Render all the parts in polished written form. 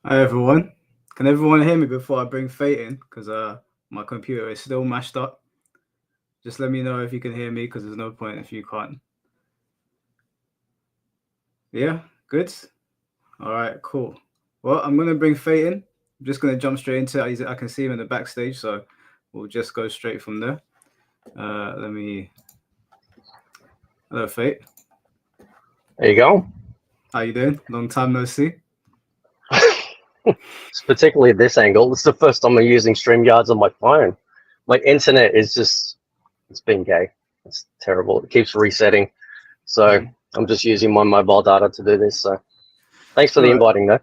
Hi everyone. Can everyone hear me before I bring Fate in? Because my computer is still mashed up. Just let me know if you can hear me, because there's no point if you can't. Yeah, good. All right, cool. Well, I'm gonna bring Fate in. I'm just gonna jump straight into it. I can see him in the backstage, so we'll just go straight from there. Let me. Hello, Fate. There you go. How you doing? Long time no see. It's particularly at this angle. It's the first time I'm using StreamYards on my phone. My internet is it's been gay. It's terrible. It keeps resetting. So Mhm. I'm just using my mobile data to do this. So thanks for the No, inviting, though.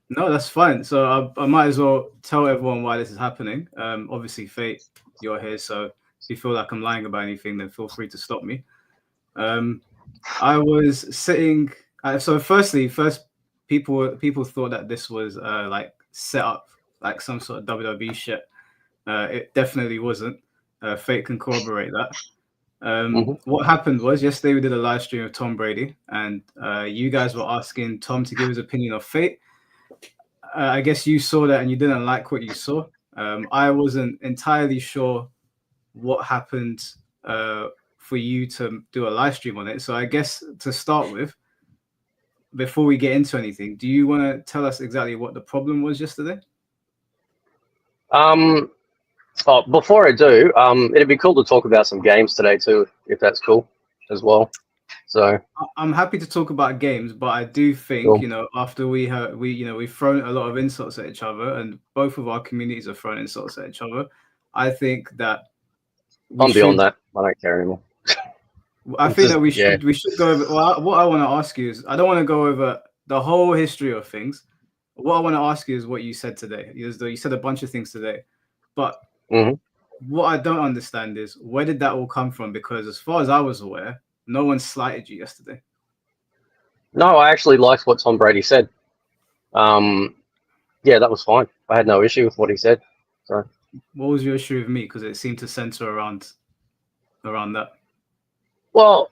no, that's fine. So I might as well tell everyone why this is happening. Obviously, Fate, you're here, so if you feel like I'm lying about anything, then feel free to stop me. Um, I was sitting. So first people thought that this was like set up like some sort of WWE shit. It definitely wasn't. Fate can corroborate that. Hmm. What happened was yesterday we did a live stream of Tom Brady, and you guys were asking Tom to give his opinion of Fate. I guess you saw that and you didn't like what you saw. I wasn't entirely sure what happened uh, for you to do a live stream on it. So I guess to start with, before we get into anything, do you want to tell us exactly what the problem was yesterday? Um, Before I do, it'd be cool to talk about some games today too, if that's cool as well. So I'm happy to talk about games, but I do think, cool. after we've thrown a lot of insults at each other, and both of our communities have thrown insults at each other. I think that we I'm beyond should. that. I don't care anymore. I I'm think that just we yeah. should we should go over. Well, what I want to ask you is, I don't want to go over the whole history of things. What I want to ask you is what you said today. You said a bunch of things today, but Hmm. what I don't understand is where did that all come from? Because as far as I was aware, no one slighted you yesterday. No, I actually liked what Tom Brady said. Um, yeah, that was fine. I had no issue with what he said. So. What was your issue with me? Because it seemed to center around that. Well,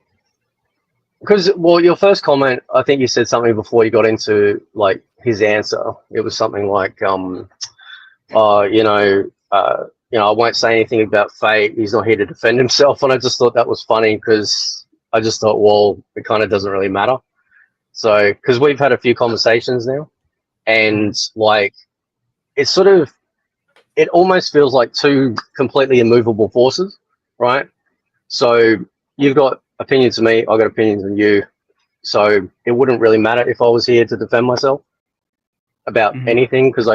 your first comment, I think you said something before you got into like his answer. It was something like, uh, you know, uh, I won't say anything about fate. He's not here to defend himself, and I just thought that was funny because I just thought, well, it kind of doesn't really matter. So, because we've had a few conversations now, and Mhm. like, it's sort of, it almost feels like two completely immovable forces, right? So you've got opinions of me, I've got opinions on you. So it wouldn't really matter if I was here to defend myself about Mhm. anything because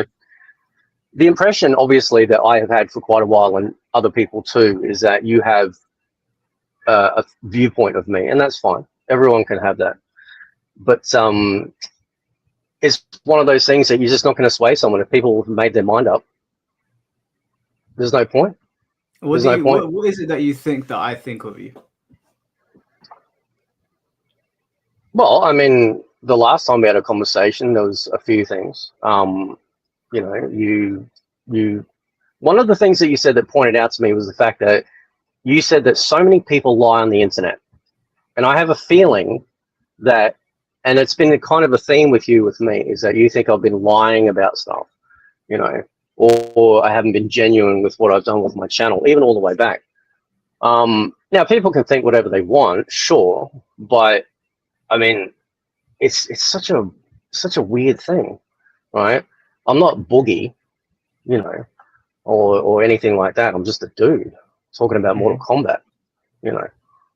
the impression obviously that I have had for quite a while and other people too is that you have a viewpoint of me, and that's fine. Everyone can have that, but it's one of those things that you're just not going to sway someone if people have made their mind up. There's no point. What There's do no you point. what is it that you think that I think of you? Well, I mean, the last time we had a conversation, there was a few things. You know, you one of the things that you said that pointed out to me was the fact that you said that so many people lie on the internet. And I have a feeling that, and it's been kind of a theme with you, with me, is that you think I've been lying about stuff, you know, or I haven't been genuine with what I've done with my channel, even all the way back. Now, people can think whatever they want, sure, but I mean, it's such a weird thing, right? I'm not Boogie, you know, or anything like that. I'm just a dude talking about Mortal Mhm. Kombat, you know.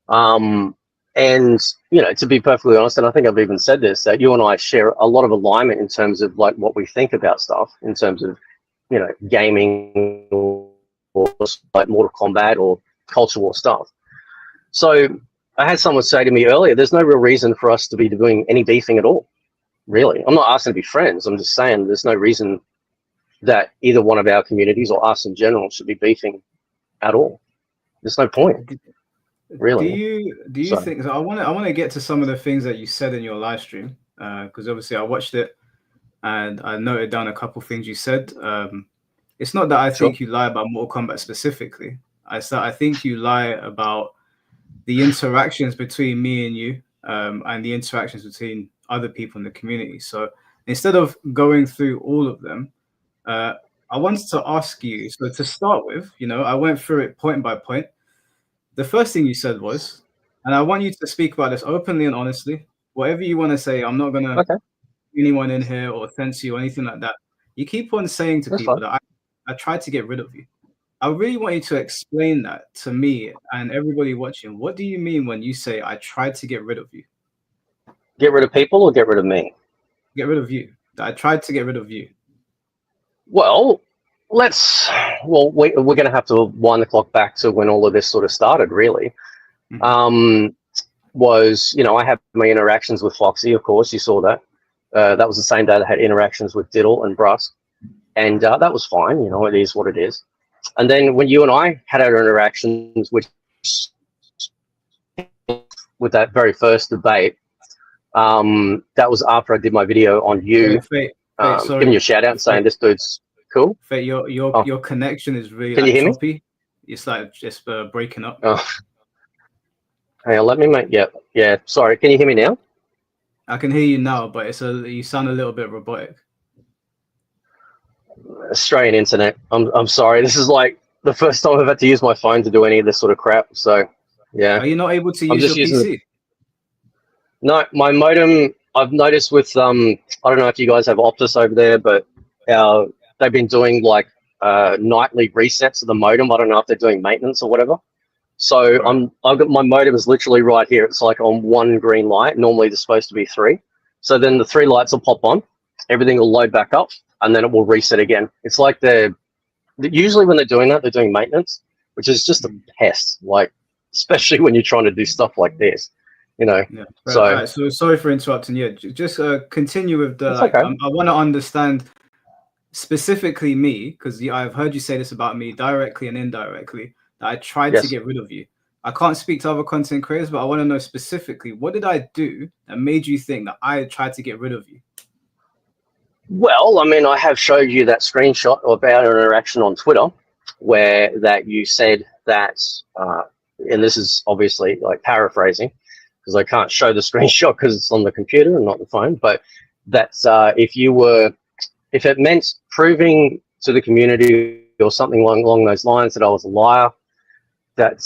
Um, and to be perfectly honest, and I think I've even said this, that you and I share a lot of alignment in terms of like what we think about stuff, in terms of gaming or like Mortal Kombat or culture war stuff. So I had someone say to me earlier, there's no real reason for us to be doing any beefing at all. Really, I'm not asking to be friends. I'm just saying there's no reason that either one of our communities or us in general should be beefing at all. There's no point, D- really. do you So think so? I want to get to some of the things that you said in your live stream, because obviously I watched it and I noted down a couple things you said. It's not that I sure. think you lie about Mortal Kombat specifically. I think you lie about the interactions between me and you, and the interactions between other people in the community. So instead of going through all of them, I wanted to ask you. So to start with, I went through it point by point. The first thing you said was, and I want you to speak about this openly and honestly. Whatever you want to say, I'm not gonna Okay, anyone in here or censor you or anything like that. You keep on saying to that's people fine. that I tried to get rid of you. I really want you to explain that to me and everybody watching. What do you mean when you say I tried to get rid of you? Get rid of people or get rid of me? Get rid of you. I tried to get rid of you. Well, we're going to have to wind the clock back to when all of this sort of started, really. Mhm. I had my interactions with Foxy, of course, you saw that. That was the same day I had interactions with Diddle and Brusque, and that was fine, it is what it is. And then when you and I had our interactions, which with that very first debate, that was after I did my video on you, Fate, giving you sorry. a shout out and saying Fate, this dude's cool. Fate, your connection is really Can you like hear me? choppy. It's like just breaking up. Oh, hang on, let me make, yeah, sorry. Can you hear me now? I can hear you now, but you sound a little bit robotic. Australian internet. I'm sorry. This is like the first time I've had to use my phone to do any of this sort of crap. So, yeah. Are you not able to I'm use just your using PC? No, my modem. I've noticed with I don't know if you guys have Optus over there, but they've been doing like nightly resets of the modem. I don't know if they're doing maintenance or whatever. So Right. I've got my modem is literally right here. It's like on one green light. Normally there's supposed to be three. So then the three lights will pop on, everything will load back up, and then it will reset again. It's like usually when they're doing that, they're doing maintenance, which is just a pest. Like especially when you're trying to do stuff like this, Yeah. So, All right. So sorry for interrupting. Yeah. Just continue with the it's okay. I want to understand specifically me, because I've heard you say this about me directly and indirectly, that I tried to Yes. get rid of you. I can't speak to other content creators, but I want to know specifically, what did I do that made you think that I tried to get rid of you? Well, I mean, I have showed you that screenshot of our interaction on Twitter, where that you said that, and this is obviously like paraphrasing, because I can't show the screenshot because it's on the computer and not the phone. But that's if it meant proving to the community or something along those lines that I was a liar, that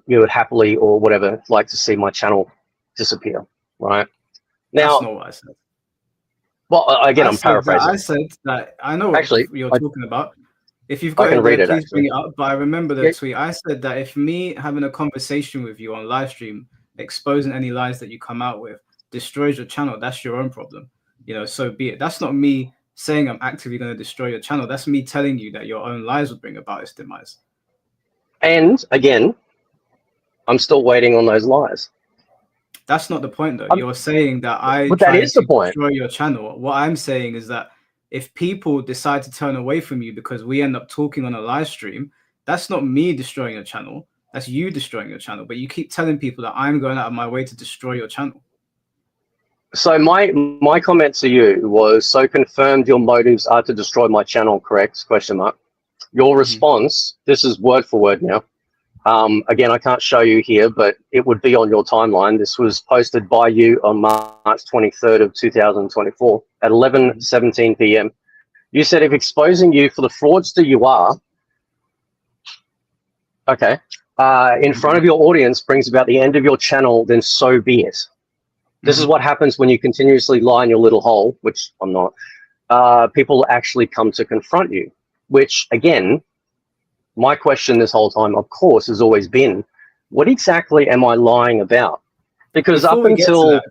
you would happily or whatever like to see my channel disappear, right? That's Now, not what I said. well, again, I'm paraphrasing. I said that I know what Actually, you're talking about. If you've I got can it there, read it please bring actually. it up. But I remember the Yeah. tweet. I said that if me having a conversation with you on live stream, exposing any lies that you come out with, destroys your channel, that's your own problem. So be it. That's not me saying I'm actively going to destroy your channel. That's me telling you that your own lies will bring about its demise. And again, I'm still waiting on those lies. That's not the point, though. You're saying that I But that tried is the to point. destroy your channel. What I'm saying is that if people decide to turn away from you because we end up talking on a live stream, that's not me destroying your channel. That's you destroying your channel. But you keep telling people that I'm going out of my way to destroy your channel. So my comment to you was, so confirmed your motives are to destroy my channel, correct? Question mark. Your response, this is word for word now. Again, I can't show you here, but it would be on your timeline. This was posted by you on March 23rd of 2024 at 11:17 p.m. You said, if exposing you for the fraudster you are, okay, in front of your audience brings about the end of your channel, then so be it. This is what happens when you continuously lie in your little hole, which I'm not. People actually come to confront you, which again, my question this whole time, of course, has always been, what exactly am I lying about? Because Before up we get to until... that,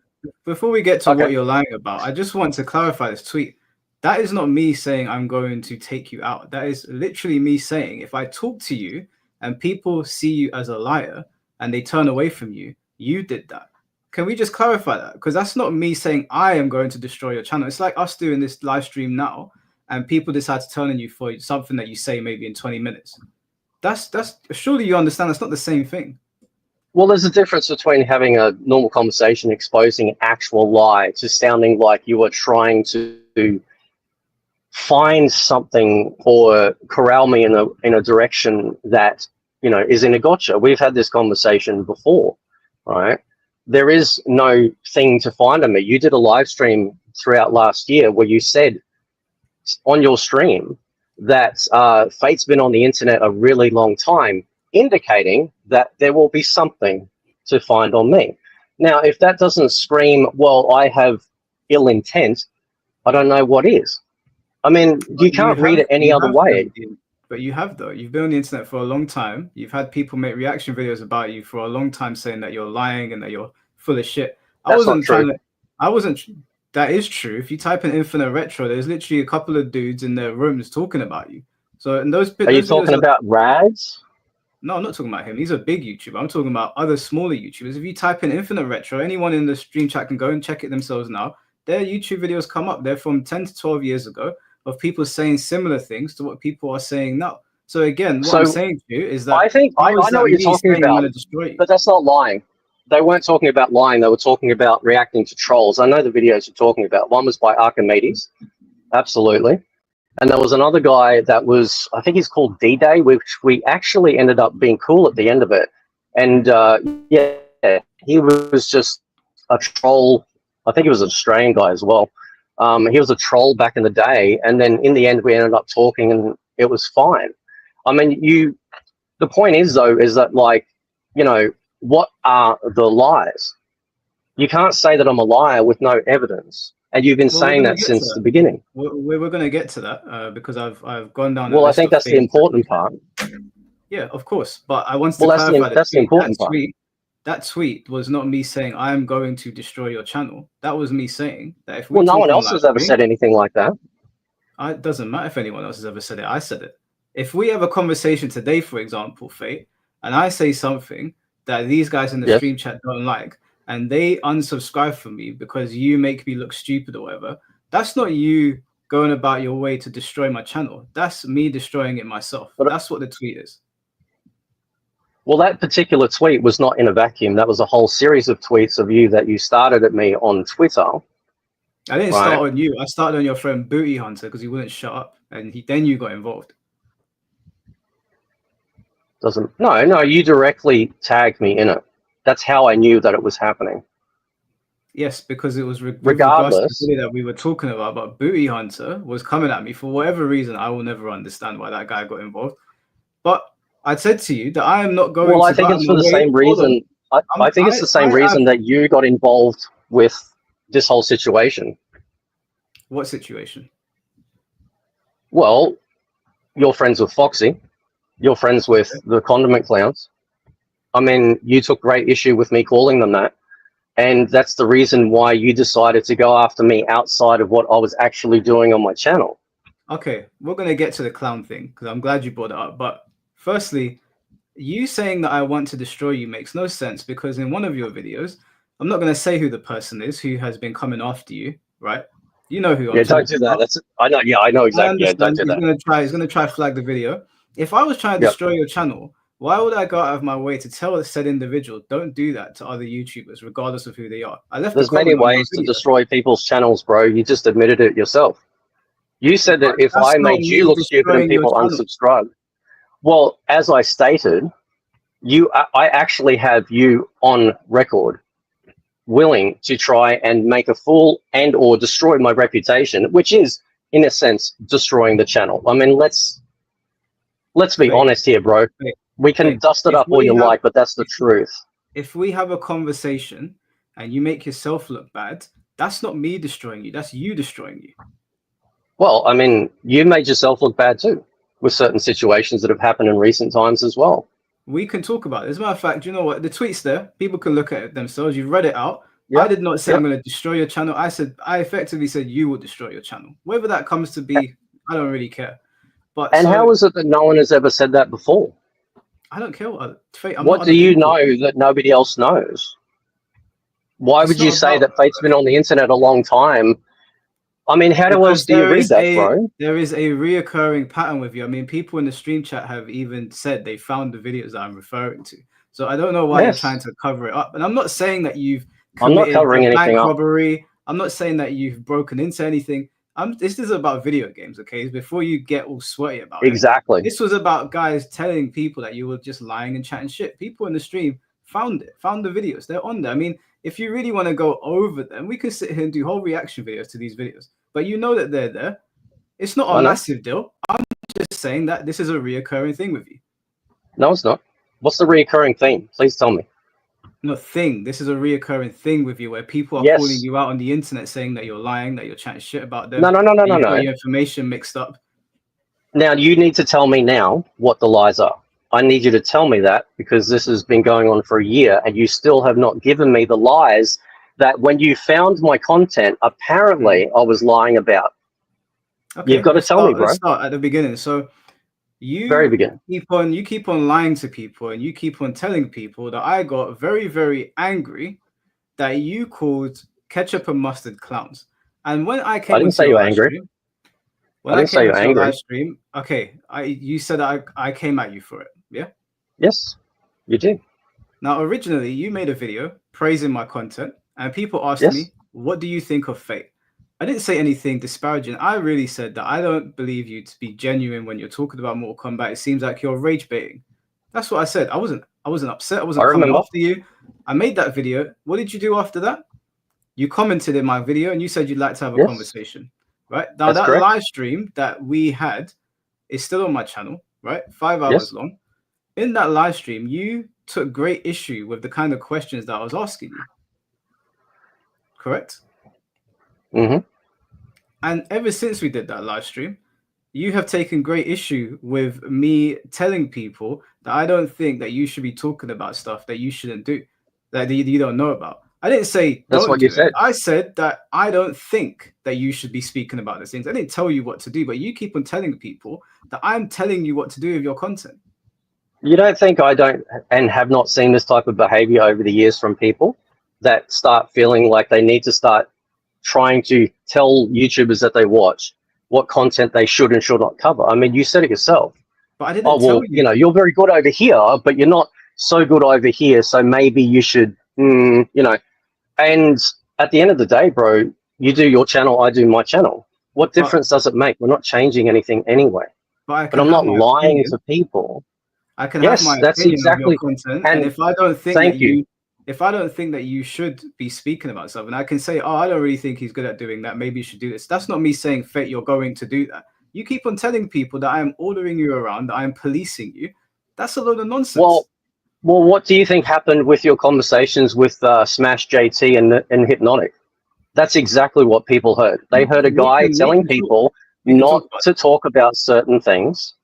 before we get to Okay. what you're lying about, I just want to clarify this tweet. That is not me saying I'm going to take you out. That is literally me saying, if I talk to you and people see you as a liar and they turn away from you, you did that. Can we just clarify that? Because that's not me saying I am going to destroy your channel. It's like us doing this live stream now and people decide to turn on you for something that you say maybe in 20 minutes. That's surely you understand that's not the same thing. Well, there's a difference between having a normal conversation, exposing an actual lie, to sounding like you are trying to find something or corral me in a direction that is in a gotcha. We've had this conversation before, right? there is no thing to find on me. You did a live stream throughout last year where you said on your stream that Fate's been on the internet a really long time, indicating that there will be something to find on me. Now, if that doesn't scream, well, I have ill intent, I don't know what is. I mean, you can't read it any other way. But you have, though. You've been on the internet for a long time. You've had people make reaction videos about you for a long time saying that you're lying and that you're full of shit. That's not true. That is true. If you type in Infinite Retro, there's literally a couple of dudes in their rooms talking about you. So, and those Are you talking about Rags? No, I'm not talking about him. He's a big YouTuber. I'm talking about other smaller YouTubers. If you type in Infinite Retro, anyone in the stream chat can go and check it themselves now. Their YouTube videos come up. They're from 10 to 12 years ago of people saying similar things to what people are saying now. So again, what I'm saying to you is that I know what you're talking about, but that's not lying. They weren't talking about lying. They were talking about reacting to trolls. I know the videos you're talking about. One was by Archimedes. Absolutely. And there was another guy that was, I think he's called D-Day, which we actually ended up being cool at the end of it. And yeah, he was just a troll. I think he was an Australian guy as well. He was a troll back in the day. And then in the end, we ended up talking and it was fine. I mean, the point is, though, is that, like, you know, what are the lies? You can't say that I'm a liar with no evidence. And you've been saying that since the beginning. We're going to get to that because I've gone down. Well, I think that's the important part. Yeah, of course. But I want to clarify that's the important part. That tweet was not me saying I'm going to destroy your channel. That was me saying that if no one else has ever said anything like that. It doesn't matter if anyone else has ever said it. I said it. If we have a conversation today, for example, Fate, and I say something that these guys in the stream chat don't like, and they unsubscribe from me because you make me look stupid or whatever, that's not you going about your way to destroy my channel. That's me destroying it myself. But that's what the tweet is. Well, that particular tweet was not in a vacuum. That was a whole series of tweets of you that you started at me on Twitter. I didn't start on you. I started on your friend Booty Hunter because he wouldn't shut up, and then you got involved. No, you directly tagged me in it. That's how I knew that it was happening. Yes, because it was regardless to the video that we were talking about. But Booty Hunter was coming at me for whatever reason. I will never understand why that guy got involved. But I said to you that I am not going. Well, I think it's for the same reason. I think it's the same reason that you got involved with this whole situation. What situation? Well, you're friends with Foxy. You're friends with the Condiment Clowns. I mean, you took great issue with me calling them that. And that's the reason why you decided to go after me outside of what I was actually doing on my channel. Okay, we're going to get to the clown thing because I'm glad you brought it up. But firstly, you saying that I want to destroy you makes no sense because in one of your videos, I'm not going to say who the person is who has been coming after you, right? You know who I'm don't do that. That's I know. Yeah, I know exactly. Don't do that. He's going to try flag the video. If I was trying to destroy your channel, why would I go out of my way to tell said individual, don't do that to other YouTubers, regardless of who they are? There's many ways to destroy people's channels, bro. You just admitted it yourself. You said that if I made you look stupid and people unsubscribe. Well, as I stated, I actually have you on record willing to try and make a fool and or destroy my reputation, which is, in a sense, destroying the channel. I mean, let's be honest here, bro. We can dust it up all you like, but that's the truth. If we have a conversation and you make yourself look bad, that's not me destroying you. That's you destroying you. Well, I mean, you made yourself look bad too with certain situations that have happened in recent times as well. We can talk about it. As a matter of fact, you know what? The tweet's there. People can look at it themselves. You've read it out. Yep. I did not say I'm going to destroy your channel. I effectively said you will destroy your channel. Whether that comes to be, I don't really care. But how is it that no one has ever said that before? I don't care. What do you know that nobody else knows? Why would you say that Fate's been on the internet a long time? I mean, how else do you read that, bro? There is a reoccurring pattern with you. I mean, people in the stream chat have even said they found the videos that I'm referring to. So I don't know why you're trying to cover it up. And I'm not saying that you've committed a bank robbery. I'm not saying that you've broken into anything. This is about video games, okay? Before you get all sweaty about it. Exactly. This was about guys telling people that you were just lying and chatting shit. People in the stream found the videos. They're on there. I mean, if you really want to go over them, we can sit here and do whole reaction videos to these videos. But you know that they're there. It's not a massive deal. I'm just saying that this is a reoccurring thing with you. No, it's not. What's the reoccurring theme? Please tell me. No thing. This is a reoccurring thing with you, where people are calling you out on the internet, saying that you're lying, that you're chatting shit about them. No. You got your information mixed up. Now you need to tell me now what the lies are. I need you to tell me that, because this has been going on for a year and you still have not given me the lies that when you found my content, apparently I was lying about. Okay, you've got to tell me, bro. Let's start at the beginning. So you keep on lying to people, and you keep on telling people that I got very, very angry that you called ketchup and mustard clowns. And when I came, I didn't say you were angry. When I came to your live stream, okay, you said I came at you for it, yeah? Yes, you did. Now, originally, you made a video praising my content, and people asked me, what do you think of Fate? I didn't say anything disparaging. I really said that I don't believe you to be genuine when you're talking about Mortal Kombat. It seems like you're rage baiting. That's what I said. I wasn't upset. I wasn't coming after you. I made that video. What did you do after that? You commented in my video and you said you'd like to have a conversation. Right? Now that live stream that we had is still on my channel, right? 5 hours long. In that live stream, you took great issue with the kind of questions that I was asking you. Correct? Mm-hmm. And ever since we did that live stream, you have taken great issue with me telling people that I don't think that you should be talking about stuff that you shouldn't do, that you don't know about. I didn't say that's what you said. I said that I don't think that you should be speaking about these things. I didn't tell you what to do, but you keep on telling people that I'm telling you what to do with your content. You don't think I don't and have not seen this type of behavior over the years from people that start feeling like they need to start trying to tell YouTubers that they watch what content they should and should not cover? I mean, you said it yourself. But I didn't tell you. You know, you're very good over here, but you're not so good over here, so maybe you should, you know. And at the end of the day, bro, you do your channel, I do my channel. What difference does it make? We're not changing anything anyway. But I'm not lying to people. I can have my opinion of your content, and if I don't think that you should be speaking about something, I can say, oh, I don't really think he's good at doing that. Maybe you should do this. That's not me saying, Fate, you're going to do that. You keep on telling people that I am ordering you around, that I am policing you. That's a load of nonsense. Well, what do you think happened with your conversations with Smash JT and Hypnotic? That's exactly what people heard. They heard a guy telling people not to talk about certain things.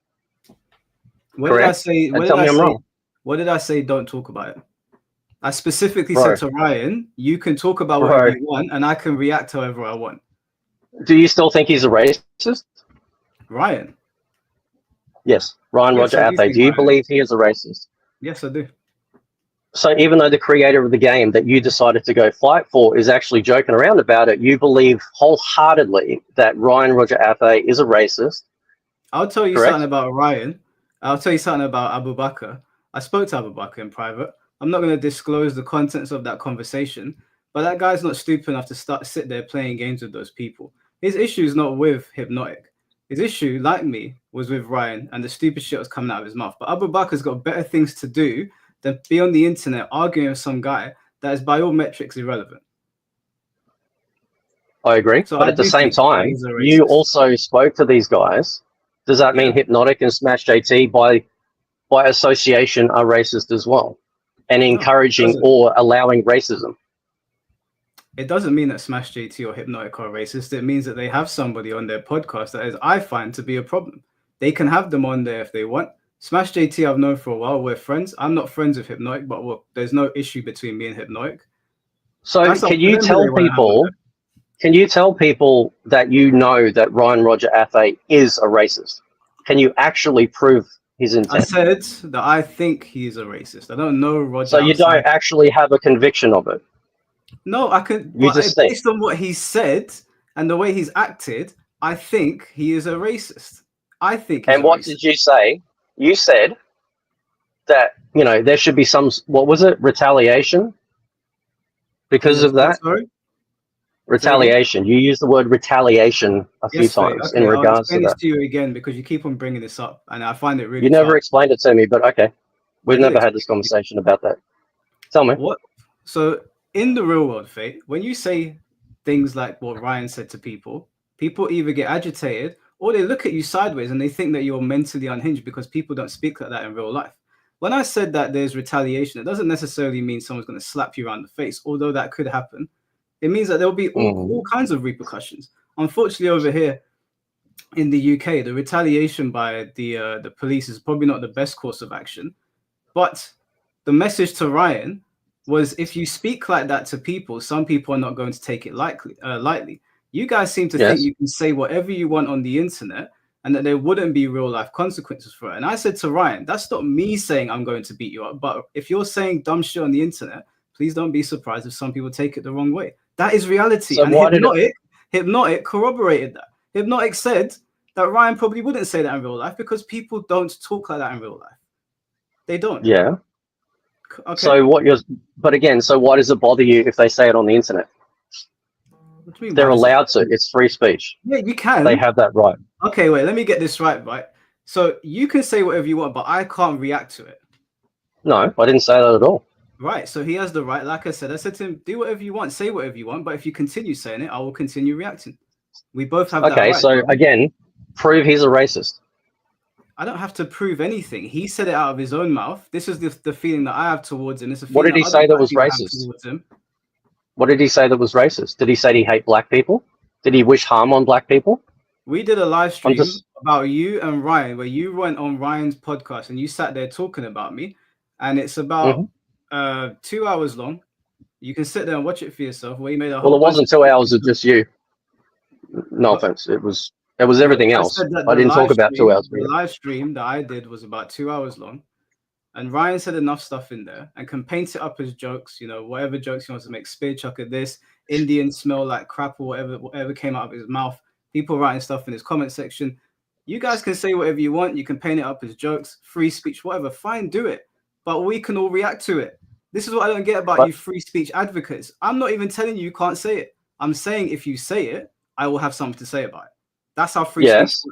What did I say? What did I say? Don't talk about it. I specifically said to Ryan, you can talk about whatever you want, and I can react however I want. Do you still think he's a racist? Ryan? Yes, Ryan Roger Athey. Do you believe he is a racist? Yes, I do. So even though the creator of the game that you decided to go fight for is actually joking around about it, you believe wholeheartedly that Ryan Roger Athey is a racist? I'll tell you something about Ryan. I'll tell you something about Abu Bakr. I spoke to Abu Bakr in private. I'm not going to disclose the contents of that conversation, but that guy's not stupid enough to sit there playing games with those people. His issue is not with Hypnotic. His issue, like me, was with Ryan and the stupid shit was coming out of his mouth. But Abu Bakr's got better things to do than be on the internet arguing with some guy that is by all metrics irrelevant. I agree. So but at the same time, you also spoke to these guys. Does that mean Hypnotic and Smash JT by association are racist as well and encouraging or allowing racism? It doesn't mean that Smash JT or Hypnotic are racist. It means that they have somebody on their podcast that is, I find, to be a problem. They can have them on there if they want. Smash JT I've known for a while. We're friends. I'm not friends with Hypnotic, but there's no issue between me and Hypnotic. So can you tell people? Can you tell people that you know that Ryan Roger Athey is a racist? Can you actually prove his intent? I said that I think he is a racist. I don't know Roger. So you don't actually have a conviction of it? No, I can. Based on what he said and the way he's acted, I think he is a racist. I think. And what did you say? You said that, you know, there should be some, what was it, retaliation because of that? Sorry? Retaliation. You used the word retaliation a few times in regards to that. I'll explain this to you again because you keep on bringing this up and I find it really. You never explained it to me, but okay. We've never had this conversation about that. Tell me. What? So in the real world, Fate, when you say things like what Ryan said to people, people either get agitated or they look at you sideways and they think that you're mentally unhinged because people don't speak like that in real life. When I said that there's retaliation, it doesn't necessarily mean someone's going to slap you around the face, although that could happen. It means that there'll be all kinds of repercussions. Unfortunately, over here in the UK, the retaliation by the police is probably not the best course of action. But the message to Ryan was, if you speak like that to people, some people are not going to take it lightly. You guys seem to think Yes. you can say whatever you want on the internet and that there wouldn't be real life consequences for it. And I said to Ryan, that's not me saying I'm going to beat you up, but if you're saying dumb shit on the internet, please don't be surprised if some people take it the wrong way. That is reality. So And why did it? Hypnotic corroborated that. Hypnotic said that Ryan probably wouldn't say that in real life because people don't talk like that in real life. They don't. Yeah. Okay. So what you're, but again, so why does it bother you if they say it on the internet? What do you mean, They're why does it- allowed to. It's free speech. Yeah, you can. They have that right. Okay, wait, let me get this right. So you can say whatever you want, but I can't react to it. No, I didn't say that at all. Right. So he has the right. Like I said to him, do whatever you want, say whatever you want, but if you continue saying it, I will continue reacting. We both have that Okay, right. so again, prove he's a racist. I don't have to prove anything. He said it out of his own mouth. This is the feeling that I have towards him. It's a What feeling did he that say other that black was people have racist? towards him. What did he say that was racist? Did he say he hate black people? Did he wish harm on black people? We did a live stream just- about you and Ryan, where you went on Ryan's podcast and you sat there talking about me, and it's about 2 hours long. You can sit there and watch it for yourself. Where you made a whole Well, it bunch wasn't 2 hours of just you. No offense. It was everything else. said that I didn't talk about 2 hours. The live stream that I did was about 2 hours long, and Ryan said enough stuff in there and can paint it up as jokes. You know, whatever jokes he wants to make. Spear chuck at this, Indians smell like crap, or whatever came out of his mouth. People writing stuff in his comment section. You guys can say whatever you want. You can paint it up as jokes, free speech, whatever. Fine, do it. But we can all react to it. This is what I don't get about you free speech advocates. I'm not even telling you can't say it. I'm saying if you say it, I will have something to say about it. That's how free speech works.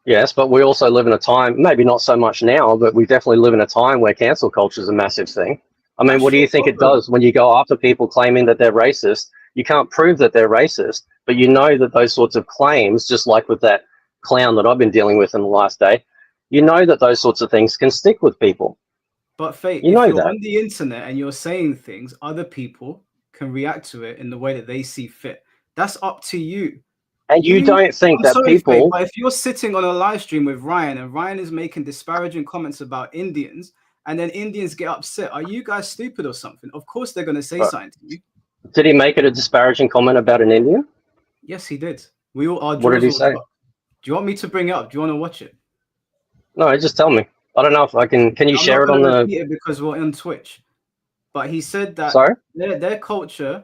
Yes, but we also live in a time, maybe not so much now, but we definitely live in a time where cancel culture is a massive thing. I mean, what do you think it does when you go after people claiming that they're racist? You can't prove that they're racist, but you know that those sorts of claims, just like with that clown that I've been dealing with in the last day, you know that those sorts of things can stick with people. But Faith, you know if you're that on the internet and you're saying things, other people can react to it in the way that they see fit. That's up to you. And you don't think that people... Faith, but if you're sitting on a live stream with Ryan and Ryan is making disparaging comments about Indians and then Indians get upset, are you guys stupid or something? Of course they're going to say something to you. Did he make it a disparaging comment about an Indian? Yes, he did. We all are. What did he say? Do you want me to bring it up? Do you want to watch it? No, just tell me. I don't know if I can. Can you share it on the? Because we're on Twitch. But he said that their culture,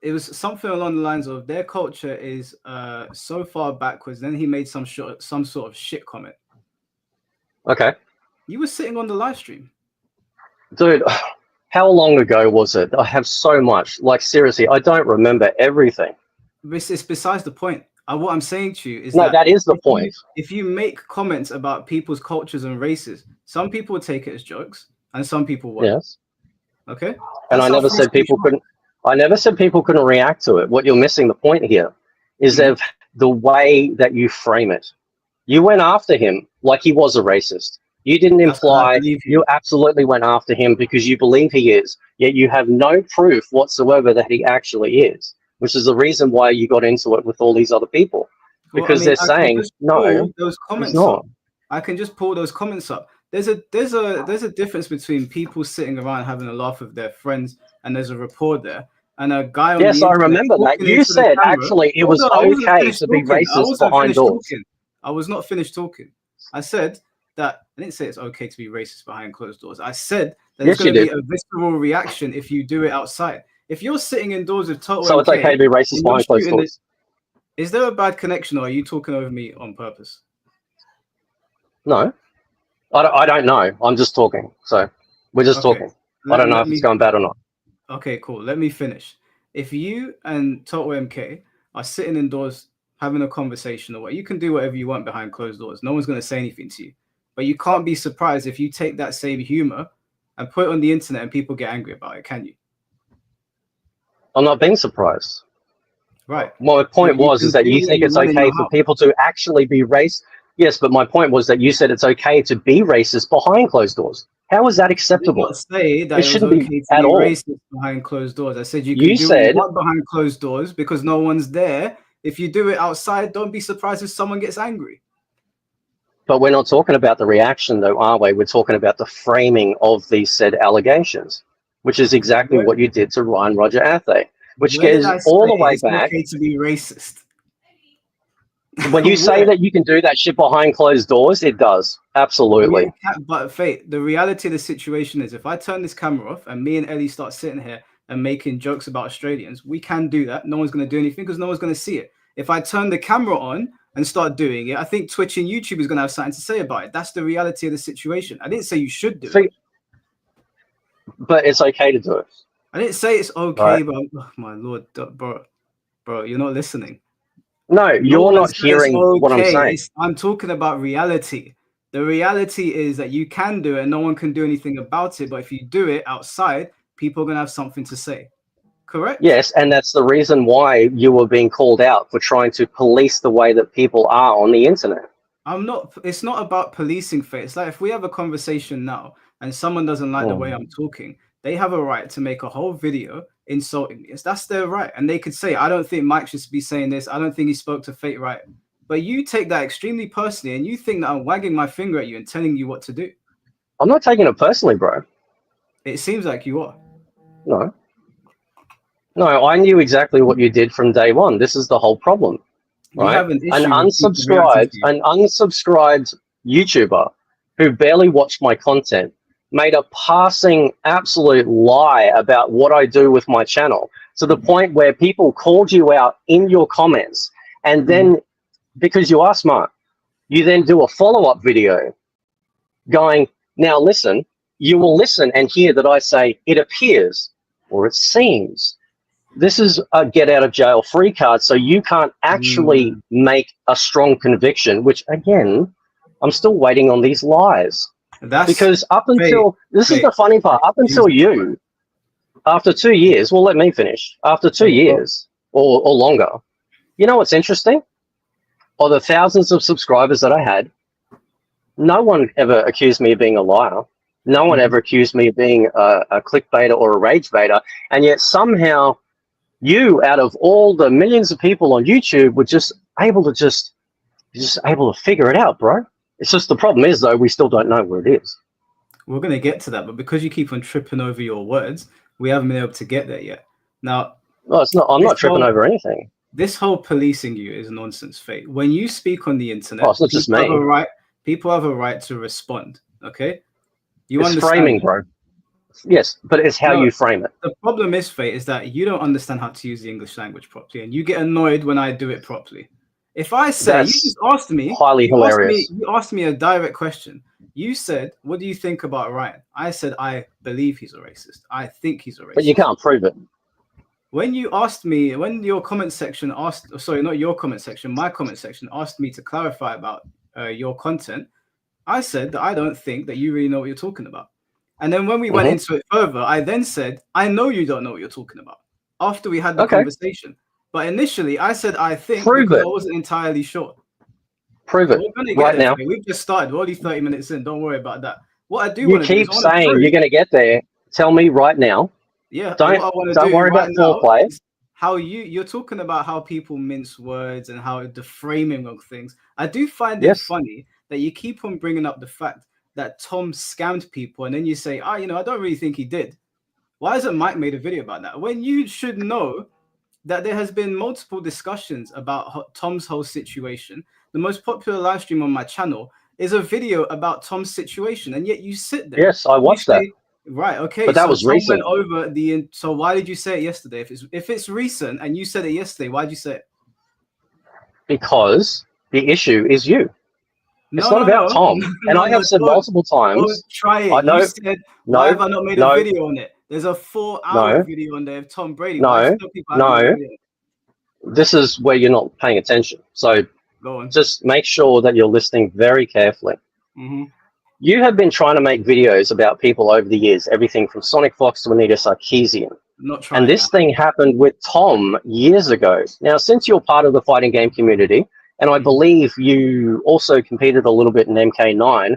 it was something along the lines of their culture is so far backwards. Then he made some sort of shit comment. Okay. You were sitting on the live stream. Dude, how long ago was it? I have so much. Like, seriously, I don't remember everything. It's besides the point. What I'm saying to you is that is the point. If you make comments about people's cultures and races, some people will take it as jokes and some people won't. Yes. Okay. And I never said people couldn't. I never said people couldn't react to it. What you're missing the point here is of the way that you frame it. You went after him like he was a racist. You didn't imply you absolutely went after him because you believe he is, yet you have no proof whatsoever that he actually is, which is the reason why you got into it with all these other people. Because they're saying, no, those comments he's not. I can just pull those comments up. There's a difference between people sitting around having a laugh with their friends and there's a rapport there. And a guy on the internet, I remember that. You said actually it was okay to be racist behind doors. I was not finished talking. I said that I didn't say it's okay to be racist behind closed doors. I said that there's going to be a visceral reaction if you do it outside. If you're sitting indoors with total so it's okay to be racist behind closed doors. Is there a bad connection, or are you talking over me on purpose? No, I don't know. I'm just talking. So we're just talking. I don't know if it's going bad or not. Okay, cool. Let me finish. If you and Total MK are sitting indoors having a conversation or what, you can do whatever you want behind closed doors. No one's going to say anything to you. But you can't be surprised if you take that same humor and put it on the internet and people get angry about it, can you? I'm not being surprised. Right. My point is that you think it's okay for people to actually be racist. Yes, but my point was that you said it's okay to be racist behind closed doors. How is that acceptable? I did not say that It it was shouldn't be okay to at be all. racist behind closed doors. I said you can You do said what behind closed doors because no one's there. If you do it outside, don't be surprised if someone gets angry. but we're not talking about the reaction, though, are we? We're talking about the framing of these said allegations, which is exactly what you did to Ryan Roger Athay, which goes all the way back. It's okay to be racist. When you say that you can do that shit behind closed doors, it does. Absolutely. But Fate, the reality of the situation is if I turn this camera off and me and Ellie start sitting here and making jokes about Australians, we can do that. No one's going to do anything because no one's going to see it. If I turn the camera on and start doing it, I think Twitch and YouTube is going to have something to say about it. That's the reality of the situation. I didn't say you should do it. But it's okay to do it. I didn't say it's okay, but oh my Lord, bro, you're not listening. No, you're not hearing what I'm saying. I'm talking about reality. The reality is that you can do it and no one can do anything about it. But if you do it outside, people are going to have something to say. Correct? Yes, and that's the reason why you were being called out for trying to police the way that people are on the internet. It's not about policing Fate. It's like if we have a conversation now and someone doesn't like the way I'm talking, they have a right to make a whole video insulting me. That's their right. And they could say, I don't think Mike should be saying this. I don't think he spoke to Fate right. But you take that extremely personally and you think that I'm wagging my finger at you and telling you what to do. I'm not taking it personally, bro. It seems like you are. No, I knew exactly what you did from day one. This is the whole problem. Right? An unsubscribed YouTuber who barely watched my content made a passing absolute lie about what I do with my channel, to the point where people called you out in your comments, and then because you are smart, you then do a follow-up video going, now listen, you will listen and hear that I say it appears or it seems. This is a get out of jail free card, so you can't actually make a strong conviction, which again, I'm still waiting on these lies. Because up until, this is the funny part, up until you, after 2 years, well, let me finish. After 2 years or longer, you know what's interesting? Of the thousands of subscribers that I had, no one ever accused me of being a liar. No one ever accused me of being a clickbaiter or a rage baiter. And yet somehow you, out of all the millions of people on YouTube, were just able to figure it out, bro. It's just the problem is, though, we still don't know where it is. We're going to get to that, but because you keep on tripping over your words, we haven't been able to get there yet. Now, no, it's not. I'm not tripping over anything. This whole policing you is nonsense, Fate. When you speak on the internet, it's not just me. People have a right to respond. Okay, it's framing, bro. Yes, but it's how you frame it. The problem is, Fate, is that you don't understand how to use the English language properly, and you get annoyed when I do it properly. If I say, you just asked me, highly hilarious. You asked me a direct question. You said, what do you think about Ryan? I said, I believe he's a racist. I think he's a racist. But you can't prove it. When you asked me, when your comment section asked, sorry, not your comment section, my comment section asked me to clarify about your content, I said that I don't think that you really know what you're talking about. And then when we went into it further, I then said, I know you don't know what you're talking about. After we had the conversation. But initially, I said, I think, because I wasn't entirely sure. Prove it right now. We've just started. We're only 30 minutes in. Don't worry about that. What I do want to do is, you keep saying you're going to get there. Tell me right now. Yeah. Don't worry about foreplay. How you're talking about how people mince words and how the framing of things. I do find it funny that you keep on bringing up the fact that Tom scammed people, and then you say, I don't really think he did. Why hasn't Mike made a video about that? When you should know that there has been multiple discussions about Tom's whole situation. The most popular live stream on my channel is a video about Tom's situation, and yet you sit there. Yes, I watched that. Right, okay. But that was recent. So why did you say it yesterday? If it's recent and you said it yesterday, why did you say it? Because the issue is you. It's not about Tom. And I have said multiple times. Try it. I know. You said, why have I not made a video on it? There's a 4-hour video on there of Tom Brady. This is where you're not paying attention. So go on. Just make sure that you're listening very carefully. You have been trying to make videos about people over the years, everything from Sonic Fox to Anita Sarkeesian. I'm not trying. And this thing happened with Tom years ago. Now, since you're part of the fighting game community, and I believe you also competed a little bit in MK9,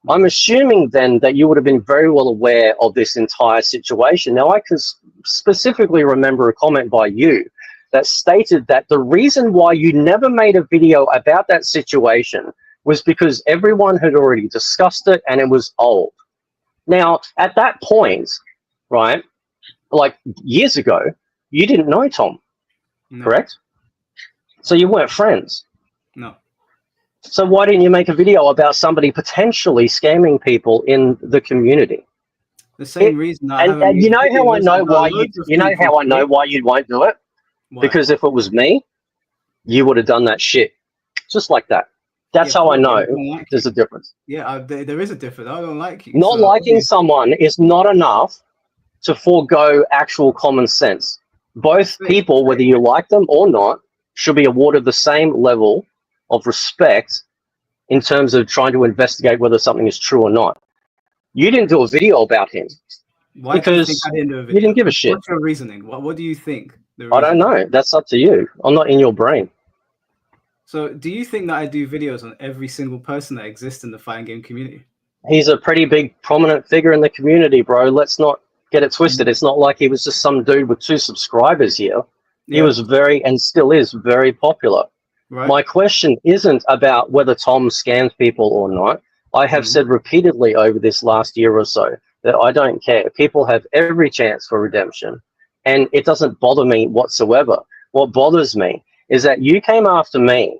I'm assuming then that you would have been very well aware of this entire situation. Now, I can specifically remember a comment by you that stated that the reason why you never made a video about that situation was because everyone had already discussed it and it was old. Now, at that point, right, like years ago, you didn't know Tom, correct? So you weren't friends. No. So why didn't you make a video about somebody potentially scamming people in the community? The same reason. And you know how I know why you won't do it? Why? Because if it was me, you would have done that shit just like that. That's how I know there's a difference. Yeah, there is a difference. I don't like you. Not liking someone is not enough to forego actual common sense. Both people, whether you like them or not, should be awarded the same level of respect in terms of trying to investigate whether something is true or not. You didn't do a video about him. Why because do you think I didn't do a video? You didn't give a shit. What's your reasoning? What do you think? I don't know. That's up to you. I'm not in your brain. So do you think that I do videos on every single person that exists in the fighting game community? He's a pretty big, prominent figure in the community, bro. Let's not get it twisted. It's not like he was just some dude with 2 subscribers here. Yeah. He was very, and still is, very popular. Right. My question isn't about whether Tom scams people or not. I have said repeatedly over this last year or so that I don't care. People have every chance for redemption, and it doesn't bother me whatsoever. What bothers me is that you came after me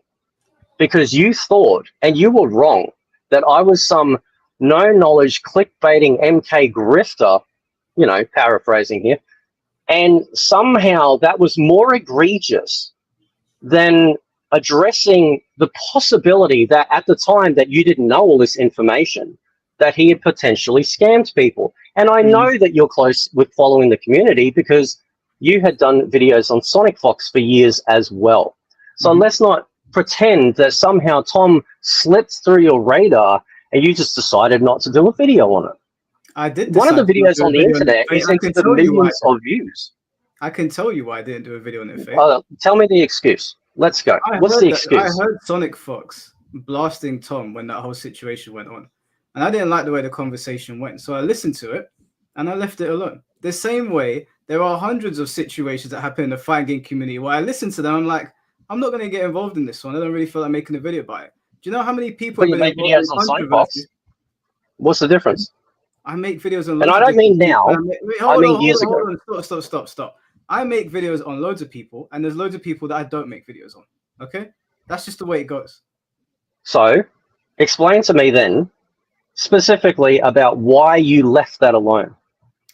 because you thought, and you were wrong, that I was some no-knowledge, clickbaiting MK grifter, you know, paraphrasing here, and somehow that was more egregious than addressing the possibility that at the time that you didn't know all this information, that he had potentially scammed people. And I know that you're close with following the community because you had done videos on Sonic Fox for years as well. So let's not pretend that somehow Tom slipped through your radar and you just decided not to do a video on it. I did. One of the videos on the internet is into the millions of views. I can tell you why I didn't do a video on it. Tell me the excuse. Let's go. What's the excuse? I heard Sonic Fox blasting Tom when that whole situation went on. And I didn't like the way the conversation went. So I listened to it and I left it alone. The same way, there are hundreds of situations that happen in the fighting game community where I listen to them, I'm like, I'm not going to get involved in this one. I don't really feel like making a video about it. Do you know how many people make videos on Sonic Fox? What's the difference? I make videos on. And I don't mean now. I mean years ago. Stop. I make videos on loads of people, and there's loads of people that I don't make videos on. Okay, that's just the way it goes. So, explain to me then, specifically about why you left that alone.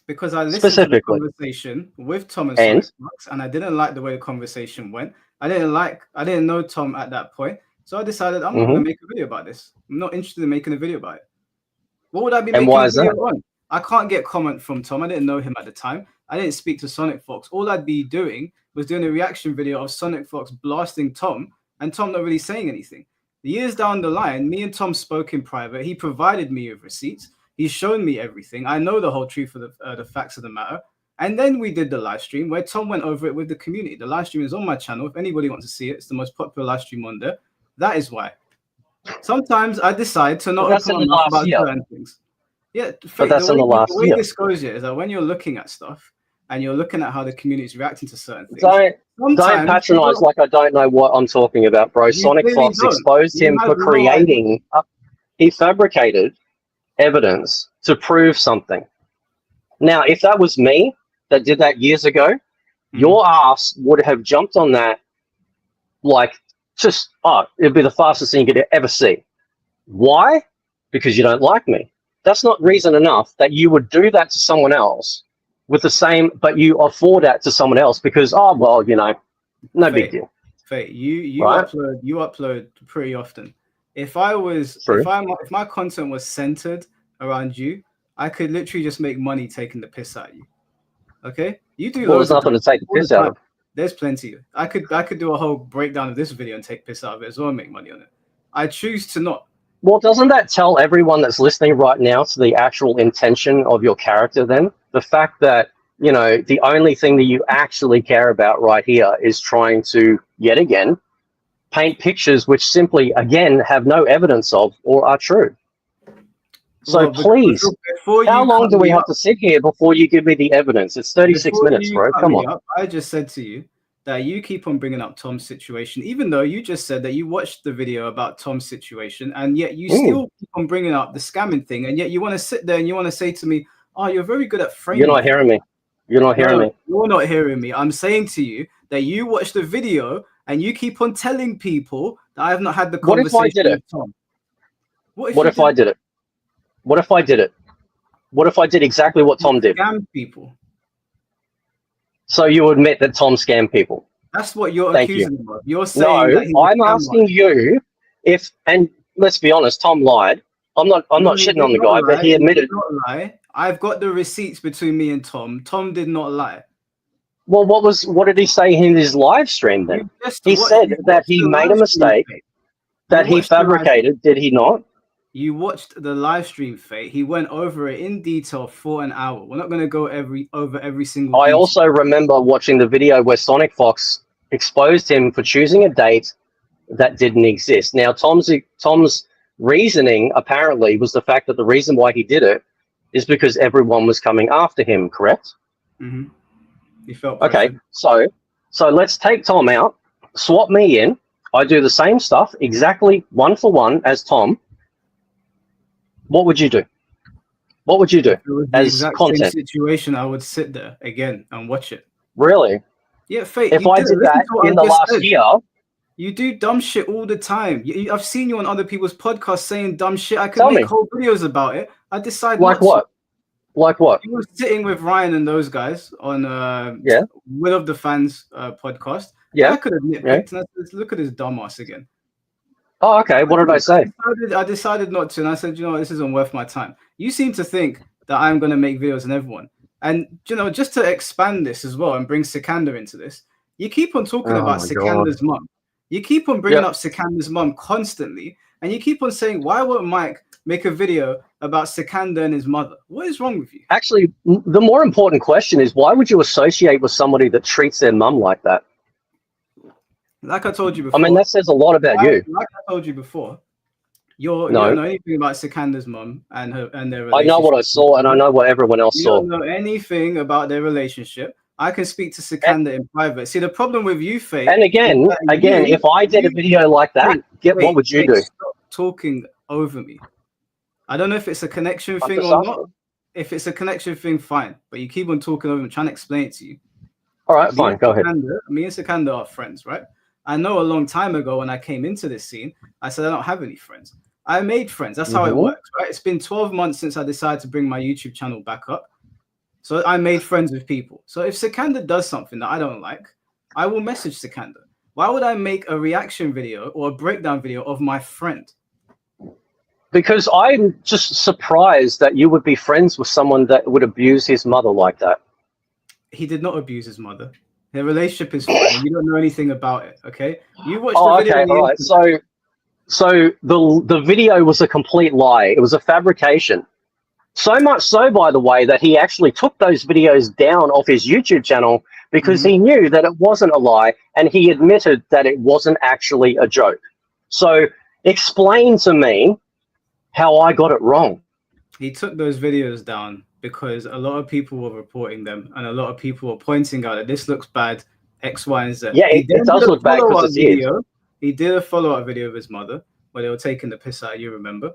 Because I listened to the conversation with Tom and Fox, and I didn't like the way the conversation went. I didn't know Tom at that point, so I decided I'm not going to make a video about this. I'm not interested in making a video about it. What would I be making a video on? I can't get comment from Tom. I didn't know him at the time. I didn't speak to Sonic Fox. All I'd be doing was doing a reaction video of Sonic Fox blasting Tom, and Tom not really saying anything. Years down the line, me and Tom spoke in private. He provided me with receipts. He's shown me everything. I know the whole truth of the facts of the matter. And then we did the live stream where Tom went over it with the community. The live stream is on my channel. If anybody wants to see it, it's the most popular live stream on there. That is why. Sometimes I decide to not open my mouth about certain things. Yeah, but that's in the last year. The way this goes is that when you're looking at stuff and you're looking at how the community is reacting to certain things. Don't patronize like I don't know what I'm talking about, bro. Sonic Fox exposed him for creating. He fabricated evidence to prove something. Now, if that was me that did that years ago, your ass would have jumped on that like just, it'd be the fastest thing you could ever see. Why? Because you don't like me. That's not reason enough that you would do that to someone else with the same, but you afford that to someone else because, well, you know, no big deal. Fate, you upload pretty often. If my content was centered around you, I could literally just make money taking the piss out of you. Okay? You do. Well, there's nothing to take the piss out of. There's plenty. I could do a whole breakdown of this video and take piss out of it as well and make money on it. I choose to not. Well, doesn't that tell everyone that's listening right now to the actual intention of your character then? The fact that, you know, the only thing that you actually care about right here is trying to, yet again, paint pictures which simply, again, have no evidence of or are true. So Well, please, before how you long cut do we me have up, to sit here before you give me the evidence? It's 36 before minutes, you bro. cut Come me on. up, I just said to you that you keep on bringing up Tom's situation, even though you just said that you watched the video about Tom's situation, and yet you still keep on bringing up the scamming thing, and yet you want to sit there and you want to say to me, "Oh, you're very good at You're framing not things." hearing me. You're not hearing No, me. you're not hearing me. I'm saying to you that you watched the video and you keep on telling people that I have not had the What if I conversation did it? with Tom. What if What you if I did? did it? What if I did it? What if I did exactly what Tom did? Scam people. So you admit that Tom scammed people? That's what you're Thank you. accusing him of. You're No, saying that he's a I'm scam asking you if, and let's be honest, Tom lied. I'm not No, he shitting did on the not guy, but lie. he He did admitted. not lie. I've got the receipts between me and Tom. Tom did not lie. Well, what did he say in his live stream then? He said You that watched he the made a live stream, mistake, Fate. that he watched the live fabricated, did he not? You watched the live stream, Fate. He went over it in detail for an hour. We're not going to go over every single I detail. also remember watching the video where Sonic Fox exposed him for choosing a date that didn't exist. Now, Tom's reasoning apparently was the fact that the reason why he did it is because everyone was coming after him, correct? Mm-hmm. He felt Okay, pressured. so let's take Tom out, swap me in. I do the same stuff, exactly one for one as Tom. What would you do? What would you do If it was the as exact content? same situation, I would sit there again and watch it. Really? Yeah, Fate. If You I did did that in the last year, You do dumb shit all the time. I've seen you on other people's podcasts saying dumb shit. I could tell make me, whole videos about it. I decide like not to. what? Like what? You were sitting with Ryan and those guys on Yeah, Will of the Fans podcast. yeah, I could have yeah. nitpicked and I said, look at this dumbass again. Oh, okay. What did I say? I decided not to, and I said, you know, this isn't worth my time. You seem to think that I'm going to make videos on everyone, and you know, just to expand this as well and bring Sikander into this, you keep on talking about Sikander's mum. You keep on bringing up Sikander's mum constantly, and you keep on saying, why won't Mike make a video about Sikander and his mother? What is wrong with you? Actually, the more important question is, why would you associate with somebody that treats their mum like that? Like I told you before. I mean, that says a lot about you. Like I told you before, you don't know anything about Sikander's mum and their relationship. I know what I saw, and I know what everyone else saw. You don't know anything about their relationship. I can speak to Sikander in private. See, the problem with you, Faith. And again, if I did a video like that, what would you do? Stop talking over me. I don't know if it's a connection thing or not. If it's a connection thing, fine. But you keep on talking over me, trying to explain it to you. All right, fine. Go ahead. Me and Sikander are friends, right? I know a long time ago when I came into this scene, I said I don't have any friends. I made friends. That's how it works, right? It's been 12 months since I decided to bring my YouTube channel back up. So I made friends with people. So if Sikander does something that I don't like, I will message Sikander. Why would I make a reaction video or a breakdown video of my friend? Because I'm just surprised that you would be friends with someone that would abuse his mother like that. He did not abuse his mother. Their relationship is fine. And you don't know anything about it, okay? You watched the video. Okay, all right. So the video was a complete lie. It was a fabrication. So much so, by the way, that he actually took those videos down off his YouTube channel because he knew that it wasn't a lie, and he admitted that it wasn't actually a joke. So explain to me how I got it wrong. He took those videos down because a lot of people were reporting them, and a lot of people were pointing out that this looks bad, X, Y, and Z. Yeah, it does look bad because it is. He did a follow-up video of his mother where they were taking the piss out of you, remember?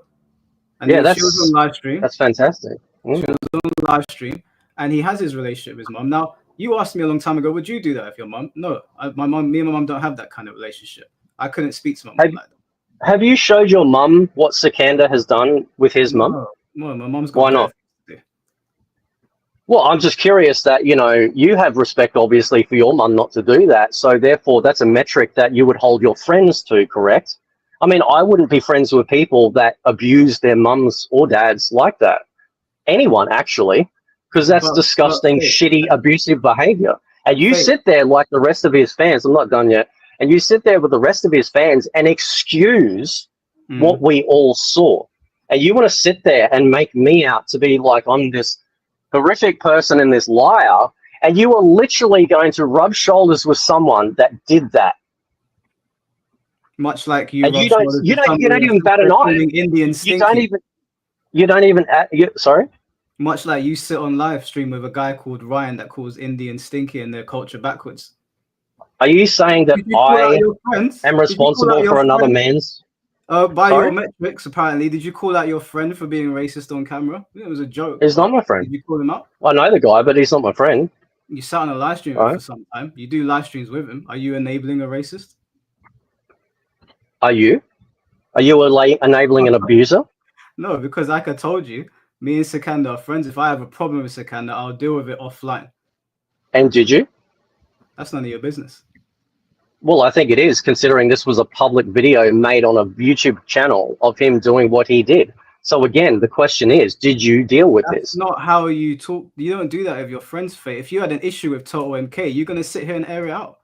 And yeah, she was on live stream. That's fantastic. She was on live stream, and he has his relationship with his mom. Now, you asked me a long time ago, would you do that with your mom? No, me and my mom don't have that kind of relationship. I couldn't speak to my mom like that. Have you showed your mum what Sikander has done with his mum? No, my mom's got. Why not? Well, I'm just curious that, you know, you have respect, obviously, for your mum not to do that. So, therefore, that's a metric that you would hold your friends to, correct? I mean, I wouldn't be friends with people that abuse their mums or dads like that. Anyone, actually, because that's disgusting, shitty, abusive behavior. And you sit there like the rest of his fans. I'm not done yet. And you sit there with the rest of his fans and excuse what we all saw. And you want to sit there and make me out to be like I'm this horrific person and this liar, and you are literally going to rub shoulders with someone that did that. Much like you, And you don't even bat an eye. Indian stinky. You don't even. Sorry. Much like you sit on live stream with a guy called Ryan that calls Indian stinky and their culture backwards. Are you saying that I am responsible for another man's? By your metrics, apparently, did you call out your friend for being racist on camera? It was a joke. He's not my friend. Did you call him out? I know the guy, but he's not my friend. You sat on a live stream for some time. You do live streams with him. Are you enabling a racist? Are you? Are you enabling an abuser? No, because like I told you, me and Sikandar are friends. If I have a problem with Sikandar, I'll deal with it offline. And did you? That's none of your business. Well, I think it is, considering this was a public video made on a YouTube channel of him doing what he did. So again, the question is, did you deal with this? That's not how you talk. You don't do that with your friends, Faye. If you had an issue with Total MK, you're going to sit here and air it out.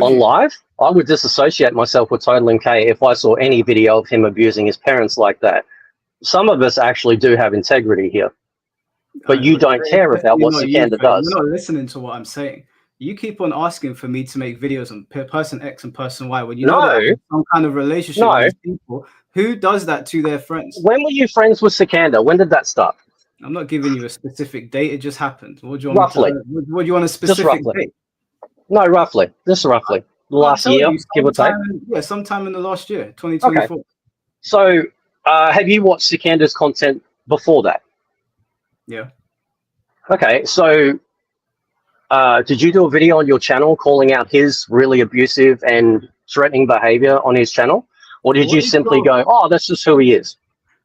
On live? I would disassociate myself with Total MK if I saw any video of him abusing his parents like that. Some of us actually do have integrity here. But you don't care about what Sikandar does. You're not listening to what I'm saying. You keep on asking for me to make videos on person X and person Y when you know that some kind of relationship with these people. Who does that to their friends? When were you friends with Sikandar? When did that start? I'm not giving you a specific date. It just happened. What do you want? Roughly. What do you want a specific date? No, roughly. Just roughly. Last year, give or take. Yeah, sometime in the last year, 2024. Okay. So, have you watched Sikandar's content before that? Yeah. Okay, so did you do a video on your channel calling out his really abusive and threatening behavior on his channel? Or did you simply go, oh, that's just who he is?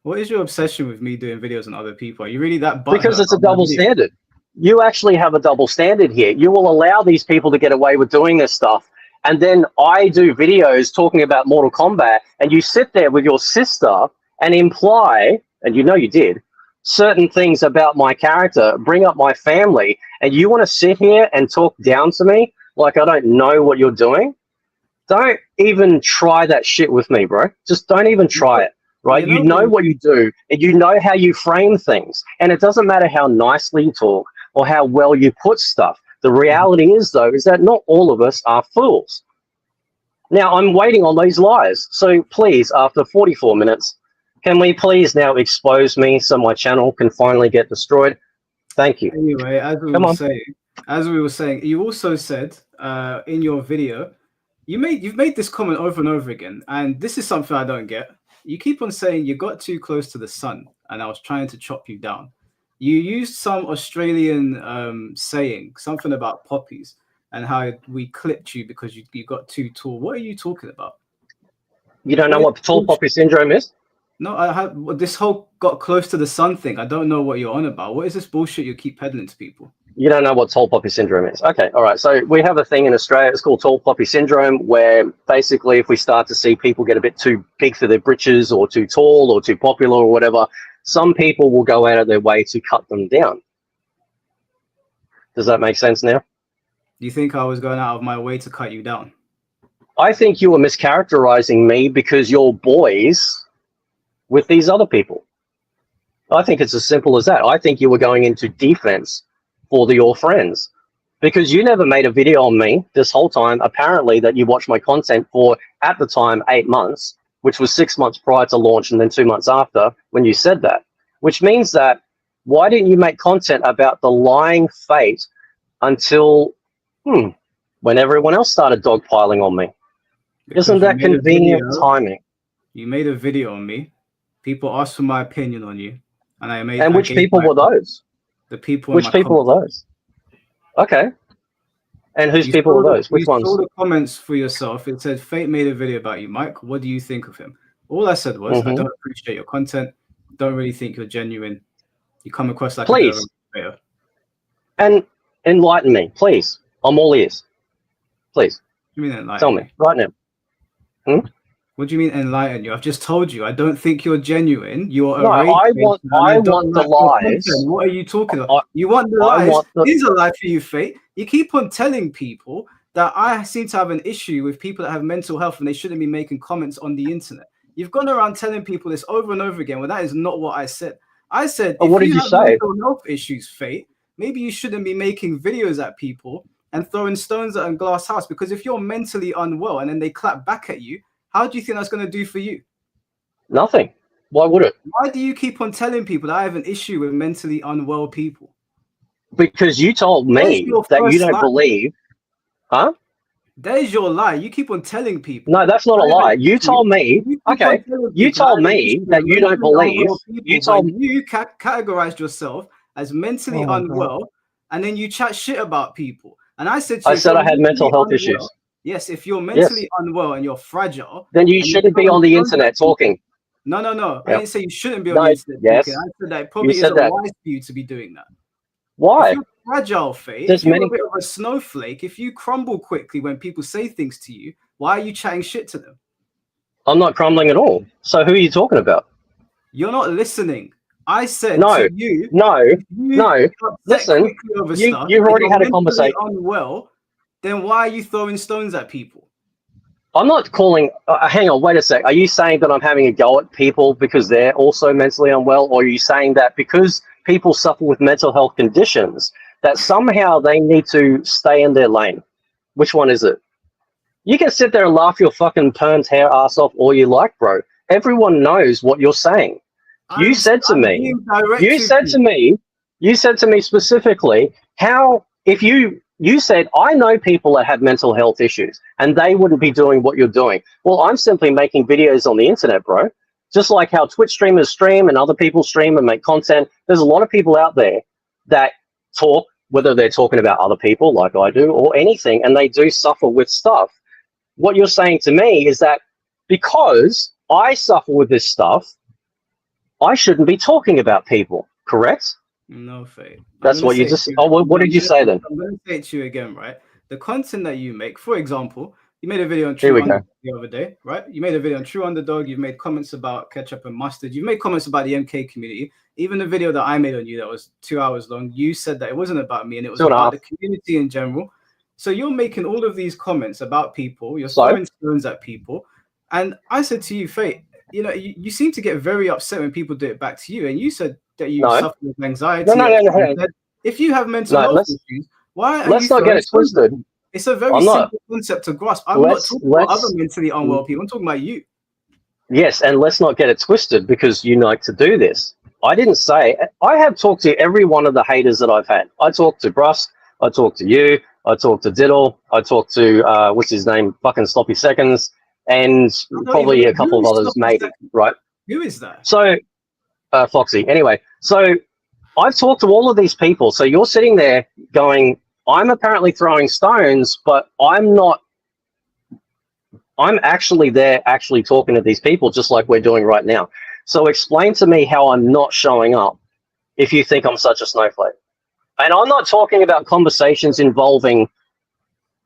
What is your obsession with me doing videos on other people? Are you really that butthurt? Because it's a double standard. You actually have a double standard here. You will allow these people to get away with doing this stuff. And then I do videos talking about Mortal Kombat, and you sit there with your sister and imply, and you know you did, certain things about my character, bring up my family, and you want to sit here and talk down to me like I don't know what you're doing? Don't even try that shit with me, bro. Just don't even try it, right? You know what you do, and you know how you frame things. And it doesn't matter how nicely you talk or how well you put stuff. The reality is, though, is that not all of us are fools. Now, I'm waiting on these lies. So please, after 44 minutes, can we please now expose me so my channel can finally get destroyed? Thank you. Anyway, as we were saying, you also said in your video, you've made this comment over and over again, and this is something I don't get. You keep on saying you got too close to the sun, and I was trying to chop you down. You used some Australian saying, something about poppies, and how we clipped you because you got too tall. What are you talking about? You don't know what tall poppy syndrome is? No, I have this whole got close to the sun thing. I don't know what you're on about. What is this bullshit you keep peddling to people? You don't know what tall poppy syndrome is. Okay, all right. So we have a thing in Australia. It's called tall poppy syndrome, where basically if we start to see people get a bit too big for their britches or too tall or too popular or whatever, some people will go out of their way to cut them down. Does that make sense now? Do you think I was going out of my way to cut you down? I think you were mischaracterizing me because you're boys with these other people. I think it's as simple as that. I think you were going into defense for your friends because you never made a video on me this whole time, apparently, that you watched my content for, at the time, 8 months, which was 6 months prior to launch and then 2 months after when you said that, which means that why didn't you make content about the lying fate until when everyone else started dogpiling on me? Because isn't that convenient timing? You made a video on me. People asked for my opinion on you, and I made. And which people were those? The people. Which people were those? Okay. And whose people were those? Which ones? You saw the comments for yourself. It said, Fate made a video about you, Mike. What do you think of him? All I said was, I don't appreciate your content. Don't really think you're genuine. You come across like a creator. And enlighten me, please. I'm all ears. Please. What do you mean enlighten? Tell me, right now. What do you mean enlighten you? I've just told you. I don't think you're genuine. You're a I want the lies. What are you talking about? You want the lies. Here's a lie for you, Fate. You keep on telling people that I seem to have an issue with people that have mental health and they shouldn't be making comments on the internet. You've gone around telling people this over and over again. Well, that is not what I said. I said, Oh, if what did you you have say? mental health issues, Fate, maybe you shouldn't be making videos at people and throwing stones at a glass house, because if you're mentally unwell and then they clap back at you, how do you think that's going to do for you? Nothing. Why would it? Why do you keep on telling people that I have an issue with mentally unwell people? Because you told me that you don't believe, huh? There's your lie. You keep on telling people. No, that's not a lie. You told me, okay, you told me that you don't believe. You told me. You categorized yourself as mentally unwell, and then you chat shit about people. And I said to you, I said I had mental health issues. Yes, if you're mentally unwell and you're fragile, then you shouldn't be on the internet talking. No. Yep. I didn't say you shouldn't be on the internet talking. I said that it probably isn't wise for you to be doing that. Why? If you're fragile, Faye, if you're a bit of a snowflake, if you crumble quickly when people say things to you, why are you chatting shit to them? I'm not crumbling at all. So who are you talking about? You're not listening. I said no, to you, no. Listen, you've already had a conversation. Unwell, then why are you throwing stones at people? I'm not calling. Hang on, wait a sec. Are you saying that I'm having a go at people because they're also mentally unwell, or are you saying that because people suffer with mental health conditions that somehow they need to stay in their lane? Which one is it? You can sit there and laugh your fucking permed hair ass off all you like, bro. Everyone knows what you're saying. You said to me specifically, how, if you said, I know people that have mental health issues and they wouldn't be doing what you're doing. Well, I'm simply making videos on the internet, bro. Just like how Twitch streamers stream and other people stream and make content. There's a lot of people out there that talk, whether they're talking about other people like I do or anything, and they do suffer with stuff. What you're saying to me is that because I suffer with this stuff, I shouldn't be talking about people, correct? No, Faye. That's what you just... Oh, what did you say then? I'm going to say it to you again, right? The content that you make, for example, you made a video on True Underdog the other day, right? You made a video on True Underdog. You've made comments about ketchup and mustard. You've made comments about the MK community. Even the video that I made on you that was 2 hours long, you said that it wasn't about me and it was about the community in general. So you're making all of these comments about people. You're throwing stones at people. And I said to you, Faye, you know, you seem to get very upset when people do it back to you. And you said that you suffer with anxiety. No. If you have mental health issues, why are you... Let's not get it twisted. It's a very simple concept to grasp. I'm not talking about other mentally unwell people. I'm talking about you. Yes, and let's not get it twisted because you like to do this. I didn't say... I have talked to every one of the haters that I've had. I talked to Brust. I talked to you. I talked to Diddle. I talked to, what's his name? Fucking Sloppy Seconds. And probably a couple of others, maybe, right? Who is that? So, Foxy. Anyway, so I've talked to all of these people. So you're sitting there going, I'm apparently throwing stones, but I'm not. I'm actually there actually talking to these people just like we're doing right now. So explain to me how I'm not showing up if you think I'm such a snowflake. And I'm not talking about conversations involving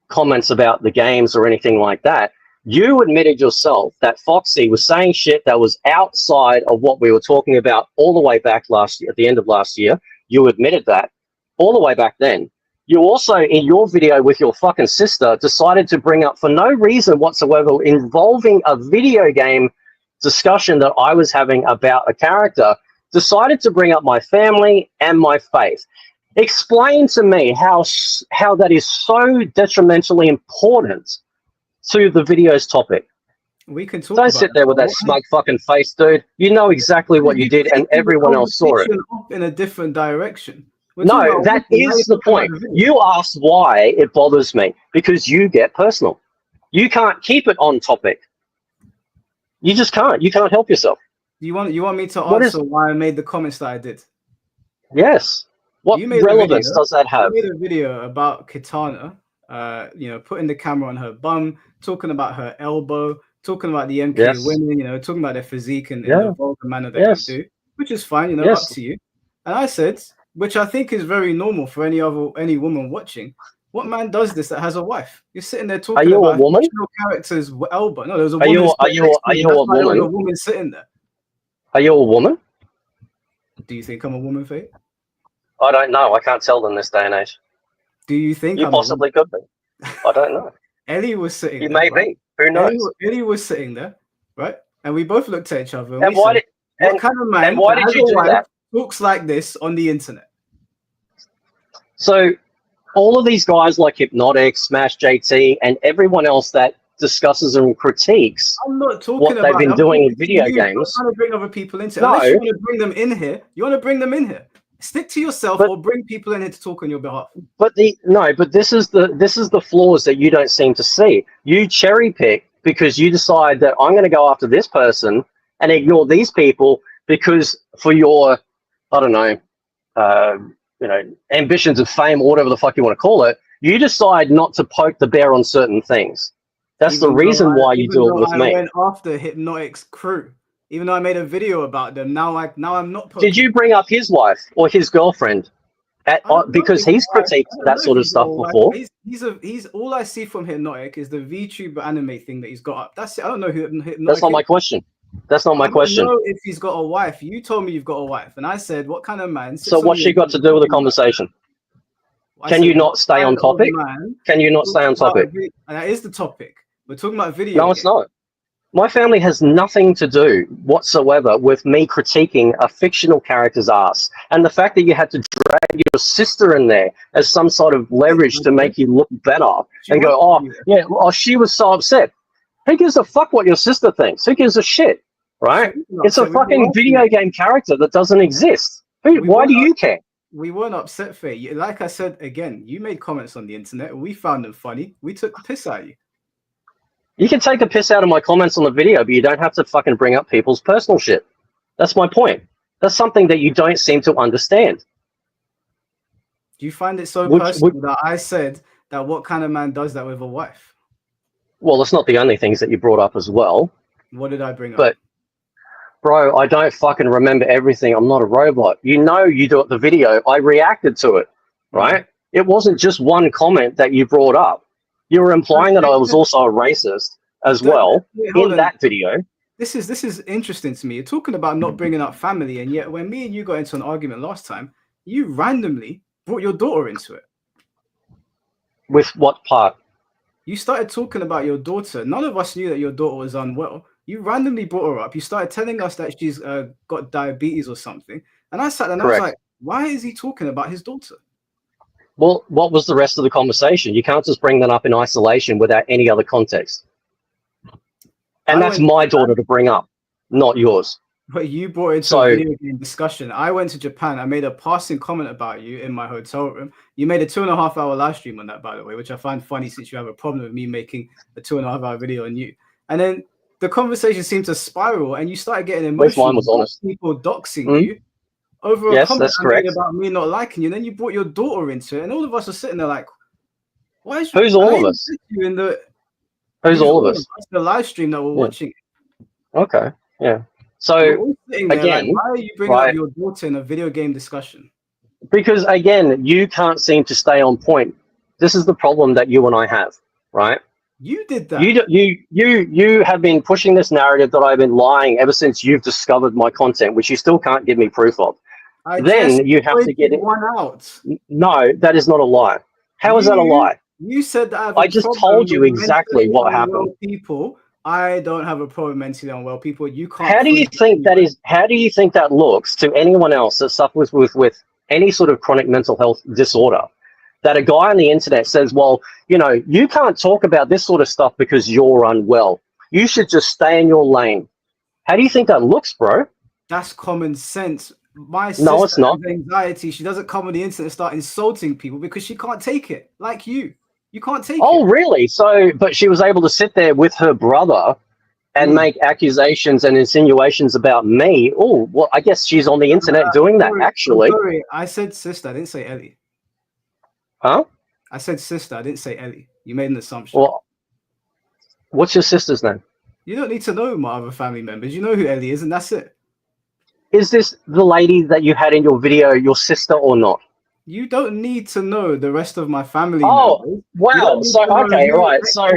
comments about the games or anything like that. You admitted yourself that Foxy was saying shit that was outside of what we were talking about all the way back last year, at the end of last year. You admitted that all the way back then. You also, in your video with your fucking sister, decided to bring up, for no reason whatsoever, involving a video game discussion that I was having about a character, decided to bring up my family and my faith. Explain to me how that is so detrimentally important to the video's topic. We can talk. Don't sit there with that smug fucking face, dude. You know exactly what you did, and everyone else saw it. In a different direction. No, that is the point. You asked why it bothers me because you get personal. You can't keep it on topic. You just can't. You can't help yourself. You want me to answer why I made the comments that I did? Yes. What relevance does that have? You made a video about Kitana. You know, putting the camera on her bum, talking about her elbow, talking about the MK women, you know, talking about their physique and in the vulgar manner that they do, which is fine, you know, up to you. And I said, which I think is very normal for any woman watching, what man does this that has a wife? You're sitting there talking about a fictional character's elbow. No, there's a woman. Are you a woman? A woman sitting there. Are you a woman? Do you think I'm a woman, Faye? I don't know. I can't tell in this day and age. Do you think you possibly could be? I don't know. Ellie was sitting It there. may Right? be. Who knows? Ellie was sitting there, right? And we both looked at each other and And we why said, did what kind of man why that did has you a do wife that? talks like this on the internet? So all of these guys like Hypnotic, Smash JT, and everyone else that discusses and critiques I'm not talking what they've about been I'm doing talking in to video you. I'm games. trying to bring other people into it. No, Unless you want to bring them in here, you want to bring them in here. Stick to yourself but or bring people in here to talk on your behalf. but this is the flaws that you don't seem to see. You cherry pick because you decide that I'm going to go after this person and ignore these people because for your, I don't know, uh, ambitions of fame or whatever the fuck you want to call it, you decide not to poke the bear on certain things. That's the reason why you do it with I me. went after Hypnotic's crew, even though I made a video about them. Now I'm not poking. Did you bring up his wife or his girlfriend? Because he's critiqued that sort of stuff before. He's all I see from Hypnotic is the VTuber anime thing that he's got up. That's it. I don't know who Hypnotic That's not my question. That's not my question. I don't know if he's got a wife. You told me you've got a wife, and I said, what kind of man? So what's she got to do with the conversation? Can you not stay on topic? Can you not stay on topic? And that is the topic. We're talking about video. No, it's not. My family has nothing to do whatsoever with me critiquing a fictional character's ass. And the fact that you had to drag your sister in there as some sort of leverage to make you look better and go, oh, yeah, oh, she was so upset. Who gives a fuck what your sister thinks? Who gives a shit, right? It's a fucking video game character that doesn't exist. Why do you care? We weren't upset, Faye. Like I said, again, you made comments on the internet. We found them funny. We took the piss out of you. You can take a piss out of my comments on the video, but you don't have to fucking bring up people's personal shit. That's my point. That's something that you don't seem to understand. Do you find it so personal that I said that what kind of man does that with a wife? Well, it's not the only things that you brought up as well. What did I bring up? But, bro, I don't fucking remember everything. I'm not a robot. You know you do it the video. I reacted to it, right? Mm-hmm. It wasn't just one comment that you brought up. You were implying that I was also a racist as well in that video. This is interesting to me. You're talking about not bringing up family, and yet when me and you got into an argument last time, you randomly brought your daughter into it. With what part? You started talking about your daughter. None of us knew that your daughter was unwell. You randomly brought her up. You started telling us that she's got diabetes or something. And I sat there and I was like, why is he talking about his daughter? Well, what was the rest of the conversation? You can't just bring that up in isolation without any other context. And that's my daughter to bring up, not yours. But you brought into a video game discussion. I went to Japan. I made a passing comment about you in my hotel room. You made a 2.5-hour live stream on that, by the way, which I find funny since you have a problem with me making a 2.5-hour video on you. And then the conversation seemed to spiral, and you started getting emotional. Mine was honest. People doxing you over a comment I made about me not liking you. And then you brought your daughter into it, and all of us are sitting there like, why is who's all of us? Who's all of us? That's the live stream that we're watching. Okay, yeah. So again, like, why are you bringing up your daughter in a video game discussion? Because again, you can't seem to stay on point. This is the problem that you and I have, right? You did that. You have been pushing this narrative that I've been lying ever since you've discovered my content, which you still can't give me proof of. Then you have to get it one out. No, that is not a lie. How is that a lie? You said that I just told you exactly what happened. People, I don't have a problem mentally unwell people. You can't. How do you think that is? How do you think that looks to anyone else that suffers with any sort of chronic mental health disorder? That a guy on the internet says, well, you know, you can't talk about this sort of stuff because you're unwell. You should just stay in your lane. How do you think that looks, bro? That's common sense. My sister has anxiety. She doesn't come on the internet and start insulting people because she can't take it. Like you. You can't take it. Oh, really? So, but she was able to sit there with her brother and make accusations and insinuations about me. Oh, well, I guess she's on the internet doing that, actually. Sorry, I said sister. I didn't say Ellie. Huh? I said sister. I didn't say Ellie. You made an assumption. Well, what's your sister's name? You don't need to know my other family members. You know who Ellie is, and that's it. Is this the lady that you had in your video your sister or not? You don't need to know the rest of my family members. Oh, wow. So, okay, right. So,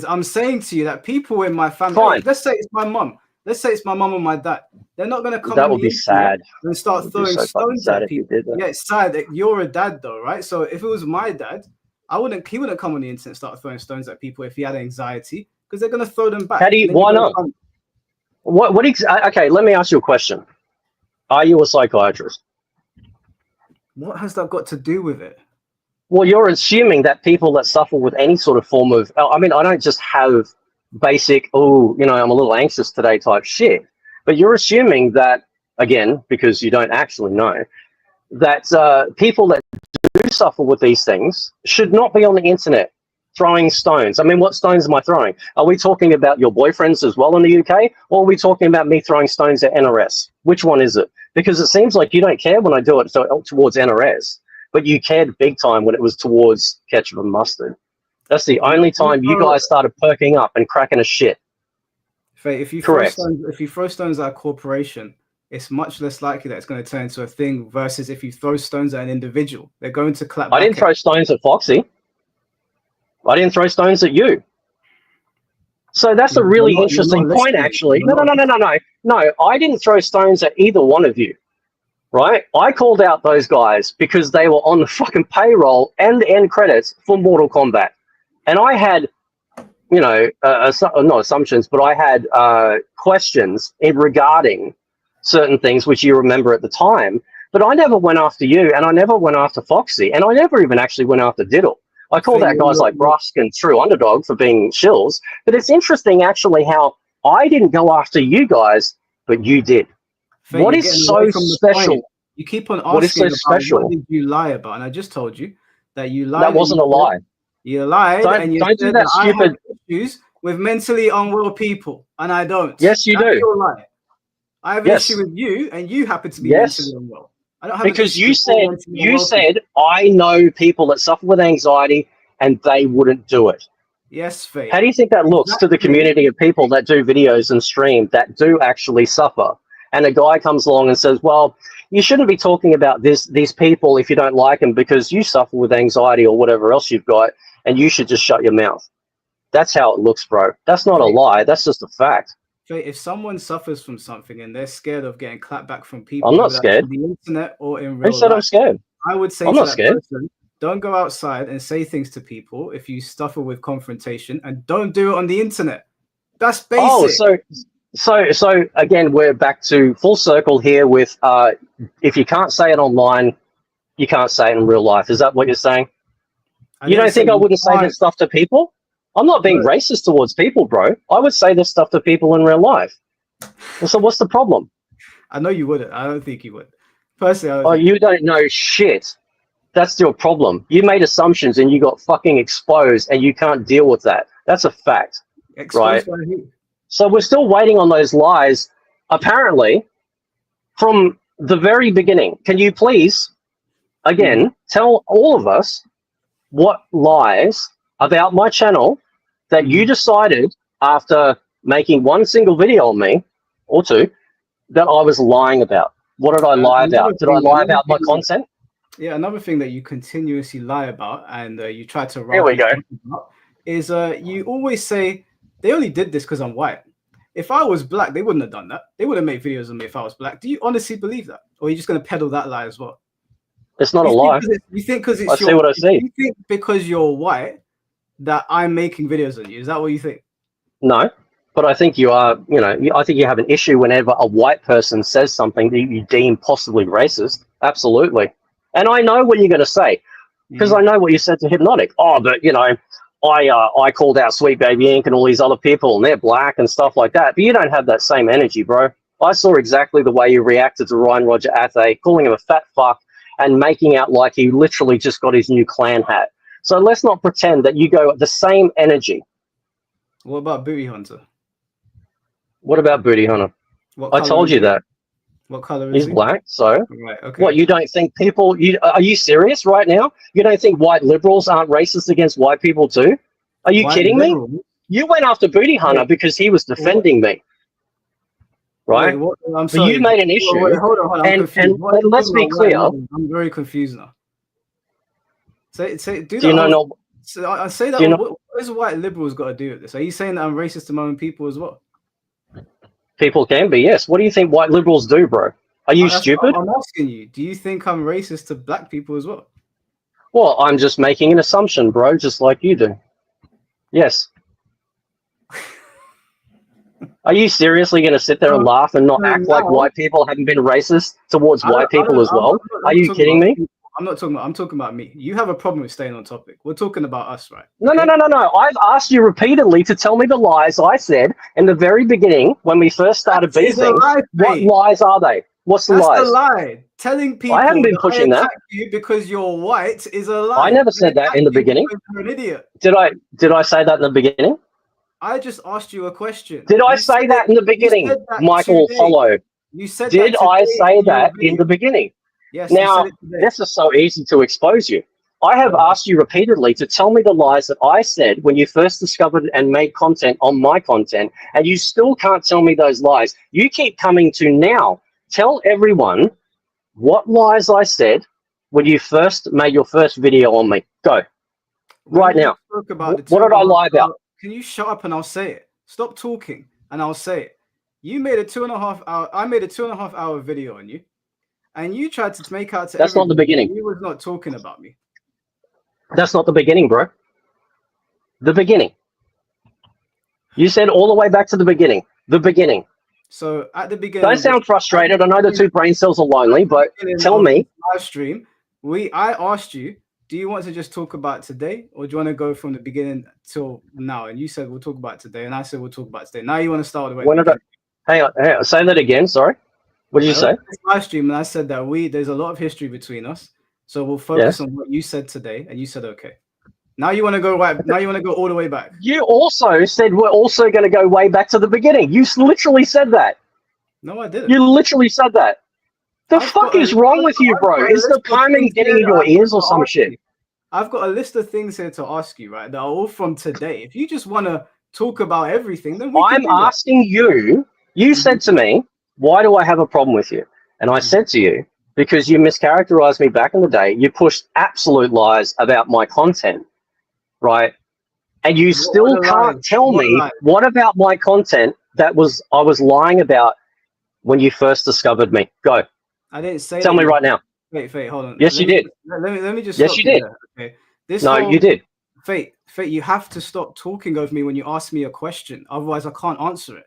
I'm saying to you that people in my family, let's say it's my mum. Let's say it's my mum and my dad. They're not going to come. That would be sad. And start throwing stones at people. Yeah, it's sad that you're a dad, though, right? So if it was my dad, He wouldn't come on the internet and start throwing stones at people if he had anxiety, because they're gonna throw them back. How do you? Why not? Okay, let me ask you a question. Are you a psychiatrist? What has that got to do with it? Well, you're assuming that people that suffer with any sort of form of, I mean, I don't just have basic, oh, you know, I'm a little anxious today type shit, but you're assuming that, again, because you don't actually know, that people that do suffer with these things should not be on the internet throwing stones. I mean, what stones am I throwing? Are we talking about your boyfriends as well in the UK, or are we talking about me throwing stones at NRS? Which one is it? Because it seems like you don't care when I do it towards NRS, but you cared big time when it was towards ketchup and mustard. That's the only time you guys started perking up and cracking a shit. If you throw stones at a corporation, it's much less likely that it's going to turn into a thing versus if you throw stones at an individual. They're going to clap back. I didn't throw stones at Foxy. I didn't throw stones at you. So that's a really interesting point, actually. No, I didn't throw stones at either one of you, right? I called out those guys because they were on the fucking payroll and the end credits for Mortal Kombat. And I had, you know, not assumptions, but I had questions regarding certain things which you remember at the time. But I never went after you, and I never went after Foxy, and I never even actually went after Diddle. I called out guys like Brusk and True Underdog for being shills, but it's interesting actually how I didn't go after you guys, but you did. What is so special? You keep on asking what is so special? What did you lie about? And I just told you that you lied. That wasn't a lie. You lied, and you don't do that stupid. I have issues with mentally unwell people, and I don't. Yes, you do. Your lie. I have an issue with you, and you happen to be mentally unwell. I don't have because you said I know people that suffer with anxiety and they wouldn't do it. Yes, Faye. How do you think that looks to the community of people that do videos and stream that do actually suffer? And a guy comes along and says, well, you shouldn't be talking about these people if you don't like them because you suffer with anxiety or whatever else you've got, and you should just shut your mouth. That's how it looks, bro. That's not a lie. That's just a fact. If someone suffers from something and they're scared of getting clapped back from people, I'm not scared. On the internet or in real life. Who said I'm scared? I would say I'm not scared. Person, don't go outside and say things to people if you suffer with confrontation, and don't do it on the internet. That's basic. Oh, so again, we're back to full circle here with if you can't say it online, you can't say it in real life. Is that what you're saying? You don't think I wouldn't say this stuff to people? I'm not being racist towards people, bro. I would say this stuff to people in real life. So what's the problem? I know you wouldn't. I don't think you would. Personally, you don't know shit. That's your problem. You made assumptions and you got fucking exposed and you can't deal with that. That's a fact, right? So we're still waiting on those lies, apparently, from the very beginning. Can you please, again, tell all of us what lies about my channel that you decided after making one single video on me, or two, that I was lying about? What did I lie about? Did I lie about my content? Yeah, another thing that you continuously lie about and you try to Here we go. Is you always say, they only did this because I'm white. If I was black, they wouldn't have done that. They wouldn't make videos on me if I was black. Do you honestly believe that? Or are you just going to peddle that lie as well? It's not a lie. You think because it's I see what I see. You think because you're white that I'm making videos on you? Is that what you think? No, but I think you are, I think you have an issue whenever a white person says something that you deem possibly racist. Absolutely. And I know what you're going to say because I know what you said to Hypnotic. Oh, but, I called out Sweet Baby Inc. and all these other people and they're black and stuff like that. But you don't have that same energy, bro. I saw exactly the way you reacted to Ryan Roger Athay, calling him a fat fuck and making out like he literally just got his new clan hat. So let's not pretend that you go at the same energy. What about Booty Hunter? What about Booty Hunter? I told you that. What color is he? He's black, so. Right, okay. What, you don't think people, are you serious right now? You don't think white liberals aren't racist against white people too? Are you kidding me? You went after Booty Hunter because he was defending me. Right? I'm sorry. So you made an issue. Hold on. And let's be clear. I'm very confused now. Say, do you know? So I say that. What has white liberals got to do with this? Are you saying that I'm racist among people as well? People can be, yes. What do you think white liberals do, bro? Are you stupid? I'm asking you. Do you think I'm racist to black people as well? Well, I'm just making an assumption, bro, just like you do. Yes. Are you seriously going to sit there and laugh and not act like white people haven't been racist towards white people as well? Are you kidding me? I'm not talking about. I'm talking about me. You have a problem with staying on topic. We're talking about us, right? No, okay? no. I've asked you repeatedly to tell me the lies I said in the very beginning when we first started beefing. What lies are they? What's the lies? That's the lie. Telling people I haven't been pushing that. You because you're white is a lie. I never said that in the beginning. You're an idiot. Did I say that in the beginning? I just asked you a question. Did I say that in the beginning, Michael Hollow? You said Did I say that in the beginning? Yes. Now, this is so easy to expose you. I have asked you repeatedly to tell me the lies that I said when you first discovered and made content on my content, and you still can't tell me those lies. You keep coming to now. Tell everyone what lies I said when you first made your first video on me. Go. Right now. What did I lie about? Can you shut up and I'll say it? Stop talking and I'll say it. You made a 2.5 hour. I made a 2.5 hour video on you, and you tried to make out to. That's not the beginning. You was not talking about me. That's not the beginning, bro. The beginning. You said all the way back to the beginning. The beginning. So at the beginning. Don't sound frustrated. I know the two brain cells are lonely, but tell me. Live stream. I asked you, do you want to just talk about today, or do you want to go from the beginning till now? And you said we'll talk about today, and I said we'll talk about today. Now you want to start the way. Hang on, say that again. Sorry, what did you say? Live stream, and I said that there's a lot of history between us, so we'll focus on what you said today, and you said okay. Now you want to go right. Now you want to go all the way back. You also said we're also going to go way back to the beginning. You literally said that. No, I didn't. You literally said that. The fuck is wrong with you, bro? Is the timing getting in your ears or some shit? I've got a list of things here to ask you, right? That are all from today. If you just want to talk about everything, then I'm asking you. You said to me, "Why do I have a problem with you?" And I said to you, because you mischaracterized me back in the day. You pushed absolute lies about my content, right? And you still can't tell me what about my content that I was lying about when you first discovered me. Go. I didn't say. Tell me right now. Wait, hold on. Yes, you did. Let me just. Yes, you did. Okay. You did. Fate, you have to stop talking over me when you ask me a question. Otherwise, I can't answer it.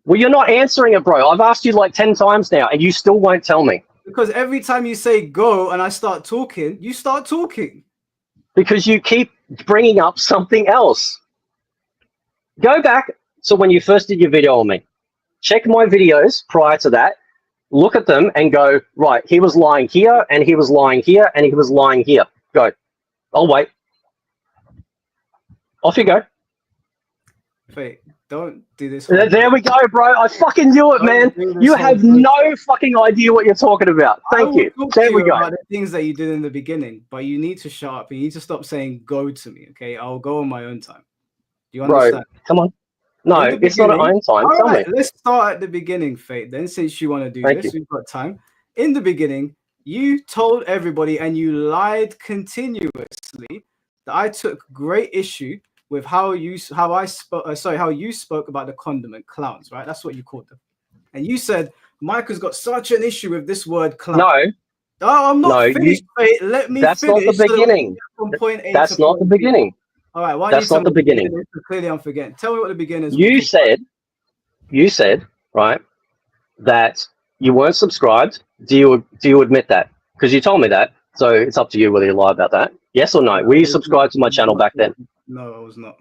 Well, you're not answering it, bro. I've asked you like 10 times now, and you still won't tell me. Because every time you say go and I start talking, you start talking. Because you keep bringing up something else. Go back to when you first did your video on me. Check my videos prior to that. Look at them and go, right, he was lying here, and he was lying here, and he was lying here. Go. I'll wait. Off you go. Wait, don't do this. There we go, bro. I fucking knew it, man. You have no fucking idea what you're talking about. Thank you. There we go. About the things that you did in the beginning, but you need to shut up. You need to stop saying go to me, okay? I'll go on my own time. Do you understand? Bro, come on. No, it's not our own time. Tell me. Let's start at the beginning, Fate. Then, since you want to do this, we've got time. In the beginning, you told everybody and you lied continuously that I took great issue with how you spoke about the condiment clowns, right? That's what you called them. And you said Mike has got such an issue with this word clown. Oh, I'm not finished, Fate. Let me finish. That's not the beginning. That's not the beginning. All right, why that's not the beginning. Clearly, I'm forgetting. Tell me what the beginning is. You said, right, that you weren't subscribed. Do you admit that? Because you told me that. So it's up to you whether you lie about that. Yes or no? Were you subscribed to my channel back then? No, I was not.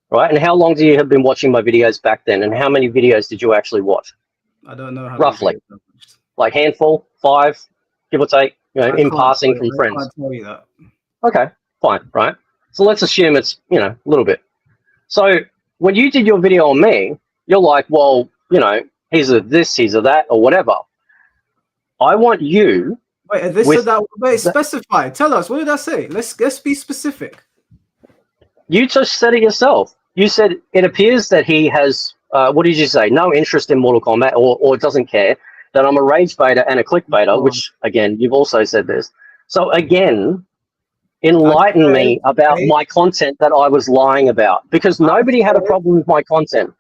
Right, and how long do you have been watching my videos back then? And how many videos did you actually watch? I don't know. Roughly, like handful, 5, give or take. You know, in passing from friends. I can't tell you that. Okay, fine, right. So let's assume it's, a little bit. So when you did your video on me, you're like, well, he's a this, he's a that, or whatever. I want you. Wait, this or that. Wait, specify. Tell us. What did I say? Let's be specific. You just said it yourself. You said it appears that he has, what did you say? No interest in Mortal Kombat or doesn't care, that I'm a rage baiter and a clickbaiter, which, again, you've also said this. So, again, enlighten me about my content that I was lying about, because nobody had a problem with my content.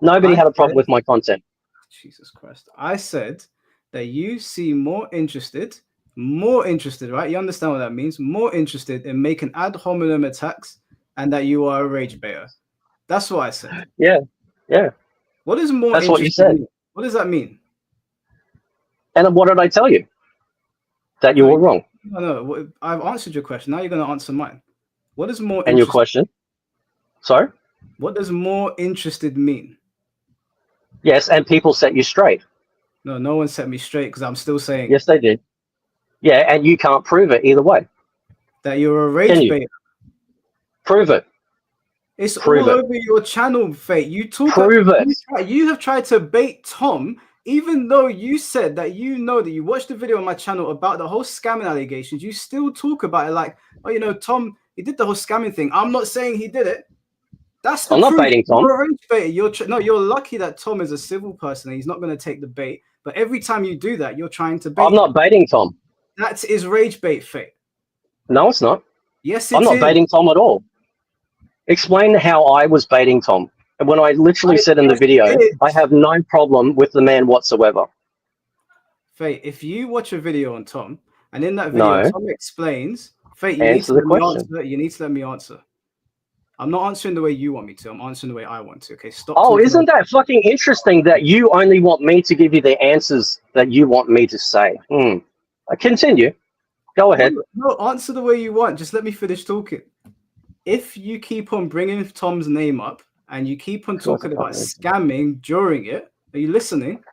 Nobody had a problem with my content. Jesus Christ. I said that you seem more interested more interested, right? You understand what that means? More interested in making ad hominem attacks and that you are a rage baiter. That's what I said. Yeah, yeah. What is more That's what you interested said. mean? What does that mean? And what did I tell you? That you were wrong. No. I've answered your question. Now you're going to answer mine. What is more And your interested? question? Sorry? What does more interested mean? Yes, and people set you straight. No one set me straight because I'm still saying Yes, they did. Yeah, and you can't prove it either way. that you're a Can rage you? baiter. Prove it. It's Prove all it. over your channel, Fate. Prove it. You have tried to bait Tom, even though you said that you know that you watched the video on my channel about the whole scamming allegations. You still talk about it like, oh, you know, Tom, he did the whole scamming thing. I'm not saying he did it. That's the I'm not proof. baiting Tom. You're a rage baiter. You're lucky that Tom is a civil person and he's not going to take the bait. But every time you do that, you're trying to bait. I'm not baiting Tom. That is rage bait, Fate. No, it's not. Yes, it I'm not is. baiting Tom at all. Explain how I was baiting Tom. And when I literally said in the video, I have no problem with the man whatsoever. Fate, if you watch a video on Tom, and in that video, Tom explains, Fate, you need to let me answer. You need to let me answer. I'm not answering the way you want me to. I'm answering the way I want to. Okay, stop. Oh, isn't that fucking interesting that you only want me to give you the answers that you want me to say? Continue. Go ahead. No, answer the way you want. Just let me finish talking. If you keep on bringing Tom's name up and you keep on talking about scamming during it, are you listening?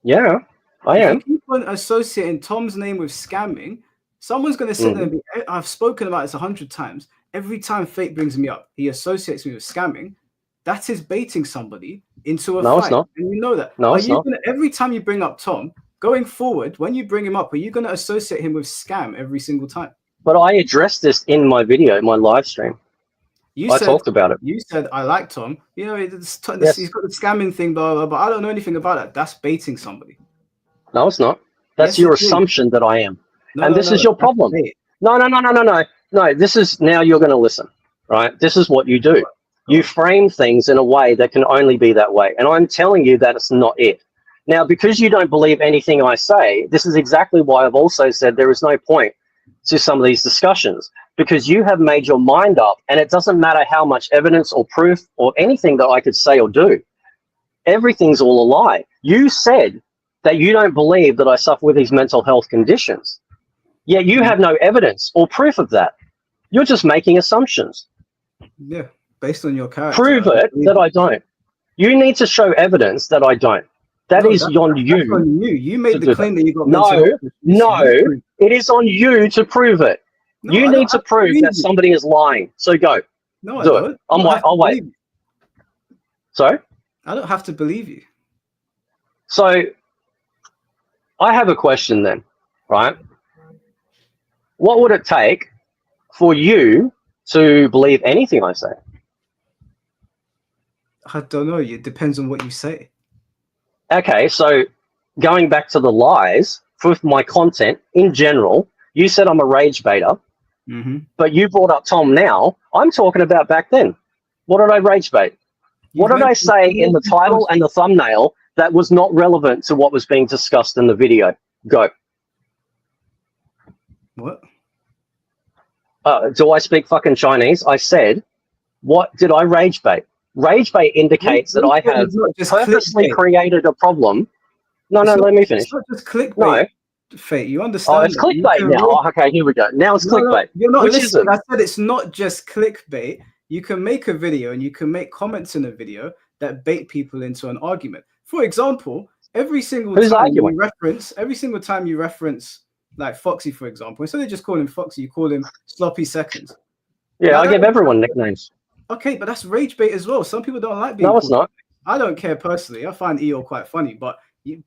Yeah, I am. If you keep on associating Tom's name with scamming, someone's going to sit there and be, I've spoken about this 100 times. Every time Fate brings me up, he associates me with scamming. That is baiting somebody into a fight. It's not. And you know that. No, it's not. Every time you bring up Tom, going forward, when you bring him up, are you going to associate him with scam every single time? But I addressed this in my video, my live stream. I talked about it. You said, I like Tom. You know, he's got the scamming thing, blah, blah, but I don't know anything about that. That's baiting somebody. No, it's not. That's your assumption that I am. And this is your problem. No, this is, now you're going to listen, right? This is what you do. You frame things in a way that can only be that way. And I'm telling you that it's not it. Now, because you don't believe anything I say, this is exactly why I've also said there is no point to some of these discussions, because you have made your mind up and it doesn't matter how much evidence or proof or anything that I could say or do. Everything's all a lie. You said that you don't believe that I suffer with these mental health conditions, yet you have no evidence or proof of that. You're just making assumptions. Yeah, based on your character. Prove it that I don't. You need to show evidence that I don't. That is on you. That's on you. You made the claim that you got mental health. No, it is on you to prove it. You need to prove that somebody is lying. So go. No, I don't. I'll wait. Sorry? I don't have to believe you. So I have a question then, right? What would it take for you to believe anything I say? I don't know. It depends on what you say. Okay, so going back to the lies with my content in general, you said I'm a rage baiter, but you brought up Tom now. I'm talking about back then. What did I rage bait? What did I say in the title and the thumbnail that was not relevant to what was being discussed in the video? Go. What? Do I speak fucking Chinese? I said, what did I rage bait? Rage bait indicates that I have purposely created a problem. No, let me finish. It's not just clickbait. No. Fate, you understand? Oh, it's clickbait now. Okay, here we go. Now it's clickbait. You're not listening. I said it's not just clickbait. You can make a video and you can make comments in a video that bait people into an argument. For example, every single time you reference like Foxy, for example, instead of just calling him Foxy, you call him Sloppy Seconds. Yeah, now, I give everyone nicknames. Okay, but that's rage bait as well. Some people don't like being No, it's not. I don't care personally. I find EO quite funny, but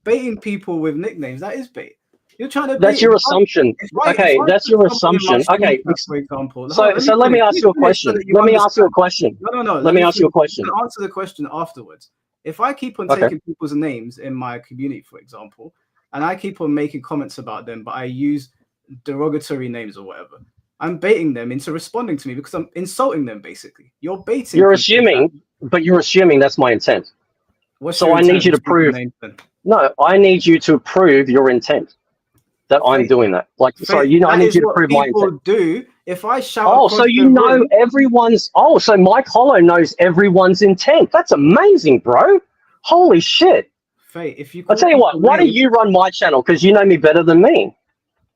baiting people with nicknames, that is bait. You're trying to. That's your assumption. Okay, that's your assumption. Okay, for example. So let me ask you a question. Let me ask you a question. No. Let me ask you a question. Answer the question afterwards. If I keep on taking people's names in my community, for example, and I keep on making comments about them, but I use derogatory names or whatever, I'm baiting them into responding to me because I'm insulting them, basically. You're baiting. You're assuming that's my intent. So I need you to prove. No, I need you to prove your intent. that I'm Fate. doing that. Like, sorry, you know, I That need is you to what prove my people intent. do. If I shout Oh, across so the you know room, everyone's. Oh, so Mike Hollow knows everyone's intent. That's amazing, bro. Holy shit. Fate, if you I'll call tell you people what. Why don't names, you run my channel? Because you know me better than me.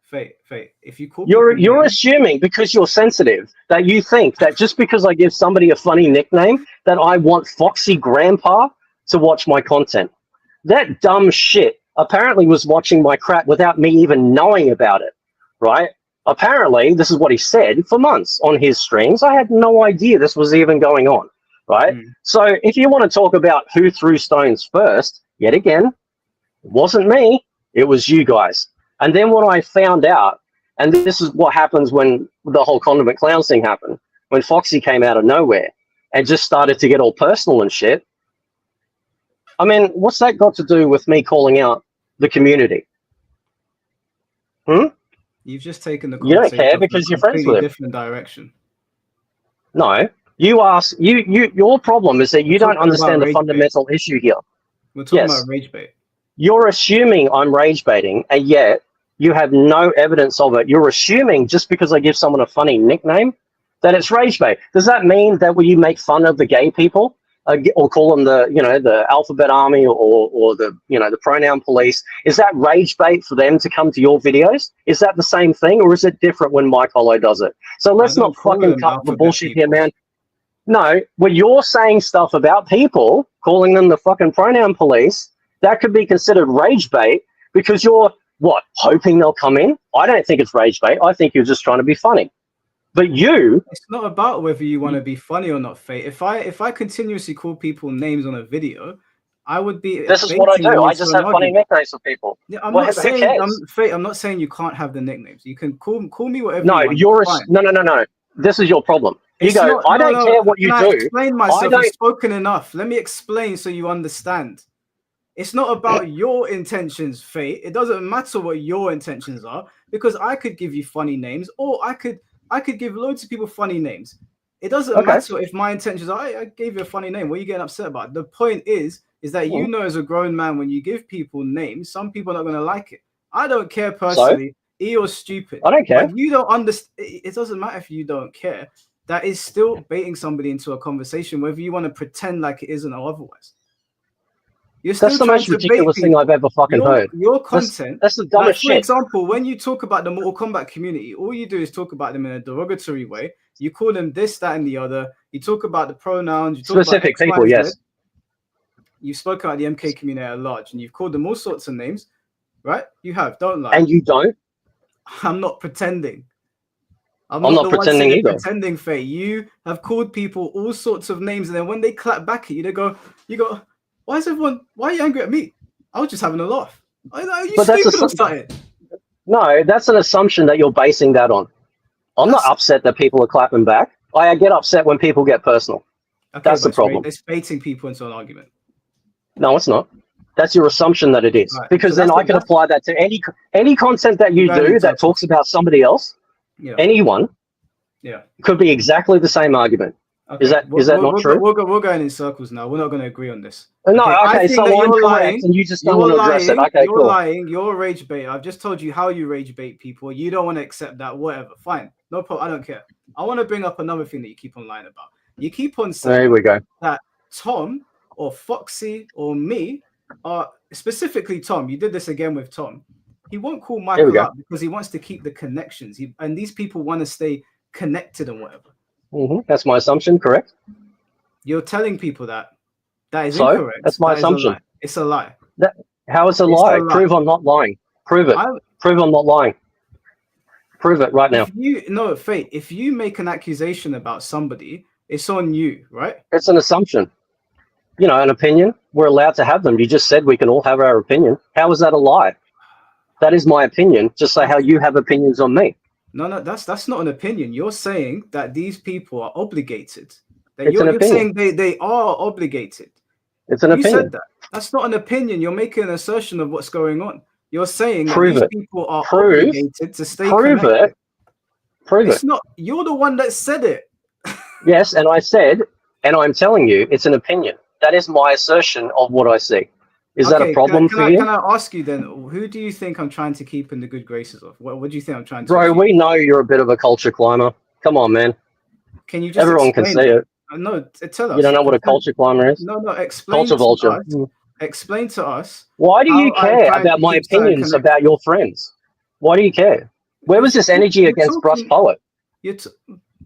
Fate, if you call people You're names, assuming because you're sensitive that you think that just because I give somebody a funny nickname that I want Foxy Grandpa to watch my content. That dumb shit apparently was watching my crap without me even knowing about it, right? Apparently, this is what he said for months on his streams. I had no idea this was even going on, right? So if you want to talk about who threw stones first, yet again, it wasn't me, it was you guys. And then what I found out, and this is what happens when the whole condiment clowns thing happened, when Foxy came out of nowhere and just started to get all personal and shit. I mean, what's that got to do with me calling out the community? you've just taken the You don't conversation care in a because you're friends completely with him. different direction. No, you ask. Your problem is that you don't talking about understand the rage fundamental issue here. We're talking Yes. about rage bait. You're assuming I'm rage baiting, and yet you have no evidence of it. You're assuming just because I give someone a funny nickname that it's rage bait. Does that mean that when you make fun of the gay people or call them the alphabet army or the pronoun police, is that rage bait for them to come to your videos? Is that the same thing, or is it different when Mike Hollow does it? So let's not fucking cut the bullshit here, man. No, when you're saying stuff about people, calling them the fucking pronoun police, that could be considered rage bait because you're, hoping they'll come in? I don't think it's rage bait. I think you're just trying to be funny. But it's not about whether you want to be funny or not, Fate. If I continuously call people names on a video, I would be. This is what I do. I just have funny nicknames for people. Yeah, I'm not saying. I'm not saying you can't have the nicknames. You can call me whatever. No, you want. No. This is your problem. You go. I don't care what you do. I explain myself. I've spoken enough. Let me explain so you understand. It's not about your intentions, Fate. It doesn't matter what your intentions are because I could give you funny names, or I could give loads of people funny names. It doesn't matter if my intentions are. I gave you a funny name. What are you getting upset about? The point is that you know, as a grown man, when you give people names, some people are not going to like it. I don't care personally. You're stupid. I don't care. But you don't understand. It doesn't matter if you don't care. That is still baiting somebody into a conversation, whether you want to pretend like it isn't or otherwise. That's the most ridiculous thing I've ever fucking heard. Your content. That's the dumbest shit. For example, when you talk about the Mortal Kombat community, all you do is talk about them in a derogatory way. You call them this, that, and the other. You talk about the pronouns. You talk specific about people, yes. You've spoken about the MK community at large, and you've called them all sorts of names, right? You have, don't lie. And you don't? I'm not pretending. I'm not pretending either. Pretending, Faye. You have called people all sorts of names, and then when they clap back at you, you go, why are you angry at me? I was just having a laugh. Are you stupid or something? No, that's an assumption that you're basing that on. I'm not upset that people are clapping back. I get upset when people get personal. Okay, that's the problem. It's baiting people into an argument. No, it's not. That's your assumption that it is. Right. Because then I can apply that to any content that you do that talks about somebody else, anyone, could be exactly the same argument. Okay. Is that not true? We're going in circles now. We're not going to agree on this. No, okay, so I'm correct and you just don't want to address it. Okay, you're lying. You're rage bait. I've just told you how you rage bait people. You don't want to accept that. Whatever. Fine. No problem. I don't care. I want to bring up another thing that you keep on lying about. You keep on saying there we go. that Tom or Foxy or me are specifically Tom. You did this again with Tom. He won't call Michael up because he wants to keep the connections. And these people want to stay connected and whatever. Mm-hmm. That's my assumption, correct? You're telling people that is incorrect. That's my assumption. It's a lie. How is it a lie? Prove I'm not lying. Prove it. Prove I'm not lying. Prove it right now. Fate, if you make an accusation about somebody, it's on you, right? It's an assumption. An opinion. We're allowed to have them. You just said we can all have our opinion. How is that a lie? That is my opinion, just like how you have opinions on me. No, that's not an opinion. You're saying that these people are obligated. You're saying they are obligated. It's an opinion. You said that. That's not an opinion. You're making an assertion of what's going on. You're saying that these people are obligated to stay connected. Prove it. It's not. You're the one that said it. Yes, and I said, and I'm telling you, it's an opinion. That is my assertion of what I see. Is that a problem for you? Can I ask you then, who do you think I'm trying to keep in the good graces of? What do you think I'm trying to Bro, achieve? we know you're a bit of a culture climber. Come on, man. Can you just Everyone can explain see it? it. No, tell us. You don't know what a culture climber is? No, explain Culture to vulture. us. Explain to us Why do you how I'm care trying to about my keep certain opinions about connections. your friends? Why do you care? Where was Because this energy you're against Brusque talking. Poet?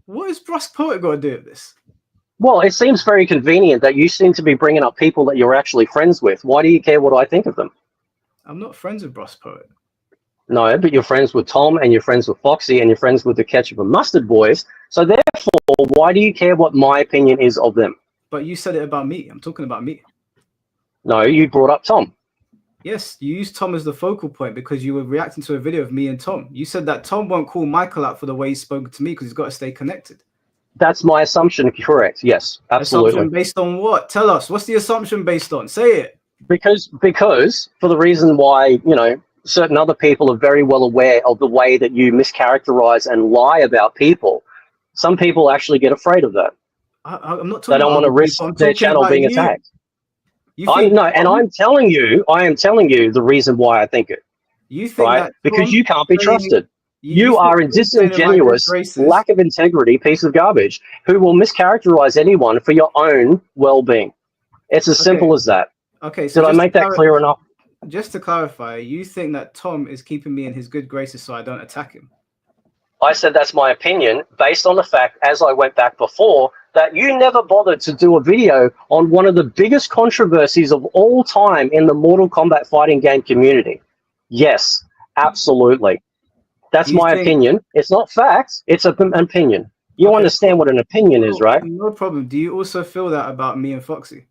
What is Brusque Poet got to do with this? Well, it seems very convenient that you seem to be bringing up people that you're actually friends with. Why do you care what I think of them? I'm not friends with Brusque Poet. No, but you're friends with Tom and you're friends with Foxy and you're friends with the Ketchup and Mustard boys. So therefore, why do you care what my opinion is of them? But you said it about me. I'm talking about me. No, you brought up Tom. Yes, you used Tom as the focal point because you were reacting to a video of me and Tom. You said that Tom won't call Michael out for the way he spoke to me because he's got to stay connected. That's my assumption, correct? Yes, absolutely. Assumption based on what? Tell us. What's the assumption based on? Say it. Because for the reason why, certain other people are very well aware of the way that you mischaracterize and lie about people. Some people actually get afraid of that. I'm not talking They don't about want to other risk people. I'm their talking channel about being you. attacked. I am telling you the reason why I think it. You think right? that because you can't be trusted. You are a disingenuous, lack of integrity piece of garbage who will mischaracterize anyone for your own well-being. It's as simple as that. Okay, so did I make that clear enough? Just to clarify, you think that Tom is keeping me in his good graces so I don't attack him? I said that's my opinion based on the fact, as I went back before, that you never bothered to do a video on one of the biggest controversies of all time in the Mortal Kombat fighting game community. Yes, absolutely. That's my opinion. It's not facts. It's an opinion. You understand what an opinion is, right? No problem. Do you also feel that about me and Foxy?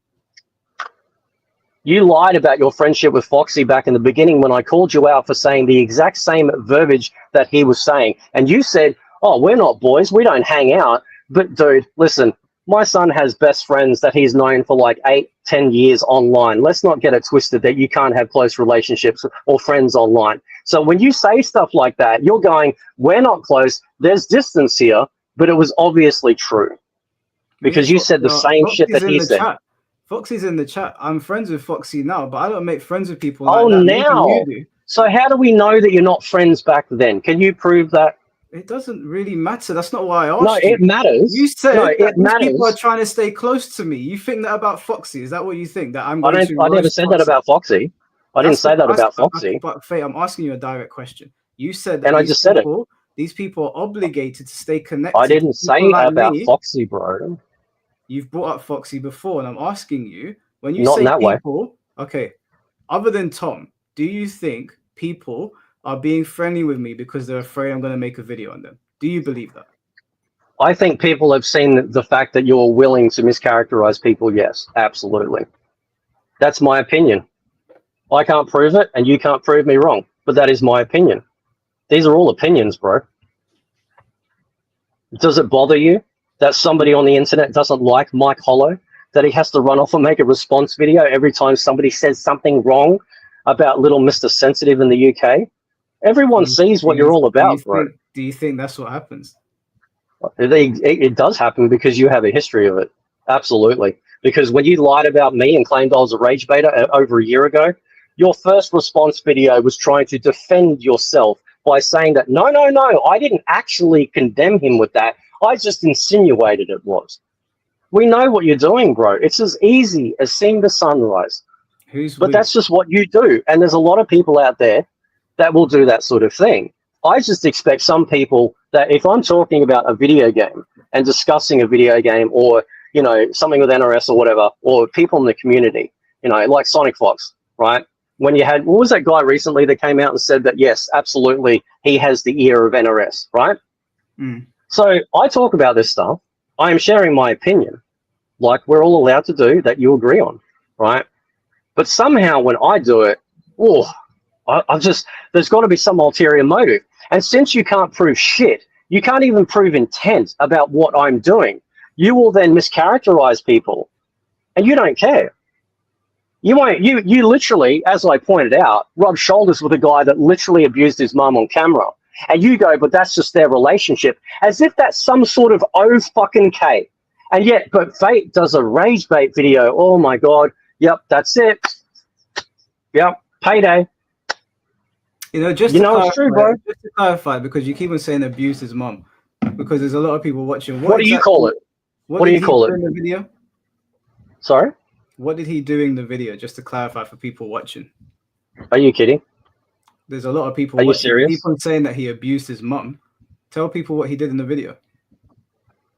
You lied about your friendship with Foxy back in the beginning when I called you out for saying the exact same verbiage that he was saying. And you said, oh, we're not boys. We don't hang out. But, dude, listen, my son has best friends that he's known for like 8-10 years online. Let's not get it twisted that you can't have close relationships or friends online. So when you say stuff like that, you're going, we're not close. There's distance here. But it was obviously true because you said the same shit that he said. Foxy's in the chat. I'm friends with Foxy now, but I don't make friends with people like that. Now? You do. So how do we know that you're not friends back then? Can you prove that? It doesn't really matter. That's not why I asked you. No, it matters. You said that these people are trying to stay close to me. You think that about Foxy? Is that what you think? That I'm going to I never said that about Foxy. I didn't say that about Foxy. But Faye, I'm asking you a direct question. You said that and I just said it. These people are obligated to stay connected. I didn't say about Foxy, bro. You've brought up Foxy before, and I'm asking you, when you say people, way. Okay, other than Tom, do you think people are being friendly with me because they're afraid I'm going to make a video on them? Do you believe that? I think people have seen the fact that you're willing to mischaracterize people. Yes, absolutely. That's my opinion. I can't prove it, and you can't prove me wrong, but that is my opinion. These are all opinions, bro. Does it bother you that somebody on the internet doesn't like Mike Hollow, that he has to run off and make a response video every time somebody says something wrong about little Mr. Sensitive in the UK? Everyone sees what you're all about, bro. Do you think that's what happens? It does happen because you have a history of it. Absolutely. Because when you lied about me and claimed I was a rage baiter over a year ago, your first response video was trying to defend yourself by saying that, no, I didn't actually condemn him with that. I just insinuated it was. We know what you're doing, bro. It's as easy as seeing the sunrise. But that's just what you do. And there's a lot of people out there that will do that sort of thing. I just expect some people that if I'm talking about a video game and discussing a video game or, something with NRS or whatever, or people in the community, like Sonic Fox, right? When you had, what was that guy recently that came out and said that, yes, absolutely, he has the ear of NRS, right? So I talk about this stuff. I am sharing my opinion, like we're all allowed to do, that you agree on, right? But somehow when I do it, there's got to be some ulterior motive. And since you can't prove shit, you can't even prove intent about what I'm doing, you will then mischaracterize people, and you don't care. You literally, as I pointed out, rub shoulders with a guy that literally abused his mum on camera. And you go, but that's just their relationship, as if that's some sort of fucking K. And yet, but Fate does a rage bait video. Oh my God. Yep, that's it. Yeah, payday. You know, just You to know it's true, clarify, bro. just to clarify, because you keep on saying abuse his mom, because there's a lot of people watching. What do you call it? What What do did you he call do it? in the video? Sorry? What did he do in the video? Just to clarify for people watching. Are you kidding? There's a lot of people Are you watching. serious? Keep on saying that he abused his mom. Tell people what he did in the video.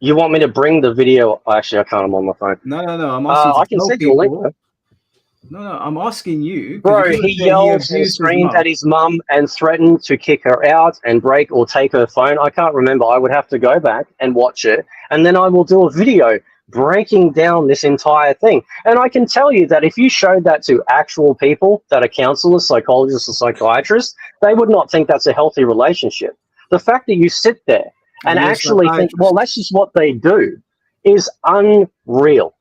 You want me to bring the video? Actually, I can't. I'm on my phone. No. I'm asking you I to can tell send you a link, people. bro. No, I'm asking you because you Bro, keep on he saying he yelled and abused his screamed mom. at his mum and threatened to kick her out and break or take her phone. I can't remember. I would have to go back and watch it. And then I will do a video breaking down this entire thing. And I can tell you that if you showed that to actual people that are counselors, psychologists, or psychiatrists, they would not think that's a healthy relationship. The fact that you sit there Are and you a actually think, well, psychiatrist? that's just what they do, is unreal.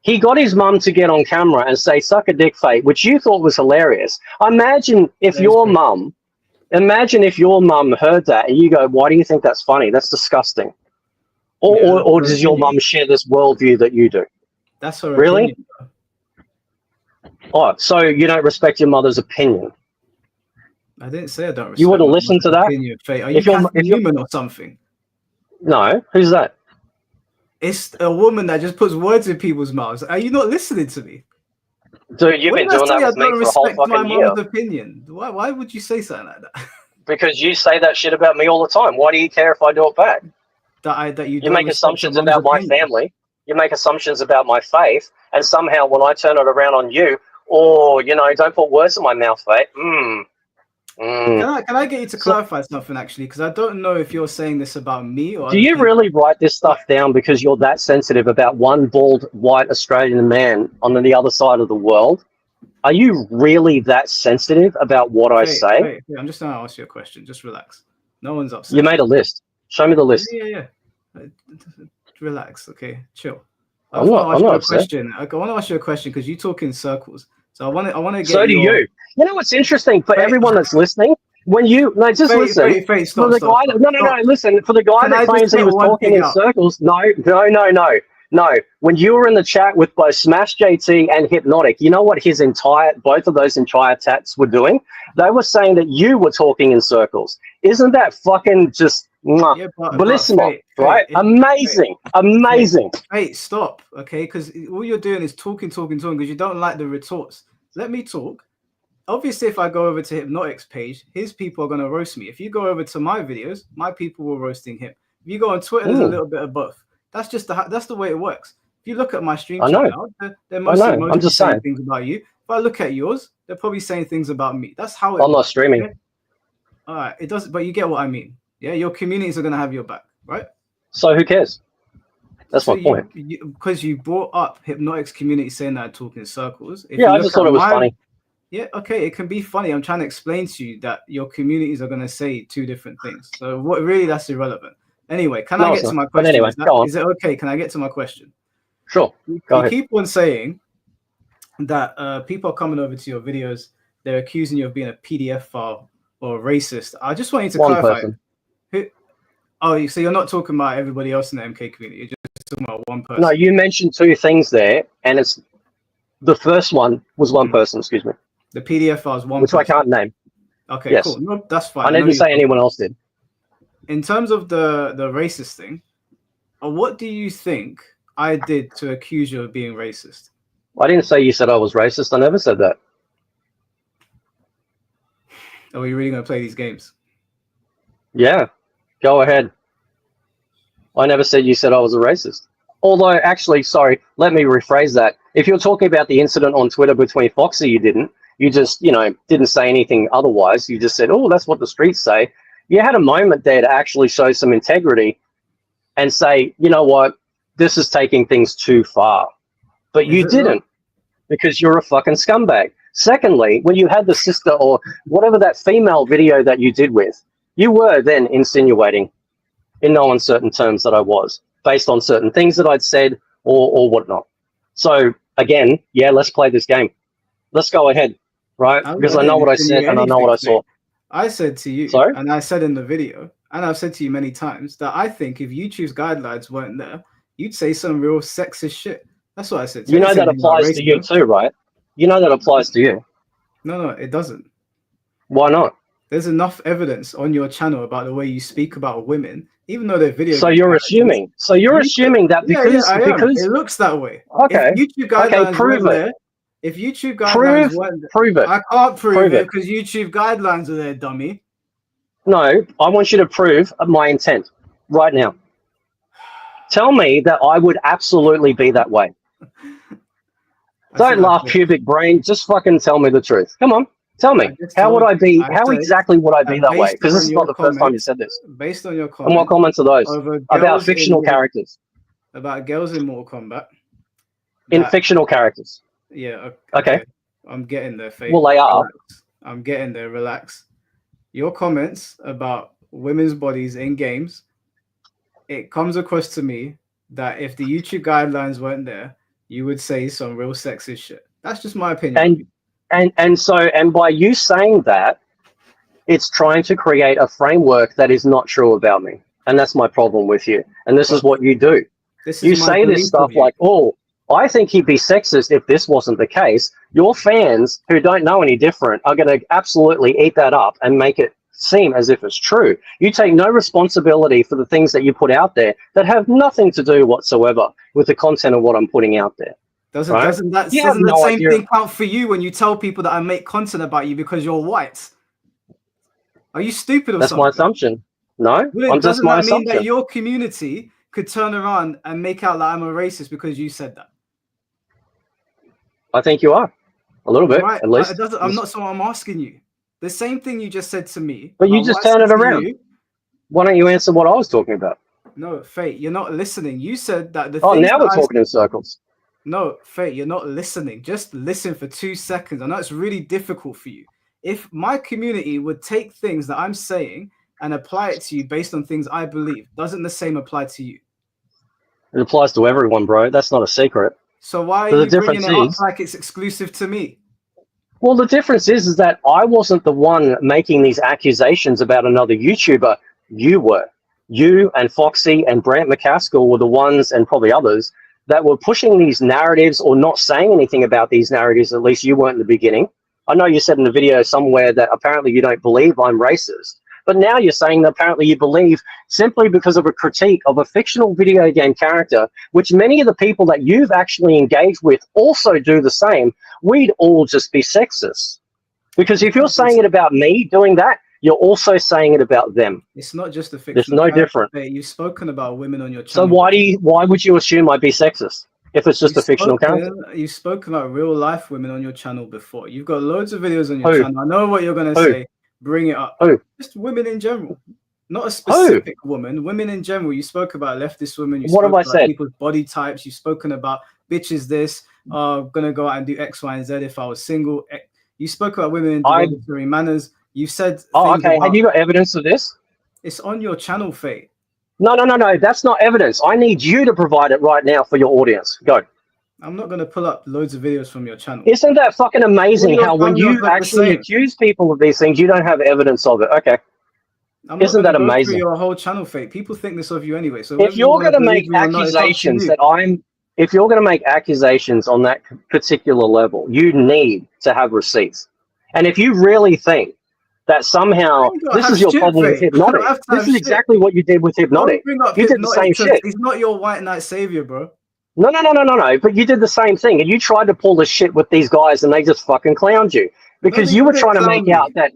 He got his mum to get on camera and say, suck a dick, fate, which you thought was hilarious. Imagine if your mum heard that and you go, why do you think that's funny? That's disgusting. Or does your mum share this worldview that you do? That's her Really? opinion. Oh, so you don't respect your mother's opinion? I didn't say I don't respect. You wouldn't listen to that? Opinion, Faye. Are you Catherine Newman or something? No, who's that? It's a woman that just puts words in people's mouths. Are you not listening to me? Dude, you've been doing that with me for a whole fucking year. My mom's opinion. Why would you say something like that? Because you say that shit about me all the time. Why do you care if I do it back? You make assumptions about my family. You make assumptions about my faith, and somehow when I turn it around on you, or don't put words in my mouth, mate. Can I get you to clarify something actually? Because I don't know if you're saying this about me or. Do you really write this stuff down because you're that sensitive about one bald white Australian man on the other side of the world? Are you really that sensitive about what I say? Wait, I'm just going to ask you a question. Just relax. No one's upset. You made a list. Show me the list. Yeah. Relax. Okay, chill. I'm not upset. I want to ask you a question because you talk in circles. So I want to get. So do you. You know what's interesting for everyone that's listening? When you listen. Stop. Listen. For the guy that claims he was talking in circles, no. When you were in the chat with both Smash JT and Hypnotic, you know what both of those entire chats were doing? They were saying that you were talking in circles. Isn't that fucking just bellissimo, right? Amazing. Hey, stop, okay? Because all you're doing is talking because you don't like the retorts. Let me talk. Obviously, if I go over to Hypnotic's page, his people are going to roast me. If you go over to my videos, my people were roasting him. If you go on Twitter, there's a little bit of both. That's just that's the way it works. If you look at my stream channel, they're mostly saying things about you. If I look at yours, they're probably saying things about me. That's how it. I'm not streaming. Okay? All right, it does, but you get what I mean. Yeah, your communities are going to have your back, right? So who cares? That's my point. Because you brought up Hypnotic's community saying that I talk in circles. I just thought it was funny. Yeah, okay, it can be funny. I'm trying to explain to you that your communities are going to say two different things. So that's irrelevant. Anyway, can I get to my question? Anyway, is it okay? Can I get to my question? Sure. You keep on saying that people are coming over to your videos. They're accusing you of being a PDF file or racist. I just want you to clarify. So you're not talking about everybody else in the MK community. You're just talking about one person. No, you mentioned two things there, and the first one was one person. Excuse me. The PDF file is one which person. I can't name. Okay, yes. Cool. No, that's fine. I didn't say anyone else did. In terms of the racist thing, what do you think I did to accuse you of being racist? I didn't say you said I was racist. I never said that. Are we really going to play these games? Yeah, go ahead. I never said you said I was a racist. Although, actually, sorry, let me rephrase that. If you're talking about the incident on Twitter between Foxy, you didn't. You just, didn't say anything otherwise. You just said, oh, that's what the streets say. You had a moment there to actually show some integrity and say, you know what, this is taking things too far. But you didn't, because you're a fucking scumbag. Secondly, when you had the sister or whatever that female video that you did with, you were then insinuating in no uncertain terms that I was, based on certain things that I'd said or whatnot. So, again, yeah, let's play this game. Let's go ahead, right? Because I know what I said and I know what I saw. I said to you, sorry? And I said in the video, and I've said to you many times, that I think if YouTube's guidelines weren't there, you'd say some real sexist shit. That's what I said. You know that applies to you too, right? You know that applies to you. No, it doesn't. Why not? There's enough evidence on your channel about the way you speak about women, even though they're video So game you're characters. assuming. So you're You could, assuming that yeah, because I am. because It looks that way. If okay, YouTube okay, guidelines prove weren't it. there, if YouTube guidelines Prove weren't there, prove it. I can't prove Prove it it. because YouTube guidelines are there, dummy. No, I want you to prove my intent right now. Tell me that I would absolutely be that way. Don't laugh, pubic brain. Just fucking tell me the truth. Come on, tell me. How would I be? How exactly would I be that way? Because this is not the first time you said this. Based on your comments. And what comments are those? About fictional characters. About girls in Mortal Kombat. In fictional characters. Yeah. Okay. I'm getting there, Faith. Well, they are. Relax. I'm getting there. Relax. Your comments about women's bodies in games, it comes across to me that if the YouTube guidelines weren't there, you would say some real sexist shit. That's just my opinion. And by you saying that, it's trying to create a framework that is not true about me. And that's my problem with you. And this is what you do. You say this stuff like, oh, I think he'd be sexist if this wasn't the case. Your fans who don't know any different are going to absolutely eat that up and make it seem as if it's true. You take no responsibility for the things that you put out there that have nothing to do whatsoever with the content of what I'm putting out there. Doesn't the same thing count for you when you tell people that I make content about you because you're white? Are you stupid or That's something? my assumption. No, doesn't that mean that your community could turn around and make out like I'm a racist because you said that? I think you are. A little bit, right. At least. I'm not, so I'm asking you. The same thing you just said to me. But you just turn it around. Why don't you answer what I was talking about? No, Fate, you're not listening. You said that the now we're talking in circles. No, Fate, you're not listening. Just listen for 2 seconds. I know it's really difficult for you. If my community would take things that I'm saying and apply it to you based on things I believe, doesn't the same apply to you? It applies to everyone, bro. That's not a secret. So why are you bringing it up like it's exclusive to me? Well, the difference is that I wasn't the one making these accusations about another YouTuber. You were. You and Foxy and Brant McCaskill were the ones, and probably others, that were pushing these narratives or not saying anything about these narratives. At least you weren't in the beginning. I know you said in the video somewhere that apparently you don't believe I'm racist. But now you're saying that apparently you believe simply because of a critique of a fictional video game character, which many of the people that you've actually engaged with also do the same. We'd all just be sexist. Because if you're saying it about me doing that, you're also saying it about them. It's not just a fictional There's no different. You've spoken about women on your channel. So why would you assume I'd be sexist if it's just a fictional character? You've spoken about real life women on your channel before. You've got loads of videos on your channel. I know what you're going to say. Bring it up. Just women in general. Not a specific woman. Women in general. You spoke about leftist women. What have I said? People's body types. You've spoken about bitches this. Gonna go out and do X, Y, and Z if I was single. You spoke about women in derogatory manners. You said. Oh, okay. Have you got evidence of this? It's on your channel, Faye. No. That's not evidence. I need you to provide it right now for your audience. Go. I'm not going to pull up loads of videos from your channel. Isn't that fucking amazing how when you actually accuse people of these things, you don't have evidence of it? Okay. Isn't that amazing? Your whole channel, Fake. People think this of you anyway. So if you're going to make accusations if you're going to make accusations on that particular level, you need to have receipts. And if you really think that somehow this is your problem with Hypnotic, this is exactly what you did with Hypnotic. You did the same shit. He's not your white knight savior, bro. No. But you did the same thing, and you tried to pull this shit with these guys, and they just fucking clowned you because you were trying to make out that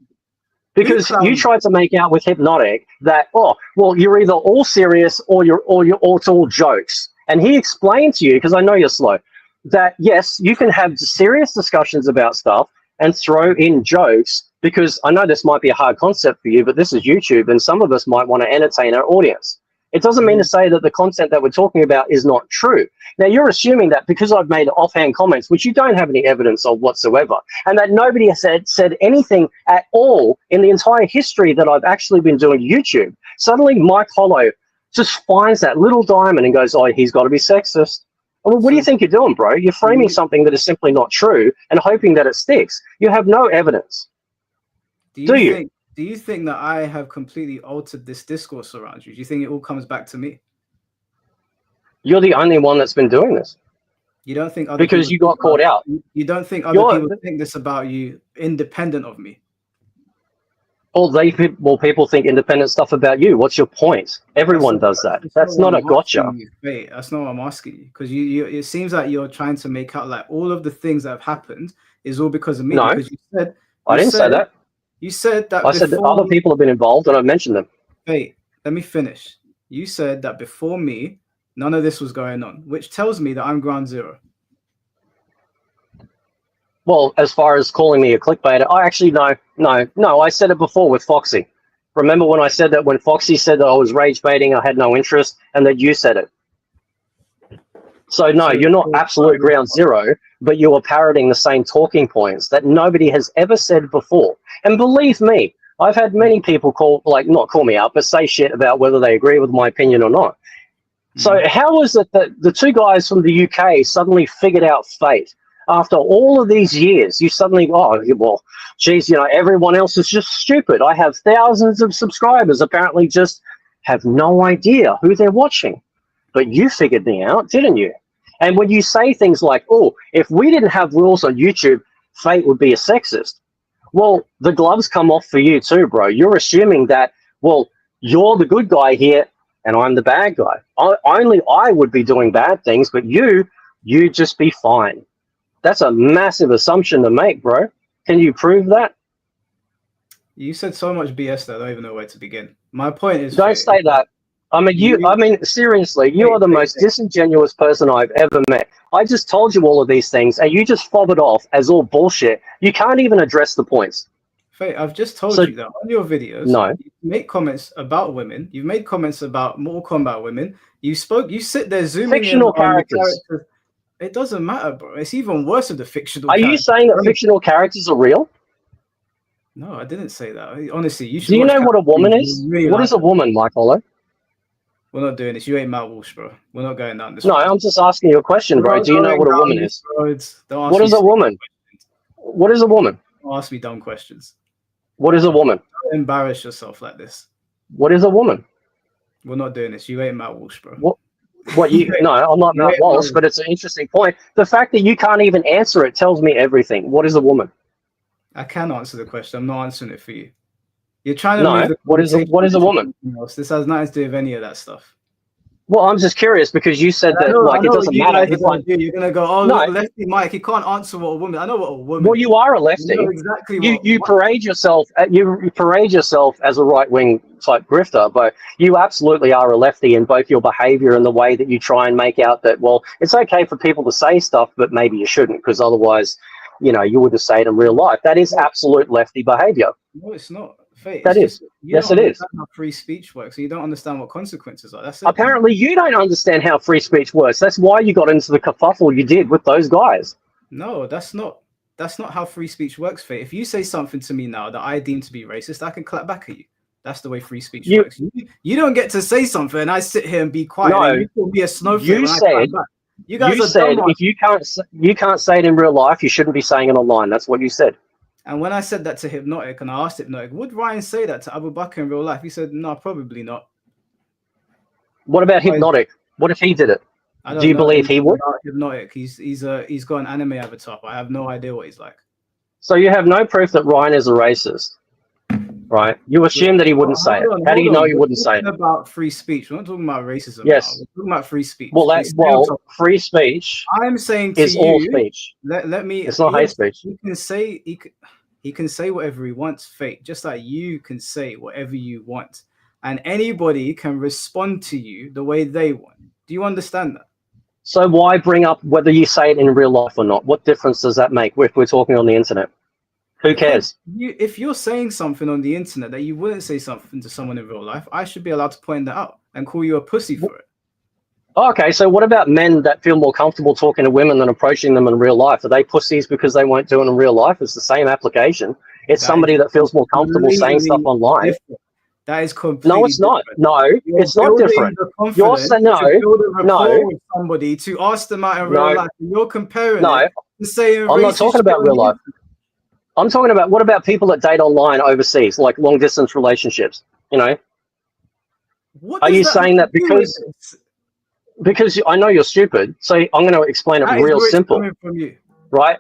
because you tried to make out with Hypnotic that you're either all serious or it's all jokes. And he explained to you, because I know you're slow, that yes, you can have serious discussions about stuff and throw in jokes, because I know this might be a hard concept for you, but this is YouTube, and some of us might want to entertain our audience. It doesn't mean to say that the content that we're talking about is not true. Now, you're assuming that because I've made offhand comments, which you don't have any evidence of whatsoever, and that nobody has said anything at all in the entire history that I've actually been doing YouTube, suddenly Mike Hollow just finds that little diamond and goes, oh, he's got to be sexist. Well, what do you think you're doing, bro? You're framing something that is simply not true and hoping that it sticks. You have no evidence. Do you think that I have completely altered this discourse around you? Do you think it all comes back to me? You're the only one that's been doing this. You don't think other because people you got caught out. You don't think other people think this about you, independent of me? Well, people think independent stuff about you. What's your point? Everyone does that. That's not a gotcha. That's not what I'm asking you, because it seems like you're trying to make out like all of the things that have happened is all because of me. No, because I didn't say that. You said that I said that other people have been involved, and I mentioned them. Wait, let me finish. You said that before me, none of this was going on, which tells me that I'm ground zero. Well, as far as calling me a clickbaiter, I actually no. I said it before with Foxy. Remember when I said that when Foxy said that I was rage baiting, I had no interest, and that you said it. So no, you're not absolute ground zero, but you are parroting the same talking points that nobody has ever said before. And believe me, I've had many people not call me out, but say shit about whether they agree with my opinion or not. So how is it that the two guys from the UK suddenly figured out fate? After all of these years, you suddenly, geez, everyone else is just stupid. I have thousands of subscribers, apparently just have no idea who they're watching. But you figured me out, didn't you? And when you say things like, oh, if we didn't have rules on YouTube, Fate would be a sexist. Well, the gloves come off for you too, bro. You're assuming that, well, you're the good guy here and I'm the bad guy. Only I would be doing bad things, but you just be fine. That's a massive assumption to make, bro. Can you prove that? You said so much BS that I don't even know where to begin. My point is... Don't say that. Seriously, you are the most disingenuous person I've ever met. I just told you all of these things, and you just fob it off as all bullshit. You can't even address the points. Faye, I've just told you that on your videos, you make comments about women. You've made comments about Mortal Kombat women. You sit there zooming fictional characters. It doesn't matter, bro. It's even worse with the fictional characters. Are you saying that fictional characters are real? No, I didn't say that. Honestly, you should. Do you know what a woman is? What is a woman, Mike Hollow? We're not doing this. You ain't Matt Walsh, bro. We're not going down this. No, I'm just asking you a question, bro. Do you know what a woman is? What is a woman? What is a woman? Don't ask me dumb questions. What is a woman? Don't embarrass yourself like this. What is a woman? We're not doing this. You ain't Matt Walsh, bro. What no, I'm not Matt Walsh, but it's an interesting point. The fact that you can't even answer it tells me everything. What is a woman? I can answer the question. I'm not answering it for you. You're trying to what is a woman? This has nothing to do with any of that stuff. Well, I'm just curious because you said that it doesn't matter. You're gonna go, oh, no, lefty Mike, he can't answer what a woman. I know what a woman. Well, you are a lefty. You know exactly. You parade yourself. You parade yourself as a right wing type grifter, but you absolutely are a lefty in both your behaviour and the way that you try and make out that it's okay for people to say stuff, but maybe you shouldn't because otherwise, you would just say it in real life. That is absolute lefty behaviour. No, it's not. That is. Yes, it is. How free speech works. So you don't understand what consequences are. That's it. Apparently, you don't understand how free speech works. That's why you got into the kerfuffle you did with those guys. No, that's not how free speech works, Faye. If you say something to me now that I deem to be racist, I can clap back at you. That's the way free speech works. You don't get to say something and I sit here and be quiet. No, and you call me a snowflake. You said if you can't say it in real life, you shouldn't be saying it online. That's what you said. And when I said that to Hypnotic, and I asked Hypnotic, would Ryan say that to Abu Bakr in real life? He said, no, probably not. What about Hypnotic? What if he did it? Do you believe he would? Hypnotic. He's got an anime avatar. I have no idea what he's like. So you have no proof that Ryan is a racist, right? You assume that he wouldn't say it. How do you know he wouldn't say it? We're talking about free speech. We're not talking about racism. Yes. Now. We're talking about free speech. Free speech. I'm saying to is all speech. Let me. It's not hate speech. He can say whatever he wants, Fate, just like you can say whatever you want, and anybody can respond to you the way they want. Do you understand that? So why bring up whether you say it in real life or not? What difference does that make if we're talking on the internet? Who cares? If you're saying something on the internet that you wouldn't say something to someone in real life, I should be allowed to point that out and call you a pussy for it. Okay, so what about men that feel more comfortable talking to women than approaching them in real life? Are they pussies because they won't do it in real life? It's the same application. It's somebody that feels more comfortable saying stuff online. Different. That is completely No, it's not. Different. No, it's not different. You're saying with somebody to ask them out in real life. You're comparing it to saying I'm not talking about real life. I'm talking about what about people that date online overseas, like long distance relationships? Are you saying that because because I know you're stupid, so I'm going to explain it That is real where it's simple, coming from you. right?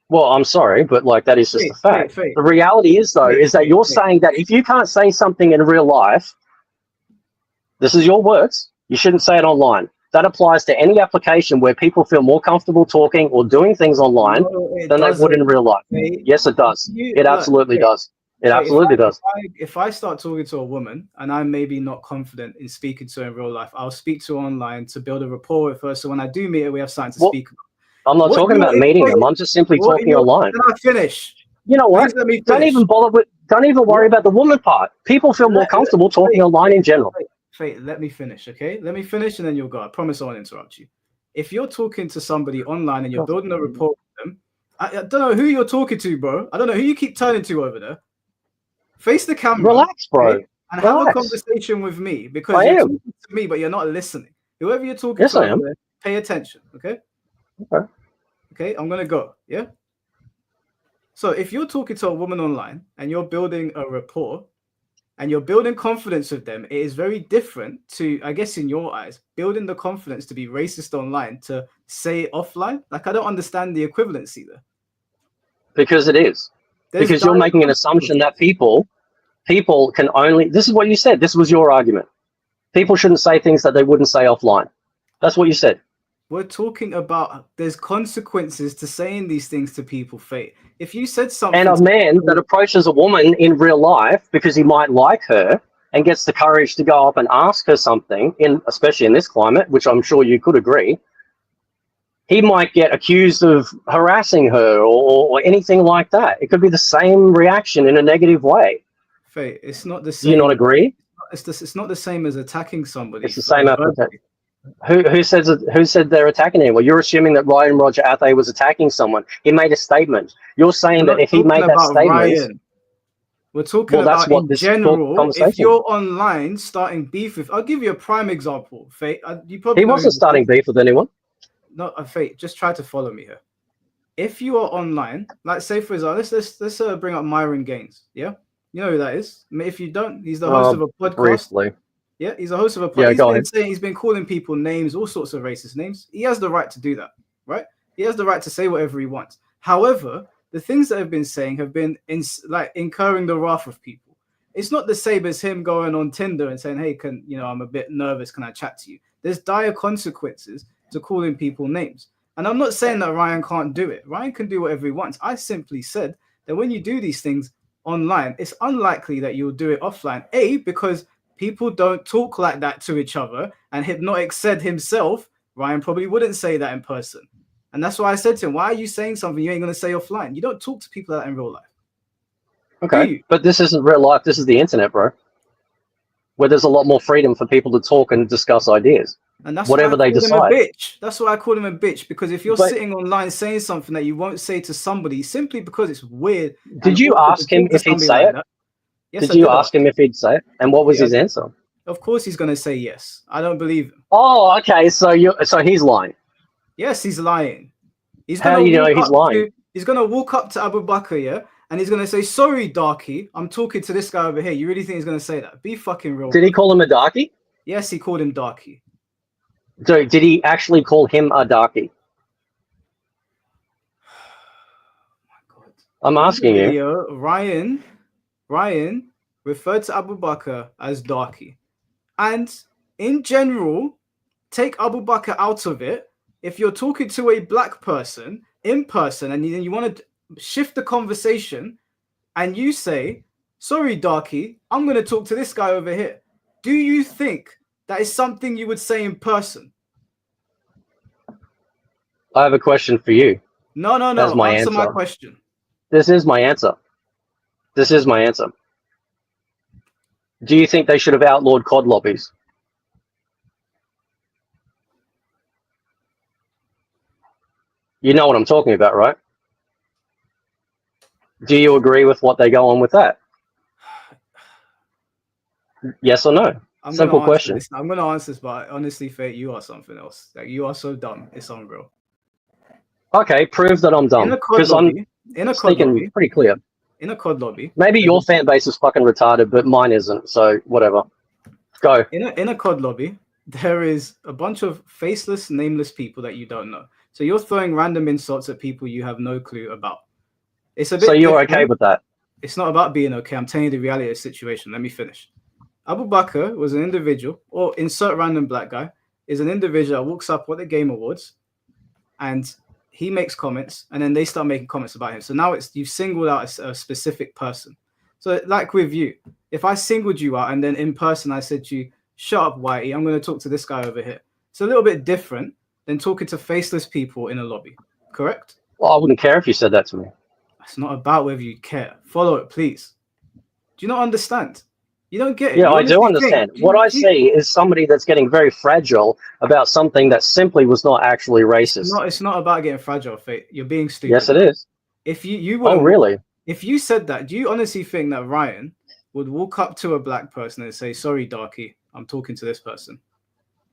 Well, I'm sorry, but like that is just a fact. Fate. The reality is, though, is that you're saying that if you can't say something in real life, this is your words, you shouldn't say it online. That applies to any application where people feel more comfortable talking or doing things online than they would in real life. Yes, it does. It absolutely does. It absolutely does. If I start talking to a woman and I'm maybe not confident in speaking to her in real life, I'll speak to her online to build a rapport with her. So when I do meet her, we have something to speak about. I'm not talking about meeting them. I'm just simply talking online. Can I finish? You know what? Don't even bother with. Don't even worry about the woman part. People feel more comfortable talking online in general. Fate, let me finish, okay? Let me finish and then you'll go. I promise I won't interrupt you. If you're talking to somebody online and you're building a rapport with them, I don't know who you're talking to, bro. I don't know who you keep turning to over there. Face the camera. Relax, bro. Okay? And have a conversation with me because you're talking to me, but you're not listening. Whoever you're talking to over there, pay attention, okay? Okay, I'm going to go, yeah? So if you're talking to a woman online and you're building a rapport, and you're building confidence with them, it is very different to, I guess in your eyes, building the confidence to be racist online to say offline. Like, I don't understand the equivalency there. Because it is. Because you're making an assumption that people can only, this is what you said, this was your argument. People shouldn't say things that they wouldn't say offline. That's what you said. We're talking about there's consequences to saying these things to people, Fate. If you said something... And a man that approaches a woman in real life because he might like her and gets the courage to go up and ask her something, especially in this climate, which I'm sure you could agree, he might get accused of harassing her or anything like that. It could be the same reaction in a negative way. Fate, it's not the same. Do you not agree? It's not the same as attacking somebody. It's the same application. Who said they're attacking anyone? Well, you're assuming that Ryan Roger Athey was attacking someone. He made a statement. You're saying that if he made that statement, Ryan. We're talking about in general. If you're online starting beef with, I'll give you a prime example. Fate, he wasn't starting beef with anyone. No, Fate, just try to follow me here. If you are online, like say for example, let's bring up Myron Gaines. Yeah, you know who that is. If you don't, he's the host of a podcast. Briefly. Yeah, he's a host of a podcast. He's been calling people names, all sorts of racist names. He has the right to do that, right? He has the right to say whatever he wants. However, the things that have been saying have been incurring the wrath of people. It's not the same as him going on Tinder and saying, "Hey, I'm a bit nervous. Can I chat to you?" There's dire consequences to calling people names. And I'm not saying that Ryan can't do it. Ryan can do whatever he wants. I simply said that when you do these things online, it's unlikely that you'll do it offline. Because people don't talk like that to each other. And Hypnotic said himself, Ryan probably wouldn't say that in person. And that's why I said to him, why are you saying something you ain't going to say offline? You don't talk to people like that in real life. Okay, but this isn't real life. This is the internet, bro. Where there's a lot more freedom for people to talk and discuss ideas. And that's whatever they decide. That's why I call him a bitch. Because if you're sitting online saying something that you won't say to somebody simply because it's weird. Did you ask him if he'd say it? Yes, did you ask him if he'd say it? And what was his answer? Of course he's going to say yes. I don't believe him. Oh, okay. So he's lying. Yes, he's lying. How do you know he's lying? He's going to walk up to Abu Bakr, yeah? And he's going to say, "Sorry, darky, I'm talking to this guy over here." You really think he's going to say that? Be fucking real. Did he call him a darky? Yes, he called him darky. So did he actually call him a darky? Oh my God. I'm asking you. Ryan referred to Abu Bakr as darky. And in general, take Abu Bakr out of it. If you're talking to a black person in person and you want to shift the conversation and you say, "Sorry, darky, I'm going to talk to this guy over here." Do you think that is something you would say in person? I have a question for you. No. That's my answer answer. My question. This is my answer. Do you think they should have outlawed COD lobbies? You know what I'm talking about, right? Do you agree with what they go on with that? Yes or no? Simple question. I'm going to answer this, but honestly, Fate, you are something else. Like, you are so dumb. It's unreal. Okay, prove that I'm dumb. Because I'm speaking pretty clear. In a COD lobby. Maybe your fan base is fucking retarded, but mine isn't. So whatever. Go. In a COD lobby, there is a bunch of faceless, nameless people that you don't know. So you're throwing random insults at people you have no clue about. It's a bit So you're different. okay with that? It's not about being okay. I'm telling you the reality of the situation. Let me finish. Abu Bakr was an individual, or insert random black guy, is an individual that walks up at the Game Awards and he makes comments and then they start making comments about him. So now you've singled out a specific person. So like with you, if I singled you out and then in person I said to you, shut up, Whitey, I'm going to talk to this guy over here. It's a little bit different than talking to faceless people in a lobby, correct? Well, I wouldn't care if you said that to me. It's not about whether you care. Follow it, please. Do you not understand? You don't get it. Yeah, I do understand. What I see is somebody that's getting very fragile about something that simply was not actually racist. It's not about getting fragile, Fate. You're being stupid. Yes, it is. If you Oh, really? If you said that, do you honestly think that Ryan would walk up to a black person and say, sorry, Darky, I'm talking to this person?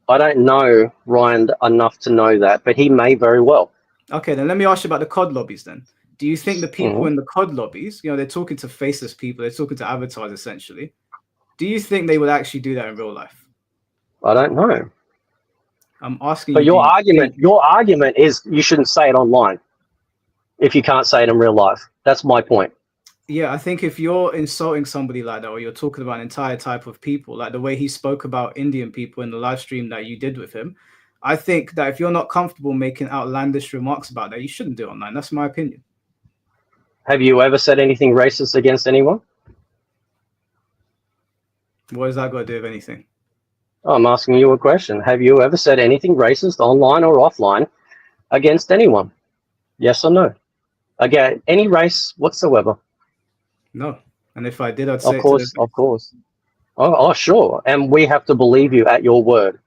I don't know Ryan enough to know that, but he may very well. Okay, then let me ask you about the COD lobbies then. Do you think the people in the COD lobbies, they're talking to faceless people, they're talking to avatars essentially. Do you think they would actually do that in real life? I don't know. I'm asking but you. But your argument is you shouldn't say it online if you can't say it in real life. That's my point. Yeah, I think if you're insulting somebody like that, or you're talking about an entire type of people, like the way he spoke about Indian people in the live stream that you did with him, I think that if you're not comfortable making outlandish remarks about that, you shouldn't do it online. That's my opinion. Have you ever said anything racist against anyone? What has that got to do with anything? I'm asking you a question. Have you ever said anything racist online or offline against anyone? Yes or no? Again, any race whatsoever? No. And if I did, I'd say of course. Oh, sure. And we have to believe you at your word.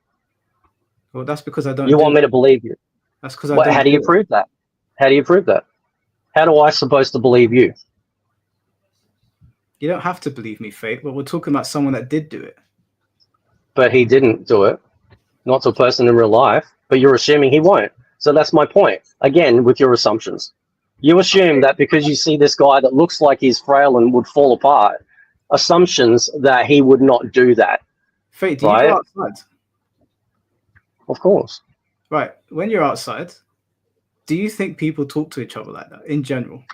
Well, that's because I don't. You want me to believe you? That's because I don't. How do you prove that? How do you prove that? How do I supposed to believe you? You don't have to believe me, Fate, but we're talking about someone that did do it. But he didn't do it. Not to a person in real life, but you're assuming he won't. So that's my point. Again, with your assumptions. You assume that because you see this guy that looks like he's frail and would fall apart, assumptions that he would not do that. Fate, do you go outside? Of course. Right. When you're outside, do you think people talk to each other like that in general?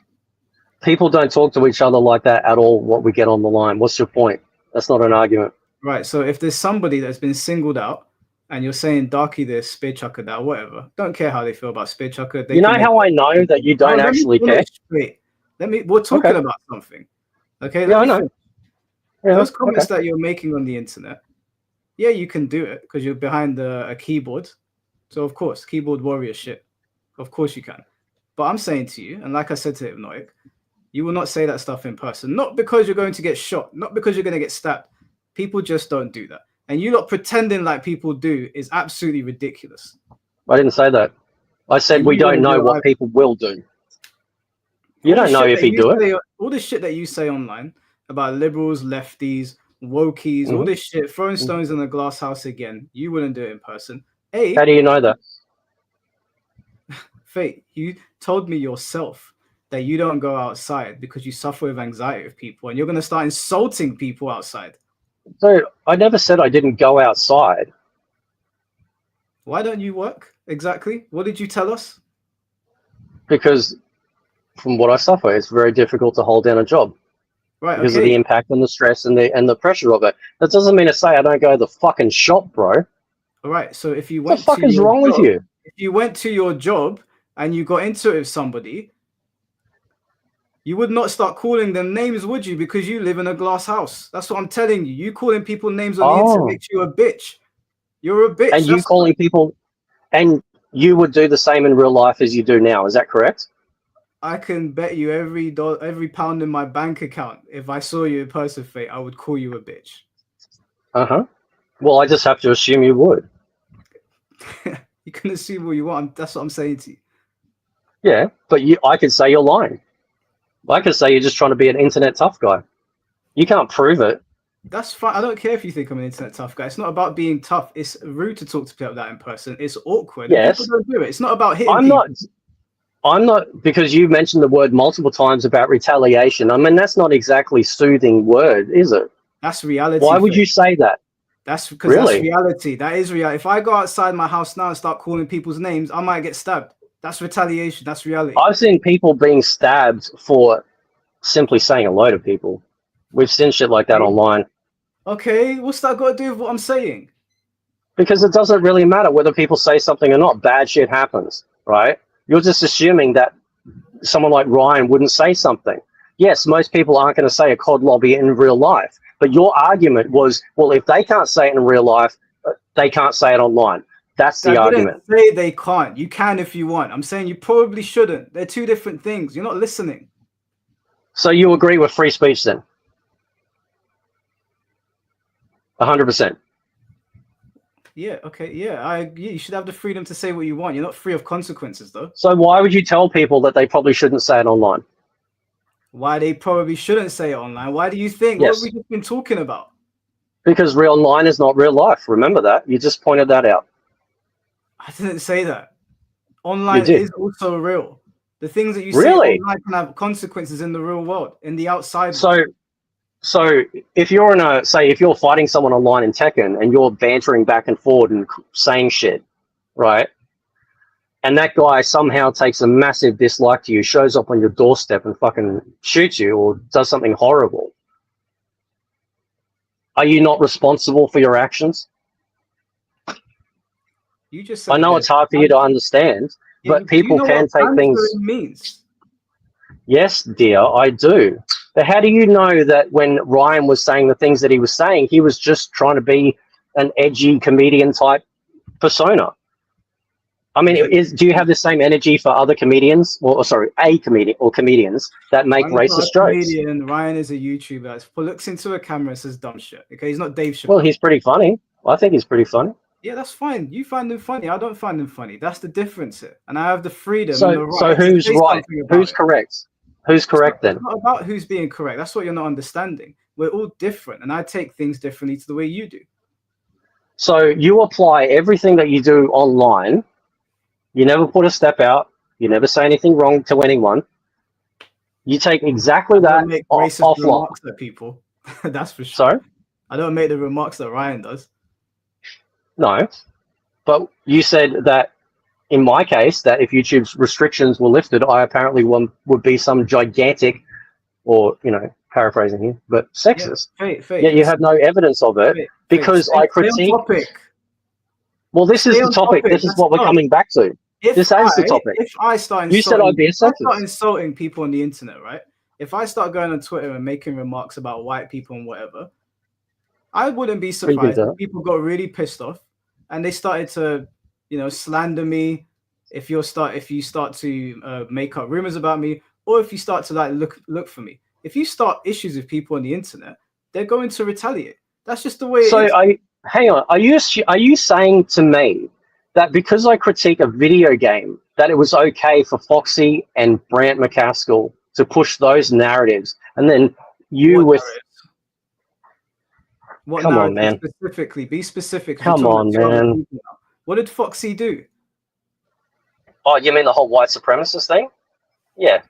People don't talk to each other like that at all, what we get on the line. What's your point? That's not an argument. Right. So if there's somebody that's been singled out and you're saying Darky this, Spear Chucker that, whatever, don't care how they feel about Spear Chucker. You know how I know that you don't actually care? Wait, we're talking about something. Okay? Yeah, I know. Yeah, those comments that you're making on the internet, yeah, you can do it because you're behind a keyboard. So, of course, keyboard warrior shit. Of course you can. But I'm saying to you, and like I said to Hypnotic, you will not say that stuff in person. Not because you're going to get shot. Not because you're going to get stabbed. People just don't do that. And you lot pretending like people do is absolutely ridiculous. I didn't say that. I said we don't know what people will do. You don't know if he do it. All this shit that you say online about liberals, lefties, wokies, all this shit, throwing stones in the glass house again, you wouldn't do it in person. How do you know that? Fate, you told me yourself that you don't go outside because you suffer with anxiety of people and you're going to start insulting people outside. So I never said I didn't go outside. Why don't you work? Exactly. What did you tell us? Because from what I suffer, it's very difficult to hold down a job. Right. Because of the impact and the stress and the pressure of it. That doesn't mean to say I don't go to the fucking shop, bro. All right. So if you went what the fuck is wrong with you? If you went to your job and you got into it with somebody, you would not start calling them names, would you? Because you live in a glass house. That's what I'm telling you. You calling people names on the internet makes you a bitch. You're a bitch. And you calling people, and you would do the same in real life as you do now. Is that correct? I can bet you every pound in my bank account. If I saw you in person, Fate, I would call you a bitch. Well, I just have to assume you would. You can assume what you want. That's what I'm saying to you. Yeah, but I could say you're lying. I could say you're just trying to be an internet tough guy. You can't prove it. That's fine. I don't care if you think I'm an internet tough guy. It's not about being tough. It's rude to talk to people like that in person. It's awkward. Yes. People don't do it. It's not about hitting people. I'm not, because you mentioned the word multiple times about retaliation. I mean, that's not exactly soothing word, is it? That's reality. Why would you say that? That's because that's Really? reality. That is reality. If I go outside my house now and start calling people's names, I might get stabbed. That's retaliation. That's reality. I've seen people being stabbed for simply saying hello to people. We've seen shit like that online. Okay, what's that got to do with what I'm saying? Because it doesn't really matter whether people say something or not. Bad shit happens, right? You're just assuming that someone like Ryan wouldn't say something. Yes, most people aren't going to say a COD lobby in real life. But your argument was, well, if they can't say it in real life, they can't say it online. That's the argument. I didn't say they can't. You can if you want. I'm saying you probably shouldn't. They're two different things. You're not listening. So you agree with free speech then? 100%. Yeah, okay, yeah. You should have the freedom to say what you want. You're not free of consequences, though. So why would you tell people that they probably shouldn't say it online? Why they probably shouldn't say it online? Why do you think? Yes. What have we just been talking about? Because real online is not real life. Remember that. You just pointed that out. I didn't say that. Online is also real. The things that you say online can have consequences in the real world, in the outside world. So if you're if you're fighting someone online in Tekken and you're bantering back and forward and saying shit, right? And that guy somehow takes a massive dislike to you, shows up on your doorstep and fucking shoots you or does something horrible. Are you not responsible for your actions? You just said I know it's hard for you to understand, but people can take things. Means? Yes, dear, I do. But how do you know that when Ryan was saying the things that he was saying, he was just trying to be an edgy comedian type persona? I mean, do you have the same energy for other comedians, or sorry, a comedian or comedians that make racist jokes? Ryan is a YouTuber that looks into a camera and says dumb shit. Okay, he's not Dave Chappelle. Well, he's pretty funny. I think he's pretty funny. Yeah, that's fine. You find him funny. I don't find him funny. That's the difference here. And I have the freedom and the right. So who's right? Who's correct? Who's correct then? It's not about who's being correct. That's what you're not understanding. We're all different, and I take things differently to the way you do. So you apply everything that you do online. You never put a step out. You never say anything wrong to anyone. You take exactly that make racist offline. Remarks at people. That's for sure. Sorry? I don't make the remarks that Ryan does. No, but you said that in my case, that if YouTube's restrictions were lifted, I apparently would be some gigantic, or, paraphrasing here, but sexist. Yeah, Yet you have no evidence of it because I critique. Well, this is the topic. This is what we're coming back to. This is the topic. If I start you said I'd be a sexist. Start insulting people on the internet, right? If I start going on Twitter and making remarks about white people and whatever, I wouldn't be surprised if people got really pissed off and they started to, slander me. If you start to make up rumors about me, or if you start to look for me. If you start issues with people on the internet, they're going to retaliate. That's just the way it is. Hang on. Are you saying to me that because I critique a video game, that it was okay for Foxy and Brant McCaskill to push those narratives, and then Come on, man. Specifically, be specific. Come on, man. What did Foxy do? Oh, you mean the whole white supremacist thing? Yeah,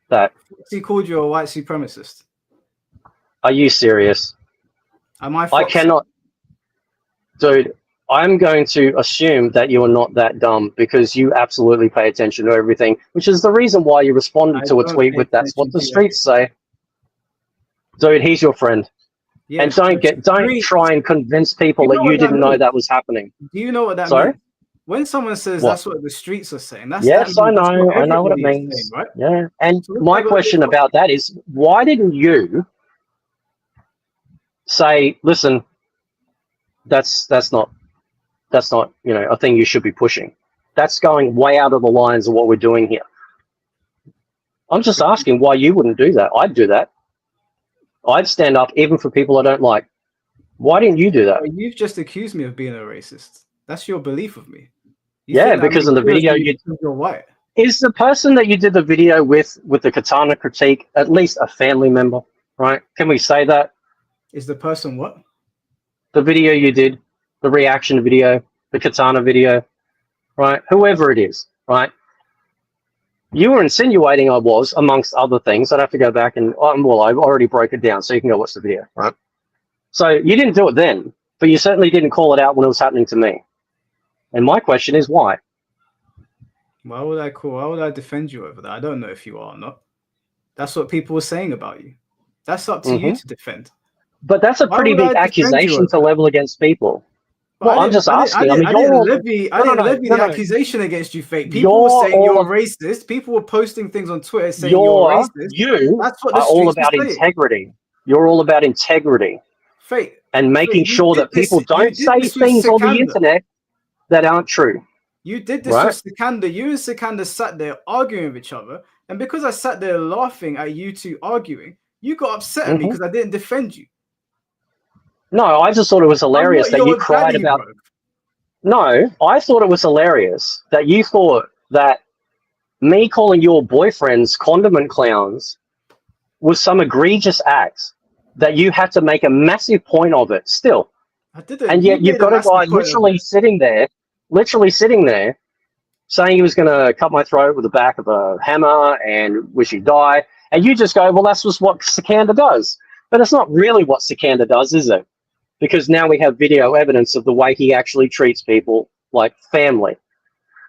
that. He called you a white supremacist. Are you serious? Am I Foxy? I cannot. Dude, I'm going to assume that you are not that dumb because you absolutely pay attention to everything, which is the reason why you responded to a tweet with "That's what the streets say." Dude, he's your friend. Yeah, and don't try and convince people that you didn't know that was happening. Do you know what that means? When someone says that's what the streets are saying, yes, I know. I know what it means. Saying, right? Yeah. And my question about that is, why didn't you say, listen, that's not a thing you should be pushing. That's going way out of the lines of what we're doing here. I'm just asking why you wouldn't do that. I'd do that. I'd stand up even for people I don't like. Why didn't you do that? You've just accused me of being a racist. That's your belief of me. Because in the video you're white. Is the person that you did the video with the katana critique at least a family member, right? Can we say that? Is the person what? The video you did, the reaction video, the katana video, right? Whoever it is, right? You were insinuating I was, amongst other things. I'd have to go back and, I've already broke it down, so you can go watch the video, right? So you didn't do it then. but you certainly didn't call it out when it was happening to me. And my question is why? Why would I defend you over that? I don't know if you are or not. That's what people were saying about you. That's up to you to defend. But that's a pretty big accusation to level against people. Well, I'm just asking. I didn't levy the accusation against you, Fate. People were saying you're racist. People were posting things on Twitter saying you're racist. That's what the streets are all about integrity. You're all about integrity. Fate. And making sure that people don't say things on the internet that aren't true. You did this with Sikander. You and Sikander sat there arguing with each other. And because I sat there laughing at you two arguing, you got upset at me because I didn't defend you. No, I just thought it was hilarious that you cried about... No, I thought it was hilarious that you thought that me calling your boyfriends condiment clowns was some egregious act, that you had to make a massive point of it still. I didn't. And yet you've got a guy literally sitting there saying he was going to cut my throat with the back of a hammer and wish he'd die. And you just go, well, that's just what Sikander does. But it's not really what Sikander does, is it? Because now we have video evidence of the way he actually treats people like family.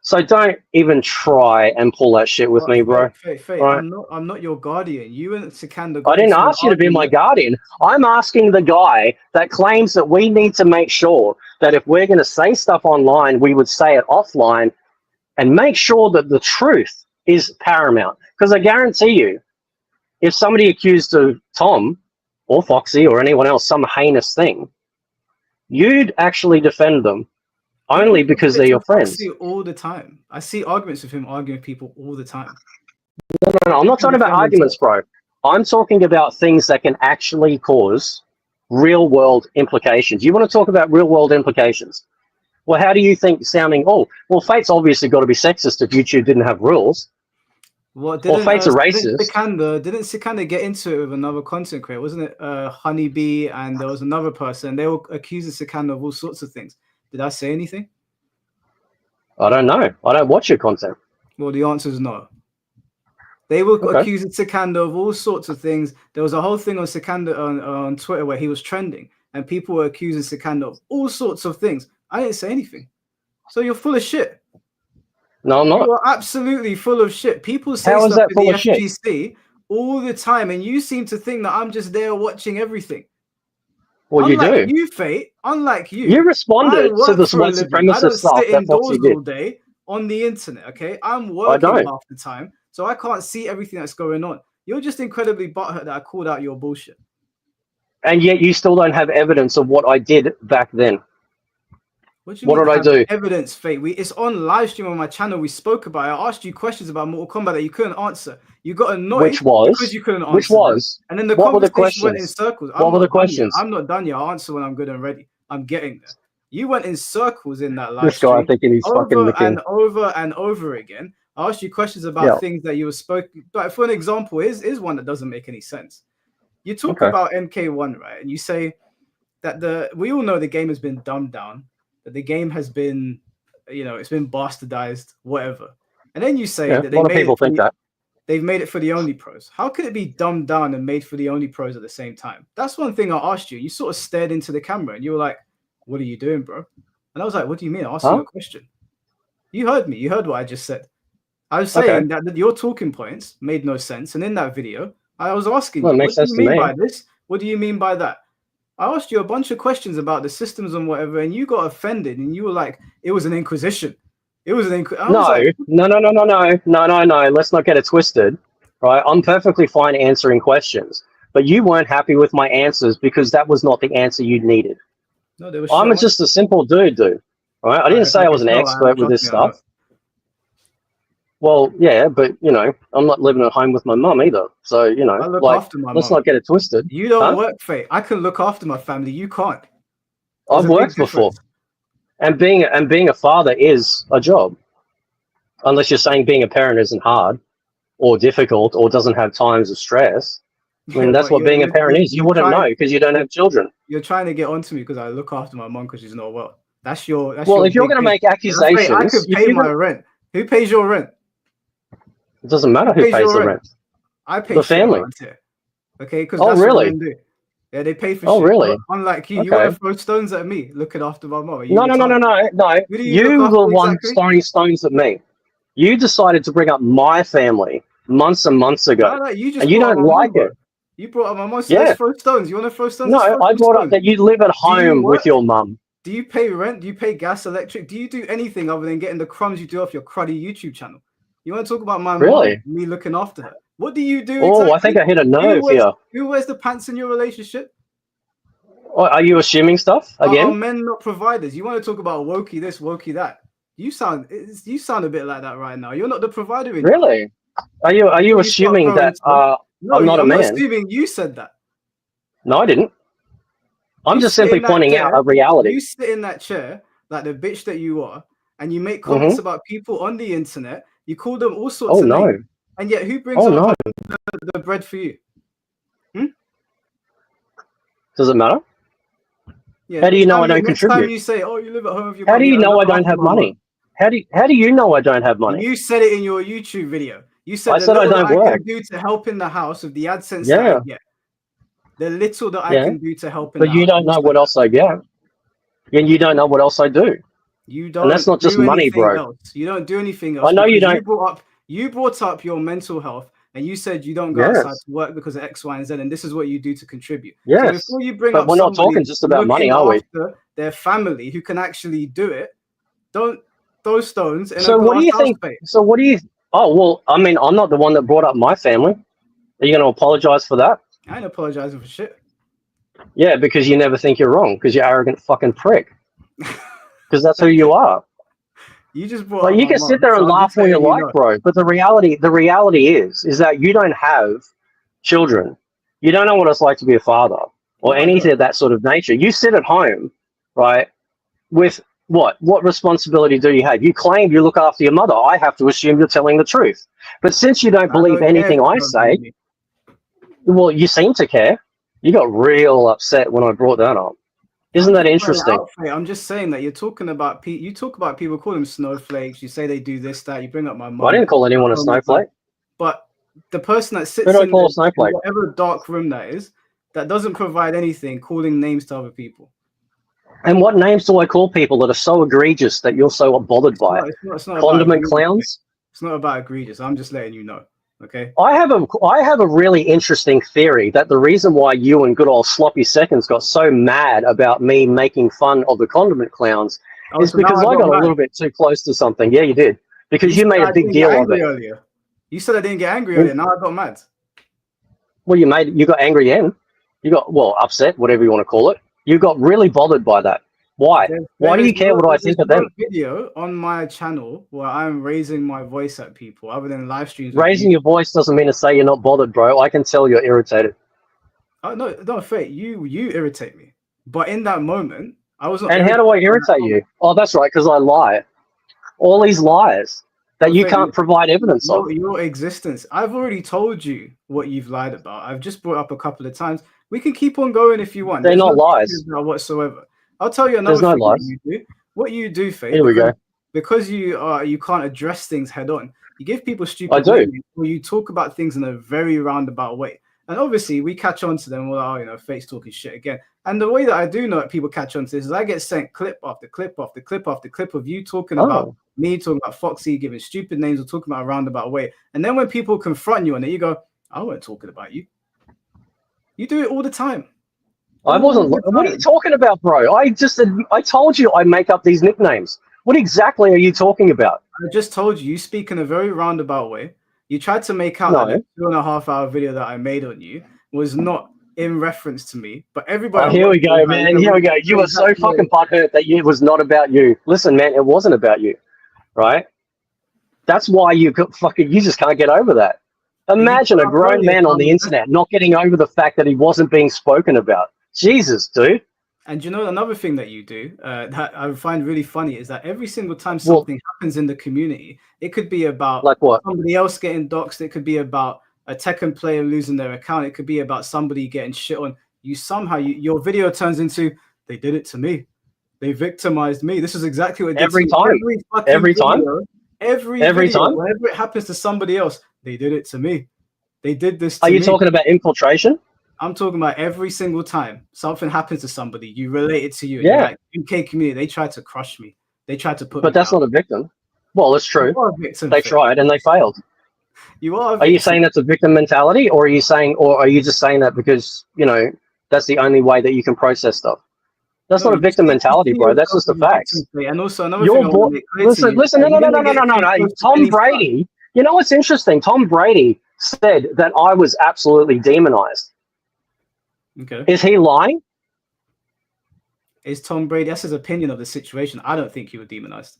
So don't even try and pull that shit with me, bro. Faye, right? I'm not your guardian. You and Sikander... I didn't ask you to be my guardian. I'm asking the guy that claims that we need to make sure that if we're going to say stuff online, we would say it offline and make sure that the truth is paramount. Because I guarantee you, if somebody accused of Tom or Foxy or anyone else some heinous thing, you'd actually defend them only because they're your friends. I see all the time. I see arguments with him arguing with people all the time. No, I'm not talking about arguments, bro. I'm talking about things that can actually cause real-world implications. You want to talk about real-world implications? Well, how do you think sounding, well, Fate's obviously got to be sexist if YouTube didn't have rules. Well, Fate's a racist. Didn't Sikander get into it with another content creator? Wasn't it Honeybee and there was another person? They were accusing Sikander of all sorts of things. Did I say anything? I don't know. I don't watch your content. Well, the answer is no. They were accusing Sikander of all sorts of things. There was a whole thing on Sikander on Twitter where he was trending, and people were accusing Sikander of all sorts of things. I didn't say anything. So you're full of shit. No, I'm not. You're absolutely full of shit. People say stuff in the FGC all the time, and you seem to think that I'm just there watching everything. Well, you do. You, Fate, unlike you. You responded to the white supremacist stuff. I don't sit indoors all day on the internet, okay? I'm working half the time, so I can't see everything that's going on. You're just incredibly butthurt that I called out your bullshit. And yet you still don't have evidence of what I did back then. What did I do? Evidence, Fate. It's on live stream on my channel. We spoke about it. I asked you questions about Mortal Kombat that you couldn't answer. You got annoyed because you couldn't answer. Which was? And then the conversation went in circles. What were the questions? I'm not done yet. I'll answer when I'm good and ready. I'm getting there. You went in circles in that live this stream. This guy thinking he's fucking the king. And over and over again. I asked you questions about things that you were spoken. But for an example, is one that doesn't make any sense. You talk about MK1, right? And you say that we all know the game has been dumbed down. That the game has been, it's been bastardized, whatever. And then you say that they've made it for the only pros. How could it be dumbed down and made for the only pros at the same time? That's one thing I asked you. You sort of stared into the camera and you were like, what are you doing, bro? And I was like, what do you mean? I asked you a question. You heard me. You heard what I just said. I was saying that your talking points made no sense. And in that video, I was asking you, what do you mean by this? What do you mean by that? I asked you a bunch of questions about the systems and whatever, and you got offended, and you were like, "It was an inquisition. It was an inquisition." No. Let's not get it twisted, right? I'm perfectly fine answering questions, but you weren't happy with my answers because that was not the answer you needed. No, there was. I'm just a simple dude, right? I didn't say I was an expert with this stuff. Well, yeah, but I'm not living at home with my mum either. So, I look after my let's not get it twisted. You don't work, Faye. I can look after my family. You can't. I've worked before. And being a father is a job. Unless you're saying being a parent isn't hard or difficult or doesn't have times of stress. I mean, that's what being a parent is. You wouldn't know because you don't have children. You're trying to get onto me because I look after my mum because she's not well. That's if you're going to make accusations, I could pay my rent. Who pays your rent? It doesn't matter who pays the rent. I pay the family. Here. Okay, because really? Yeah, they pay for Oh, shit. really? Unlike you want Okay. to throw stones at me looking after my mom. Are you No, no, no, no, retarded? no, no. Who do you look You were the after one exactly? throwing stones at me. You decided to bring up my family months and months ago, No, you just and you brought up don't my mom, like bro. it. You brought up my mom, so let's Yeah. throw stones. You want to throw stones? No, Let's throw I some brought up stones. that you live at Do you home with work? your mum. Do you pay rent? Do you pay gas, electric? Do you do anything other than getting the crumbs you do off your cruddy YouTube channel? You want to talk about my mom, Really? me looking after her? What do you do Oh, I exactly? think I hit a nerve here. Who wears the pants in your relationship? Oh, are you assuming stuff Are again? men not providers? You want to talk about wokey this, wokey that? You sound a bit like that right now. You're not the provider in your house. Really? Are you Before you start assuming throwing that stuff. No, I'm not a I'm not man? assuming you said that. No, I didn't. I'm You just sit simply in that pointing out chair. a reality. You sit in that chair like the bitch that you are, and you make Mm-hmm. comments about people on the internet. You call them all sorts Oh, of no. names, and yet who brings Oh, no. the bread for you? Does it matter? Yeah. How do you know I don't Next time contribute? you say, "Oh, you live at home with your How mum," do you yeah, I know look I don't after have my mum. money? How do you know I don't have money? You said it in your YouTube video. You said I the said I little that don't I work. can do to help in the house with the AdSense that I Yeah, get. The little that I yeah. can do to help in But the you house. don't You know said what that. else I get. And you don't know what else I do. You And that's don't not just do money, anything bro. else. You don't do anything I else know you because don't. you brought up your mental health and you said you don't go outside Yes, to work because of X, Y, and Z, and this is what you do to contribute. So yes. before you bring But up we're not somebody talking just about money, looking are we? after their family who can actually do it, don't throw stones in a So what do glass you house, think? mate. So what do you? Oh, well, I mean, I'm not the one that brought up my family. Are you going to apologize for that? I ain't apologizing for shit. Yeah, because you never think you're wrong, because you're arrogant fucking prick. Because that's who you are. You just brought Like, up you my can sit mom, there so and I'm laugh just all you letting you like, know. bro. But the reality is that you don't have children. You don't know what it's like to be a father or No, I anything don't. of that sort of nature. You sit at home, right, with what? What responsibility do you have? You claim you look after your mother. I have to assume you're telling the truth. But since you don't I believe don't care if anything you I don't believe say, me. well, you seem to care. You got real upset when I brought that up. Isn't I'm that just playing interesting? out for it. I'm just saying that you're talking about you talk about people, call them snowflakes. You say they do this, that. You bring up my I mum. didn't call anyone a snowflake. But the person that Who sits do I in call a snowflake? whatever dark room that is, that doesn't provide anything, calling names to other people. And what names do I call people that are so egregious that you're so bothered by it? It's not about Condiment egregious. clowns? It's not about egregious. I'm just letting you know. Okay. I have a really interesting theory that the reason why you and good old Sloppy Seconds got so mad about me making fun of the condiment clowns Oh, is so now because I I got got a mad. little bit too close to something. Yeah, you did. You Because you said made a I big didn't get deal of angry it. earlier. You said I didn't get angry Well, earlier. Now I got mad. you got angry then. You got, well, upset, whatever you want to call it. You got really bothered by that. Why? Why do you care what I think of them? Video on my channel where I'm raising my voice at people other than live streams of you. Raising your voice doesn't mean to say you're not bothered, bro. I can tell you're irritated. Oh no, Fate, you irritate me. But in that moment, I was not And how irritated do I by that irritate comment. you? Oh, that's right, because I lie. All these lies that No, you Fate, can't provide evidence of. your existence. I've already told you what you've lied about. I've just brought up a couple of times. We can keep on going if you want. They're There's no not lies. issues now whatsoever. I'll tell you There's another no thing that lies. you do. What you do, Fate, Here we go. because you can't address things head on. You give people I stupid do. names, or you talk about things in a very roundabout way. And obviously, we catch on to them. Well, Fate's talking shit again. And the way that I do know that people catch on to this is I get sent clip after clip after clip after clip of you talking about me, talking about Foxy, giving stupid names, or talking about a roundabout way. And then when people confront you on it, you go, "I wasn't talking about you." You do it all the time. I wasn't. What are you talking about, bro? I told you I make up these nicknames. What exactly are you talking about? I just told you, you speak in a very roundabout way. You tried to make out that No. the 2.5 hour video that I made on you was not in reference to me, but everybody. Oh, here we go, man. Here we go. You were so fucking butthurt that it was not about you. Listen, man, it wasn't about you, right? That's why you just can't get over that. Imagine a grown man on the internet not getting over the fact that he wasn't being spoken about. Jesus, dude. And you know, another thing that you do that I find really funny is that every single time something happens in the community, it could be about like what? Somebody else getting doxxed. It could be about a Tekken player losing their account. It could be about somebody getting shit on. You somehow, your video turns into, they did it to me. They victimized me. This is exactly what it did every to time. Every time. Every video, time. whenever it happens to somebody else, they did it to me. They did this to me. Are you me. talking about infiltration? I'm talking about every single time something happens to somebody, you relate it to you. And Yeah. you're like, UK community, they tried to crush me. They tried to put me But that's down. not a victim. Well, it's true. You are a victim. They tried and they failed. You are a Are you victim. saying that's a victim mentality, or are you just saying that because, you know, that's the only way that you can process stuff? That's No, not a victim mentality, bro. That's yourself just the as a facts. victim, and also another thing I want to make clear to you, Listen, that no. you're gonna get too close to Tom any stuff. Brady, you know what's interesting? Tom Brady said that I was absolutely demonized. Okay. Is he lying? Is Tom Brady? That's his opinion of the situation. I don't think you were demonized.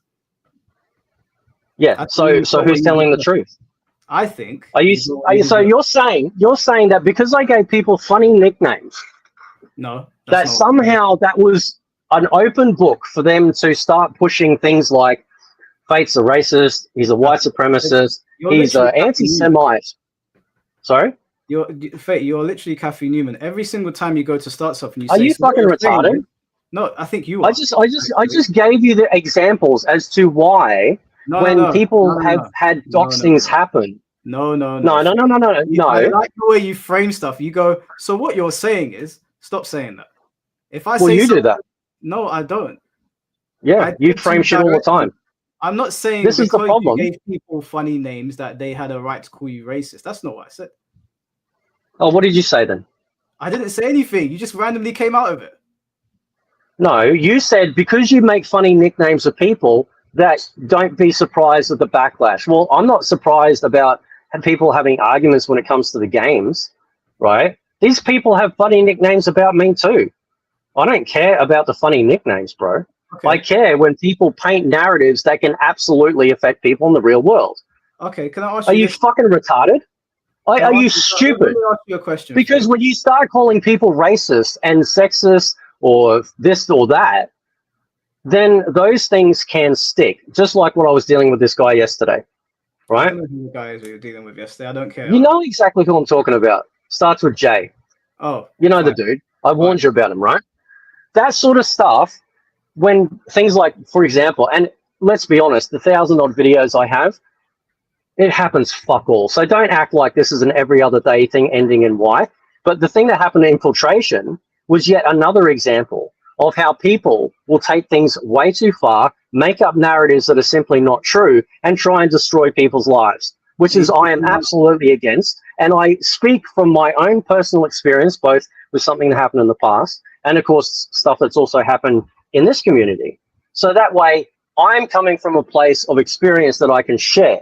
Yeah. So who's telling the truth? I think. So you're saying that because I gave people funny nicknames, no, that somehow that was an open book for them to start pushing things like Fate's a racist, he's a white supremacist, he's an anti-Semite. Sorry? You're literally Kathy Newman. Every single time you go to start something, you say, "Are you fucking retarded?" No, I think you are. I just gave you the examples as to why people have had doxings happen. No. I like the way you frame stuff. You go, so what you're saying is, stop saying that. If I say you do that. No, I don't. Yeah, you frame shit all the time. I'm not saying this is the problem. You gave people funny names that they had a right to call you racist. That's not what I said. Oh, what did you say then? I didn't say anything. You just randomly came out of it. No, you said because you make funny nicknames of people, that don't be surprised at the backlash. Well, I'm not surprised about people having arguments when it comes to the games, right? These people have funny nicknames about me too. I don't care about the funny nicknames, bro. Okay. I care when people paint narratives that can absolutely affect people in the real world. Okay, can I ask you? Are you fucking retarded? Are you stupid? Let me ask you a question. Because when you start calling people racist and sexist or this or that, then those things can stick. Just like what I was dealing with this guy yesterday, right? I don't know who the guy is we were dealing with yesterday. I don't care. You know exactly who I'm talking about. Starts with J. Oh. You know the dude. I warned you about him, right? That sort of stuff, when things like, for example, and let's be honest, the 1,000-odd videos I have, it happens fuck all. So don't act like this is an every other day thing ending in Y. But the thing that happened in Infiltration was yet another example of how people will take things way too far, make up narratives that are simply not true, and try and destroy people's lives, which is I am absolutely against. And I speak from my own personal experience, both with something that happened in the past and, of course, stuff that's also happened in this community. So that way, I'm coming from a place of experience that I can share.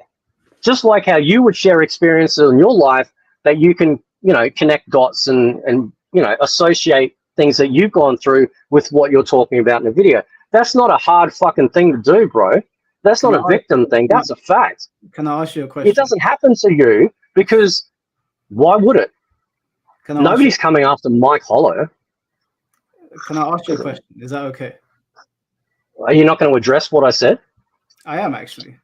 Just like how you would share experiences in your life that you can, you know, connect dots and you know, associate things that you've gone through with what you're talking about in a video. That's not a hard fucking thing to do, bro. That's not a victim thing. That's a fact. Can I ask you a question? It doesn't happen to you because why would it? Nobody's coming after Mike Hollow. Can I ask you a question? Is that okay? Are you not going to address what I said? I am actually.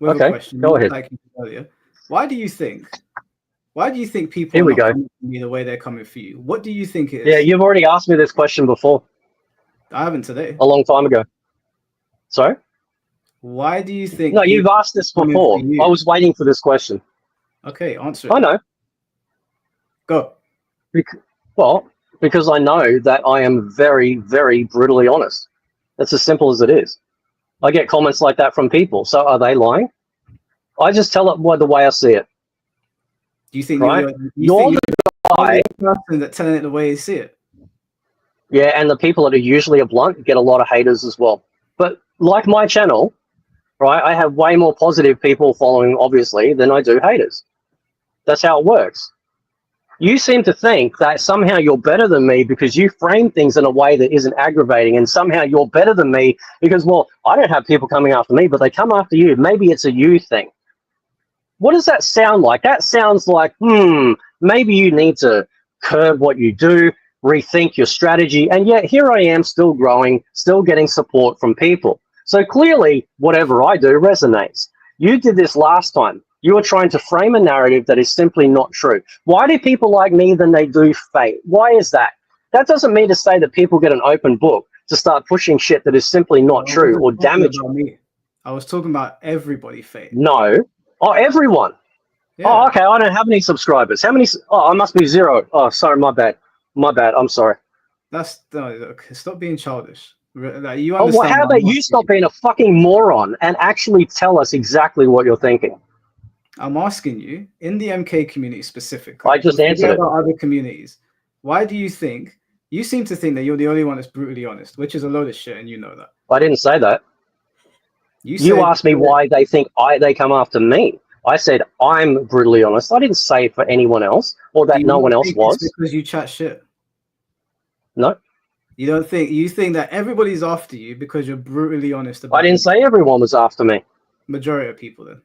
Okay, go ahead. Like earlier. Why do you think people Here we go. coming for me the way they're coming for you? What do you think it is? Yeah, you've already asked me this question before. I haven't today. A long time ago. Sorry? Why do you think... No, you've asked this before. I was waiting for this question. Okay, answer it. I know. Go. Because I know that I am very, very brutally honest. That's as simple as it is. I get comments like that from people. So are they lying? I just tell it the way I see it. Do you think right? you're the guy person that's telling it the way you see it? Yeah, and the people that are usually blunt get a lot of haters as well. But like my channel, right, I have way more positive people following, obviously, than I do haters. That's how it works. You seem to think that somehow you're better than me because you frame things in a way that isn't aggravating, and somehow you're better than me because, well, I don't have people coming after me, but they come after you. Maybe it's a you thing. What does that sound like? That sounds like, maybe you need to curb what you do, rethink your strategy, and yet here I am still growing, still getting support from people. So clearly, whatever I do resonates. You did this last time. You are trying to frame a narrative that is simply not true. Why do people like me than they do Fate? Why is that? That doesn't mean to say that people get an open book to start pushing shit that is simply not true or damaging. I was talking about everybody, Fate. No. Oh, everyone. Yeah, Oh, okay. I don't have any subscribers. How many? Oh, I must be 0. Oh, sorry. My bad. My bad. I'm sorry. that's no. Look, stop being childish. Like, you Oh, well, understand how what I'm about you asking stop you. being a fucking moron and actually tell us exactly what you're thinking? I'm asking you in the MK community I specifically. just We'll answered forget it. about other communities. Why do you think you seem to think that you're the only one that's brutally honest, which is a load of shit, and you know that. I didn't say that. You You said asked me why they think they come after me. I said I'm brutally honest. I didn't say it for anyone else or do that you no not one else think it's was. because you chat shit? No, You don't think you think that everybody's after you because you're brutally honest I about didn't the say everyone was after me. majority of people then.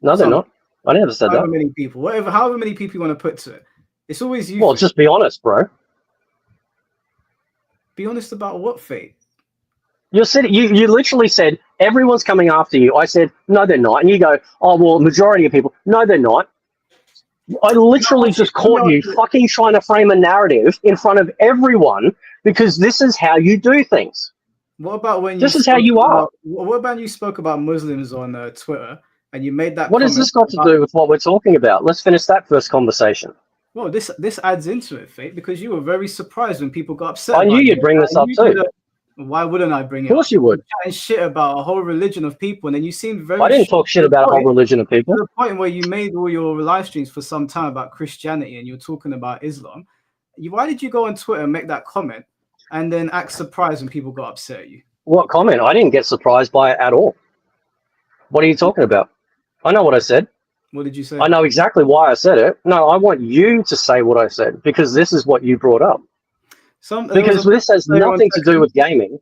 No, they're Some not. I never said however that. many people, whatever however many people you want to put to it. It's always you, Well, Fate. just be honest, bro. Be honest about what, Fate? You literally said everyone's coming after you. I said no, they're not, and you go, oh well, majority of people. No, they're not. I literally just Let me caught ask you you, fucking trying to frame a narrative in front of everyone because this is how you do things. what about when you This is how spoke you are. about what about you spoke about Muslims on Twitter and you made that What has comment this got to about do with what we're talking about? Let's finish that first conversation. well, this adds into it, Fate, because you were very surprised when people got upset I knew about you. you'd bring this And up you too. did why wouldn't I bring Of it course up? you would. You're chatting shit about a whole religion of people, and then you seemed I very didn't shocked talk shit about a whole religion of to people. the point where you made all your live streams for some time about Christianity and you're talking about Islam. Why did you go on Twitter and make that comment and then act surprised when people got upset at you? What comment? I didn't get surprised by it at all. What are you talking about? I know what I said. What did you say? I know exactly why I said it. No, I want you to say what I said because this is what you brought up. There was Because a this has player on nothing to do Tekken. with gaming.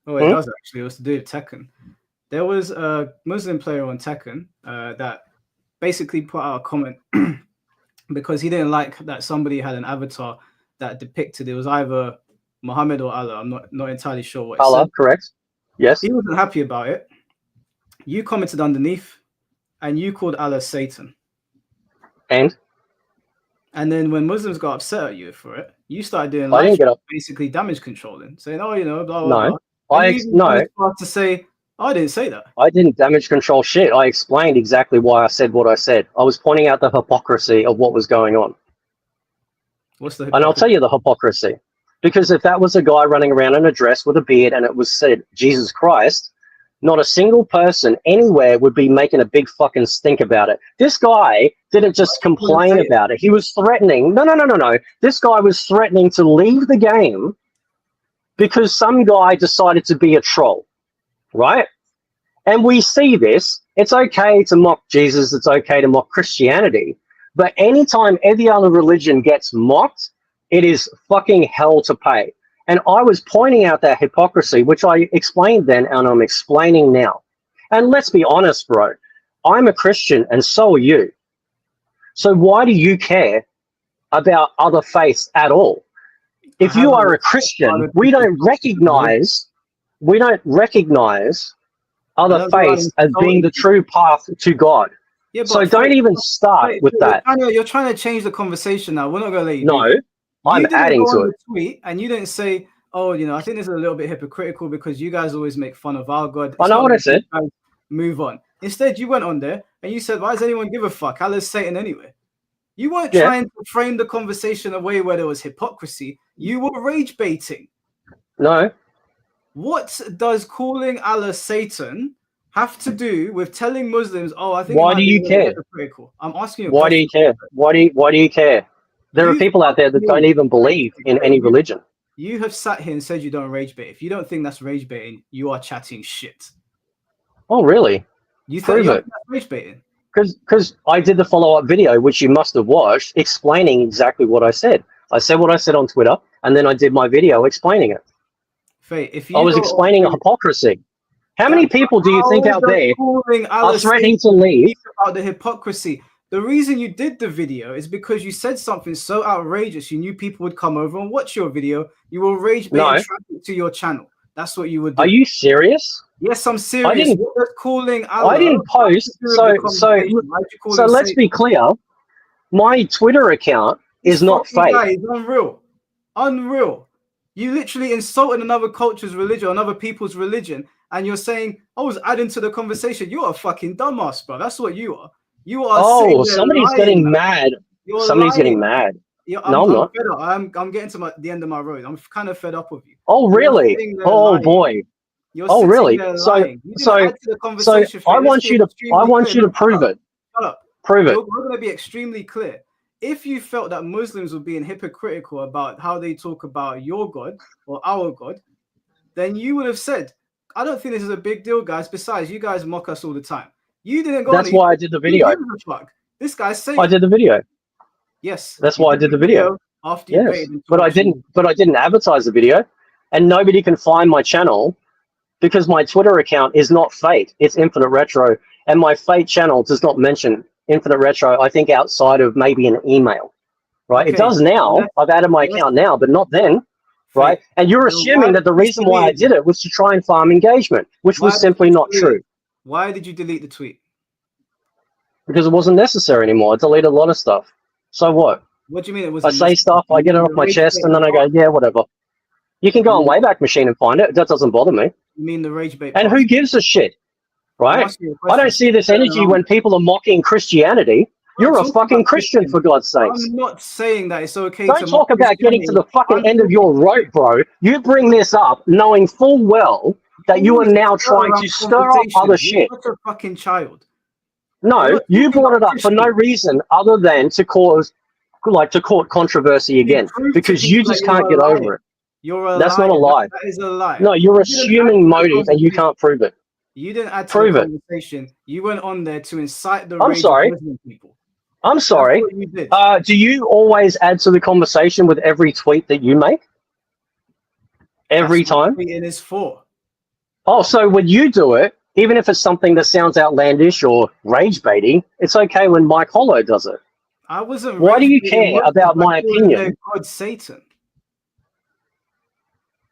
Oh, it does actually. It was to do with Tekken. There was a Muslim player on Tekken that basically put out a comment because he didn't like that somebody had an avatar that depicted it was either Muhammad or Allah. I'm not entirely sure what it Allah, said. correct? Yes. He wasn't happy about it. You commented underneath and you called Allah Satan. And And then when Muslims got upset at you for it, you started doing I live didn't get up. basically damage controlling, saying, oh, blah, blah, No. blah. And you even No, went as far to say, oh, I didn't say that. I didn't damage control shit. I explained exactly why I said what I said. I was pointing out the hypocrisy of what was going on. What's the And I'll hypocrisy? tell you the hypocrisy. Because if that was a guy running around in a dress with a beard and it was said Jesus Christ, not a single person anywhere would be making a big fucking stink about it. This guy didn't just complain about it. He was threatening. No. This guy was threatening to leave the game because some guy decided to be a troll, right? And we see this. It's okay to mock Jesus. It's okay to mock Christianity. But anytime any other religion gets mocked, it is fucking hell to pay. And I was pointing out that hypocrisy, which I explained then and I'm explaining now. And let's be honest, bro. I'm a Christian and so are you. So why do you care about other faiths at all? If you are a Christian, we don't recognize other faiths as being the true path to God. Yeah, so don't even start with that. You're trying to change the conversation now. We're not going to let you No, do that. I'm adding to it. Tweet and you didn't say, oh, I think this is a little bit hypocritical because you guys always make fun of our God. I know what I said. Move on. Instead, you went on there and you said, why does anyone give a fuck? Allah's Satan anyway. You weren't trying to frame the conversation away where there was hypocrisy. You were rage baiting. No. What does calling Allah Satan have to do with telling Muslims, oh, I think why do you care? I'm asking you why do you care? Why do you care? There are people out there that don't even believe in any religion. You have sat here and said you don't rage bait. If you don't think that's rage baiting, you are chatting shit. Oh, really? You think that's rage baiting? Because I did the follow-up video, which you must have watched, explaining exactly what I said. I said what I said on Twitter, and then I did my video explaining it. Faye, I was explaining a hypocrisy. How many people do you think out there are threatening to leave? About the hypocrisy. The reason you did the video is because you said something so outrageous. You knew people would come over and watch your video. You will rage bait and traffic to your channel. That's what you would do. Are you serious? Yes, I'm serious. I didn't post. So let's be clear. My Twitter account is not fake. It's unreal. You literally insulted another culture's religion, another people's religion, and you're saying, I was adding to the conversation. You're a fucking dumbass, bro. That's what you are. You are Oh, sitting there somebody's lying, getting man. mad. You're Somebody's getting lying. mad. Yeah, No, I'm I'm not. fed up. I'm getting to the end of my road. I'm kind of fed up with you. Oh, You're really? sitting there Oh lying. boy. You're Oh, sitting really? there So, lying. You didn't so, add to the so conversation, I Faye. Let's want be you to, I extremely want clear. you to No, shut prove up. it. Shut up. Prove it. We're going to be extremely clear. If you felt that Muslims were being hypocritical about how they talk about your God or our God, then you would have said, I don't think this is a big deal, guys. Besides, you guys mock us all the time. You didn't go on That's it. why I did the Who video. gives a fuck? This guy's I saying, did the video. yes, That's you why I did the video. after you Yes, baited into but I watching. didn't. But I didn't advertise the video, and nobody can find my channel because my Twitter account is not Fate. It's Infinite Retro, and my Fate channel does not mention Infinite Retro. I think outside of maybe an email, right? It Okay, does now. I've added my account now, but not then, right? Fate. And you're So why assuming that the did you reason why I delete it? did it was to try and farm engagement, which Why was did simply you not delete true, it? Why did you delete the tweet? because it wasn't necessary anymore. I deleted a lot of stuff. So what? What do you mean it I wasn't say necessary? stuff, I get it You off my rage chest, bait and then I go, bastard? yeah, whatever. You can go on Wayback Machine and find it. That doesn't bother me. You mean the rage bait And who bastard? gives a shit, I'm right? asking you a I question. don't see this energy when people are mocking Christianity. I'm not You're a talking about fucking Christian, Christian. for God's sakes. I'm not saying that it's okay Don't to mock talk about getting to Christianity. the fucking I'm end of talking your rope, bro. You bring this up knowing full well that you are always now skirt trying around to stir up other conversations. You're shit. such a fucking child. We're No, not you talking brought about it up for no Christian. reason other than to cause, to court controversy You again, prove to because you people that just you're can't a get liar. over it. You're a That's liar. not a lie. That is a lie. No, you're You didn't add assuming to the motive and you conversation. can't prove it. You didn't add to the Prove it. conversation. You went on there to incite the I'm rage of sorry. Muslim people. I'm That's sorry. what you did. Do you always add to the conversation with every tweet that you make? Every That's what time? tweeting is for. Oh, so when you do it, even if it's something that sounds outlandish or rage baiting, it's okay when Mike Hollow does it. I wasn't. Why do you rage-baiting care Muslims about by my calling their opinion? God Satan.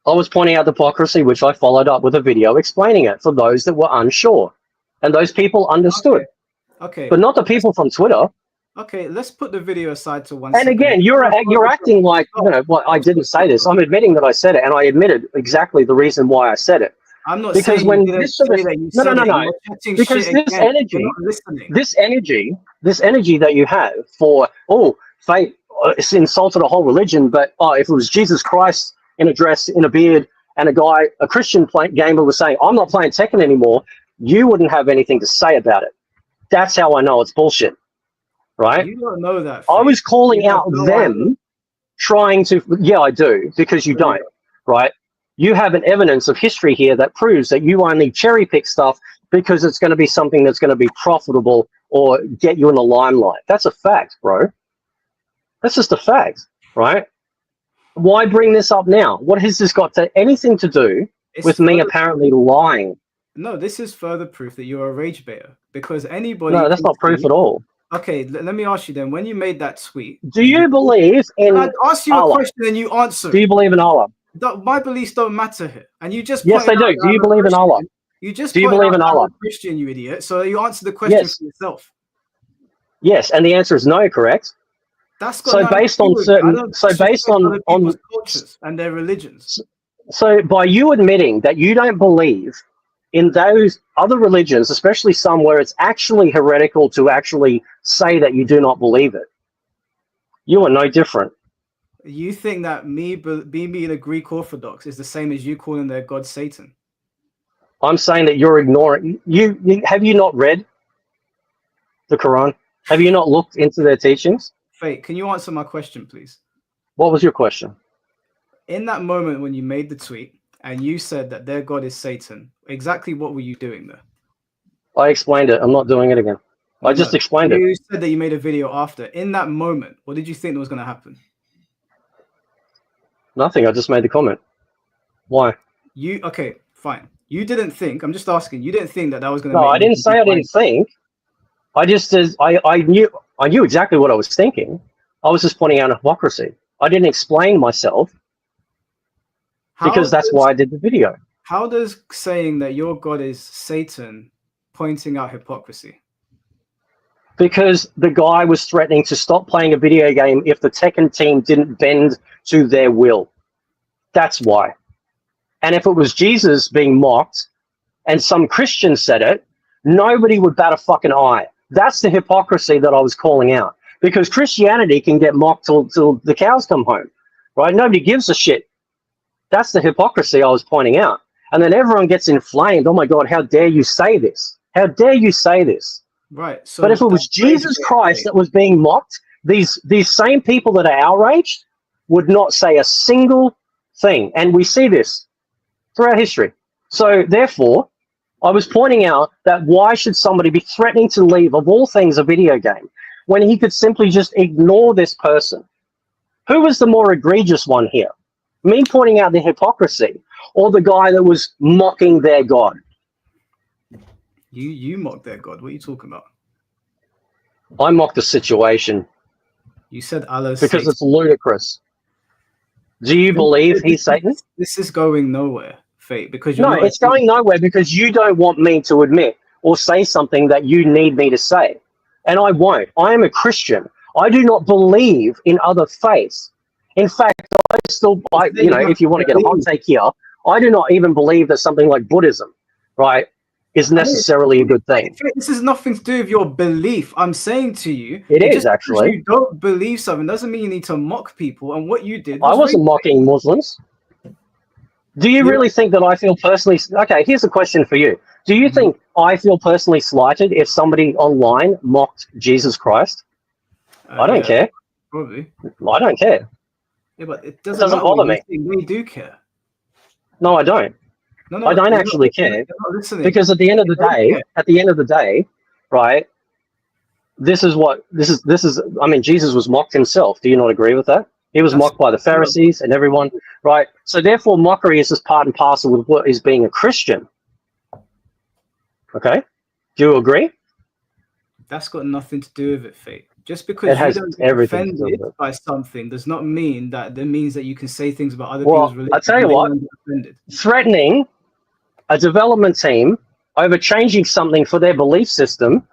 I was pointing out hypocrisy, which I followed up with a video explaining it for those that were unsure. And those people understood. Okay. But not the people from Twitter. Okay, let's put the video aside to one And second. again, you're acting like, well, I didn't say this. I'm admitting that I said it, and I admitted exactly the reason why I said it. I'm not Because saying when you didn't this sort of, say that you no, said no, it. no, You're chatting because shit this again. energy, You're not listening. this energy that you have for, oh, faith, it's insulted a whole religion, but if it was Jesus Christ in a dress, in a beard, and a Christian gamer was saying, I'm not playing Tekken anymore, you wouldn't have anything to say about it. That's how I know it's bullshit, right? You don't know that. I was calling out no them, idea. trying to, yeah, I do, because you don't, right? You have an evidence of history here that proves that you only cherry pick stuff because it's going to be something that's going to be profitable or get you in the limelight. That's a fact, bro. That's just a fact, right? Why bring this up now? What has this got anything to do with me apparently lying? No, this is further proof that you're a rage baiter, because anybody. No, that's not proof at all. Okay, let me ask you then. When you made that tweet, do you believe in I asked you Allah? A question and you answered. Do you believe in Allah? My beliefs don't matter here, and you just yes, they do. Do you believe in Allah? You just do you believe in Allah? Christian, you idiot. So you answer the question for yourself. Yes, and the answer is no. Correct. That's got so based on certain. So based on cultures and their religions. So by you admitting that you don't believe in those other religions, especially some where it's actually heretical to actually say that you do not believe it, you are no different. You think that me being a Greek Orthodox is the same as you calling their god Satan? I'm saying that you're ignoring. Have you not read the Quran? Have you not looked into their teachings? Fate, can you answer my question, please? What was your question? In that moment when you made the tweet and you said that their god is Satan, exactly what were you doing there? I explained it. I'm not doing it again. I just explained it. You said that you made a video after. In that moment, what did you think was going to happen? Nothing. I just made the comment. Why? Okay, fine. You didn't think. I'm just asking. You didn't think that was going to. No, I didn't say I didn't think. I just I knew exactly what I was thinking. I was just pointing out hypocrisy. I didn't explain myself because that's why I did the video. How does saying that your God is Satan pointing out hypocrisy? Because the guy was threatening to stop playing a video game if the Tekken team didn't bend to their will. That's why. And if it was Jesus being mocked and some Christian said it, nobody would bat a fucking eye. That's the hypocrisy that I was calling out. Because Christianity can get mocked till the cows come home, right? Nobody gives a shit. That's the hypocrisy I was pointing out. And then everyone gets inflamed. Oh my God, how dare you say this? How dare you say this? Right. So but if it was Jesus Christ that was being mocked, these same people that are outraged would not say a single thing. And we see this throughout history. So therefore, I was pointing out that why should somebody be threatening to leave, of all things, a video game, when he could simply just ignore this person? Who was the more egregious one here? Me pointing out the hypocrisy, or the guy that was mocking their God? You mocked their God. What are you talking about? I mocked the situation. You said Allah because it's ludicrous. Do you believe he's Satan? This is going nowhere, Fate, because no, it's going nowhere because you don't want me to admit or say something that you need me to say. And I won't. I am a Christian. I do not believe in other faiths. In fact, if you want to get a hot take here, I do not even believe that something like Buddhism, right, is necessarily a good thing. This has nothing to do with your belief. I'm saying to you, it is actually. You don't believe something doesn't mean you need to mock people. And what you did, I wasn't mocking Muslims. Do you really think that I feel personally? Okay, here's a question for you. Do you think I feel personally slighted if somebody online mocked Jesus Christ? I don't care. Probably. I don't care. Yeah, but it doesn't bother me. We do care. No, I don't. No, I don't actually care. Because at the end of the day, right? This is. I mean, Jesus was mocked himself. Do you not agree with that? He was mocked by the Pharisees and everyone, right? So therefore, mockery is just part and parcel with what is being a Christian. Okay, do you agree? That's got nothing to do with it, Faith. Just because you don't get offended by something does not mean that means that you can say things about other people's religion. I'll tell you what, threatening a development team over changing something for their belief system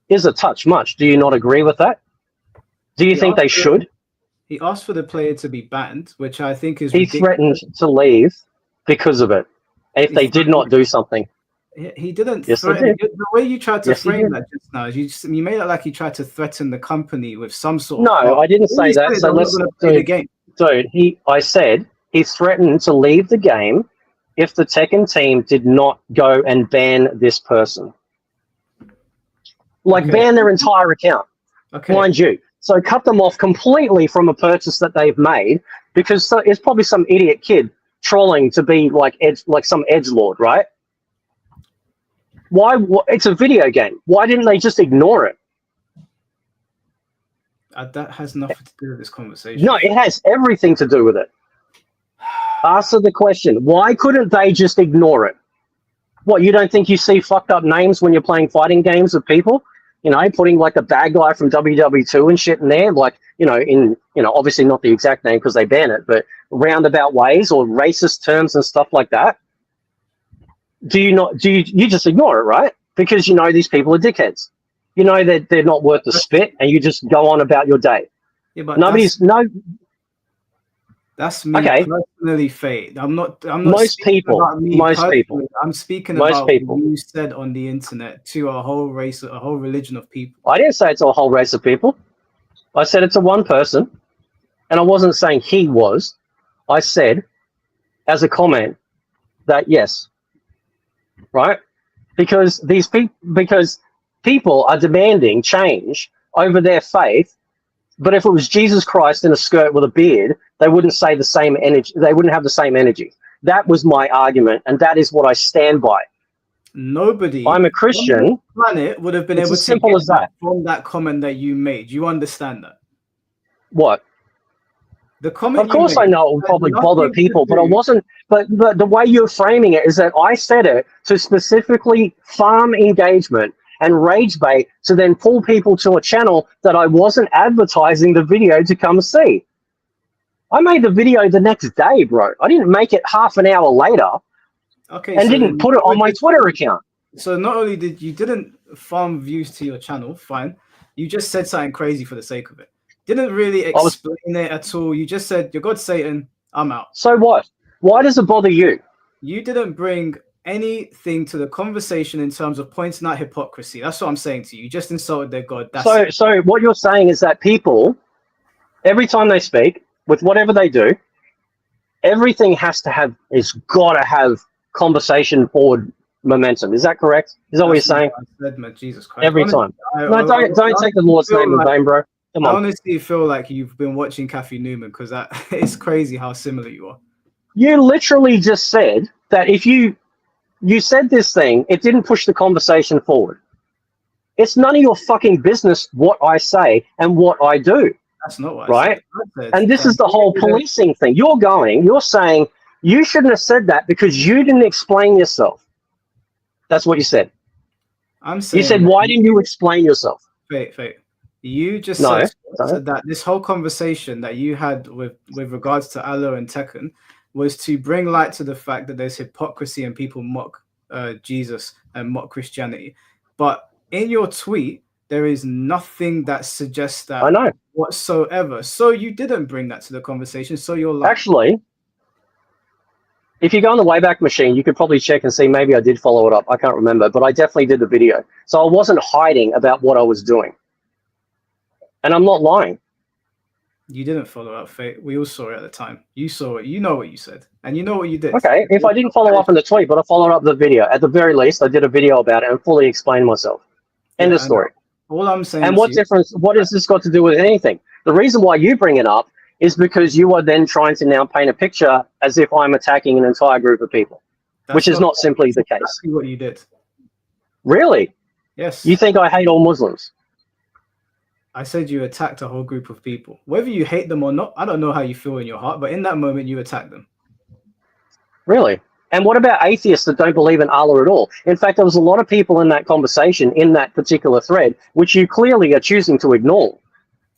is a touch much. Do you not agree with that? Do you think they should? He asked for the player to be banned, which I think is ridiculous. He threatened to leave because of it, if they did not do something. He didn't threaten. The way you tried to frame that just now is you made it like he tried to threaten the company with some sort of... No, I didn't say that. So let's play the game. Dude, I said he threatened to leave the game if the Tekken team did not go and ban this person. Like, ban their entire account, mind you. So cut them off completely from a purchase that they've made, because it's probably some idiot kid trolling to be like some edgelord, right? Why? It's a video game. Why didn't they just ignore it? That has nothing to do with this conversation. No, it has everything to do with it. Answer the question. Why couldn't they just ignore it? What, you don't think you see fucked up names when you're playing fighting games with people? You know, putting like a bad guy from WW2 and shit in there, like, obviously not the exact name because they ban it, but roundabout ways or racist terms and stuff like that. You just ignore it, right? Because you know these people are dickheads. You know that they're not worth the spit, and you just go on about your day. Yeah, but that's me personally, Fate. I'm not most people. I'm speaking about what you said on the internet to a whole race, a whole religion of people. I didn't say it's a whole race of people. I said it's a one person, and I wasn't saying he was. I said, as a comment, that yes, right? Because people are demanding change over their faith. But if it was Jesus Christ in a skirt with a beard, they wouldn't say the same energy. They wouldn't have the same energy. That was my argument, and that is what I stand by. Nobody I'm a Christian. On the planet would have been able to get that from that comment that you made. You understand that? What? The comment. Of course, I know it will probably bother people, but I wasn't. But the way you're framing it is that I said it to specifically farm engagement and rage bait to then pull people to a channel that I wasn't advertising the video to come see. I made the video the next day, bro. I didn't make it half an hour later. Okay, and didn't put it on my Twitter account. So not only didn't farm views to your channel, fine. You just said something crazy for the sake of it. Didn't really explain it at all. You just said, "Your God, Satan, I'm out." So what? Why does it bother you? You didn't bring anything to the conversation in terms of pointing out hypocrisy. That's what I'm saying to you. You just insulted their God. So what you're saying is that people, every time they speak, with whatever they do, everything has got to have conversation forward momentum. Is that correct? Is that what you're saying? Said, man, Jesus Christ. Every time. No, don't take the Lord's name in vain, bro. Come on. I honestly feel like you've been watching Kathy Newman, because it's crazy how similar you are. You literally just said that if you said this thing, it didn't push the conversation forward. It's none of your fucking business what I say and what I do. That's not what I said. And this is the whole policing thing. You're saying you shouldn't have said that because you didn't explain yourself. That's what you said. I'm saying. You said, why didn't you explain yourself? Wait. You just said that this whole conversation that you had with regards to Allah and Tekken was to bring light to the fact that there's hypocrisy and people mock Jesus and mock Christianity. But in your tweet, there is nothing that suggests that. I know. Whatsoever. So you didn't bring that to the conversation. So you're lying. Actually, if you go on the Wayback Machine, you could probably check and see maybe I did follow it up. I can't remember, but I definitely did the video. So I wasn't hiding about what I was doing. And I'm not lying. You didn't follow up, Faith. We all saw it at the time. You saw it. You know what you said. And you know what you did. Okay, if I didn't follow up in the tweet, but I followed up the video, at the very least, I did a video about it and fully explained myself. End of story. All I'm saying. And what has this got to do with anything? The reason why you bring it up is because you are then trying to now paint a picture as if I'm attacking an entire group of people, which is not simply the case. Exactly what you did. Really? Yes. You think I hate all Muslims? I said you attacked a whole group of people. Whether you hate them or not, I don't know how you feel in your heart, but in that moment, you attacked them. Really? And what about atheists that don't believe in Allah at all? In fact, there was a lot of people in that conversation, in that particular thread, which you clearly are choosing to ignore.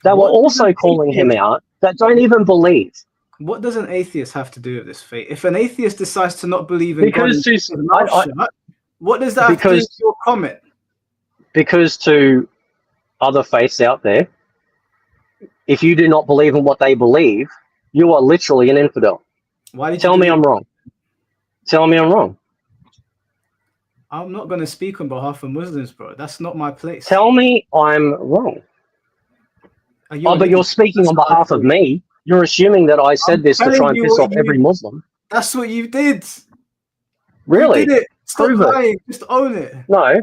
They were also calling him out that don't even believe. What does an atheist have to do with this, Fate? If an atheist decides to not believe in God, what does that have to do with your comment? Because to other faiths out there, if you do not believe in what they believe, you are literally an infidel. Why did you tell me I'm wrong? Tell me I'm wrong. I'm not going to speak on behalf of Muslims, bro. That's not my place. Tell me I'm wrong. But you're speaking on behalf of me. You're assuming that I said this to try and piss off every Muslim. That's what you did. Really? You did it. Stop lying. Just own it. No.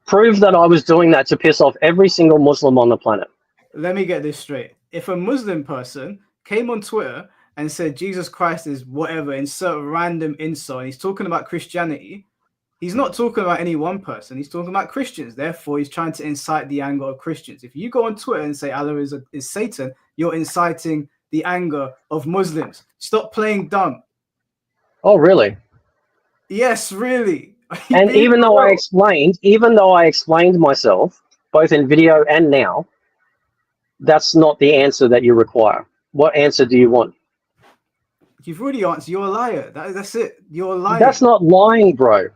Prove that I was doing that to piss off every single Muslim on the planet. Let me get this straight. If a Muslim person came on Twitter and said Jesus Christ is whatever, insert random insult, and he's talking about Christianity, he's not talking about any one person. He's talking about Christians. Therefore, he's trying to incite the anger of Christians. If you go on Twitter and say Allah is Satan, you're inciting the anger of Muslims. Stop playing dumb. Oh, really? Yes, really. And even though I explained myself, both in video and now, that's not the answer that you require. What answer do you want? You've already answered. You're a liar. That's it. You're a liar. That's not lying, bro.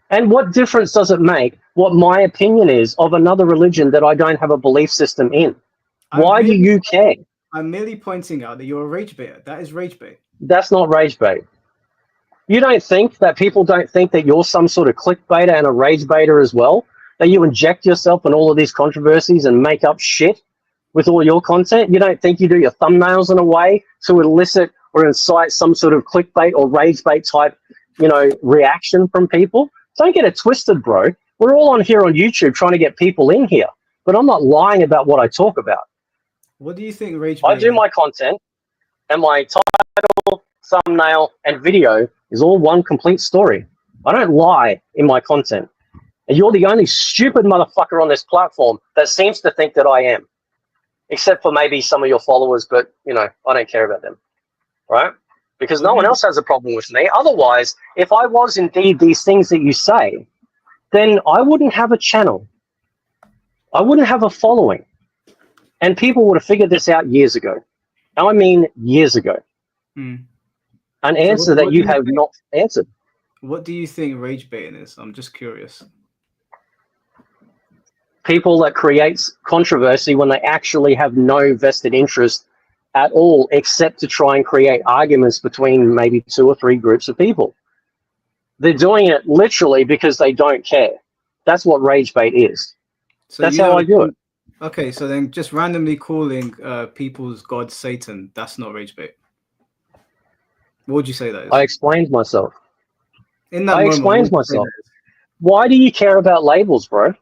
And what difference does it make what my opinion is of another religion that I don't have a belief system in? Why do you care? I'm merely pointing out that you're a rage baiter. That is rage bait. That's not rage bait. You don't think that people don't think that you're some sort of clickbaiter and a rage baiter as well? That you inject yourself in all of these controversies and make up shit with all your content? You don't think you do your thumbnails in a way to elicit or incite some sort of clickbait or rage bait type, reaction from people? Don't get it twisted, bro. We're all on here on YouTube trying to get people in here, but I'm not lying about what I talk about. What do you think rage bait I do my content, and my title, thumbnail, and video is all one complete story. I don't lie in my content. And you're the only stupid motherfucker on this platform that seems to think that I am. Except for maybe some of your followers, but, I don't care about them. Right? Because no one else has a problem with me. Otherwise, if I was indeed these things that you say, then I wouldn't have a channel. I wouldn't have a following. And people would have figured this out years ago. I mean years ago. An answer that you have not answered. What do you think rage baiting is? I'm just curious. People that create controversy when they actually have no vested interest at all, except to try and create arguments between maybe 2 or 3 groups of people. They're doing it literally because they don't care. That's what rage bait is. So That's how I do it. Okay, so then just randomly calling people's god Satan, that's not rage bait. What would you say that is? I explained myself. In that I moment, what explained would you say myself. that is? Why do you care about labels, bro?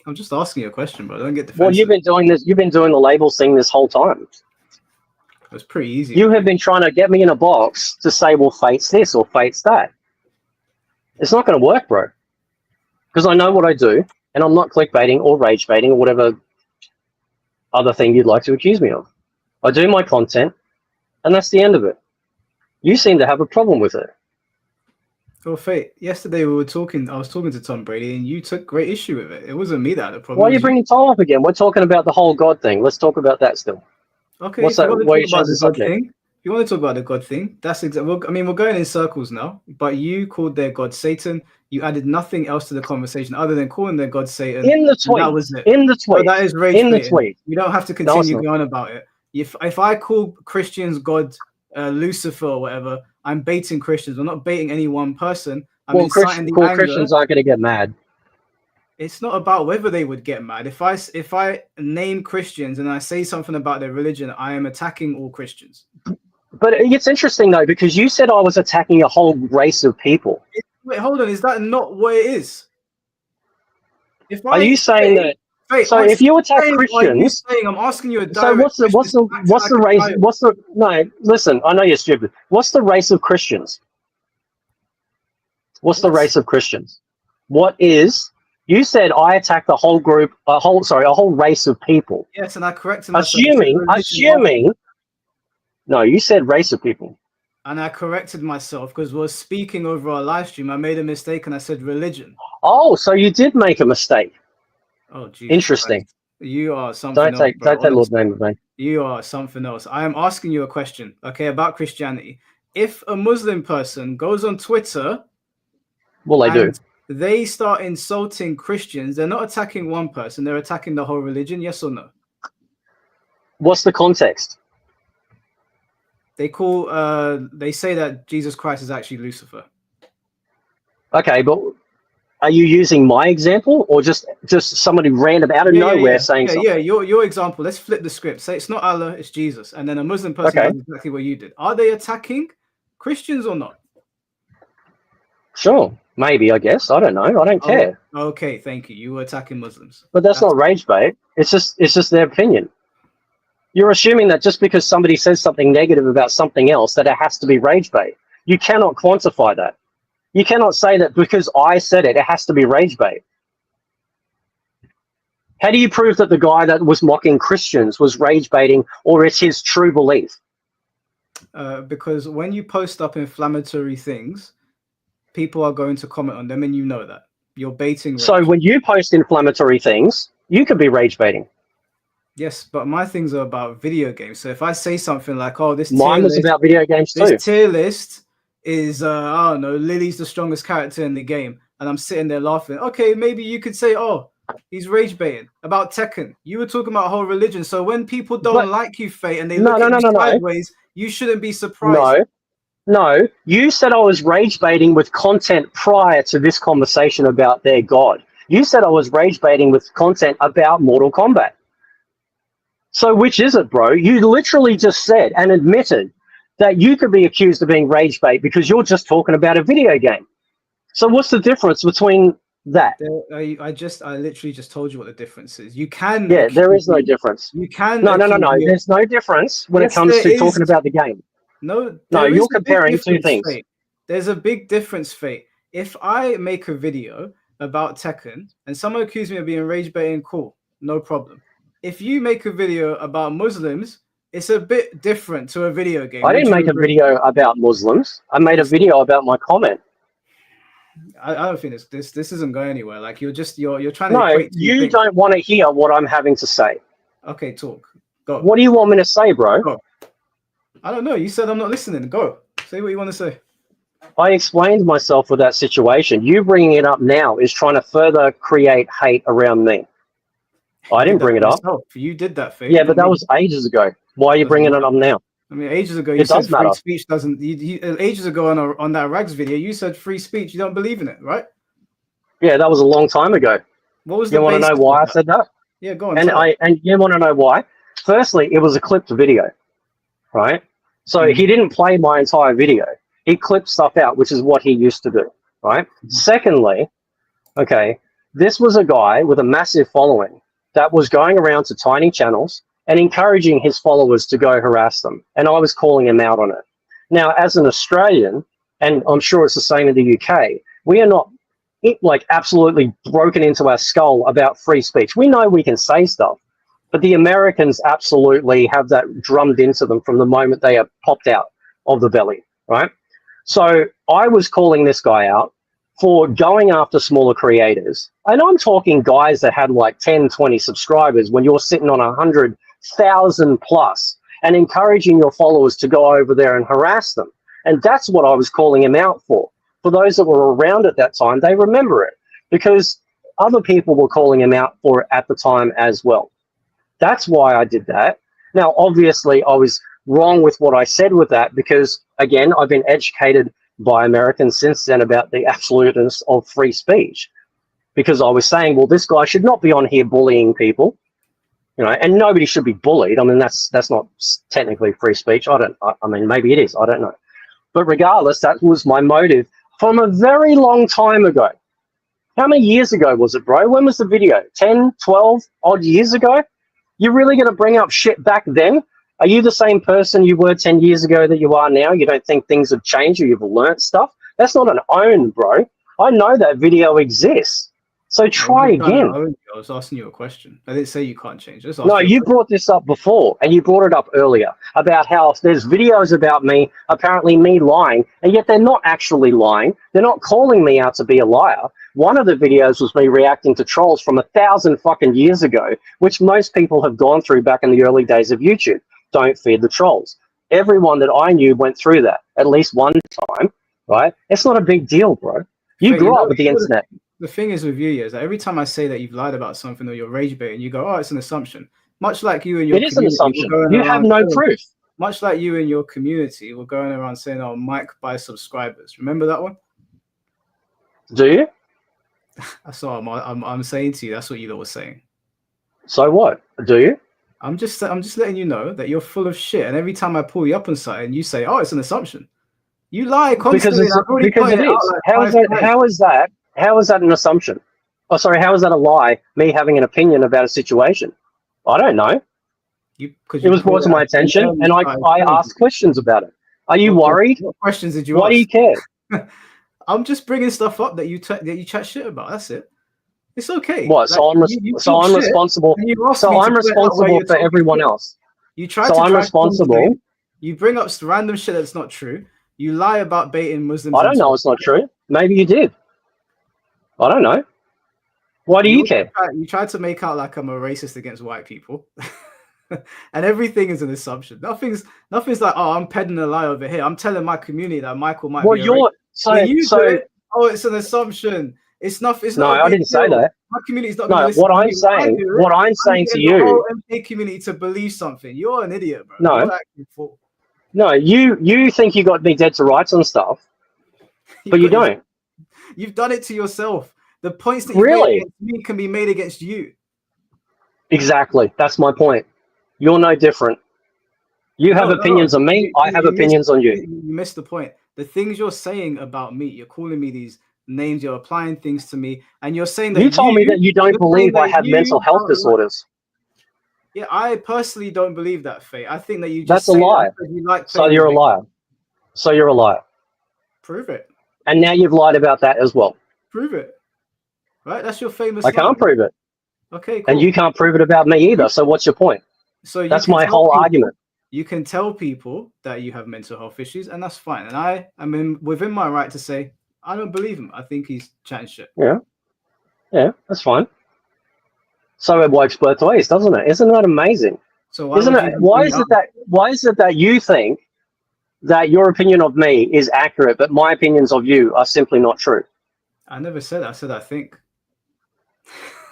I'm just asking you a question, bro. Don't get defensive. Well, you've been doing this. You've been doing the labels thing this whole time. It's pretty easy. You have been trying to get me in a box to say, well, fate's this or fate's that. It's not going to work, bro. Because I know what I do, and I'm not clickbaiting or rage baiting or whatever other thing you'd like to accuse me of. I do my content, and that's the end of it. You seem to have a problem with it. Well, Fate, yesterday we were talking, I was talking to Tom Brady, and you took great issue with it. It wasn't me that had a problem. Why are you bringing Tom up again? We're talking about the whole God thing. Let's talk about that still. Okay, What's if you that? want to Why talk you about change the the God subject? thing, if you want to talk about the God thing, that's exactly. I mean, we're going in circles now. But you called their God Satan. You added nothing else to the conversation other than calling their God Satan. In the tweet. That was it. In the tweet. But that is rage in the baiting. tweet. You don't have to continue going on about it. If I call Christians God Lucifer or whatever, I'm baiting Christians. I'm not baiting any one person. I'm inciting the anger. Christians aren't going to get mad. It's not about whether they would get mad. If I name Christians and I say something about their religion, I am attacking all Christians. But it's interesting though, because you said I was attacking a whole race of people. Wait, hold on. Is that not what it is? Are you saying that? So if you attack Christians, I'm asking you a direct so what's the race? No? Listen, I know you're stupid. What's the race of Christians? What's the race of Christians? What is? You said I attacked the whole group, a whole race of people. Yes, and I corrected myself. Assuming. No, you said race of people. And I corrected myself because we're speaking over our live stream. I made a mistake and I said religion. Oh, so you did make a mistake. Oh, geez. Interesting. Christ. You are something else. Don't take Lord's name with me. You are something else. I am asking you a question, okay, about Christianity. If a Muslim person goes on Twitter, well, they do. They start insulting Christians, they're not attacking one person, they're attacking the whole religion, yes or no? What's the context? They say that Jesus Christ is actually Lucifer. Okay, but are you using my example or just somebody random out of nowhere saying something? Yeah, your example. Let's flip the script. Say it's not Allah, it's Jesus. And then a Muslim person does exactly what you did. Are they attacking Christians or not? Sure. Maybe, I guess. I don't know. I don't care. Okay, thank you. You were attacking Muslims. But that's not rage bait. It's just their opinion. You're assuming that just because somebody says something negative about something else that it has to be rage bait. You cannot quantify that. You cannot say that because I said it, it has to be rage bait. How do you prove that the guy that was mocking Christians was rage baiting or it's his true belief? Because when you post up inflammatory things, people are going to comment on them, and you know that. You're baiting rage. So when you post inflammatory things, you could be rage baiting. Yes, but my things are about video games. So if I say something like, oh, mine was about video games too. This tier list is, I don't know, Lily's the strongest character in the game. And I'm sitting there laughing. Okay, maybe you could say, oh, he's rage baiting. About Tekken. You were talking about whole religion. So when people don't like you, Faye, and they look at you sideways, you shouldn't be surprised. No, you said I was rage baiting with content prior to this conversation about their God. You said I was rage baiting with content about Mortal Kombat. So which is it, bro? You literally just said and admitted that you could be accused of being rage bait because you're just talking about a video game. So what's the difference between that? I literally just told you what the difference is. You can. Yeah, there is no difference. You can. No. There's no difference when it comes to talking about the game. No, you're comparing two things. Fate. There's a big difference, Fate. If I make a video about Tekken and someone accuses me of being rage baiting, cool, no problem. If you make a video about Muslims, it's a bit different to a video game. I didn't make a video about Muslims. I made a video about my comment. I don't think this isn't going anywhere. Like you're trying to. No, you don't want to hear what I'm having to say. Okay, talk. Go. What do you want me to say, bro? Go. I don't know. You said I'm not listening. Go. Say what you want to say. I explained myself with that situation. You bringing it up now is trying to further create hate around me. I didn't bring it up. You did that, Faith. Yeah, but that was ages ago. Why are you bringing it up now? I mean, ages ago you It said does matter. free speech doesn't. Ages ago on that Rags video, you said free speech. You don't believe in it, right? Yeah, that was a long time ago. What was the You want to basis know of why I that? said that? Yeah, go on. And Tell us. you want to know why? Firstly, it was a clipped video, right? So he didn't play my entire video. He clipped stuff out, which is what he used to do, right? Secondly, okay, this was a guy with a massive following that was going around to tiny channels and encouraging his followers to go harass them. And I was calling him out on it. Now, as an Australian, and I'm sure it's the same in the UK, we are not like absolutely broken into our skull about free speech. We know we can say stuff, but the Americans absolutely have that drummed into them from the moment they are popped out of the belly, right? So I was calling this guy out for going after smaller creators. And I'm talking guys that had like 10, 20 subscribers when you're sitting on 100,000 plus and encouraging your followers to go over there and harass them. And that's what I was calling him out for. For those that were around at that time, they remember it because other people were calling him out for it at the time as well. That's why I did that. Now, obviously, I was wrong with what I said with that because, again, I've been educated by Americans since then about the absoluteness of free speech because I was saying, well, this guy should not be on here bullying people, you know, and nobody should be bullied. I mean, that's not technically free speech. I mean, maybe it is. I don't know. But regardless, that was my motive from a very long time ago. How many years ago was it, bro? When was the video? 10, 12 odd years ago? You're really going to bring up shit back then? Are you the same person you were 10 years ago that you are now? You don't think things have changed or you've learnt stuff? That's not an own, bro. I know that video exists. So try again. I was asking you a question. I didn't say you can't change. No, you brought this up before, and you brought it up earlier about how there's videos about me, apparently me lying, and yet they're not actually lying. They're not calling me out to be a liar. One of the videos was me reacting to trolls from 1,000 fucking years ago, which most people have gone through back in the early days of YouTube. Don't feed the trolls. Everyone that I knew went through that at least one time, right? It's not a big deal, bro. You grew up with the internet. The thing is with you is that every time I say that you've lied about something or you're rage baiting, you go, oh, it's an assumption. Much like you and your community. It is an assumption. You have no proof. Much like you and your community were going around saying, oh, Mike buys subscribers. Remember that one? Do you? That's all I'm saying to you. That's what you lot were saying. So what? Do you? I'm just letting you know that you're full of shit. And every time I pull you up on something, you say, oh, it's an assumption. You lie constantly. Because it is. How is that an assumption? Oh, sorry. How is that a lie? Me having an opinion about a situation? I don't know. It was brought to my attention, and I asked questions about it. Are you worried? What questions did you ask? Why do you care? I'm just bringing stuff up that you chat shit about. That's it. It's okay. What? So I'm responsible. So I'm responsible for everyone else. You try so to I'm responsible. You bring up random shit that's not true. You lie about baiting Muslims. I don't know. It's not true. Maybe you did. I don't know. Why do you care? You tried to make out like I'm a racist against white people. And everything is an assumption. Nothing's like, oh, I'm peddling a lie over here. I'm telling my community that Michael might be a racist. Oh, it's an assumption. It's not. It's not. No, I didn't say that. My community's not. No, what I'm saying to you, the community to believe something. You're an idiot, bro. No, you think you got me dead to rights and stuff, but you don't. You've done it to yourself. The points that you made against me can be made against you. Exactly. That's my point. You're no different. You have opinions on me. I have opinions on you. You missed the point. The things you're saying about me, you're calling me these names, you're applying things to me, and you're saying that you told me that you don't believe I have mental health disorders. Yeah, I personally don't believe that, Faye. I think that you just That's a lie. So you're a liar. So you're a liar. Prove it. And now you've lied about that as well. Prove it. Right? That's your famous I can't prove it. Okay, cool. And you can't prove it about me either. So what's your point? So that's my whole argument. You can tell people that you have mental health issues, and that's fine. And I mean, within my right to say, I don't believe him. I think he's chatting shit. Yeah. Yeah, that's fine. So it works both ways, doesn't it? Isn't that amazing? So why is it that you think that your opinion of me is accurate, but my opinions of you are simply not true? I never said that. I said I think.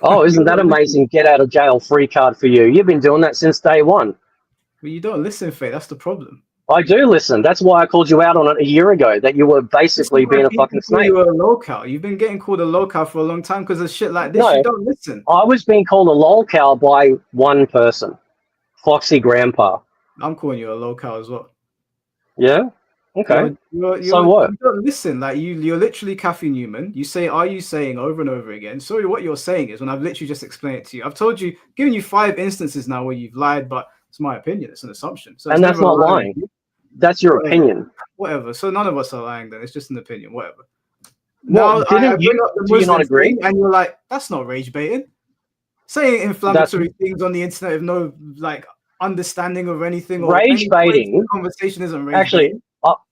Oh, isn't that amazing? Get out of jail free card for you. You've been doing that since day one. Well, you don't listen, Faye. That's the problem. I do listen. That's why I called you out on it a year ago, that you were This is basically why being a people fucking call snake. you a lolcow. You've been getting called a lolcow for a long time because of shit like this. You No, don't listen. I was being called a lol cow by one person, Foxy Grandpa. I'm calling you a lolcow as well. Yeah? Okay. So what? You don't listen. Like you're literally Kathy Newman. You say, "Are you saying?" over and over again. Sorry, what you're saying is when I've literally just explained it to you. I've told you, given you 5 instances now where you've lied, but it's my opinion. It's an assumption. So it's And that's never a not lie. lying. That's your opinion. Whatever. So none of us are lying then. It's just an opinion. Whatever. Well, Now I didn't bring you? up the Do you not Muslim agree? thing, and you're like, "That's not rage baiting." Saying That's inflammatory things on the internet with no like understanding of anything or rage any point in the baiting. conversation isn't rage Actually, baiting.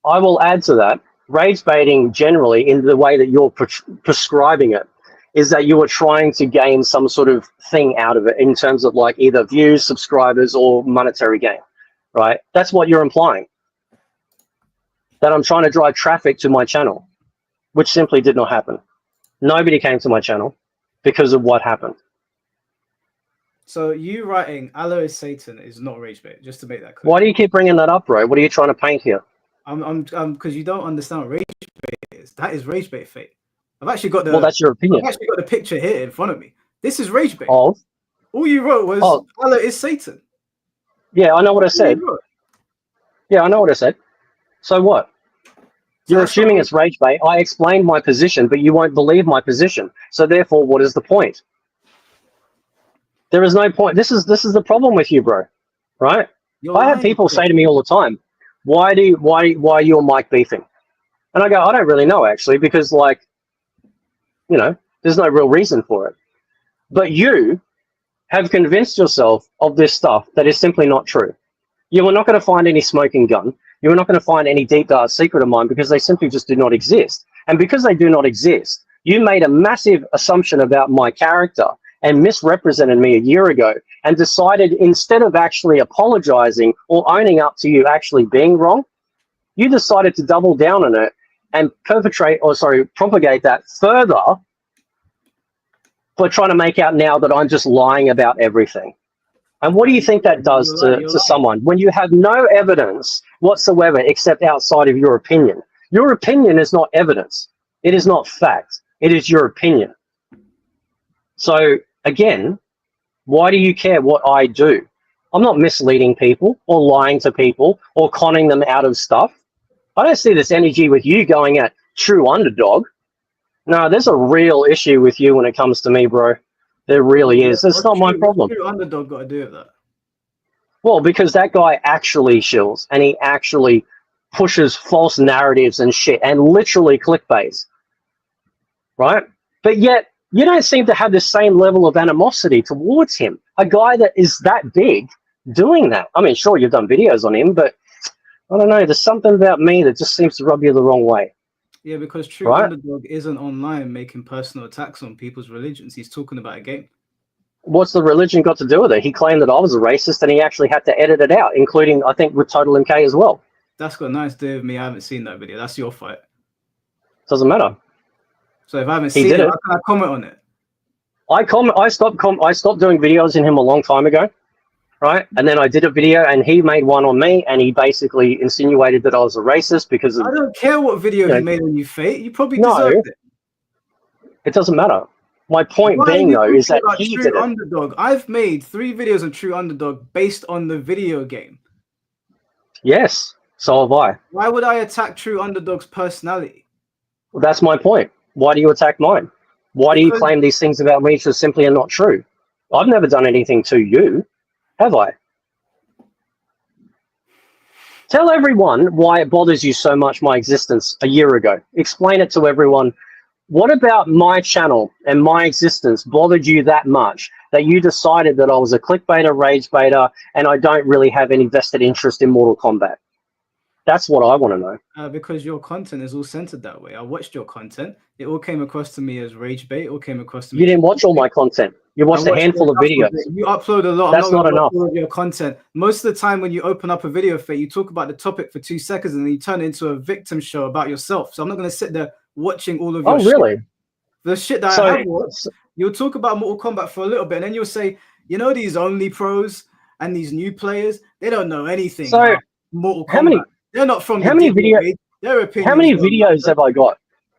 I will add to that. Rage baiting, generally, in the way that you're prescribing it, is that you are trying to gain some sort of thing out of it in terms of like either views, subscribers, or monetary gain, right? That's what you're implying. That I'm trying to drive traffic to my channel, which simply did not happen. Nobody came to my channel because of what happened. So you writing Allah is Satan is not rage bait, just to make that clear. Why do you keep bringing that up, bro? What are you trying to paint here? I'm because you don't understand what rage bait is. That is rage bait fate. I've actually got the Well, that's your opinion. I've actually got the picture here in front of me. This is rage bait. Of? All you wrote was Allah is Satan. Yeah, I know what I said. Yeah, I know what I said. So what? You're assuming it's rage bait. I explained my position, but you won't believe my position. So therefore, what is the point? There is no point. This is the problem with you, bro. Right? I have people say to me all the time, why are you and Mike beefing? And I go, I don't really know, actually, because like, you know, there's no real reason for it. But you have convinced yourself of this stuff that is simply not true. You are not going to find any smoking gun. You are not going to find any deep dark secret of mine because they simply just do not exist. And because they do not exist, you made a massive assumption about my character and misrepresented me a year ago and decided instead of actually apologizing or owning up to you actually being wrong, you decided to double down on it and propagate that further by trying to make out now that I'm just lying about everything. And what do you think that does to someone when you have no evidence whatsoever except outside of your opinion? Your opinion is not evidence. It is not fact. It is your opinion. So again, why do you care what I do? I'm not misleading people or lying to people or conning them out of stuff. I don't see this energy with you going at true underdog. No, there's a real issue with you when it comes to me, bro. There really is. It's not my problem. True underdog got to do with that. Well, because that guy actually shills and he actually pushes false narratives and shit and literally clickbaits, right? But yet you don't seem to have the same level of animosity towards him. A guy that is that big doing that. I mean, sure, you've done videos on him, but I don't know. There's something about me that just seems to rub you the wrong way. Yeah, because true underdog isn't online making personal attacks on people's religions. He's talking about a game. What's the religion got to do with it? He claimed that I was a racist and he actually had to edit it out, including, I think, with Total MK as well. That's got nothing to do with me. I haven't seen that video. That's your fight. Doesn't matter. So if I haven't seen it, how can I comment on it? I stopped doing videos in him a long time ago, right? And then I did a video and he made one on me and he basically insinuated that I was a racist because of... I don't care what video he made on you, Fate. You probably deserved it. It doesn't matter. My point being, though, is that he did it. Underdog. I've made 3 videos on True Underdog based on the video game. Yes, so have I. Why would I attack True Underdog's personality? Well, that's my point. Why do you attack mine? Why do you claim these things about me which simply are not true? I've never done anything to you, have I? Tell everyone why it bothers you so much, my existence a year ago. Explain it to everyone. What about my channel and my existence bothered you that much that you decided that I was a clickbaiter, rage baiter, and I don't really have any vested interest in Mortal Kombat? That's what I want to know. Because your content is all centered that way. I watched your content. It all came across to me as rage bait. It all came across to me. You didn't watch all my content. You watched a handful of videos. You upload a lot. That's not enough. All of your content. Most of the time when you open up a video, Fate, you talk about the topic for 2 seconds and then you turn it into a victim show about yourself. So I'm not going to sit there watching all of your shit. Really? The shit that I have watched, you'll talk about Mortal Kombat for a little bit and then you'll say, you know, these only pros and these new players, they don't know anything. Mortal How Kombat. many? They're not from How the many Diggle video? page. Their opinions. How many videos have I got?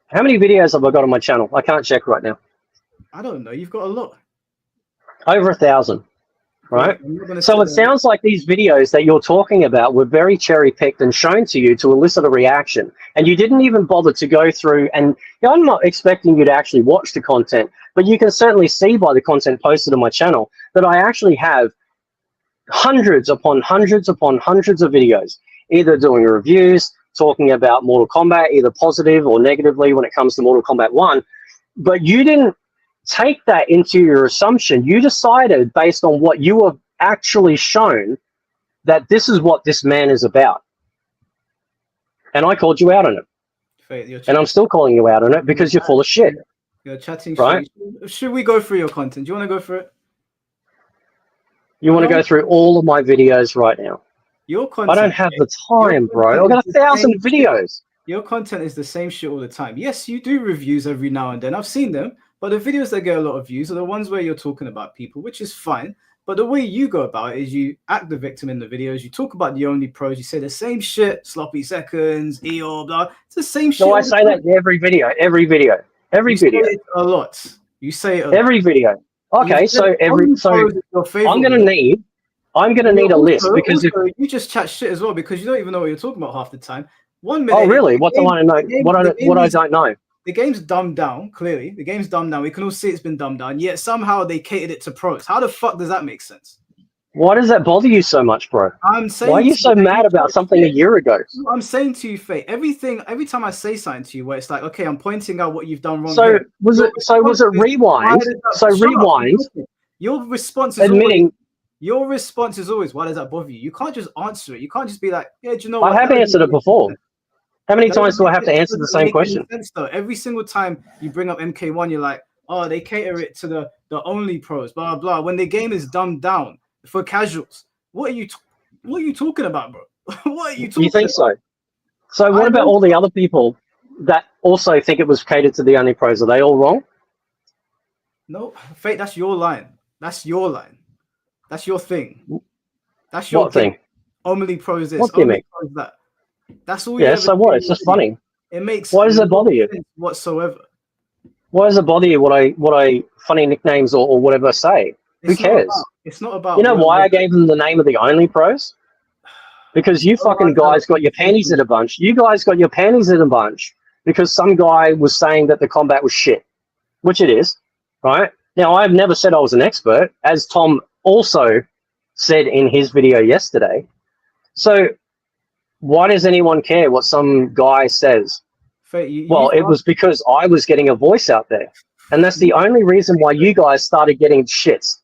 How many videos have I got on my channel? I can't check right now. I don't know. You've got a lot. Over 1,000. Right? So it sounds like these videos that you're talking about were very cherry picked and shown to you to elicit a reaction. And you didn't even bother to go through. And I'm not expecting you to actually watch the content, but you can certainly see by the content posted on my channel that I actually have hundreds upon hundreds upon hundreds of videos, either doing reviews, talking about Mortal Kombat, either positive or negatively when it comes to Mortal Kombat 1. But you didn't take that into your assumption. You decided based on what you were actually shown that this is what this man is about. And I called you out on it. Fate, and I'm still calling you out on it because you're full of shit. You're chatting right? shit. Should we go through your content? Do you want to go through it? You want to go through all of my videos right now? Your content. I don't have the time, bro. I've got 1,000 videos. Your content is the same shit all the time. Yes, you do reviews every now and then. I've seen them. But the videos that get a lot of views are the ones where you're talking about people, which is fine. But the way you go about it is you act the victim in the videos. You talk about the only pros. You say the same shit, sloppy seconds, EO, blah. It's the same shit. No, I say that in every video. Every video. You say it a lot. You say it a lot. Every video. Okay, so I'm gonna need a list because if you just chat shit as well because you don't even know what you're talking about half the time. 1 minute. Oh really? What do I know? What I don't know? The game's dumbed down, clearly. The game's dumbed down. We can all see it's been dumbed down, yet somehow they catered it to pros. How the fuck does that make sense? Why does that bother you so much, bro? I'm saying, why are you so mad about something a year ago? I'm saying to you, Faye, every time I say something to you where it's like, okay, I'm pointing out what you've done wrong. So was it rewind? So rewind. Your response is admitting. Your response is always, why does that bother you? You can't just answer it. You can't just be like, yeah, do you know what? I have answered it before. How many times do I have to answer the same question? Every single time you bring up MK1, you're like, oh, they cater it to the only pros, blah, blah. When the game is dumbed down for casuals, what are you talking about, bro? What are you talking about? You think so? So what about all the other people that also think it was catered to the only pros? Are they all wrong? No, Fate, that's your line. That's your line. That's your thing. That's your thing. Only pros this. What only pros that. That's all. Yeah. So what? It's just funny. It makes. Why does it bother you whatsoever? Why does it bother you what I funny nicknames or whatever I say? Who cares? It's not about. You know why I gave them the name of the only pros? Because you fucking guys got your panties in a bunch. You guys got your panties in a bunch because some guy was saying that the combat was shit, which it is, right? Now I've never said I was an expert, as Tom also said in his video yesterday. So why does anyone care what some guy says? Well, it was because I was getting a voice out there. And that's the only reason why you guys started getting shits.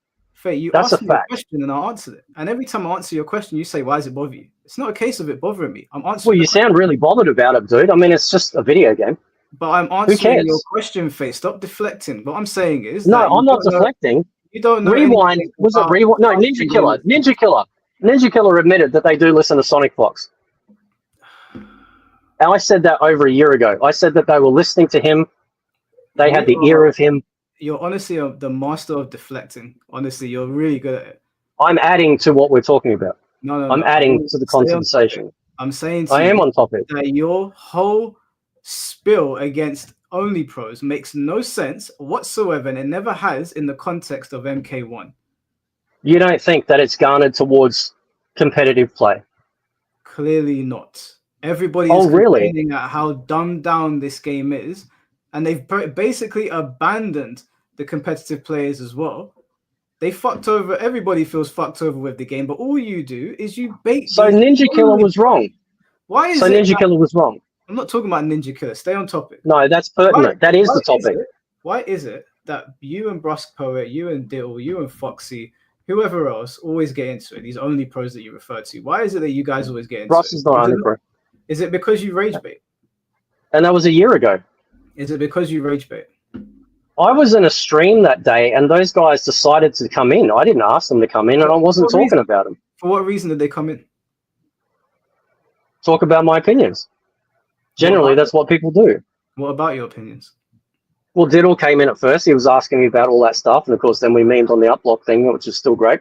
You asked me a question and I answered it. And every time I answer your question, you say, why does it bother you? It's not a case of it bothering me. I'm answering. Well, you sound really bothered about it, dude. I mean, it's just a video game. But I'm answering your question, Faye. Stop deflecting. What I'm saying is... No, I'm not deflecting. You don't know. Rewind. Was it Rewind? No, Ninja Killer. Ninja Killer admitted that they do listen to Sonic Fox. And I said that over a year ago. I said that they were listening to him. They had the ear of him. You're honestly the master of deflecting. Honestly, you're really good at it. I'm adding to what we're talking about. No. I'm adding to the conversation. I'm saying I am on topic. That your whole spill against only pros makes no sense whatsoever, and it never has in the context of MK1. You don't think that it's garnered towards competitive play? Clearly not. Everybody is complaining at how dumbed down this game is, and they've basically abandoned the competitive players as well. They fucked over. Everybody feels fucked over with the game, but all you do is you bait. So Ninja Killer was wrong. Why is so Ninja Killer was wrong? I'm not talking about Ninja Killer. Stay on topic. No, that's pertinent. That is the topic. Why is it that you and Brusque Poet, you and Diddle, you and Foxy, whoever else always get into it? These only pros that you refer to. Why is it that you guys always get into Brusque is not only pro. Is it because you rage bait? And that was a year ago. Is it because you rage bait? I was in a stream that day, and those guys decided to come in. I didn't ask them to come in, and I wasn't talking about them. For what reason did they come in? Talk about my opinions. Generally, that's what people do. What about your opinions? Well, Diddle came in at first. He was asking me about all that stuff, and of course, then we memed on the uplock thing, which is still great.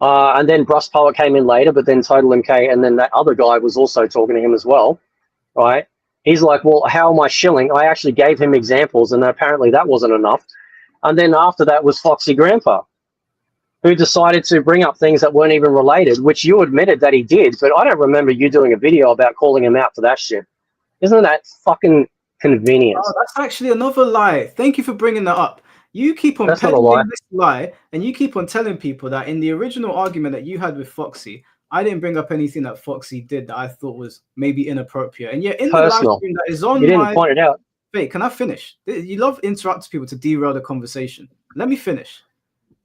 And then Brust Poet came in later, but then Total MK, and then that other guy was also talking to him as well, right? He's like, well, how am I shilling? I actually gave him examples, and apparently that wasn't enough. And then after that was Foxy Grandpa, who decided to bring up things that weren't even related, which you admitted that he did, but I don't remember you doing a video about calling him out for that shit. Isn't that fucking convenient? Oh, that's actually another lie. Thank you for bringing that up. You keep on That's not a peddling lie. this lie, and you keep on telling people that in the original argument that you had with Foxy, I didn't bring up anything that Foxy did that I thought was maybe inappropriate. And yet in the live Personal. stream that is on You didn't point it out. Wait, can I finish? You love interrupting people to derail the conversation. Let me finish.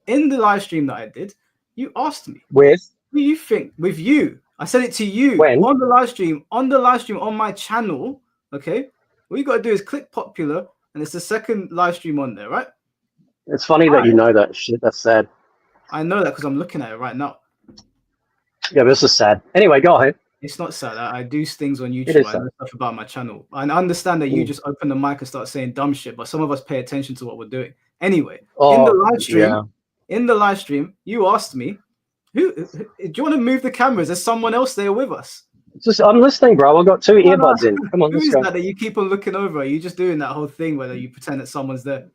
In the live stream that I did, you asked me, With? who do you think? With you. I said it to you When? on the live stream, on my channel. Okay. All you got to do is click popular, and it's the second live stream on there, right? It's funny that you know that shit. That's sad. I know that because I'm looking at it right now. Yeah, but this is sad. Anyway, go ahead. It's not sad. I do things on It YouTube. is I sad. know stuff about my channel. I understand that you just open the mic and start saying dumb shit, but some of us pay attention to what we're doing. Anyway, in the live stream, you asked me, do you want to move the cameras? There's someone else there with us. I'm listening, bro. I've got two earbuds in. Come on, Who let's is go. that you keep on looking over? Are you just doing that whole thing where you pretend that someone's there?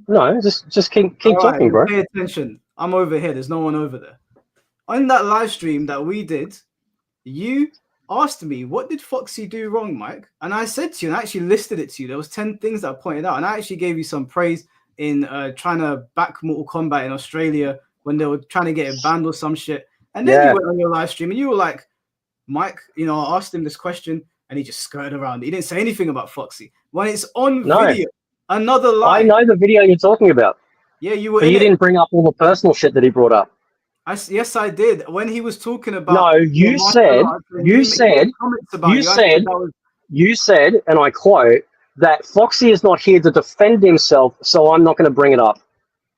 No, just keep talking, bro. Pay attention. I'm over here. There's no one over there. On that live stream that we did, you asked me, what did Foxy do wrong, Mike? And I said to you, and I actually listed it to you. There was 10 things that I pointed out, and I actually gave you some praise in trying to back Mortal Kombat in Australia when they were trying to get it banned or some shit. And then you went on your live stream and you were like, Mike, I asked him this question and he just skirted around. He didn't say anything about Foxy. When it's on video, another lie. I know the video you're talking about. Yeah, you were. But you didn't bring up all the personal shit that he brought up. Yes, I did. When he was talking about. No, you said, and I quote, that Foxy is not here to defend himself, so I'm not going to bring it up.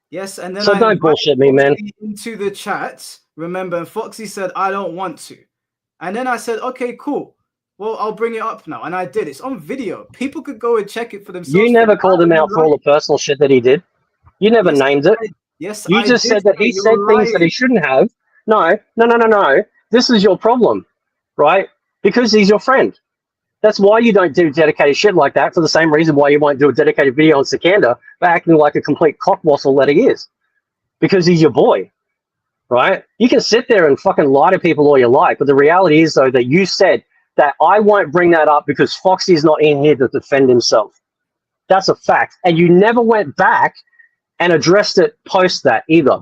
Yes, and then so don't bullshit me, man. Into the chat, remember, and Foxy said, I don't want to. And then I said, okay, cool. Well, I'll bring it up now. And I did. It's on video. People could go and check it for themselves. You never called him out for all the personal shit that he did. You never named it. Yes, you just said that he said things that he shouldn't have. No. This is your problem, right? Because he's your friend. That's why you don't do dedicated shit like that, for the same reason why you won't do a dedicated video on Sikander, but acting like a complete cockwassel that he is. Because he's your boy, right? You can sit there and fucking lie to people all you like, but the reality is, though, that you said that I won't bring that up because Foxy is not in here to defend himself. That's a fact. And you never went back and addressed it post that either.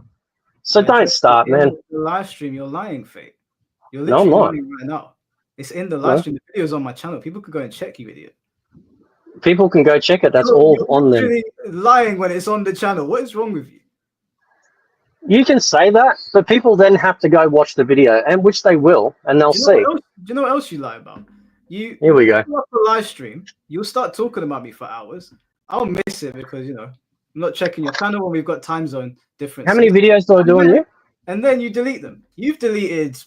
So don't start, man. The live stream, you're lying, Fate. You're literally lying right now. It's in the live stream. The video's on my channel. People can go and check you, idiot. People can go check it. That's all on there. Lying when it's on the channel. What is wrong with you? You can say that, but people then have to go watch the video, and which they will, and they'll see. Do you know what else you lie about? Here we go. You the live stream. You'll start talking about me for hours. I'll miss it because I'm not checking your channel when we've got time zone difference. How many videos do I do on you? And then you delete them. You've deleted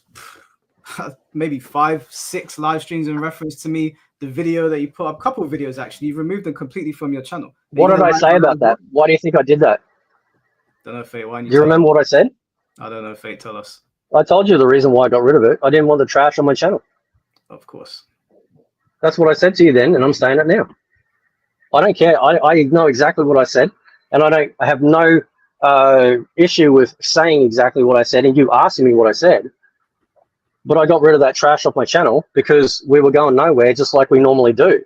maybe 5, 6 live streams in reference to me. The video that you put up, a couple of videos actually, you've removed them completely from your channel. What did I say about that? Why do you think I did that? Don't know, Fate. Why don't do you remember what I said? I don't know, Fate. Tell us. I told you the reason why I got rid of it. I didn't want the trash on my channel. Of course. That's what I said to you then, and I'm saying it now. I don't care. I know exactly what I said, and I have no issue with saying exactly what I said and you asking me what I said. But I got rid of that trash off my channel because we were going nowhere, just like we normally do.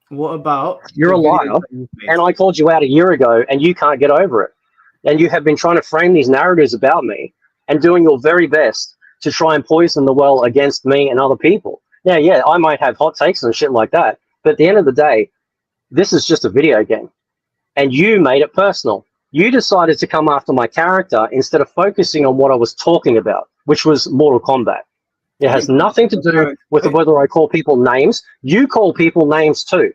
What about... You're a liar, and I called you out a year ago, and you can't get over it. And you have been trying to frame these narratives about me and doing your very best to try and poison the well against me and other people. Now, yeah, I might have hot takes and shit like that, but at the end of the day, this is just a video game. And you made it personal. You decided to come after my character instead of focusing on what I was talking about, which was Mortal Kombat. It has nothing to do with whether I call people names. You call people names too.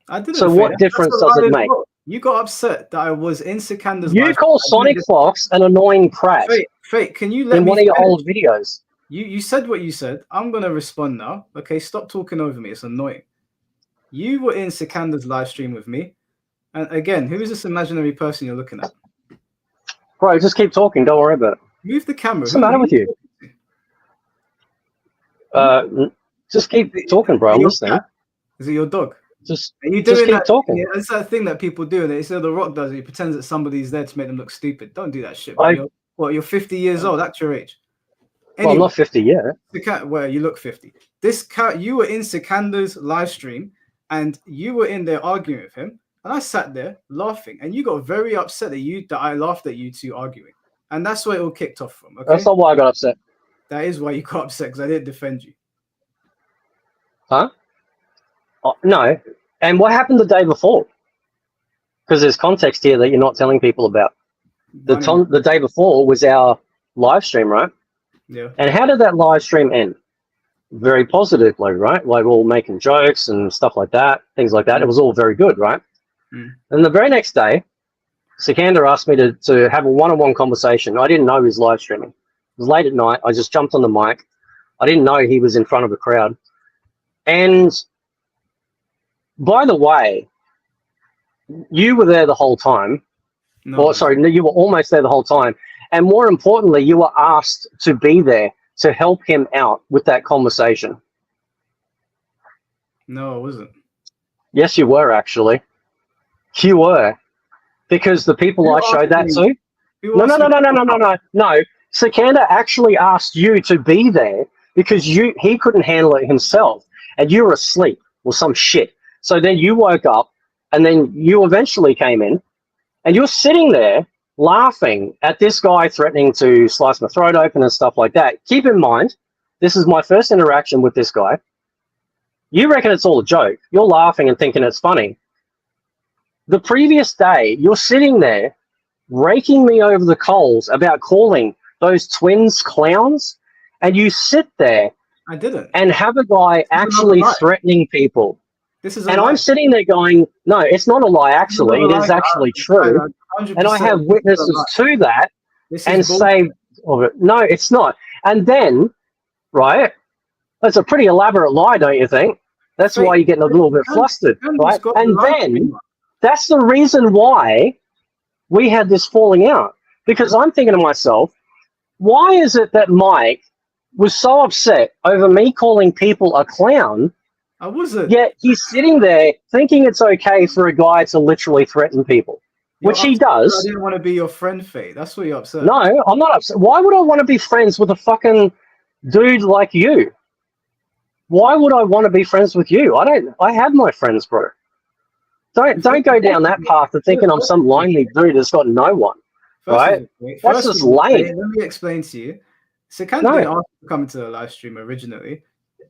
I didn't. So what difference does it make? You got upset that I was in Sikander's live. You call Sonic Fox an annoying prat. Fate, can you let me in one of your old videos? You said what you said. I'm going to respond now. Okay, stop talking over me. It's annoying. You were in Sikander's live stream with me. And again, who is this imaginary person you're looking at? Bro, just keep talking. Don't worry about it. Move the camera. What's the matter with you? Just keep talking, bro. I'm listening. Is it your dog? Just keep talking. Yeah, it's that thing that people do, and they say The Rock does it. He pretends that somebody's there to make them look stupid. Don't do that shit. You're 50 years old. That's your age. Anyway, well, I'm not 50 yet. Well, you look 50. You were in Sikander's live stream, and you were in there arguing with him, and I sat there laughing, and you got very upset that I laughed at you two arguing, and that's where it all kicked off from. Okay? That's not why I got upset. That is why you got upset, because I didn't defend you. Huh? Oh, no. And what happened the day before? Because there's context here that you're not telling people about. The day before was our live stream, right? Yeah. And how did that live stream end? Very positively, right? Like all making jokes and stuff like that, things like that. It was all very good, right? And the very next day, Sikander asked me to have a one-on-one conversation. I didn't know he was live streaming. It was late at night. I just jumped on the mic. I didn't know he was in front of a crowd. And by the way, you were there the whole time. No, you were almost there the whole time. And more importantly, you were asked to be there to help him out with that conversation. No, I wasn't. Yes, you were, actually. You were. Because the people I showed that to... No. Sikander actually asked you to be there because he couldn't handle it himself. And you were asleep or some shit. So then you woke up, and then you eventually came in, and you're sitting there laughing at this guy threatening to slice my throat open and stuff like that. Keep in mind, this is my first interaction with this guy. You reckon it's all a joke. You're laughing and thinking it's funny. The previous day, you're sitting there raking me over the coals about calling those twins clowns, and you sit there I didn't. And have a guy actually threatening people. This is and I'm sitting there going, no, it's not a lie, actually. It is actually true. And I have witnesses to that and say, no, it's not. And then, right, that's a pretty elaborate lie, don't you think? That's why you're getting a little bit flustered, right? And then that's the reason why we had this falling out. Because I'm thinking to myself, why is it that Mike was so upset over me calling people a clown? I wasn't. Yet he's sitting there thinking it's okay for a guy to literally threaten people, which he does. I didn't want to be your friend, Faye. That's what you're upset. No, I'm not upset. Why would I want to be friends with a fucking dude like you? Why would I want to be friends with you? I have my friends, bro. Don't go down that path of thinking I'm some lonely dude that's got no one. Right? That's just lame. Let me explain to you. Sikander didn't ask to come to the live stream originally.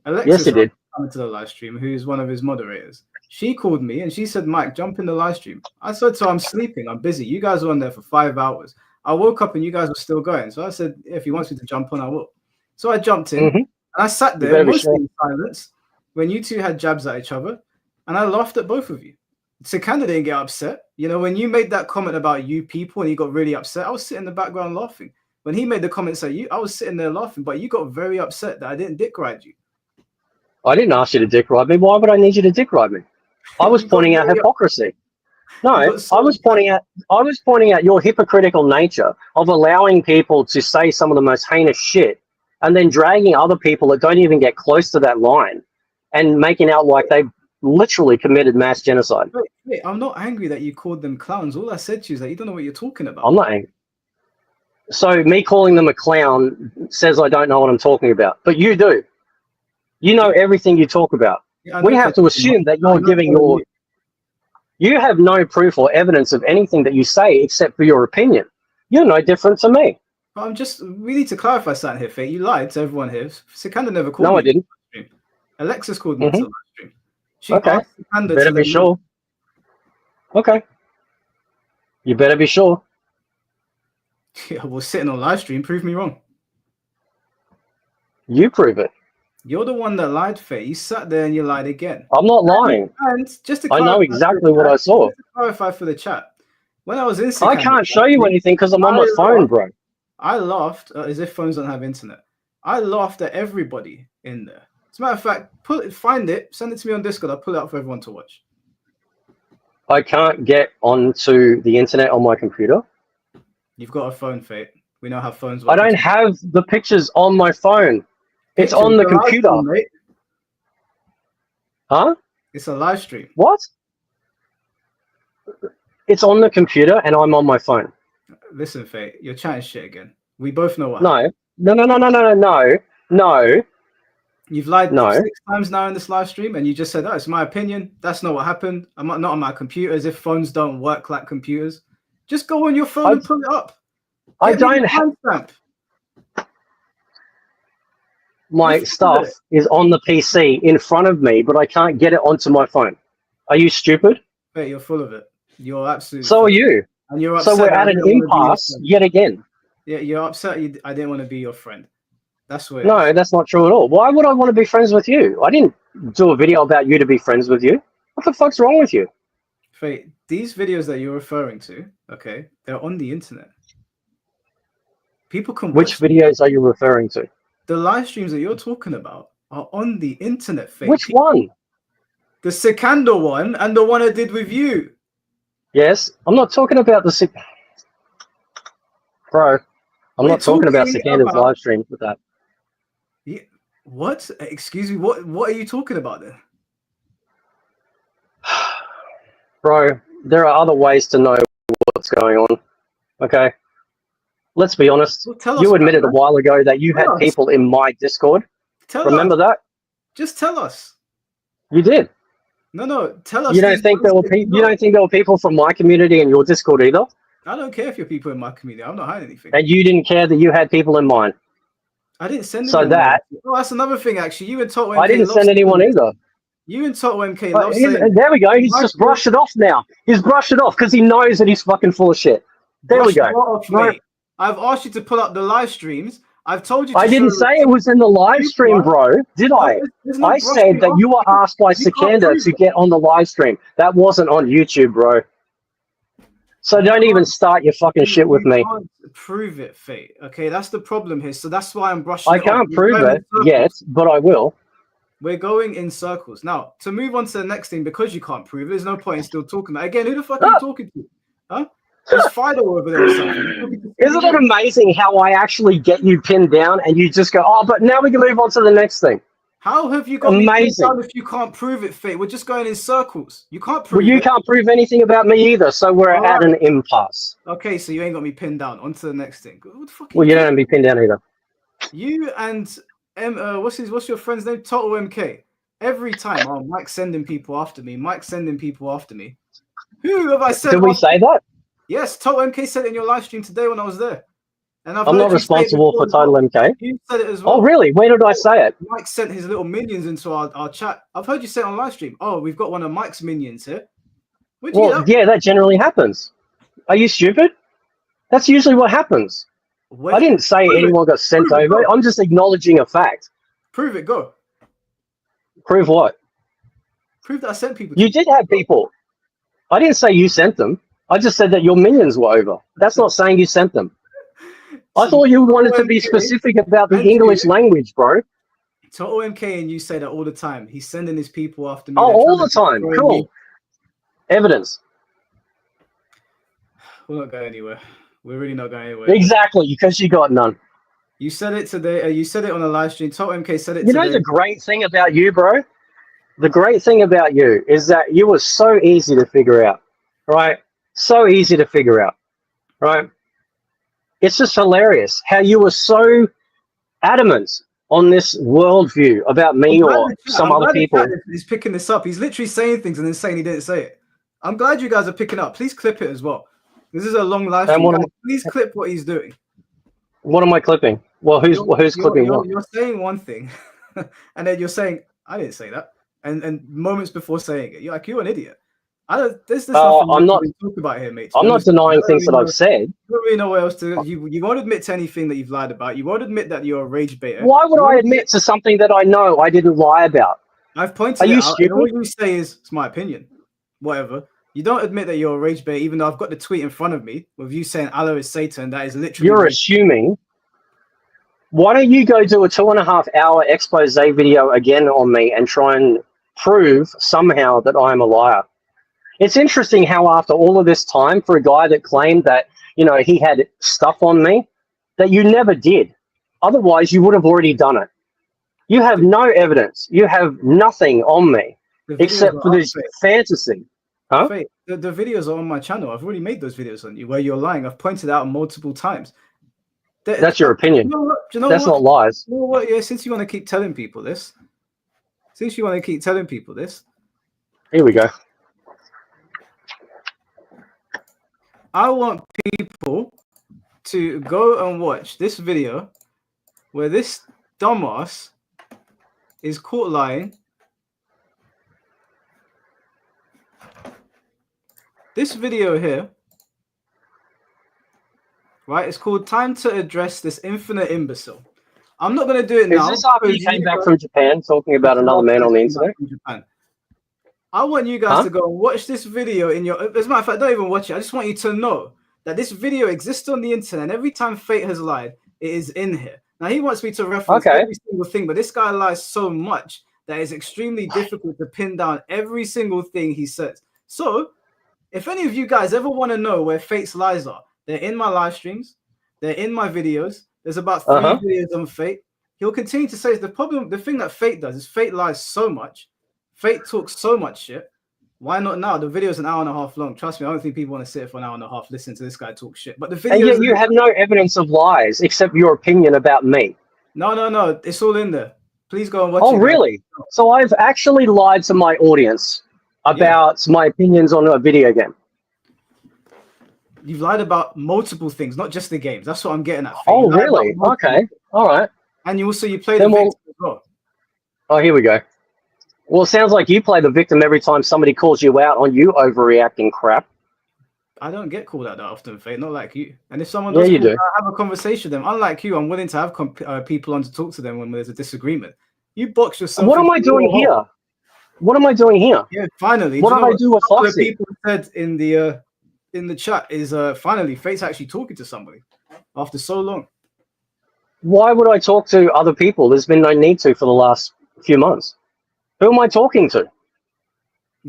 Alexis yes, he did. Come to the live stream, who's one of his moderators. She called me and she said, Mike, jump in the live stream. I said, so I'm sleeping. I'm busy. You guys were on there for 5 hours. I woke up and you guys were still going. So I said, if he wants me to jump on, I will. So I jumped in and I sat there mostly in silence when you two had jabs at each other. And I laughed at both of you. Sikander didn't get upset. You know, when you made that comment about you people and he got really upset, I was sitting in the background laughing. When he made the comments at you, I was sitting there laughing, but you got very upset that I didn't dick ride you. I didn't ask you to dick ride me. Why would I need you to dick ride me? I was pointing out hypocrisy. No, I was pointing out your hypocritical nature of allowing people to say some of the most heinous shit and then dragging other people that don't even get close to that line and making out like they've literally committed mass genocide. Wait, I'm not angry that you called them clowns. All I said to you is that you don't know what you're talking about. I'm not angry. So me calling them a clown says I don't know what I'm talking about. But you do. You know everything you talk about. Yeah, we have to assume that you're giving your... You have no proof or evidence of anything that you say except for your opinion. You're no different to me. But we need to clarify something here, Faye. You lied to everyone here. Sikander never called me. No, I didn't. Alexis called me to the live stream. Okay. Better be sure. Okay. You better be sure. Yeah, well, sitting on live stream, prove me wrong. You prove it. You're the one that lied, Faye. You sat there and you lied again. I'm not lying. And just to I know exactly what I saw. Just to clarify for the chat, when I was in Sikander, I can't show you anything because I'm on my phone, bro. I laughed as if phones don't have internet. I laughed at everybody in there. As a matter of fact, find it, send it to me on Discord. I'll pull it out for everyone to watch. I can't get onto the internet on my computer. You've got a phone, Faye. We know how phones I work. don't have the pictures on my phone. It's Pictures, on the it's a live computer. stream, mate. Huh? It's a live stream. What? It's on the computer and I'm on my phone. Listen, Faye, you're chatting shit again. We both know what No. happened. No. You've lied No. 6 times now in this live stream, and you just said, "Oh, it's my opinion. That's not what happened. I'm not on my computer, as if phones don't work like computers. Just go on your phone and pull it up. I Get me the don't timestamp. My stuff is on the PC in front of me, but I can't get it onto my phone. Are you stupid? Wait, you're full of it. You're absolutely. So are you. And you're upset. So we're at an impasse yet again. Yeah, you're upset. I didn't want to be your friend. That's what. No, that's not true at all. Why would I want to be friends with you? I didn't do a video about you to be friends with you. What the fuck's wrong with you? Faye, these videos that you're referring to, okay, they're on the internet. People can. Which videos are you referring to? The live streams that you're talking about are on the internet, Faye. Which one? The Sikandar one and the one I did with you. Yes, I'm not talking about the Bro, I'm not talking about Sikandar's live streams with that. Yeah, what? Excuse me, what are you talking about then? Bro, there are other ways to know what's going on. Okay? Let's be honest. Well, you admitted a while ago that you had people in my Discord. Remember that? Just tell us. You did. No, tell us. You don't think there were people? You don't think there were people from my community in your Discord either? I don't care if you're people in my community. I'm not hiding anything. And you didn't care that you had people in mine. I didn't send. So that. Oh, that's another thing. Actually, you and Toto MK. I didn't send anyone either. You and Toto MK love saying. There we go. He's just brushed it off now. He's brushed it off because he knows that he's fucking full of shit. There we go. I've asked you to pull up the live streams. I've told you. I didn't say it was in the live stream, bro. Did I? I said that you were asked by Sikandar to get on the live stream. That wasn't on YouTube, bro. So don't even start your fucking shit with me. Can't prove it, Faye. Okay, that's the problem here. So that's why I'm brushing it off. I can't prove it yet, but I will. We're going in circles. Now, to move on to the next thing, because you can't prove it, there's no point in still talking about it. Again, who the fuck are you talking to? Huh? There's Fido over there or something. Isn't it amazing how I actually get you pinned down and you just go, oh, but now we can move on to the next thing? How have you got me pinned down if you can't prove it, Faye? We're just going in circles. You can't prove it. Well, you can't prove anything about me either, so we're at an impasse. Okay, so you ain't got me pinned down. On to the next thing. What the fuck well, you don't have me pinned down either. You and what's your friend's name? Toto MK. Every time, oh, Mike's sending people after me. Mike's sending people after me. Who have I said? Did we say that? Yes, Toto MK said it in your live stream today when I was there. And I'm not responsible for Total MK. You said it as well. Oh, really? Where did I say it? Mike sent his little minions into our chat. I've heard you say it on live stream. Oh, we've got one of Mike's minions here. Well, yeah, that generally happens. Are you stupid? That's usually what happens. I didn't say anyone got sent over. I'm just acknowledging a fact. Prove it. Go. Prove what? Prove that I sent people. You did have people. I didn't say you sent them. I just said that your minions were over. That's not saying you sent them. I thought you wanted to be specific about the English language, bro. Toto MK and you say that all the time. He's sending his people after me. Oh, all the time. Cool. Evidence. We're not going anywhere. We're really not going anywhere. Exactly, because you got none. You said it today. You said it on a live stream. Toto MK said it today. You know the great thing about you, bro? The great thing about you is that you were so easy to figure out, right? So easy to figure out, right? It's just hilarious how you were so adamant on this worldview about me or some other people. He's picking this up. He's literally saying things and then saying he didn't say it. I'm glad you guys are picking up. Please clip it as well. This is a long live stream. Please clip what he's doing. What am I clipping? Well, who's clipping what? You're saying one thing, and then you're saying, I didn't say that. And moments before saying it, you're an idiot. There's nothing I'm not to talk about here, mate. I'm not denying things that I've said. You don't really know what else to. You won't admit to anything that you've lied about. You won't admit that you're a rage baiter. Why would I admit to something that I know I didn't lie about? I've pointed it out. And all you say is, it's my opinion. Whatever. You don't admit that you're a rage baiter, even though I've got the tweet in front of me with you saying Allah is Satan. That is literally. You're assuming. Why don't you go do a 2.5 hour expose video again on me and try and prove somehow that I'm a liar? It's interesting how after all of this time, for a guy that claimed that, you know, he had stuff on me, that you never did. Otherwise, you would have already done it. You have no evidence. You have nothing on me The videos except are for up, this Faith. fantasy. Huh? Faith, the videos are on my channel. I've already made those videos on you where you're lying. I've pointed out multiple times. That's your opinion. Do you know That's what? not lies. You know what? Yeah, since you want to keep telling people this, Here we go. I want people to go and watch this video where this dumbass is caught lying. This video here, right? It's called "Time to Address This Infinite Imbecile." I'm not going to do it now. Is this after you came back from Japan talking about another man on the internet? I want you guys to go and watch this video in your. As a matter of fact, don't even watch it. I just want you to know that this video exists on the internet. And every time Fate has lied, it is in here. Now he wants me to reference every single thing, but this guy lies so much that it's extremely difficult to pin down every single thing he says. So, if any of you guys ever want to know where Fate's lies are, they're in my live streams, they're in my videos. There's about 3 videos on Fate. He'll continue to say the problem. The thing that Fate does is Fate lies so much. Fate talks so much shit. Why not now? The video is an hour and a half long. Trust me, I don't think people want to sit for an hour and a half listening to this guy talk shit. But the video. And yet you have no evidence of lies except your opinion about me. No. It's all in there. Please go and watch it. Oh, really? So I've actually lied to my audience about my opinions on a video game. You've lied about multiple things, not just the games. That's what I'm getting at. Oh, really? Okay. All right. And you play the victim as well. Oh, here we go. Well, it sounds like you play the victim every time somebody calls you out on you overreacting crap. I don't get called out that often, Faye, not like you. And if someone does have a conversation with them, unlike you, I'm willing to have people on to talk to them when there's a disagreement. You box yourself. What am I doing here? What am I doing here? Yeah, finally. What did I do with Foxy? People said in the chat is finally Fate's actually talking to somebody after so long. Why would I talk to other people? There's been no need to for the last few months. Who am I talking to?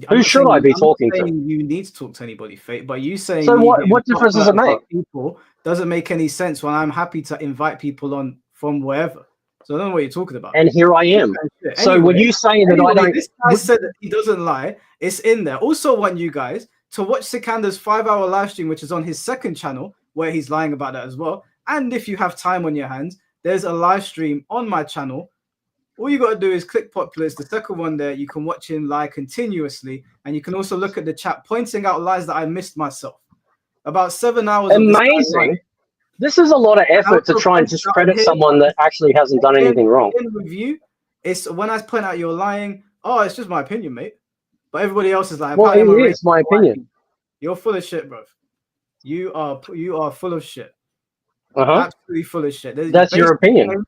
Who should I be talking to? You need to talk to anybody, Fate, but you saying so what difference does it make? People doesn't make any sense when I'm happy to invite people on from wherever. So I don't know what you're talking about. And here I am. So anyway, when you say that I don't, this guy said that he doesn't lie. It's in there. Also, want you guys to watch Sikander's 5-hour live stream, which is on his second channel, where he's lying about that as well. And if you have time on your hands, there's a live stream on my channel. All you got to do is click popular. It's the second one there. You can watch him lie continuously. And you can also look at the chat pointing out lies that I missed myself. About 7 hours. Amazing. This is a lot of effort to try and discredit someone that actually hasn't done anything wrong. With you, it's when I point out you're lying. Oh, it's just my opinion, mate. But everybody else is like, well, it is my opinion. You're full of shit, bro. You are full of shit. Absolutely full of shit. That's your opinion.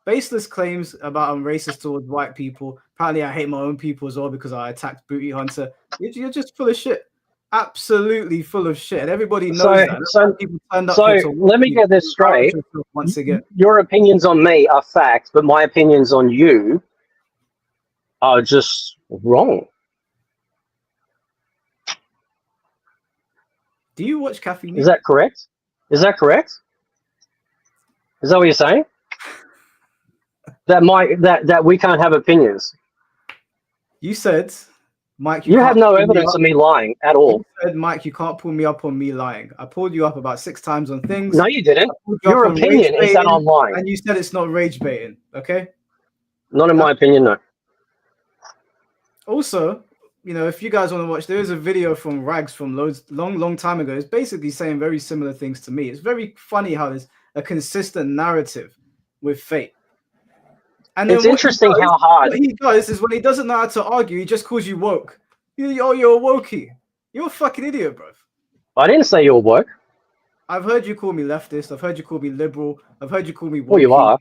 Baseless claims about I'm racist towards white people. Apparently, I hate my own people as well because I attacked Booty Hunter. You're just full of shit. Absolutely full of shit. And everybody knows that. So people turned up let me get this straight. Once again, your opinions on me are facts, but my opinions on you are just wrong. Do you watch Caffeine? Is that correct? Is that correct? Is that what you're saying? That we can't have opinions. You said, Mike, you have no evidence of me lying at all. You said, Mike, you can't pull me up on me lying. I pulled you up about 6 times on things. No, you didn't. Your opinion is that I'm lying. And you said it's not rage baiting, okay? Not in my opinion, no. Also, you know, if you guys want to watch, there is a video from Rags from long time ago. It's basically saying very similar things to me. It's very funny how there's a consistent narrative with Fate. And it's interesting how hard what he does is when he doesn't know how to argue, he just calls you woke. You're a wokey. You're a fucking idiot, bro. I didn't say you're woke. I've heard you call me leftist. I've heard you call me liberal. I've heard you call me woke. Well, you are.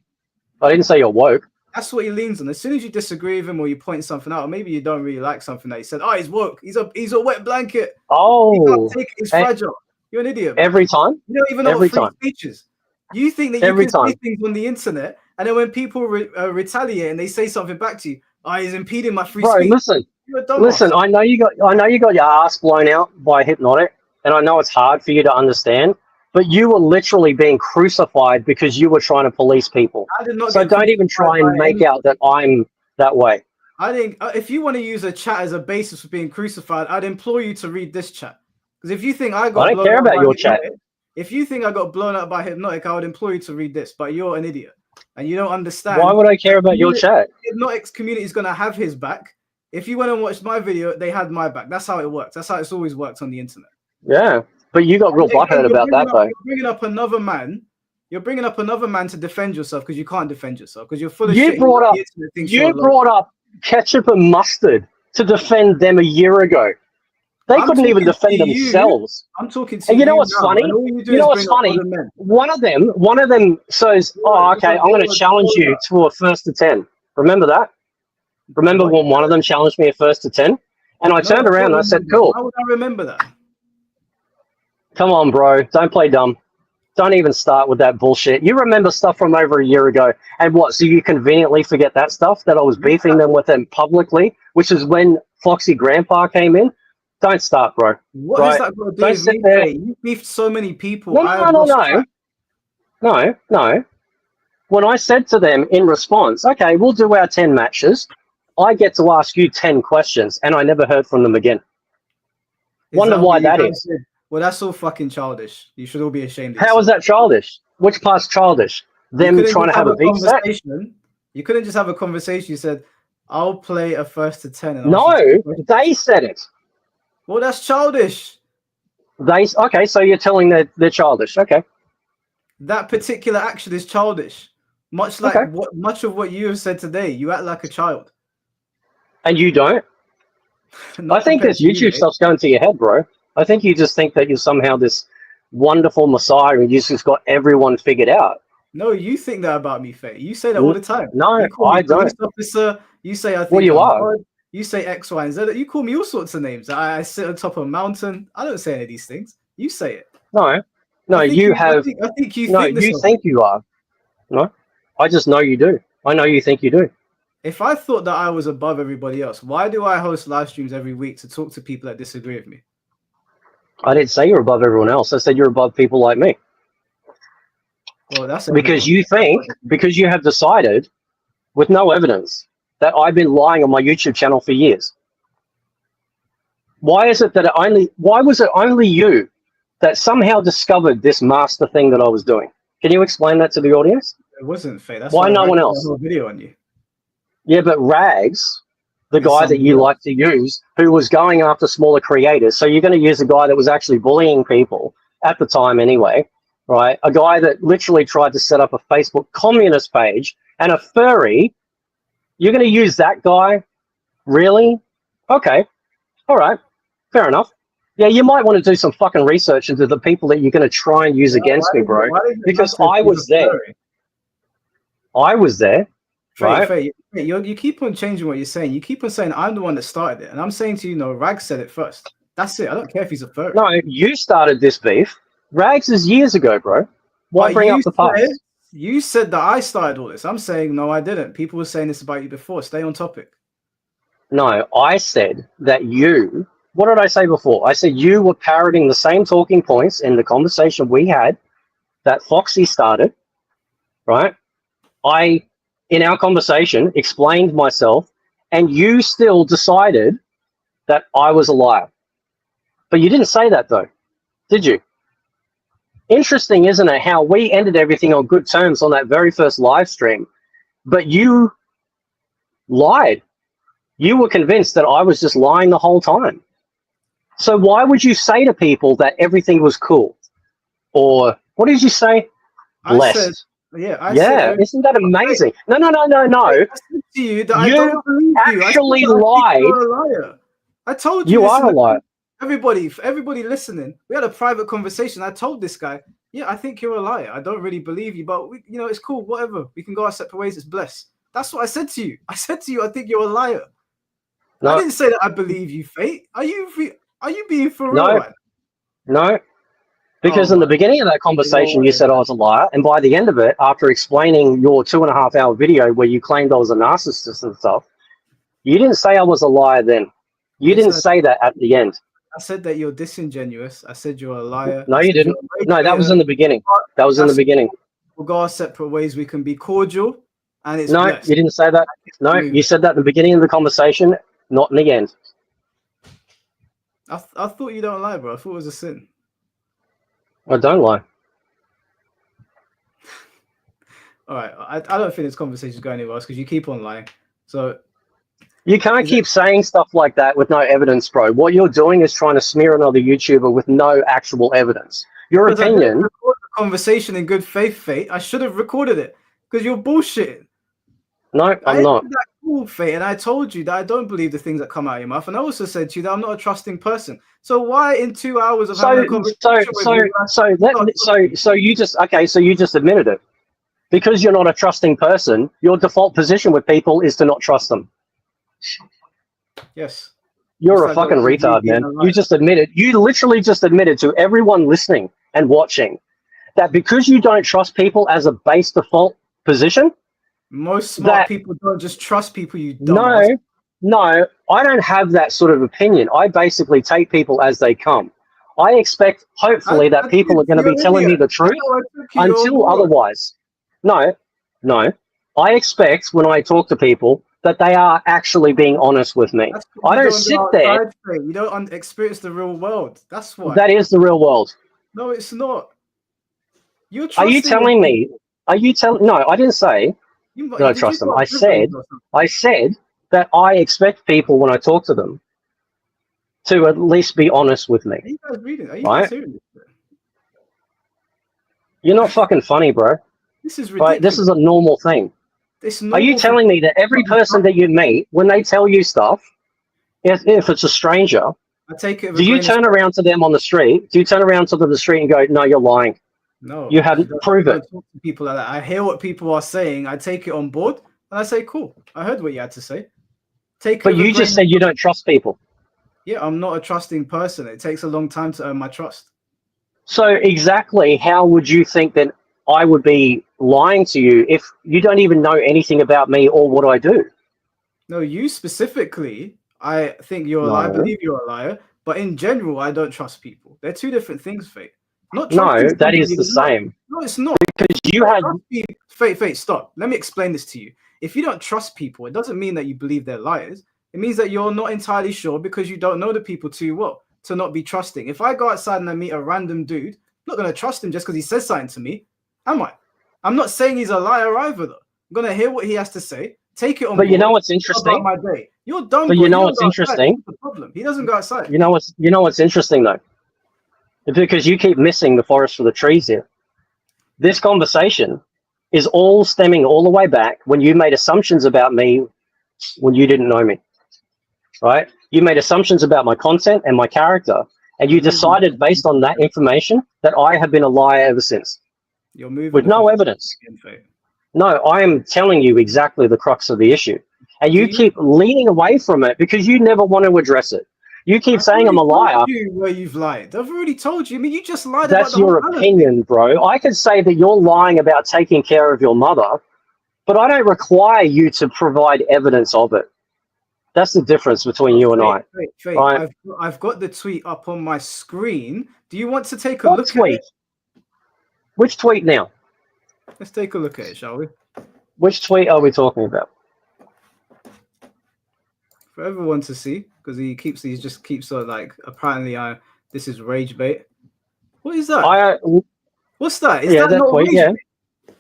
I didn't say you're woke. That's what he leans on. As soon as you disagree with him or you point something out, or maybe you don't really like something that he said, oh, he's woke. He's a wet blanket. Oh. He can't take it. He's fragile. You're an idiot. Bro. Every time? You don't even know what free speech is. You think that you can say things on the internet, and then when people retaliate and they say something back to you, oh, he's impeding my free speech. Listen, I know you got your ass blown out by Hypnotic, and I know it's hard for you to understand, but you were literally being crucified because you were trying to police people. I did not So get don't even try and make out that I'm that way. I think if you want to use a chat as a basis for being crucified, I'd implore you to read this chat. Because if you think I don't care about your chat. If you think I got blown up by Hypnotic, I would implore you to read this. But you're an idiot, and you don't understand. Why would I care about your chat? Hypnotic's community is gonna have his back. If you went and watched my video, they had my back. That's how it works. That's how it's always worked on the internet. Yeah, but you got real butthurt about that, though. You're bringing up another man. You're bringing up another man to defend yourself because you can't defend yourself because you're full of shit. You brought up ketchup and mustard to defend them a year ago. They couldn't even defend themselves. I'm talking to you. And you know what's funny? You know what's funny? One of them says, "Oh, okay, I'm going to challenge you to a 1st to 10." Remember that? Remember when one of them challenged me a 1st to 10? And I turned around and I said, "Cool." How would I remember that? Come on, bro. Don't play dumb. Don't even start with that bullshit. You remember stuff from over a year ago. And what? So you conveniently forget that stuff? That I was beefing them with them publicly, which is when Foxy Grandpa came in? Don't start, bro. What has that got to do with me? There. You beefed so many people. No. When I said to them in response, okay, we'll do our 10 matches, I get to ask you 10 questions, and I never heard from them again. Wonder why that is. Well, that's all fucking childish. You should all be ashamed. How is that childish? Which part's childish? Them trying to have a beef set? You couldn't just have a conversation. You said, I'll play a 1st to 10. And no, they said it. Well, that's childish. Okay, so you're telling they're childish. Okay. That particular action is childish. Much like much of what you have said today. You act like a child. And you don't? I think this YouTube stuff's going to your head, bro. I think you just think that you're somehow this wonderful messiah and you just got everyone figured out. No, you think that about me, Faye. You say that all the time. No, I don't. Officer. You say I think. Well, you are. You say X, Y, and Z. You call me all sorts of names. I sit on top of a mountain. I don't say any of these things. You say it. No, you have. I think you. No, you think you are. No, I just know you do. I know you think you do. If I thought that I was above everybody else, why do I host live streams every week to talk to people that disagree with me? I didn't say you're above everyone else. I said you're above people like me. Well, that's because you have decided, with no evidence, that I've been lying on my YouTube channel for years. Why was it only you that somehow discovered this master thing that I was doing? Can you explain that to the audience? It wasn't fake. That's why no one else? Video on you. Yeah, but Rags, the guy that you like to use, who was going after smaller creators. So you're going to use a guy that was actually bullying people at the time anyway, right? A guy that literally tried to set up a Facebook communist page and a furry. You're going to use that guy? Really? Okay. All right. Fair enough. Yeah, you might want to do some fucking research into the people that you're going to try and use against me, bro. Because I was there. I was there. Right? Faye, you keep on changing what you're saying. You keep on saying I'm the one that started it. And I'm saying to you, no, Rags said it first. That's it. I don't care if he's a furry. No, you started this beef. Rags is years ago, bro. Why bring up the past? You said that I started all this. I'm saying, no, I didn't. People were saying this about you before. Stay on topic. No, I said that you... What did I say before? I said you were parroting the same talking points in the conversation we had that Foxy started, right? I, in our conversation, explained myself, and you still decided that I was a liar. But you didn't say that, though, did you? Interesting, isn't it, how we ended everything on good terms on that very first live stream, but you lied. You were convinced that I was just lying the whole time. So why would you say to people that everything was cool? Or what did you say? Blessed. I said, isn't that amazing? No. I said to you that I don't believe you. Actually lied. You're a liar. I told you. You are a liar. Everybody listening, we had a private conversation. I told this guy, yeah, I think you're a liar. I don't really believe you, but it's cool, whatever. We can go our separate ways. It's blessed. That's what I said to you. I said to you, I think you're a liar. No. I didn't say that I believe you, Fate. Are you being for real? Right? No. Because in the beginning of that conversation, you said I was a liar. And by the end of it, after explaining your 2.5-hour video where you claimed I was a narcissist and stuff, you didn't say I was a liar then. You didn't say that at the end. I said that you're disingenuous. I said you're a liar. No, I you said you're didn't. a rage No, that was baiter. in the beginning. That was in the That's beginning. We'll go our separate ways. We can be cordial, and it's No, blessed. you didn't say that. No, Move. you said that in the beginning of the conversation, not in the end. I thought you don't lie, bro. I thought it was a sin. I don't lie. All right, I don't think this conversation is going anywhere else because you keep on lying. So You can't keep saying stuff like that with no evidence, bro. What you're doing is trying to smear another YouTuber with no actual evidence. Your because I didn't opinion. record the conversation in good faith, Fate. I should have recorded it because you're bullshitting. No, I I'm not. did that cool, Fate, and I told you that I don't believe the things that come out of your mouth, and I also said to you that I'm not a trusting person. So why, in 2 hours of having a conversation So you just okay? So you just admitted it. Because you're not a trusting person, your default position with people is to not trust them. Yes. You're a fucking retard, man. You literally just admitted to everyone listening and watching that because you don't trust people as a base default position. Most smart people don't just trust people, you dumbass. No, I don't have that sort of opinion. I basically take people as they come. I expect, hopefully, that people are going to be telling me the truth until otherwise. No. I expect when I talk to people that they are actually being honest with me. I don't sit there. You don't experience the real world. That's why. That is the real world. No, it's not. Are you telling me? No, I didn't say that I trust them. I said that I expect people when I talk to them to at least be honest with me. Are you guys reading? Are you guys hearing this? You're not fucking funny, bro. This is ridiculous. Right? This is a normal thing. Are you telling me that every person that you meet, when they tell you stuff, if it's a stranger, I take it. Do you turn around to them on the street? Do you turn around to them on the street and go, "No, you're lying"? No, you haven't. Prove it. Talk to people like that. I hear what people are saying. I take it on board, and I say, "Cool. I heard what you had to say." But you just said you don't trust people. Yeah, I'm not a trusting person. It takes a long time to earn my trust. So exactly, how would you think that I would be lying to you if you don't even know anything about me or what I do? No, you specifically, I think you're a liar. I believe you're a liar. But in general, I don't trust people. They're two different things, Fate. No, that is the same. No, it's not. Because you had... Fate, stop. Let me explain this to you. If you don't trust people, it doesn't mean that you believe they're liars. It means that you're not entirely sure because you don't know the people too well to not be trusting. If I go outside and I meet a random dude, I'm not going to trust him just because he says something to me, am I? I'm not saying he's a liar either, though. I'm going to hear what he has to say, take it on board. But you know what's interesting? My day. You're dumb, but you know what's interesting? The problem. He doesn't go outside. You know what's interesting, though? It's because you keep missing the forest for the trees here. This conversation is all stemming all the way back when you made assumptions about me when you didn't know me, right? You made assumptions about my content and my character, and you decided based on that information that I have been a liar ever since. You're moving with no evidence. No, I am telling you exactly the crux of the issue, and you keep leaning away from it because you never want to address it. You keep saying I'm a liar. Where you've lied. I've already told you. I mean, you just lied. That's your opinion, bro. I could say that you're lying about taking care of your mother, but I don't require you to provide evidence of it. That's the difference between you and I. Right? I've got the tweet up on my screen. Do you want to take a look at it? Which tweet now? Let's take a look at it, shall we? Which tweet are we talking about? For everyone to see, because he just keeps like, apparently this is rage bait. What is that? What's that? Is that not rage bait?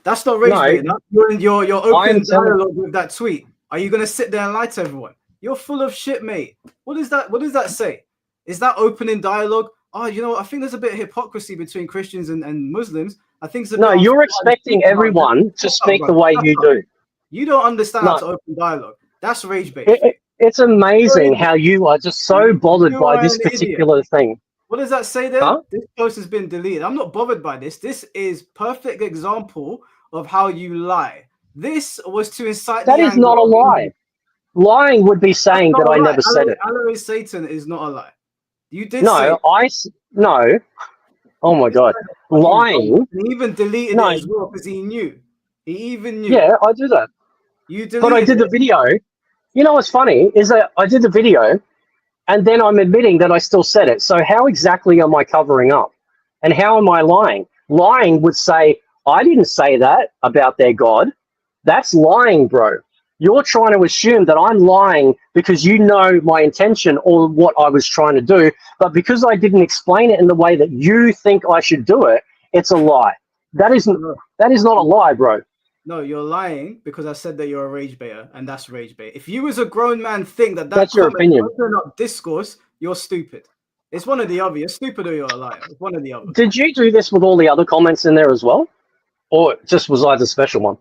That's not rage bait. You're open dialogue with that tweet. Are you gonna sit there and lie to everyone? You're full of shit, mate. What is that? What does that say? Is that opening dialogue? Oh, you know, I think there's a bit of hypocrisy between Christians and Muslims. I think it's no, you're expecting everyone to speak the way you do. You don't understand how to open dialogue. That's rage bait. It's amazing how you are just so bothered by this particular thing. What does that say there? Huh? This post has been deleted. I'm not bothered by this. This is perfect example of how you lie. This was to incite. That is not a lie. Lying would be saying that I never said it. Allah is Satan is not a lie. You did no, no. Oh my God. Lying. He even deleted it as well because he knew. He even knew. Yeah, I do that. You deleted But I did the video. You know what's funny is that I did the video and then I'm admitting that I still said it. So how exactly am I covering up? And how am I lying? Lying would say, I didn't say that about their God. That's lying, bro. You're trying to assume that I'm lying because you know my intention or what I was trying to do, but because I didn't explain it in the way that you think I should do it, it's a lie. That is not a lie, bro. No, you're lying because I said that you're a rage baiter, and that's rage bait. If you as a grown man think that That's your opinion. open up discourse, you're stupid. It's one or the other. You're stupid or you're a liar. It's one or the other. Did you do this with all the other comments in there as well? Or just was I the special one?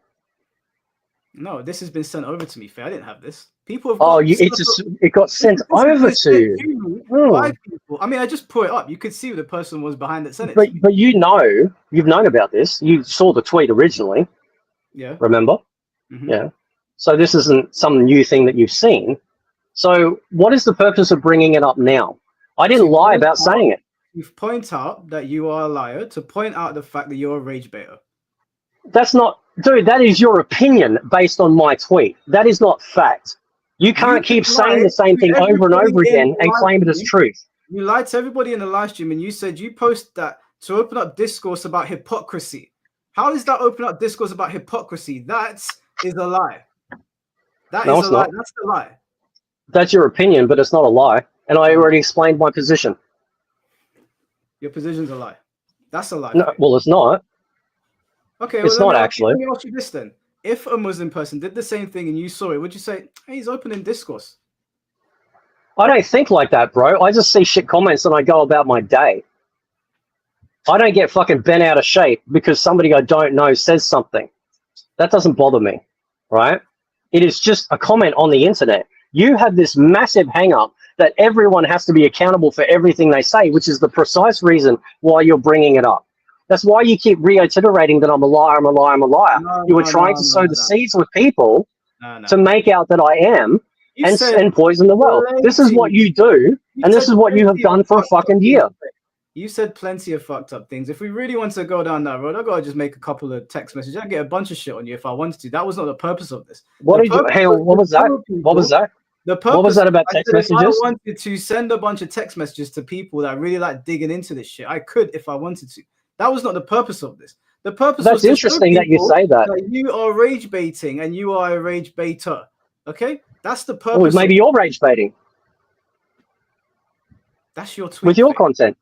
No, this has been sent over to me, Faye. I didn't have this. People have got it got sent over to you. By people. I mean, I just put it up. You could see who the person was behind that sent it. But you've known about this. You saw the tweet originally. Yeah. Remember? Mm-hmm. Yeah. So this isn't some new thing that you've seen. So what is the purpose of bringing it up now? I didn't lie about saying it. You point out that you are a liar to point out the fact that you're a rage baiter. That's not, dude, that is your opinion based on my tweet. That is not fact. You can't keep saying the same thing over and over again and claim it as truth. You lied to everybody in the live stream and you said you post that to open up discourse about hypocrisy. How does that open up discourse about hypocrisy? That is a lie. That is a lie. That's the lie. That's your opinion, but it's not a lie. And I already explained my position. Your position's a lie. That's a lie. No, well, it's not. Okay, it's not actually. Let me ask you this then. If a Muslim person did the same thing and you saw it, would you say, hey, he's opening discourse? I don't think like that, bro. I just see shit comments and I go about my day. I don't get fucking bent out of shape because somebody I don't know says something. That doesn't bother me, right? It is just a comment on the internet. You have this massive hang-up that everyone has to be accountable for everything they say, which is the precise reason why you're bringing it up. That's why you keep reiterating that I'm a liar, I'm a liar, I'm a liar. You were trying to sow the seeds with people to make out that I am and poison the well. This is what you do, and this is what you have done for a fucking year. You said plenty of fucked up things. If we really want to go down that road, I gotta just make a couple of text messages. I get a bunch of shit on you if I wanted to. That was not the purpose of this. What was that? What was that? What was that about text messages? If I wanted to send a bunch of text messages to people that really like digging into this shit, I could if I wanted to. That was not the purpose of this. The purpose was interesting that you say that. You are rage baiting and you are a rage baiter. Okay? That's the purpose. Well, maybe you're rage baiting. That's your tweet. With your content.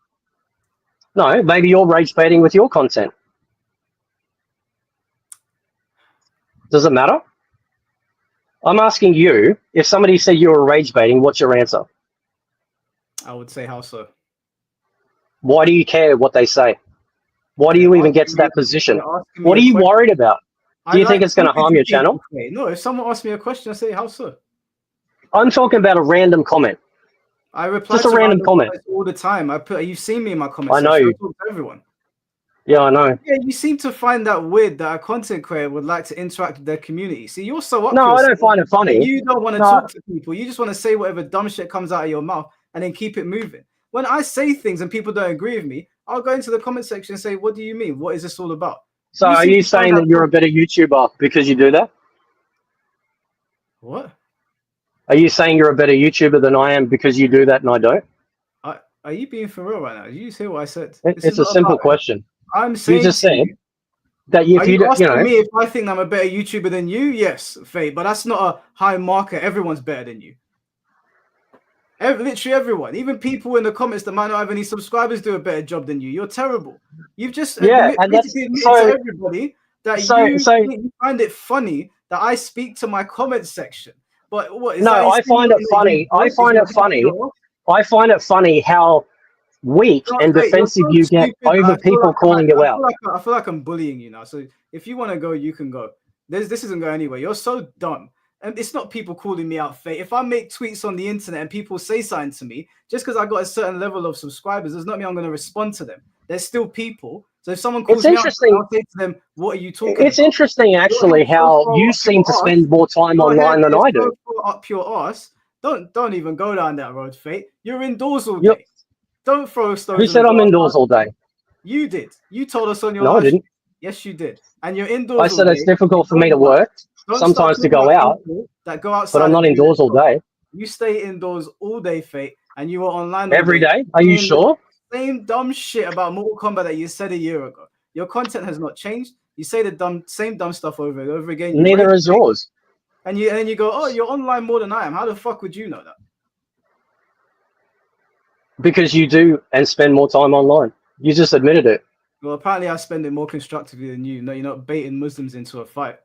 No, maybe you're rage baiting with your content. Does it matter? I'm asking you, if somebody said you were rage baiting, what's your answer? I would say how so. Why do you care what they say? Why do you even get to that position? What are you worried about? Do you think it's going to harm your channel? No, if someone asks me a question, I say how so. I'm talking about a random comment. I reply just a random comment all the time. You've seen me in my comments. I know you. I talk to everyone. Yeah, I know. Yeah, you seem to find that weird that a content creator would like to interact with their community. See, you're so up. No, I don't find it funny. You don't want to talk to people. You just want to say whatever dumb shit comes out of your mouth and then keep it moving. When I say things and people don't agree with me, I'll go into the comment section and say, "What do you mean? What is this all about?" So, are you saying that you're a better YouTuber because you do that? What? Are you saying you're a better YouTuber than I am because you do that and I don't? Are you being for real right now? Did you just hear what I said? It's a simple question. I'm saying you just said that if you asking me if I think I'm a better YouTuber than you, yes, Faye, but that's not a high marker. Everyone's better than you. Literally everyone, even people in the comments that might not have any subscribers, do a better job than you. You're terrible. You've just admitted to everybody that you find it funny that I speak to my comment section. But what is that? I find it funny. I find it funny. I find it funny how weak and defensive you get over people calling you out. I feel like I'm bullying you now. So if you want to go, you can go. This isn't going anywhere. You're so dumb. And it's not people calling me out, Faye. If I make tweets on the internet and people say something to me, just because I got a certain level of subscribers, does not mean I'm going to respond to them. There's still people. So if someone calls me out, I'll say to them, "What are you talking about?" It's interesting, actually, how you seem to spend more time online than I do. Up your ass. Don't even go down that road, Faye. You're indoors all day. Don't throw stones. Who said I'm indoors all day? You did. You told us on your. No, I didn't. Yes, you did. And you're indoors. I said it's difficult for me to work. Sometimes to go out, that go outside, but I'm not indoors all day. You stay indoors all day, Faye. and you were online all Every day day? Are you saying the sure? same dumb shit about Mortal Kombat that you said a year ago. Your content has not changed. You say the same dumb stuff over and over again. Neither is yours. And you go, oh, you're online more than I am. How the fuck would you know that? Because you do and spend more time online. You just admitted it. Well, apparently I spend it more constructively than you. No, you're not baiting Muslims into a fight.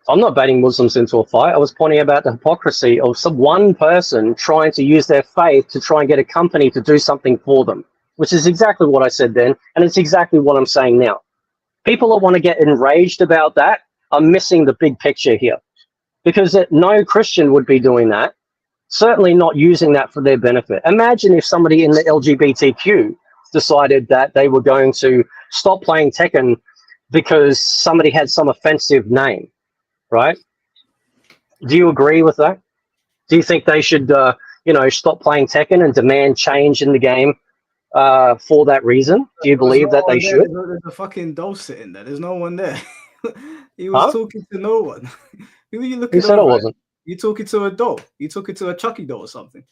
I'm not baiting Muslims into a fight. I was pointing about the hypocrisy of some one person trying to use their faith to try and get a company to do something for them, which is exactly what I said then, and it's exactly what I'm saying now. People that want to get enraged about that are missing the big picture here, because no Christian would be doing that, certainly not using that for their benefit. Imagine if somebody in the LGBTQ decided that they were going to stop playing Tekken because somebody had some offensive name, right? Do you agree with that? Do you think they should, stop playing Tekken and demand change in the game for that reason? Do you believe that they should? There's a fucking doll sitting there. There's no one there. He was talking to no one. Who are you looking at? Who said I wasn't? You talking to a doll? You talking to a Chucky doll or something?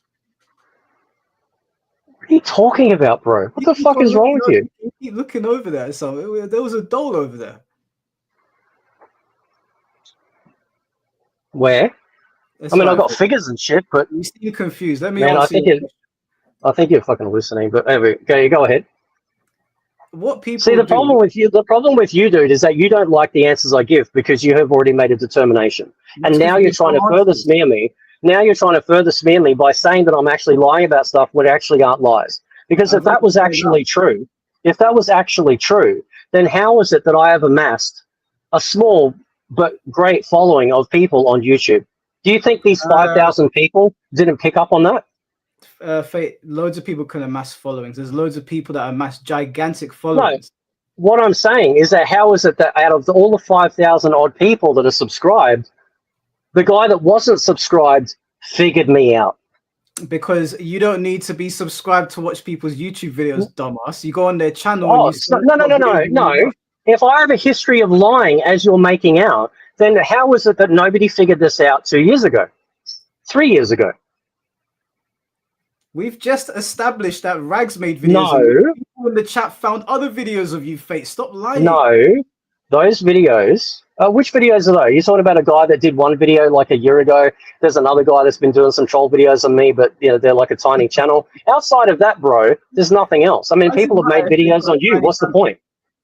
What are you talking about, bro? What the fuck is wrong with you? You keep looking over there. So there was a doll over there. Where? That's I mean, right. I've got figures and shit, but You seem confused. Let me man, answer I think you're fucking listening. But anyway, go ahead. What people see, the problem with you, dude, is that you don't like the answers I give because you have already made a determination, and now you're trying to further smear me. Now you're trying to further smear me by saying that I'm actually lying about stuff when actually aren't lies. Because if that was actually true, then how is it that I have amassed a small but great following of people on YouTube? Do you think these 5,000 people didn't pick up on that? Fate, loads of people can amass followings. There's loads of people that amass gigantic followings. No, what I'm saying is that how is it that out of all the 5,000 odd people that are subscribed, the guy that wasn't subscribed figured me out? Because you don't need to be subscribed to watch people's YouTube videos, dumbass. You go on their channel. Oh, no. If I have a history of lying as you're making out, then how is it that nobody figured this out 2 years ago, 3 years ago? We've just established that Rags made videos. No. People in the chat found other videos of you, Fate. Stop lying. No. Those videos, which videos are they? You're talking about a guy that did one video like a year ago. There's another guy that's been doing some troll videos on me, but they're like a tiny channel. Outside of that, bro, there's nothing else. I mean, people have made videos on you. What's the point?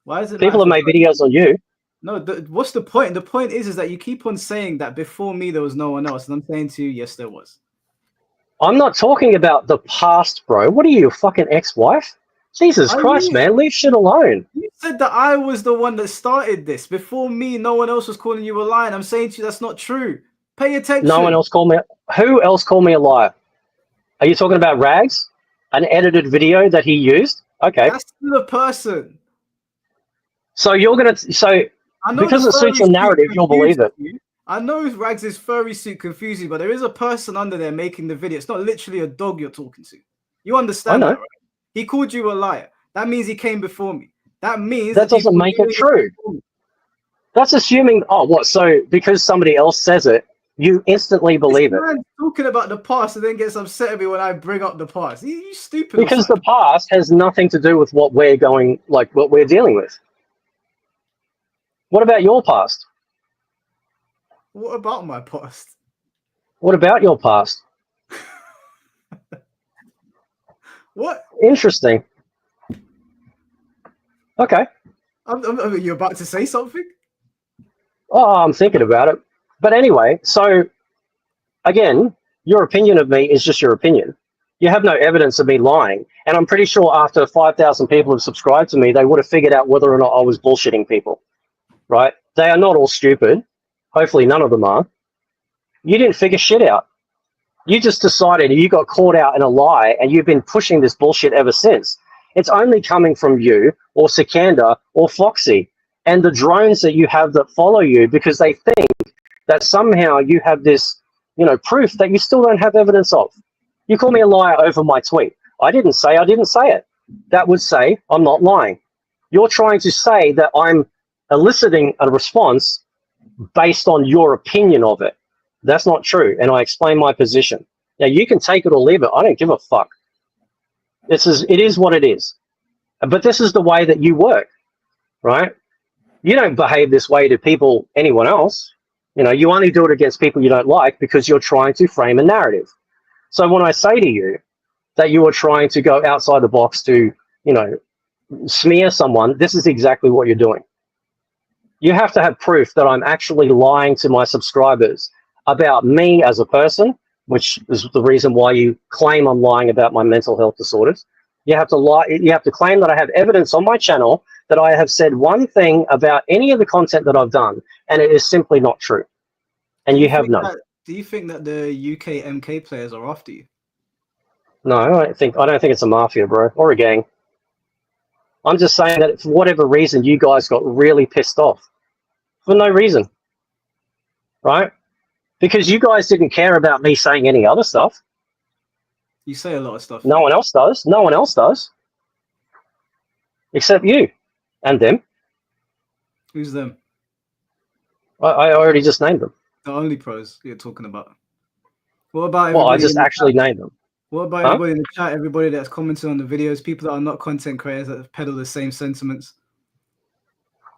Why is it people have made videos on you? No, what's the point? The point is that you keep on saying that before me there was no one else, and I'm saying to you, yes, there was. I'm not talking about the past, bro. What are you, fucking ex-wife? Jesus Christ, man, leave shit alone. You said that I was the one that started this. Before me, no one else was calling you a liar. And I'm saying to you, that's not true. Pay attention. No one else called me. Who else called me a liar? Are you talking about Rags? An edited video that he used? Okay. That's the person. So you're going to, because it suits your narrative, you'll believe it. I know Rags' furry suit confused you, but there is a person under there making the video. It's not literally a dog you're talking to. You understand that, right? He called you a liar. That means he came before me. That means that doesn't make it true. That's assuming. Oh, what? So because somebody else says it, you instantly believe it. Talking about the past and then gets upset at me when I bring up the past. You stupid. Because the past has nothing to do with what we're going, like what we're dealing with. What about your past? What about my past? What about your past? What? Interesting. Okay. You're about to say something? Oh, I'm thinking about it. But anyway, so again, your opinion of me is just your opinion. You have no evidence of me lying. And I'm pretty sure after 5,000 people have subscribed to me, they would have figured out whether or not I was bullshitting people. Right? They are not all stupid. Hopefully none of them are. You didn't figure shit out. You just decided you got caught out in a lie and you've been pushing this bullshit ever since. It's only coming from you or Sikander or Foxy and the drones that you have that follow you because they think that somehow you have this, proof that you still don't have evidence of. You call me a liar over my tweet. I didn't say it. That would say I'm not lying. You're trying to say that I'm eliciting a response based on your opinion of it. That's not true, and I explain my position. Now you can take it or leave it. I don't give a fuck. It is what it is. But this is the way that you work, right? You don't behave this way to people, anyone else. You know, you only do it against people you don't like because you're trying to frame a narrative. So when I say to you that you are trying to go outside the box to, you know, smear someone, this is exactly what you're doing. You have to have proof that I'm actually lying to my subscribers about me as a person, which is the reason why you claim I'm lying about my mental health disorders. You have to lie. You have to claim that I have evidence on my channel that I have said one thing about any of the content that I've done, and it is simply not true. And you have none. Do you think that the UK MK players are after you? No, I don't think it's a mafia, bro, or a gang. I'm just saying that for whatever reason, you guys got really pissed off for no reason, right? Because you guys didn't care about me saying any other stuff. You say a lot of stuff. No one else does. No one else does. Except you and them. Who's them? I already just named them. The only pros you're talking about. What about Well, I just actually named them. What about everybody in the chat, everybody that's commenting on the videos, people that are not content creators that peddle the same sentiments?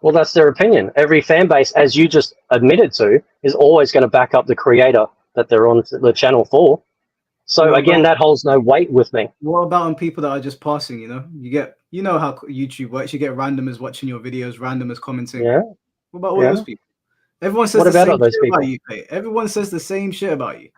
Well, that's their opinion. Every fan base, as you just admitted to, is always going to back up the creator that they're on the channel for. So again, that holds no weight with me. What about on people that are just passing, you know? You know how YouTube works. You get randomers watching your videos, randomers commenting. Yeah. What about all those people? Everyone says the same shit about you, mate. Everyone says the same shit about you.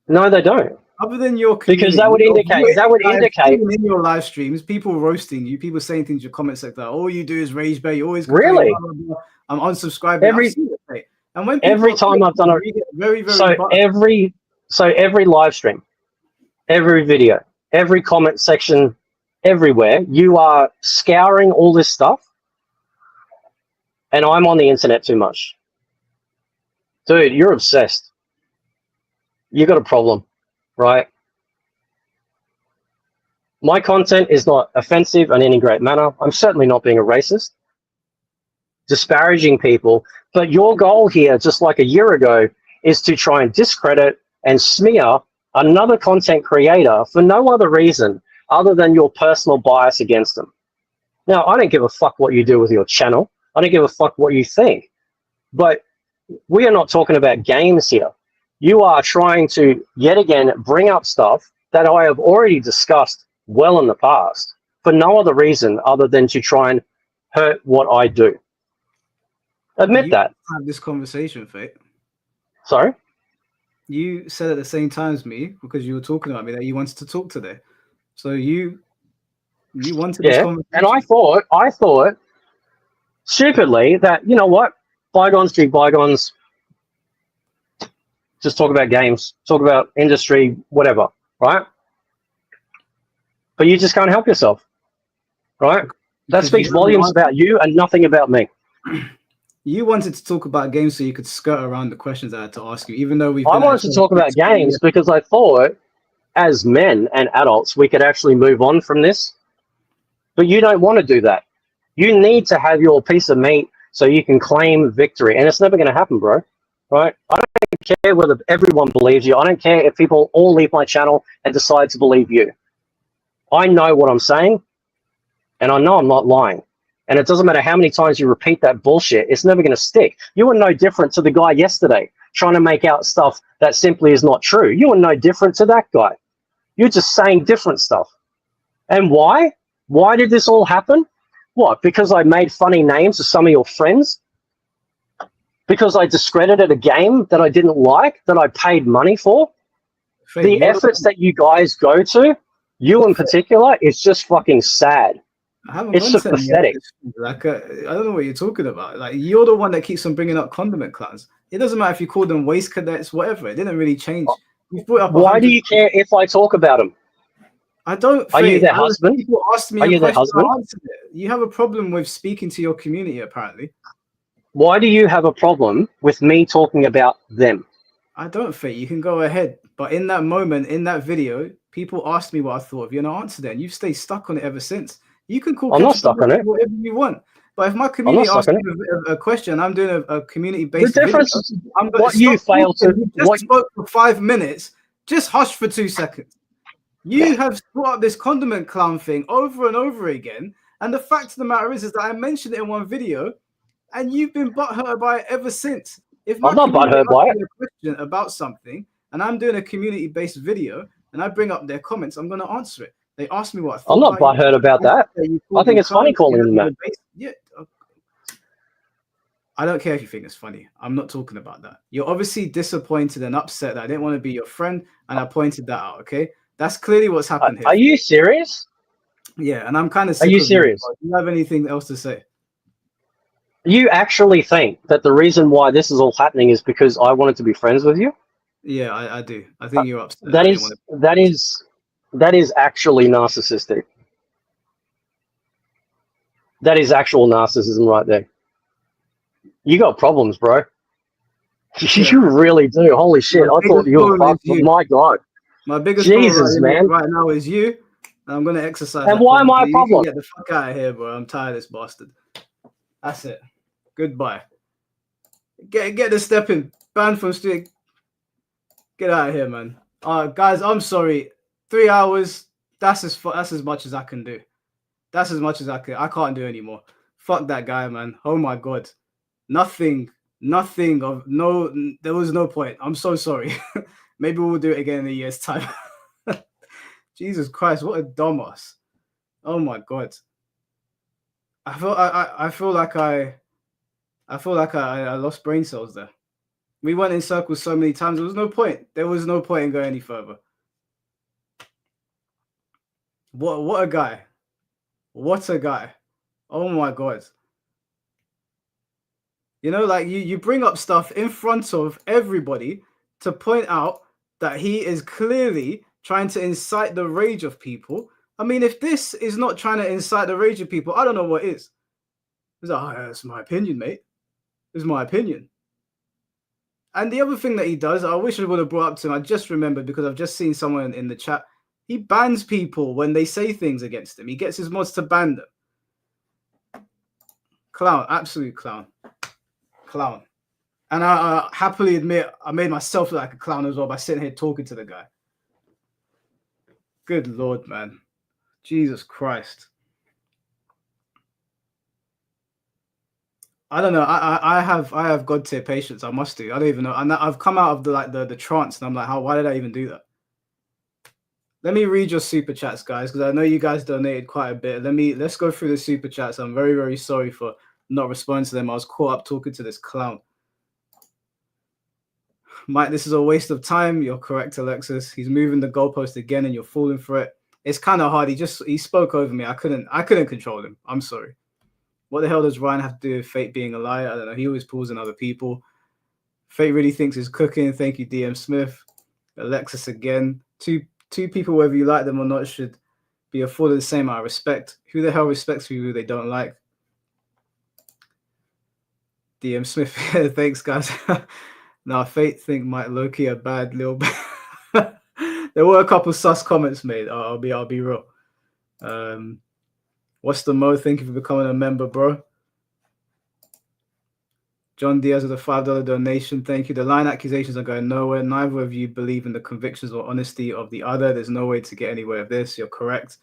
No, they don't. Other than your community, because that would indicate in your live streams, people roasting you, people saying things in your comment section. All you do is rage bait. You always really. Blah, blah, blah. I'm unsubscribing. And when every time I've done it, very every live stream, every video, every comment section, everywhere, you are scouring all this stuff, and I'm on the internet too much. Dude, you're obsessed. You got a problem, right? My content is not offensive in any great manner. I'm certainly not being a racist, disparaging people. But your goal here, just like a year ago, is to try and discredit and smear another content creator for no other reason other than your personal bias against them. Now, I don't give a fuck what you do with your channel. I don't give a fuck what you think. But we are not talking about games here. You are trying to, yet again, bring up stuff that I have already discussed well in the past for no other reason other than to try and hurt what I do. Admit that. Have this conversation, Fate. Sorry? You said at the same time as me, because you were talking about me, that you wanted to talk today. So you wanted this conversation. And I thought stupidly that, you know what, bygones be bygones. Just talk about games, talk about industry, whatever, right? But you just can't help yourself, right? That speaks volumes about you and nothing about me. You wanted to talk about games so you could skirt around the questions I had to ask you, even though I wanted to talk about games because I thought, as men and adults, we could actually move on from this. But you don't want to do that. You need to have your piece of meat so you can claim victory. And it's never going to happen, bro. Right? I don't care whether everyone believes you. I don't care if people all leave my channel and decide to believe you. I know what I'm saying, and I know I'm not lying. And it doesn't matter how many times you repeat that bullshit, it's never going to stick. You were no different to the guy yesterday trying to make out stuff that simply is not true. You were no different to that guy. You're just saying different stuff. And why? Why did this all happen? What? Because I made funny names of some of your friends? Because I discredited a game that I didn't like, that I paid money for? The efforts that you guys go to, you in particular, is just fucking sad. It's just pathetic. Like, I don't know what you're talking about. Like, you're the one that keeps on bringing up condiment clans. It doesn't matter if you call them waste cadets, whatever. It didn't really change. You've brought up. Why do you care if I talk about them? I don't. Are you their husband? People asked me. Are you their husband? You have a problem with speaking to your community, apparently. Why do you have a problem with me talking about them? I don't think you can go ahead. But in that moment, in that video, people asked me what I thought of you, and I answered it. And you've stayed stuck on it ever since. You can call. I'm not stuck on it. Whatever you want. But if my community asks me a question, I'm doing a community-based. The difference is what you fail to. You just spoke for 5 minutes Just hush for 2 seconds. You have brought up this condiment clown thing over and over again, and the fact of the matter is that I mentioned it in one video, and you've been butthurt by it ever since. If my I'm not community butthurt by asks it. me a question about something, and I'm doing a community-based video, and I bring up their comments, I'm going to answer it. They ask me what I thought I'm not about butthurt about that. I think it's funny calling them that. Yeah. I don't care if you think it's funny. I'm not talking about that. You're obviously disappointed and upset that I didn't want to be your friend, and I pointed that out, okay? That's clearly what's happened here. Are you serious? Yeah, and I'm kind of Are sick you of serious? Do you have anything else to say? You actually think that the reason why this is all happening is because I wanted to be friends with you? Yeah, I do. I think you're upset. That is actually narcissistic. That is actual narcissism right there. You got problems, bro. Yeah. You really do. Holy shit! I thought you were fucked. My God. My biggest Jesus, problem man. right now is you. And I'm gonna exercise. And that why am I a You problem? can get the fuck out of here, bro. I'm tired of this bastard. That's it. Goodbye. Get the step in. Ban from street. Get out of here, man. Guys, I'm sorry. 3 hours. That's as much as I can do. That's as much as I can. I can't do anymore. Fuck that guy, man. Oh my god. Nothing of no. There was no point. I'm so sorry. Maybe we'll do it again in a year's time. Jesus Christ, what a dumbass. Oh my god. I feel like I lost brain cells there. We went in circles so many times. There was no point. There was no point in going any further. What a guy. What a guy. Oh my god. You know, like you bring up stuff in front of everybody to point out that he is clearly trying to incite the rage of people. I mean, if this is not trying to incite the rage of people, I don't know what is. He's like, oh, that's my opinion, mate. It's my opinion. And the other thing that he does, I wish I would have brought up to him. I just remembered because I've just seen someone in the chat. He bans people when they say things against him. He gets his mods to ban them. Clown, absolute clown. Clown. And I happily admit I made myself look like a clown as well by sitting here talking to the guy. Good Lord, man. Jesus Christ. I don't know. I have God tier patience. I must do. I don't even know. And I've come out of the trance and I'm like, why did I even do that? Let me read your super chats, guys, because I know you guys donated quite a bit. Let's go through the super chats. I'm very, very sorry for not responding to them. I was caught up talking to this clown. Mike, this is a waste of time. You're correct, Alexis. He's moving the goalpost again and you're falling for it. It's kind of hard. He spoke over me. I couldn't control him. I'm sorry. What the hell does Ryan have to do with Fate being a liar? I don't know. He always pulls in other people. Fate really thinks he's cooking. Thank you, DM Smith. Alexis again. Two people, whether you like them or not, should be afforded the same amount of respect. Who the hell respects who they don't like? DM Smith. Thanks, guys. Now, Fate think Mike Loki a bad little bit. There were a couple sus comments made. I'll be real. What's the mo? Thank you for becoming a member, bro. John Diaz with a $5 donation. Thank you. The line accusations are going nowhere. Neither of you believe in the convictions or honesty of the other. There's no way to get anywhere with this. You're correct.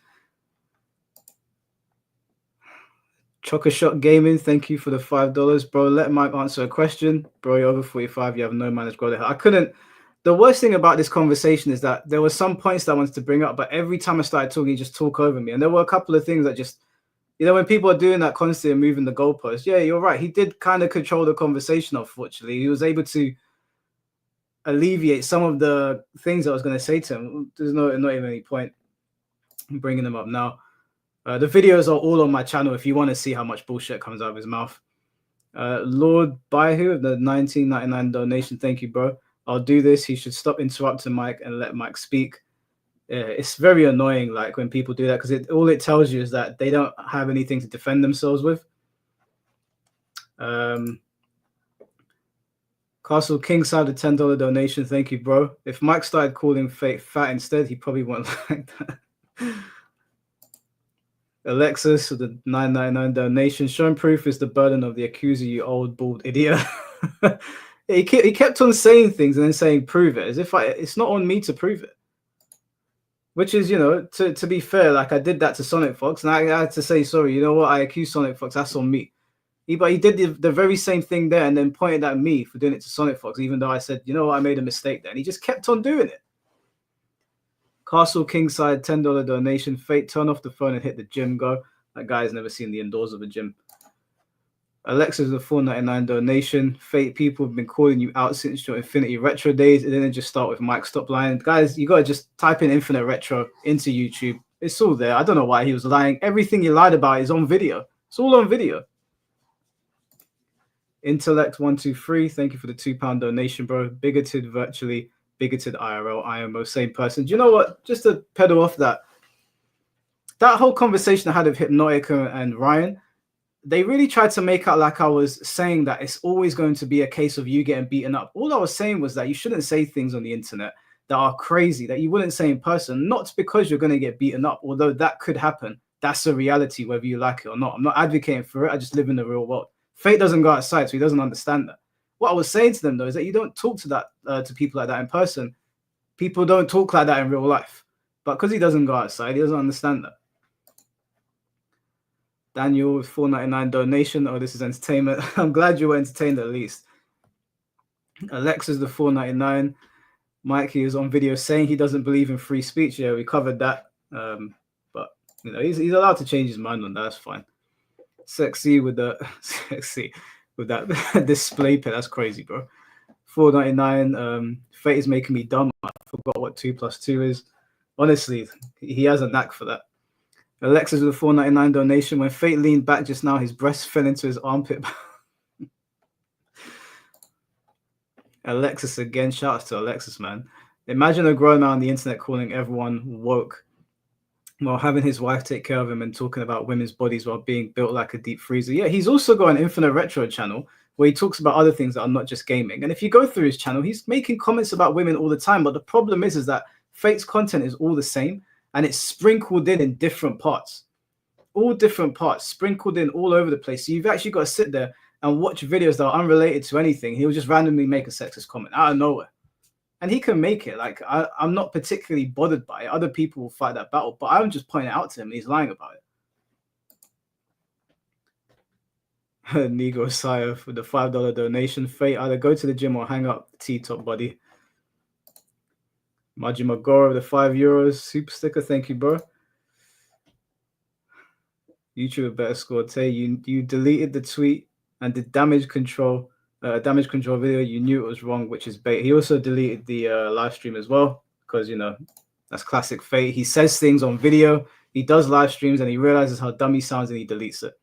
Chocoshot Gaming, thank you for the $5, bro. Let Mike answer a question, bro. You're over 45. You have no manners, bro. I couldn't. The worst thing about this conversation is that there were some points that I wanted to bring up, but every time I started talking, he just talk over me. And there were a couple of things that just, when people are doing that constantly and moving the goalpost, yeah, you're right. He did kind of control the conversation. Unfortunately, he was able to alleviate some of the things I was going to say to him. There's not even any point in bringing them up now. The videos are all on my channel if you want to see how much bullshit comes out of his mouth. Lord Baihu of the 1999 donation. Thank you, bro. I'll do this. He should stop interrupting Mike and let Mike speak. It's very annoying, like when people do that, because all it tells you is that they don't have anything to defend themselves with. Castle King side a $10 donation. Thank you, bro. If Mike started calling Fate fat instead, he probably wouldn't like that. Alexis with the 999 donation. Showing proof is the burden of the accuser, you old bald idiot. He kept on saying things and then saying, prove it, as if it's not on me to prove it. Which is, to be fair, like I did that to Sonic Fox, and I had to say, sorry, you know what, I accused Sonic Fox, that's on me. But he did the very same thing there and then pointed at me for doing it to Sonic Fox, even though I said, you know what, I made a mistake there. And he just kept on doing it. Castle Kingside, $10 donation. Fate, turn off the phone and hit the gym, go. That guy's never seen the indoors of a gym. Alexa's a $4.99 donation. Fate, people have been calling you out since your Infinity Retro days. It didn't just start with Mike. Stop lying. Guys, you got to just type in Infinite Retro into YouTube. It's all there. I don't know why he was lying. Everything he lied about is on video. It's all on video. Intellect123, thank you for the £2 donation, bro. Bigoted virtually, bigoted IRL, IMO, same person. Do you know what? Just to pedal off that whole conversation I had with Hypnotic and Ryan, they really tried to make out like I was saying that it's always going to be a case of you getting beaten up. All I was saying was that you shouldn't say things on the internet that are crazy, that you wouldn't say in person, not because you're going to get beaten up, although that could happen. That's a reality, whether you like it or not. I'm not advocating for it. I just live in the real world. Fate doesn't go outside, so he doesn't understand that. What I was saying to them, though, is that you don't talk to that to people like that in person. People don't talk like that in real life. But because he doesn't go outside, he doesn't understand that. Daniel with $4.99 donation. Oh, this is entertainment. I'm glad you were entertained at least. Alexa's the $4.99. Mikey is on video saying he doesn't believe in free speech. Yeah, we covered that. But he's allowed to change his mind on that. That's fine. Sexy with that display pin. That's crazy, bro. $4.99. Fate is making me dumb. I forgot what 2 + 2 is. Honestly, he has a knack for that. Alexis with a $4.99 donation. When Fate leaned back just now, his breast fell into his armpit. Alexis again. Shout out to Alexis, man. Imagine a grown man on the internet calling everyone woke while having his wife take care of him and talking about women's bodies while being built like a deep freezer. Yeah, he's also got an Infinite Retro channel where he talks about other things that are not just gaming. And if you go through his channel, he's making comments about women all the time. But the problem is that Fate's content is all the same and it's sprinkled in different parts. All different parts, sprinkled in all over the place. So you've actually got to sit there and watch videos that are unrelated to anything. He'll just randomly make a sexist comment out of nowhere. And he can make it. Like, I'm not particularly bothered by it. Other people will fight that battle, but I'm just pointing it out to him and he's lying about it. Negro Sire for the $5 donation. Fate, either go to the gym or hang up the T-top, buddy. Maji Magoro, the €5. Super sticker, thank you, bro. YouTube better score. Tay, you deleted the tweet and the damage control video. You knew it was wrong, which is bait. He also deleted the live stream as well because that's classic Fate. He says things on video, he does live streams, and he realizes how dumb he sounds and he deletes it.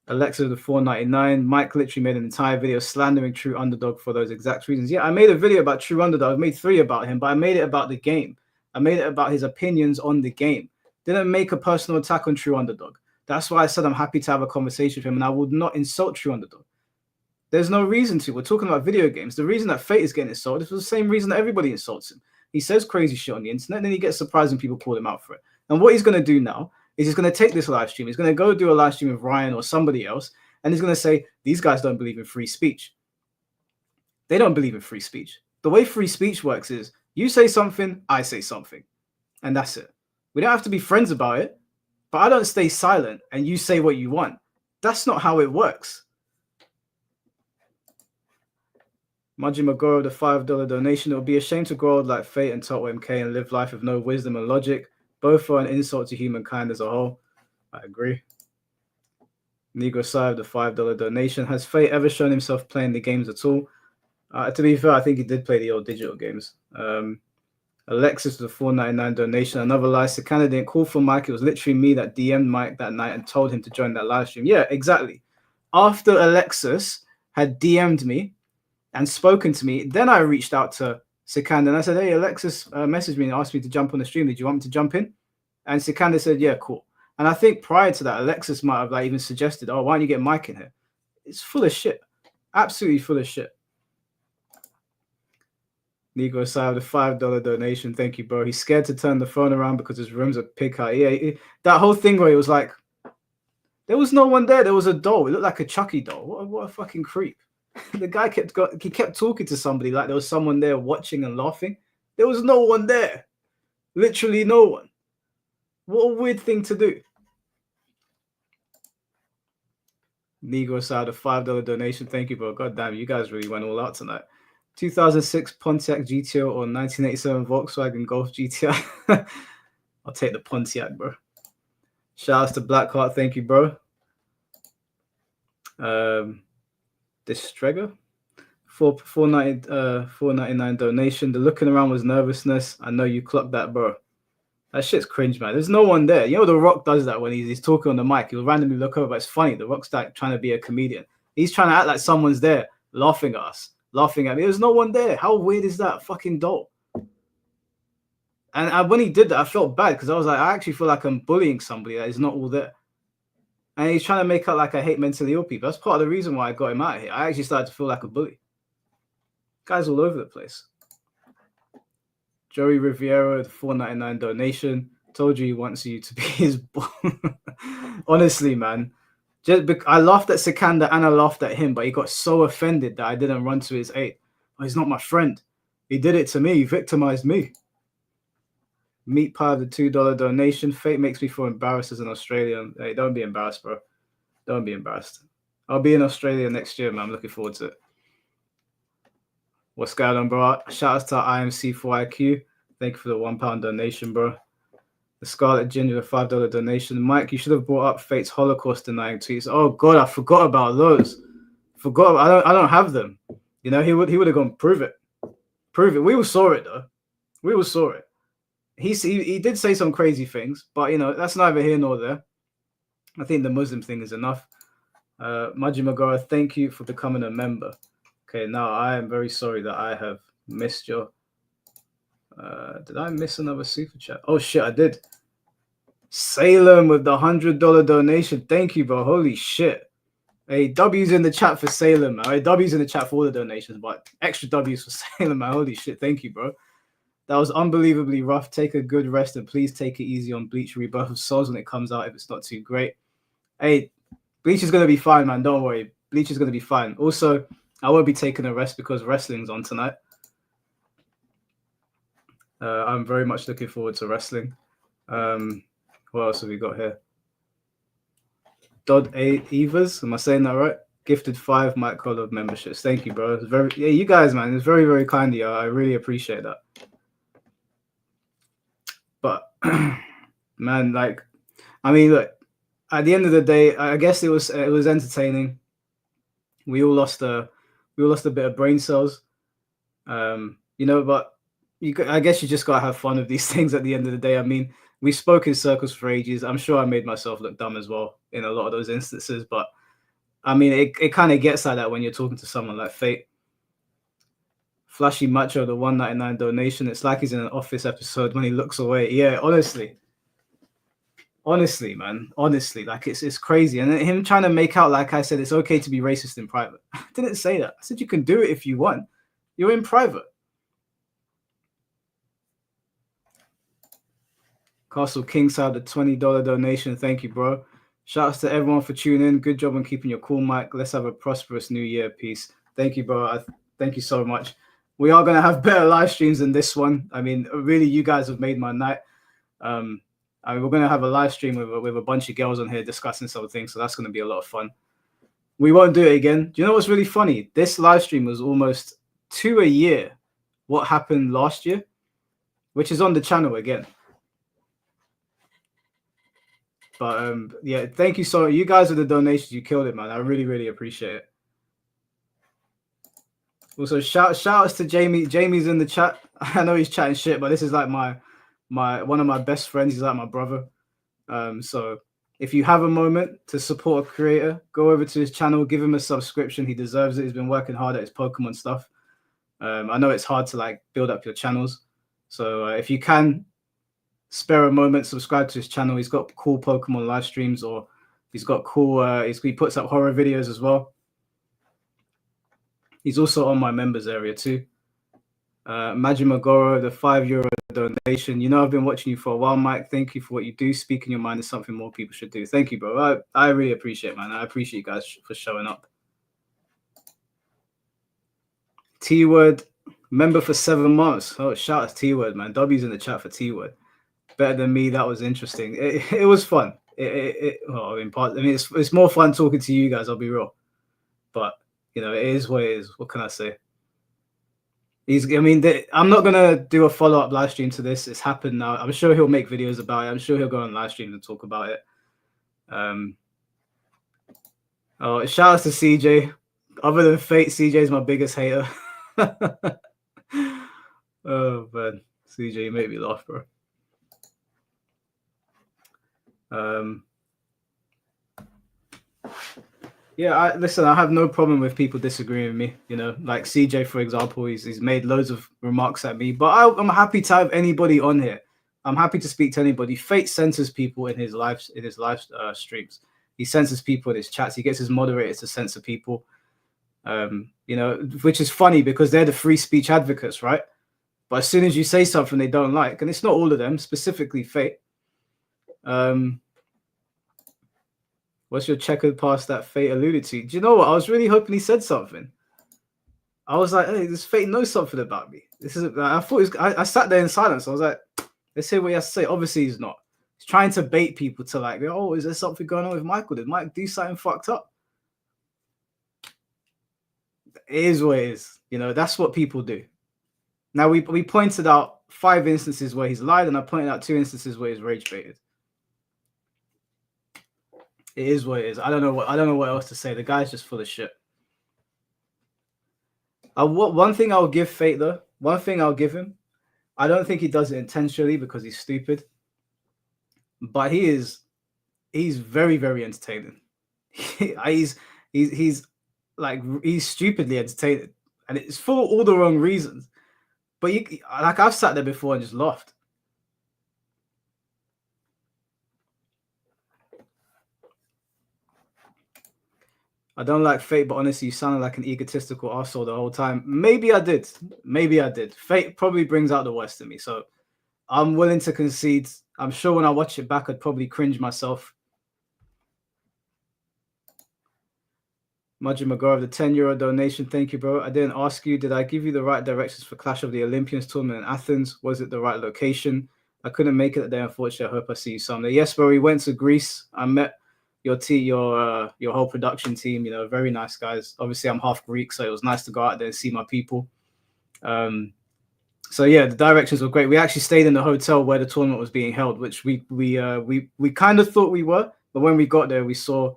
Alexa the $4.99. Mike literally made an entire video slandering True Underdog for those exact reasons. Yeah, I made a video about True Underdog. I've made 3 about him, but I made it about the game. I made it about his opinions on the game. Didn't make a personal attack on True Underdog. That's why I said I'm happy to have a conversation with him, and I would not insult True Underdog. There's no reason to. We're talking about video games. The reason that Fate is getting insulted is for the same reason that everybody insults him. He says crazy shit on the internet, and then he gets surprised when people call him out for it. And what he's going to do now is he's going to take this live stream. He's going to go do a live stream with Ryan or somebody else, and he's going to say, these guys don't believe in free speech. They don't believe in free speech. The way free speech works is you say something, I say something, and that's it. We don't have to be friends about it, but I don't stay silent and you say what you want. That's not how it works. Maji Magoro, the $5 donation. It would be a shame to grow old like Fate and Toto MK and live life with no wisdom and logic. Both are an insult to humankind as a whole. I agree. Negro Side, the $5 donation. Has Fate ever shown himself playing the games at all? To be fair, I think he did play the old digital games. Alexis, the $4.99 donation. Another lie. Sakana didn't call for Mike. It was literally me that DM'd Mike that night and told him to join that live stream. Yeah, exactly. After Alexis had DM'd me and spoken to me, then I reached out to Sikanda and I said, hey, Alexis messaged me and asked me to jump on the stream. Did you want me to jump in? And Sikanda said, yeah, cool. And I think prior to that, Alexis might have even suggested, oh, why don't you get Mike in here? It's full of shit. Absolutely full of shit. Negro Side, the $5 donation. Thank you, bro. He's scared to turn the phone around because his room's a pig hut. Yeah, that whole thing where it was like, there was no one there. There was a doll. It looked like a Chucky doll. What a fucking creep. The guy he kept talking to somebody like there was someone there watching and laughing. There was no one there. Literally no one. What a weird thing to do. Negro side, a $5 donation. Thank you, bro. God damn, you guys really went all out tonight. 2006 Pontiac GTO or 1987 Volkswagen Golf GTI. I'll take the Pontiac, bro. Shout outs to Blackheart. Thank you, bro. Distrega. $4.99 donation. The looking around was nervousness. I know you clocked that, bro. That shit's cringe, man. There's no one there. You know, The Rock does that when he's talking on the mic. He'll randomly look over, but it's funny. The Rock's like trying to be a comedian. He's trying to act like someone's there, laughing at us, laughing at me. There's no one there. How weird is that? Fucking dope. And when he did that, I felt bad because I was like, I actually feel like I'm bullying somebody that is not all there. And he's trying to make out like I hate mentally ill people. That's part of the reason why I got him out of here. I actually started to feel like a bully. Guys all over the place. Joey Riviera, the $4.99 donation. Told you he wants you to be his boy. Honestly, man. I laughed at Sikanda and I laughed at him, but he got so offended that I didn't run to his aid. Oh, he's not my friend. He did it to me. He victimized me. Meat Pie, the $2 donation. Fate makes me feel embarrassed as an Australian. Hey, don't be embarrassed, bro. Don't be embarrassed. I'll be in Australia next year, man. I'm looking forward to it. What's going on, bro? Shout out to IMC4IQ. Thank you for the £1 donation, bro. The Scarlet Ginger, the $5 donation. Mike, you should have brought up Fate's Holocaust denying tweets. Oh God, I forgot about those. I don't have them. You know, he would have gone prove it. Prove it. We all saw it though. We all saw it. He did say some crazy things, but you know, that's neither here nor there. I think the Muslim thing is enough. Maji Magora, thank you for becoming a member. Okay, now I am very sorry that I have missed your. Did I miss another super chat? Oh shit, I did. Salem with the $100 donation. Thank you, bro. Holy shit. Hey, W's in the chat for Salem, man. Hey, W's in the chat for all the donations, but extra W's for Salem, man. Holy shit. Thank you, bro. That was unbelievably rough. Take a good rest and please take it easy on Bleach Rebirth of Souls when it comes out if it's not too great. Hey, Bleach is going to be fine, man. Don't worry. Bleach is going to be fine. Also, I won't be taking a rest because wrestling's on tonight. I'm very much looking forward to wrestling. What else have we got here? Dodd Evers, am I saying that right? Gifted 5 Mike Collab memberships. Thank you, bro. It's you guys, man. It's very, very kind of you. I really appreciate that. But man, like, I mean, look. At the end of the day, I guess it was entertaining. We all lost a bit of brain cells, you know. But I guess you just gotta have fun with these things. At the end of the day, I mean, we spoke in circles for ages. I'm sure I made myself look dumb as well in a lot of those instances. But I mean, it kind of gets like that when you're talking to someone like Fate. Flashy Macho, the $1.99 donation. It's like he's in an Office episode when he looks away. Yeah, honestly, man, like it's crazy. And him trying to make out, like I said, it's okay to be racist in private. I didn't say that. I said you can do it if you want. You're in private. Castle Kingside, the $20 donation. Thank you, bro. Shouts to everyone for tuning in. Good job on keeping your cool, Mike. Let's have a prosperous new year. Peace. Thank you, bro. Thank you so much. We are going to have better live streams than this one. I mean, really, you guys have made my night. I mean, we're going to have a live stream with a bunch of girls on here discussing some things, so that's going to be a lot of fun. We won't do it again. Do you know what's really funny? This live stream was almost 2 a year. What happened last year, which is on the channel again. But yeah, thank you so much. You guys with the donations, you killed it, man. I really, really appreciate it. Also, shout outs to Jamie. Jamie's in the chat. I know he's chatting shit, but this is like one of my best friends. He's like my brother. So if you have a moment to support a creator, go over to his channel, give him a subscription. He deserves it. He's been working hard at his Pokemon stuff. I know it's hard to like build up your channels. So if you can spare a moment, subscribe to his channel. He's got cool Pokemon live streams, or he's got cool, he puts up horror videos as well. He's also on my members area too. Majimagoro, the €5 donation. You know, I've been watching you for a while, Mike. Thank you for what you do. Speaking your mind is something more people should do. Thank you, bro. I really appreciate it, man. I appreciate you guys for showing up. T Word, member for 7 months. Oh, shout out to T Word, man. W's in the chat for T Word. Better than me. That was interesting. It was fun. Well, it's more fun talking to you guys. I'll be real, but you know, it is what it is. What can I say? I'm not gonna do a follow-up live stream to this. It's happened now. I'm sure he'll make videos about it. I'm sure he'll go on live stream and talk about it. Oh, shout out to CJ. Other than Fate, CJ is my biggest hater. Oh man, CJ, you make me laugh, bro. Yeah, listen, I have no problem with people disagreeing with me. You know, like CJ, for example, he's made loads of remarks at me, but I'm happy to have anybody on here. I'm happy to speak to anybody. Fate censors people in his live streams. He censors people in his chats. He gets his moderators to censor people. You know, which is funny because they're the free speech advocates, right? But as soon as you say something they don't like, and it's not all of them, specifically Fate. What's your checkered past that Fate alluded to? Do you know what? I was really hoping he said something. I was like, hey, this Fate knows something about me. This is. I thought it was, I sat there in silence. I was like, let's hear what he has to say. Obviously, he's not. He's trying to bait people to like, oh, is there something going on with Michael? Did Mike do something fucked up? It is what it is. You know, that's what people do. Now we pointed out 5 instances where he's lied, and I pointed out 2 instances where he's rage baited. It is what it is. I don't know what else to say. The guy's just full of shit. One thing I'll give Fate though. One thing I'll give him. I don't think he does it intentionally because he's stupid. But he's very, very entertaining. he's stupidly entertaining, and it's for all the wrong reasons. But I've sat there before and just laughed. I don't like Fate, but honestly, you sounded like an egotistical arsehole the whole time. Maybe I did. Fate probably brings out the worst in me, so I'm willing to concede. I'm sure when I watch it back, I'd probably cringe myself. Majid McGraw, the €10 donation. Thank you, bro. I didn't ask you. Did I give you the right directions for Clash of the Olympians tournament in Athens? Was it the right location? I couldn't make it that day, unfortunately. I hope I see you someday. Yes, bro. We went to Greece. I met your whole production team. You know, very nice guys. Obviously, I'm half Greek, so it was nice to go out there and see my people. So yeah, the directions were great. We actually stayed in the hotel where the tournament was being held, which we kind of thought we were, but when we got there, we saw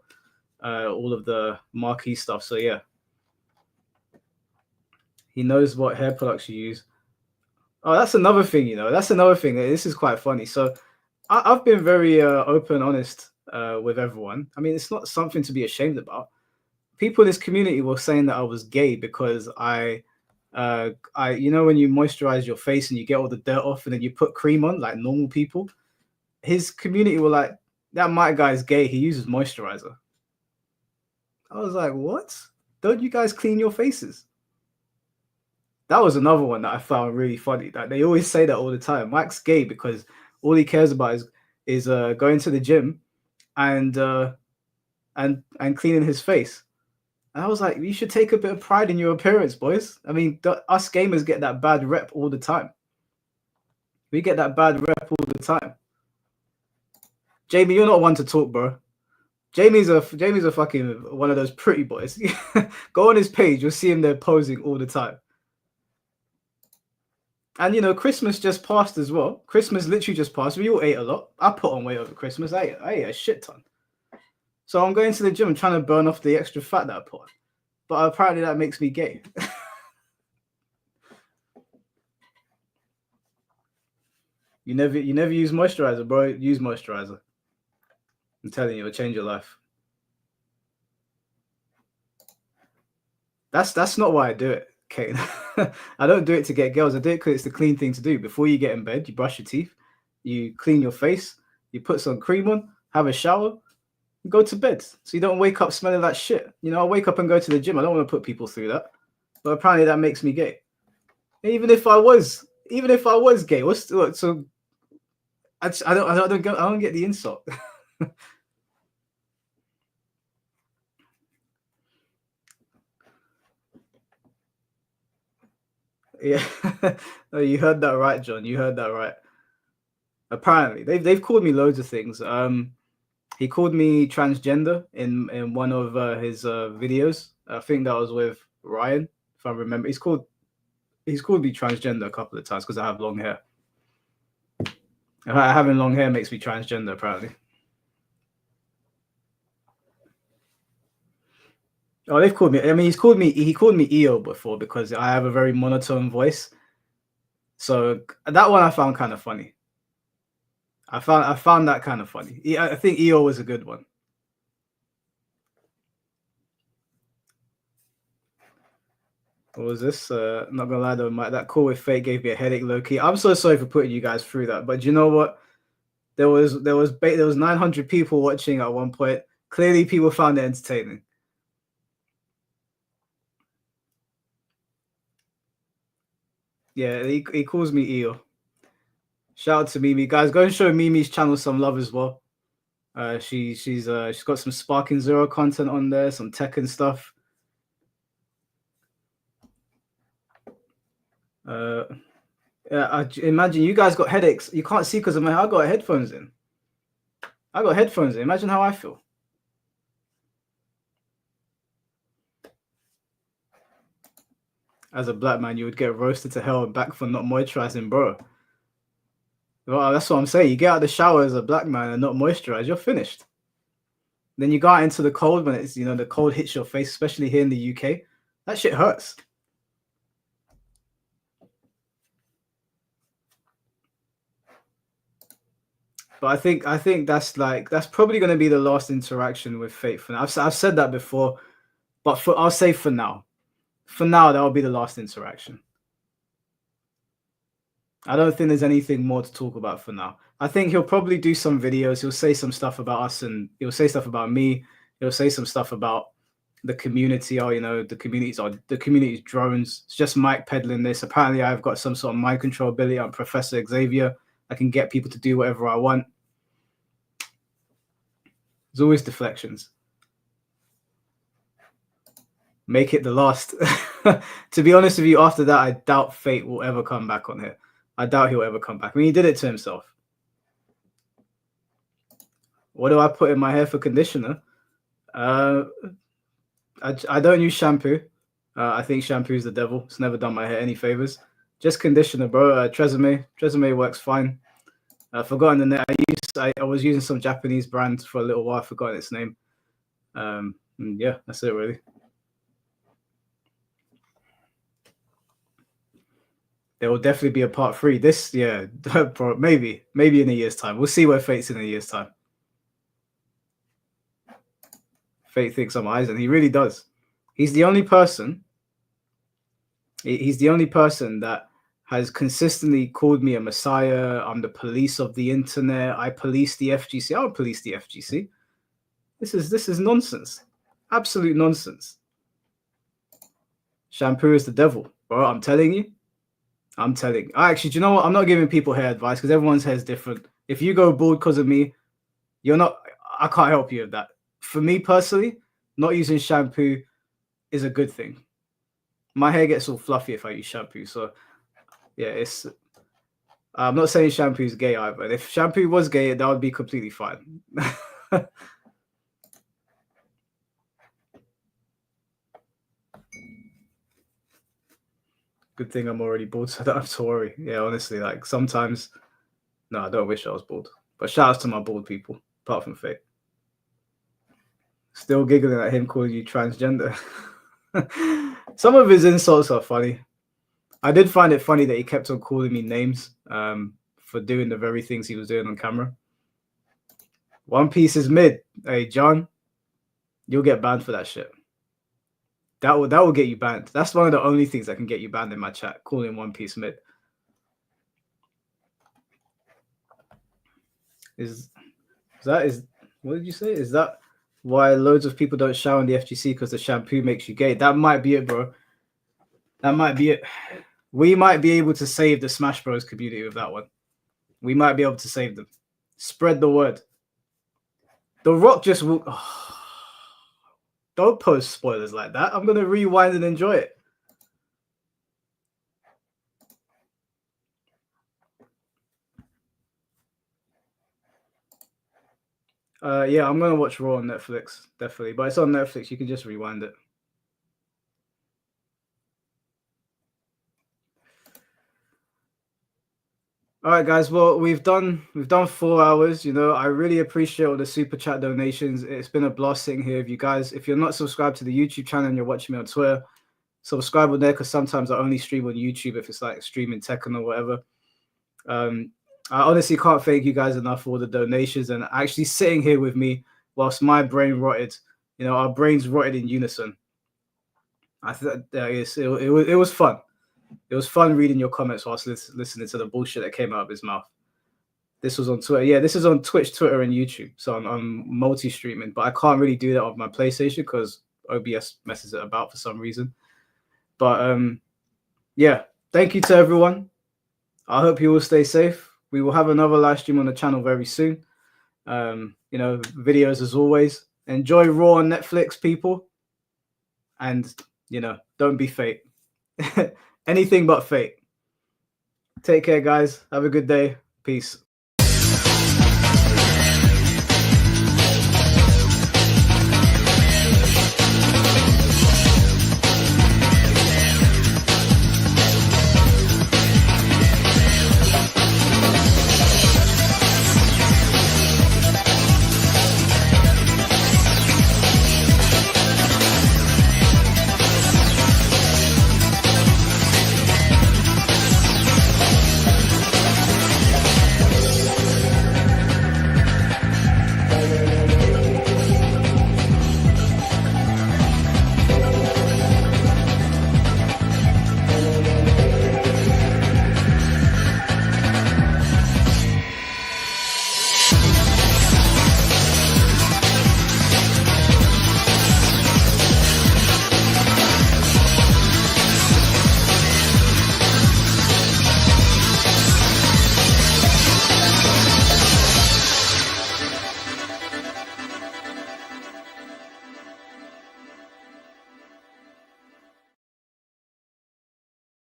all of the marquee stuff. So yeah, he knows what hair products you use. Oh, that's another thing. You know, that's another thing. This is quite funny. So I've been very open and honest with everyone. I mean, it's not something to be ashamed about. People in this community were saying that I was gay because I you know, when you moisturize your face and you get all the dirt off and then you put cream on like normal people, his community were like, that Mike guy is gay. He uses moisturizer. I was like, what? Don't you guys clean your faces? That was another one that I found really funny. That they always say that all the time. Mike's gay because all he cares about is going to the gym and cleaning his face. And I was like, you should take a bit of pride in your appearance, boys. I mean, us gamers get that bad rep all the time. We get that bad rep all the time. Jamie, you're not one to talk, bro. Jamie's a fucking one of those pretty boys. Go on his page, you'll see him there posing all the time. And you know, Christmas just passed as well. Christmas literally just passed. We all ate a lot. I put on weight over Christmas. I ate a shit ton. So I'm going to the gym and trying to burn off the extra fat that I put on. But apparently that makes me gay. You never use moisturizer, bro. Use moisturizer. I'm telling you, it'll change your life. That's not why I do it, Kate. I don't do it to get girls. I do it because it's the clean thing to do. Before you get in bed, you brush your teeth, you clean your face, you put some cream on, have a shower, and go to bed. So you don't wake up smelling like shit. You know, I wake up and go to the gym. I don't want to put people through that. But apparently that makes me gay. Even if I was gay, so I don't get the insult. Yeah, no, you heard that right, John. You heard that right. Apparently, they've called me loads of things. He called me transgender in one of his videos. I think that was with Ryan, if I remember. He's called me transgender a couple of times because I have long hair. Having long hair makes me transgender, apparently. Oh, they've called me. I mean, he called me EO before because I have a very monotone voice. So that one I found kind of funny. I found that kind of funny. I think EO was a good one. What was this? Not gonna lie though, that call with Fate gave me a headache, low key. I'm so sorry for putting you guys through that, but you know what? There was 900 people watching at one point. Clearly, people found it entertaining. Yeah, he calls me EO. Shout out to Mimi, guys. Go and show Mimi's channel some love as well. She's got some Sparking Zero content on there, some Tekken stuff. Yeah, I imagine you guys got headaches. You can't see because I got headphones in. I got headphones in. Imagine how I feel. As a black man, you would get roasted to hell and back for not moisturizing, bro. Well, that's what I'm saying. You get out of the shower as a black man and not moisturize, you're finished. Then you go out into the cold when it's the cold hits your face, especially here in the UK. That shit hurts. But I think that's probably going to be the last interaction with Fate for now. I've said that before, but I'll say for now. For now, that will be the last interaction. I don't think there's anything more to talk about for now. I think he'll probably do some videos. He'll say some stuff about us, and he'll say stuff about me. He'll say some stuff about the community, or the community's drones. It's just Mike peddling this. Apparently, I've got some sort of mind control ability. I'm Professor Xavier. I can get people to do whatever I want. There's always deflections. Make it the last. To be honest with you, after that, I doubt Fate will ever come back on here. I doubt he'll ever come back. I mean, he did it to himself. What do I put in my hair for conditioner? I don't use shampoo. I think shampoo is the devil. It's never done my hair any favors. Just conditioner, bro. Tresemme works fine. I've forgotten the name. I was using some Japanese brand for a little while. I've forgotten its name. Yeah, that's it really. There will definitely be a part 3. This, yeah, maybe in a year's time. We'll see where Fate's in a year's time. Fate thinks I'm Aizen. He really does. He's the only person. He's the only person that has consistently called me a messiah. I'm the police of the internet. I police the FGC. I don't police the FGC. This is nonsense. Absolute nonsense. Shampoo is the devil, bro. I'm telling you. Actually, do you know what? I'm not giving people hair advice because everyone's hair is different. If you go bald because of me, I can't help you with that. For me personally, not using shampoo is a good thing. My hair gets all fluffy if I use shampoo. So, yeah, I'm not saying shampoo is gay either. If shampoo was gay, that would be completely fine. Good thing I'm already bald, so I don't have to worry. Yeah, honestly, like sometimes, no, I don't wish I was bald. But shout outs to my bald people, apart from Fate. Still giggling at him calling you transgender. Some of his insults are funny. I did find it funny that he kept on calling me names for doing the very things he was doing on camera. One Piece is mid. Hey, John, you'll get banned for that shit. That will get you banned. That's one of the only things that can get you banned in my chat, calling One Piece mid. What did you say? Is that why loads of people don't shower in the FGC because the shampoo makes you gay? That might be it, bro. That might be it. We might be able to save the Smash Bros community with that one. We might be able to save them. Spread the word. The Rock just will. Oh, don't post spoilers like that. I'm gonna rewind and enjoy it. Yeah, I'm gonna watch Raw on Netflix, definitely. But it's on Netflix. You can just rewind it. All right, guys. Well, we've done 4 hours. You know, I really appreciate all the super chat donations. It's been a blast sitting here with you guys. If you're not subscribed to the YouTube channel and you're watching me on Twitter, subscribe on there because sometimes I only stream on YouTube if it's like streaming Tekken or whatever. I honestly can't thank you guys enough for all the donations and actually sitting here with me whilst my brain rotted. You know, our brains rotted in unison. I thought it was fun. It was fun reading your comments whilst listening to the bullshit that came out of his mouth. This was on Twitter. Yeah, this is on Twitch, Twitter, and YouTube. So I'm multi-streaming, but I can't really do that on my PlayStation because OBS messes it about for some reason. But yeah, thank you to everyone. I hope you all stay safe. We will have another live stream on the channel very soon. You know, videos as always. Enjoy Raw on Netflix, people. And, you know, don't be fake. Anything but fake. Take care, guys. Have a good day. Peace.